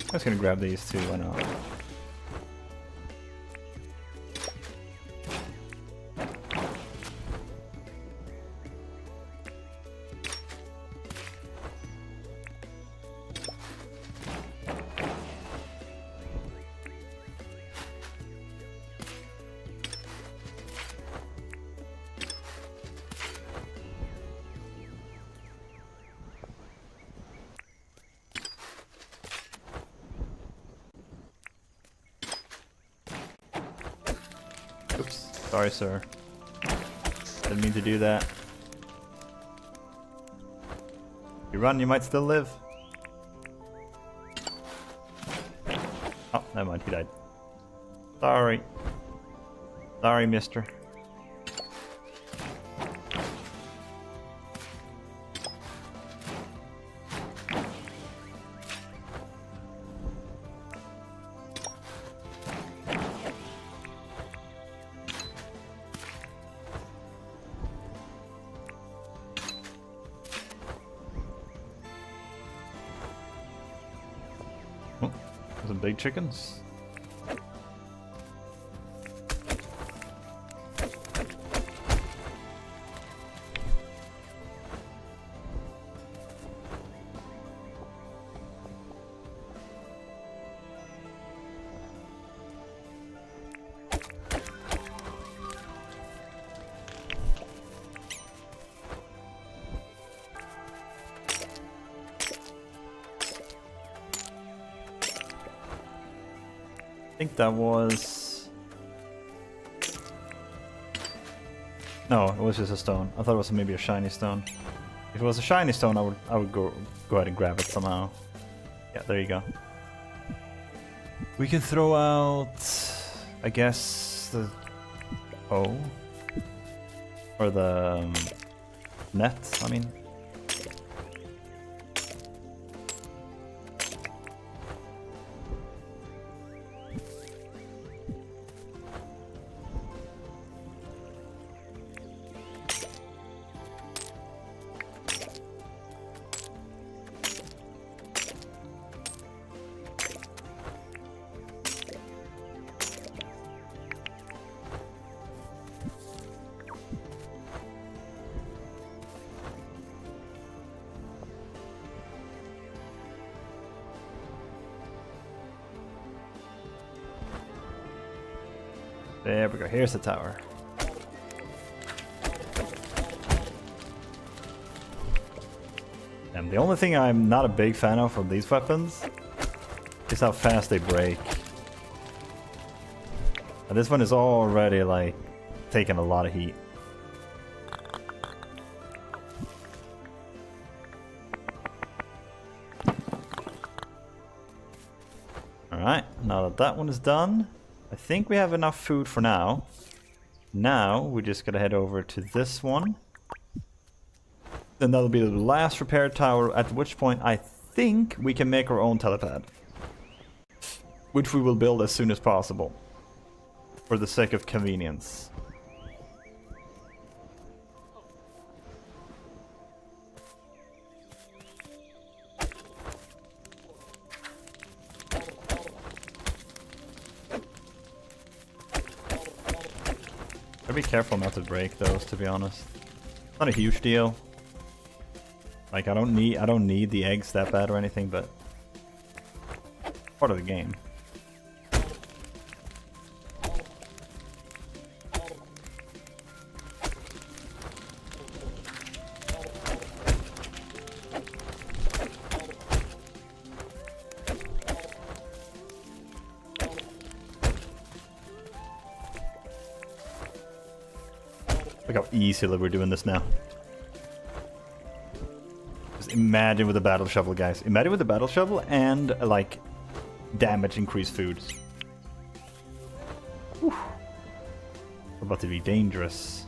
I'm just gonna grab these two, why not? Oops, sorry sir. Didn't mean to do that. If you run, you might still live. Oh, never mind, he died. Sorry. Sorry, mister. Some big chickens. I think that was... No, it was just a stone. I thought it was maybe a shiny stone. If it was a shiny stone, I would go ahead and grab it somehow. Yeah, there you go. We can throw out, I guess, the... Oh. Or the net, I mean. There we go, here's the tower. And the only thing I'm not a big fan of from these weapons is how fast they break. And this one is already like taking a lot of heat. Alright, now that that one is done, I think we have enough food for now. Now, we just gotta head over to this one. Then that'll be the last repair tower, at which point I think we can make our own telepad. Which we will build as soon as possible. For the sake of convenience. Gotta be careful not to break those, to be honest. Not a huge deal. Like I don't need the eggs that bad or anything, but part of the game. Look how easily we're doing this now. Just imagine with the battle shovel, guys. Imagine with the battle shovel and like damage increased foods. Whew. We're about to be dangerous.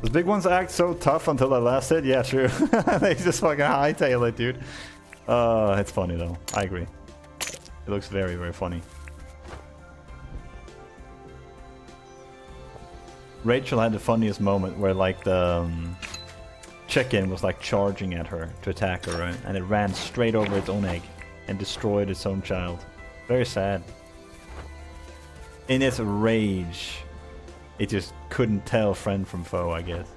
Those big ones act so tough until that last hit. Yeah, true. They just fucking hightail it, dude. It's funny though. I agree. It looks very, very funny. Rachel had the funniest moment where like the chicken was like charging at her to attack her, right? And it ran straight over its own egg and destroyed its own child. Very sad. In its rage, it just couldn't tell friend from foe, I guess.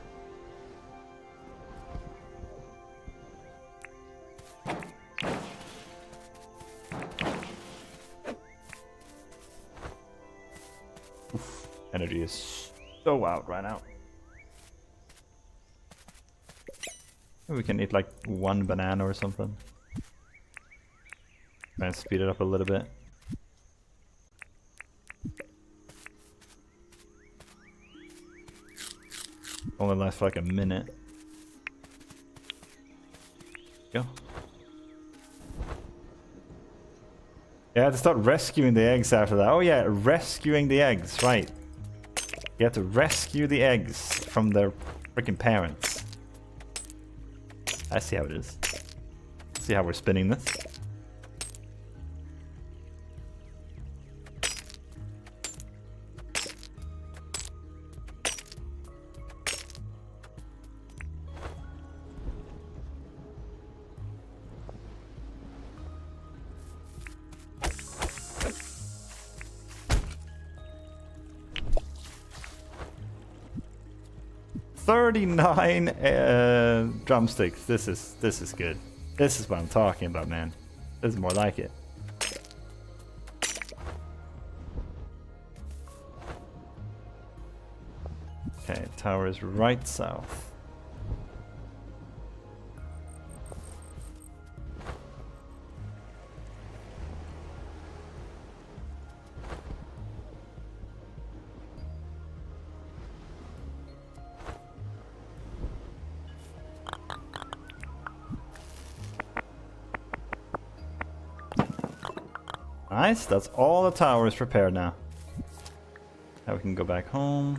Oof, energy is so out right now. Maybe we can eat like one banana or something. Try and speed it up a little bit. Only lasts for like a minute. Go. Yeah, I have to start rescuing the eggs after that. Oh yeah, rescuing the eggs, right. You have to rescue the eggs from their freaking parents. I see how it is. See how we're spinning this. $39 drumsticks. This is good. This is what I'm talking about, man. This is more like it. Okay, tower is right south. Nice, that's all the towers prepared now. Now we can go back home.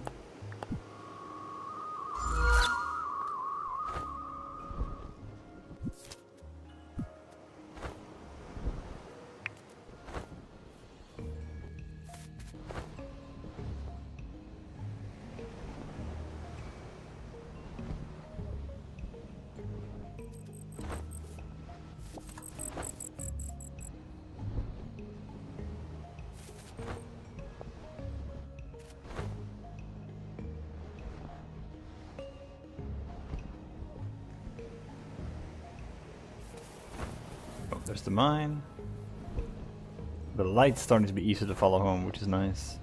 There's the mine. The light's starting to be easy to follow home, which is nice.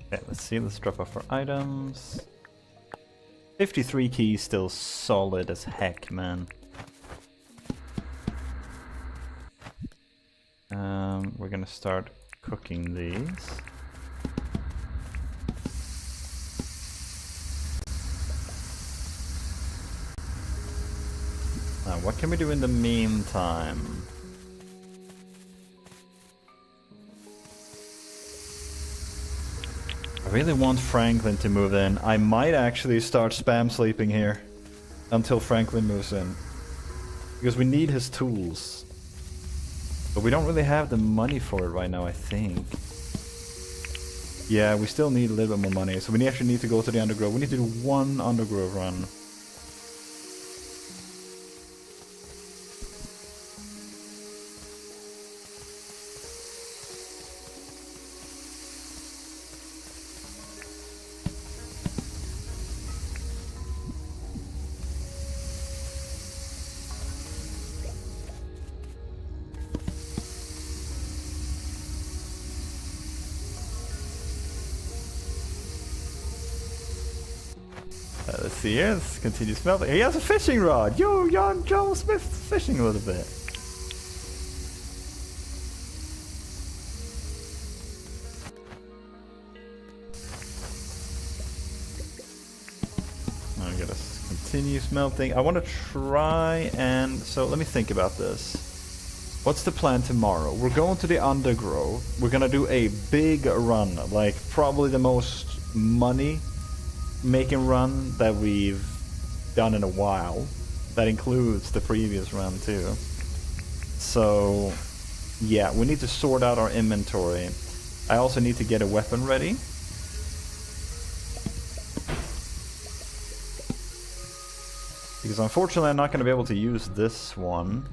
Okay, let's see. Let's drop off our items. 53 keys, still solid as heck, man. We're gonna start cooking these. What can we do in the meantime? I really want Franklin to move in. I might actually start spam sleeping here until Franklin moves in. Because we need his tools. But we don't really have the money for it right now, I think. Yeah, we still need a little bit more money. So we actually need to go to the Undergrove. We need to do one Undergrove run. Let's see here, let's continue smelting. He has a fishing rod! Yo, Joel Smith's fishing a little bit. I gotta continue smelting. I want to try and... So let me think about this. What's the plan tomorrow? We're going to the Undergrove. We're gonna do a big run, like probably the most money making run that we've done in a while. That includes the previous run too. So yeah, we need to sort out our inventory. I also need to get a weapon ready. Because unfortunately I'm not going to be able to use this one.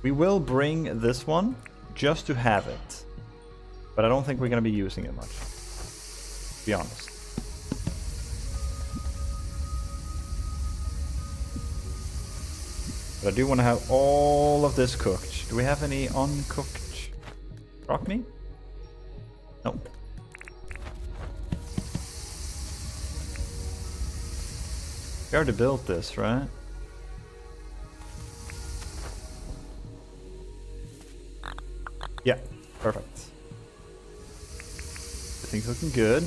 We will bring this one just to have it. But I don't think we're going to be using it much, to be honest. But I do want to have all of this cooked. Do we have any uncooked rock meat? Nope. We already built this, right? Yeah, perfect. Everything's looking good.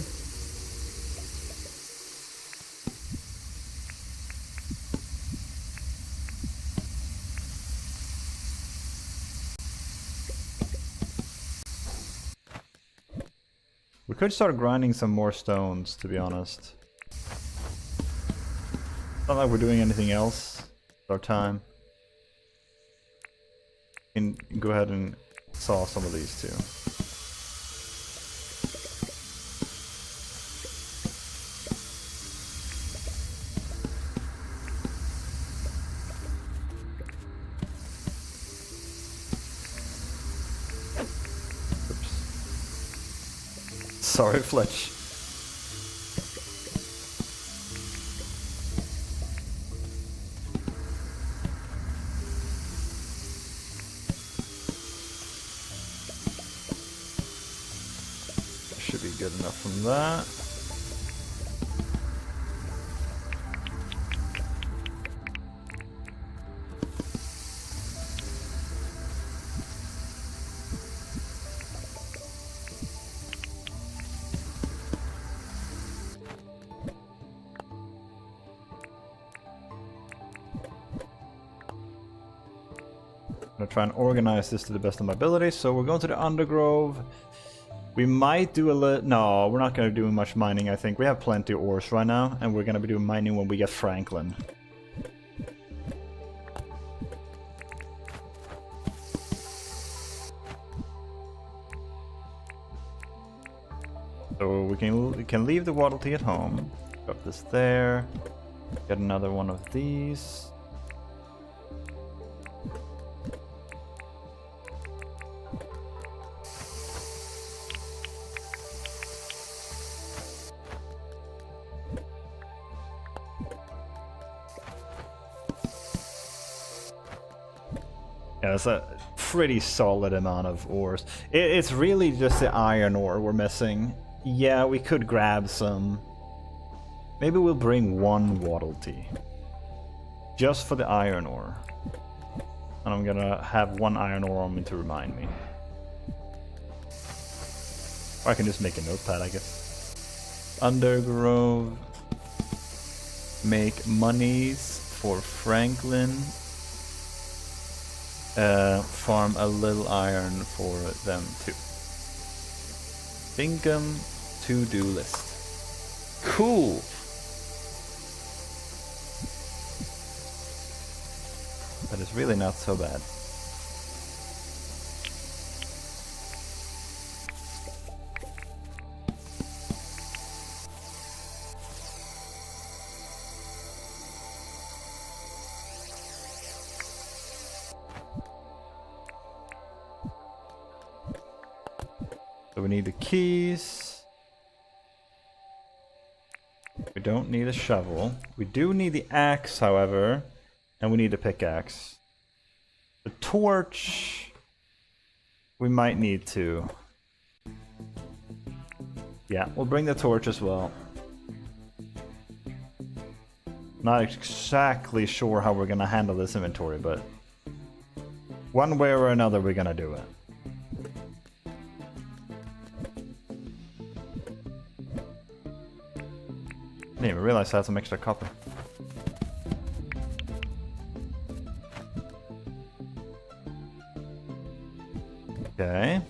We could start grinding some more stones, to be honest. Not like we're doing anything else with our time. We can go ahead and saw some of these too. Sorry, Fletch. Good enough from that. I'm gonna try and organize this to the best of my ability. So we're going to the Undergrove. We might do a little... No, we're not going to do much mining, I think. We have plenty of ores right now, and we're going to be doing mining when we get Franklin. So we can leave the Waddle Tea at home. Drop this there. Get another one of these. Yeah, that's a pretty solid amount of ores. It's really just the iron ore we're missing. Yeah, we could grab some. Maybe we'll bring one Waddle Tea. Just for the iron ore. And I'm gonna have one iron ore on me to remind me. Or I can just make a notepad, I guess. Undergrove. Make monies for Franklin. Farm a little iron for them too. Dinkum to-do list. Cool! That is really not so bad. So we need the keys. We don't need a shovel. We do need the axe, however, and we need a pickaxe. The torch, we might need to. Yeah, we'll bring the torch as well. Not exactly sure how we're gonna handle this inventory, but one way or another we're gonna do it. I didn't even realize I had some extra copper. Okay.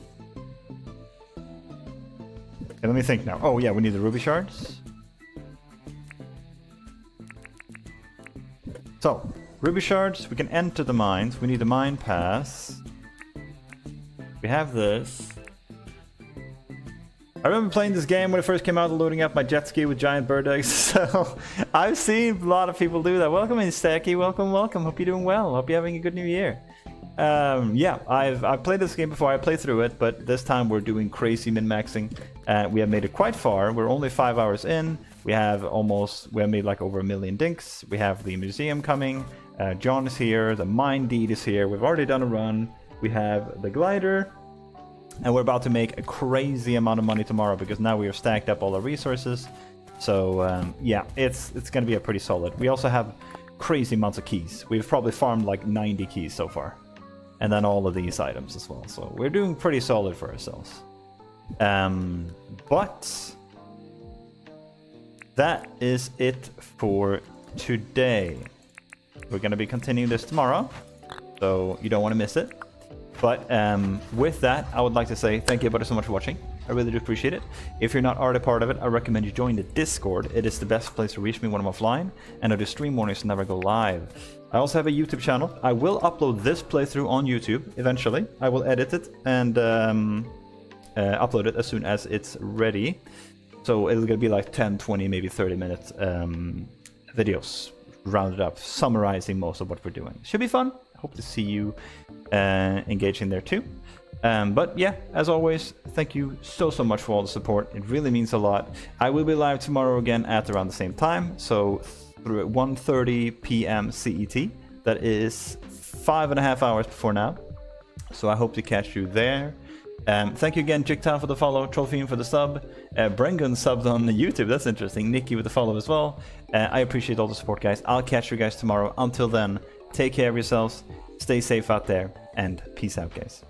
Let me think now. Oh yeah, we need the ruby shards. So, ruby shards, we can enter the mines. We need the mine pass. We have this. I remember playing this game when it first came out, loading up my jet ski with giant bird eggs, so I've seen a lot of people do that. Welcome in, Stacky. Welcome, welcome. Hope you're doing well. Hope you're having a good new year. Yeah, I've played this game before. I played through it, but this time we're doing crazy min-maxing. We have made it quite far. We're only 5 hours in. We have made like over 1 million dinks. We have the museum coming. John is here. The mine deed is here. We've already done a run. We have the glider. And we're about to make a crazy amount of money tomorrow because now we have stacked up all our resources. So yeah, it's going to be a pretty solid. We also have crazy amounts of keys. We've probably farmed like 90 keys so far. And then all of these items as well. So we're doing pretty solid for ourselves. But that is it for today. We're going to be continuing this tomorrow. So you don't want to miss it. But with that, I would like to say thank you everybody so much for watching. I really do appreciate it. If you're not already part of it, I recommend you join the Discord. It is the best place to reach me when I'm offline, and I do stream mornings and never go live. I also have a YouTube channel. I will upload this playthrough on YouTube eventually. I will edit it and upload it as soon as it's ready. So it's gonna be like 10, 20, maybe 30-minute videos rounded up, summarizing most of what we're doing. Should be fun. Hope to see you engaging there too. But yeah, as always, thank you so much for all the support. It really means a lot. I will be live tomorrow again at around the same time, so through at 1:30 p.m. CET. That is 5.5 hours before now. So I hope to catch you there. Thank you again, Jigtown, for the follow, Trollfiend for the sub, Brengun subbed on YouTube, that's interesting, Nikki with the follow as well. I appreciate all the support, guys. I'll catch you guys tomorrow. Until then, take care of yourselves, stay safe out there, and peace out, guys.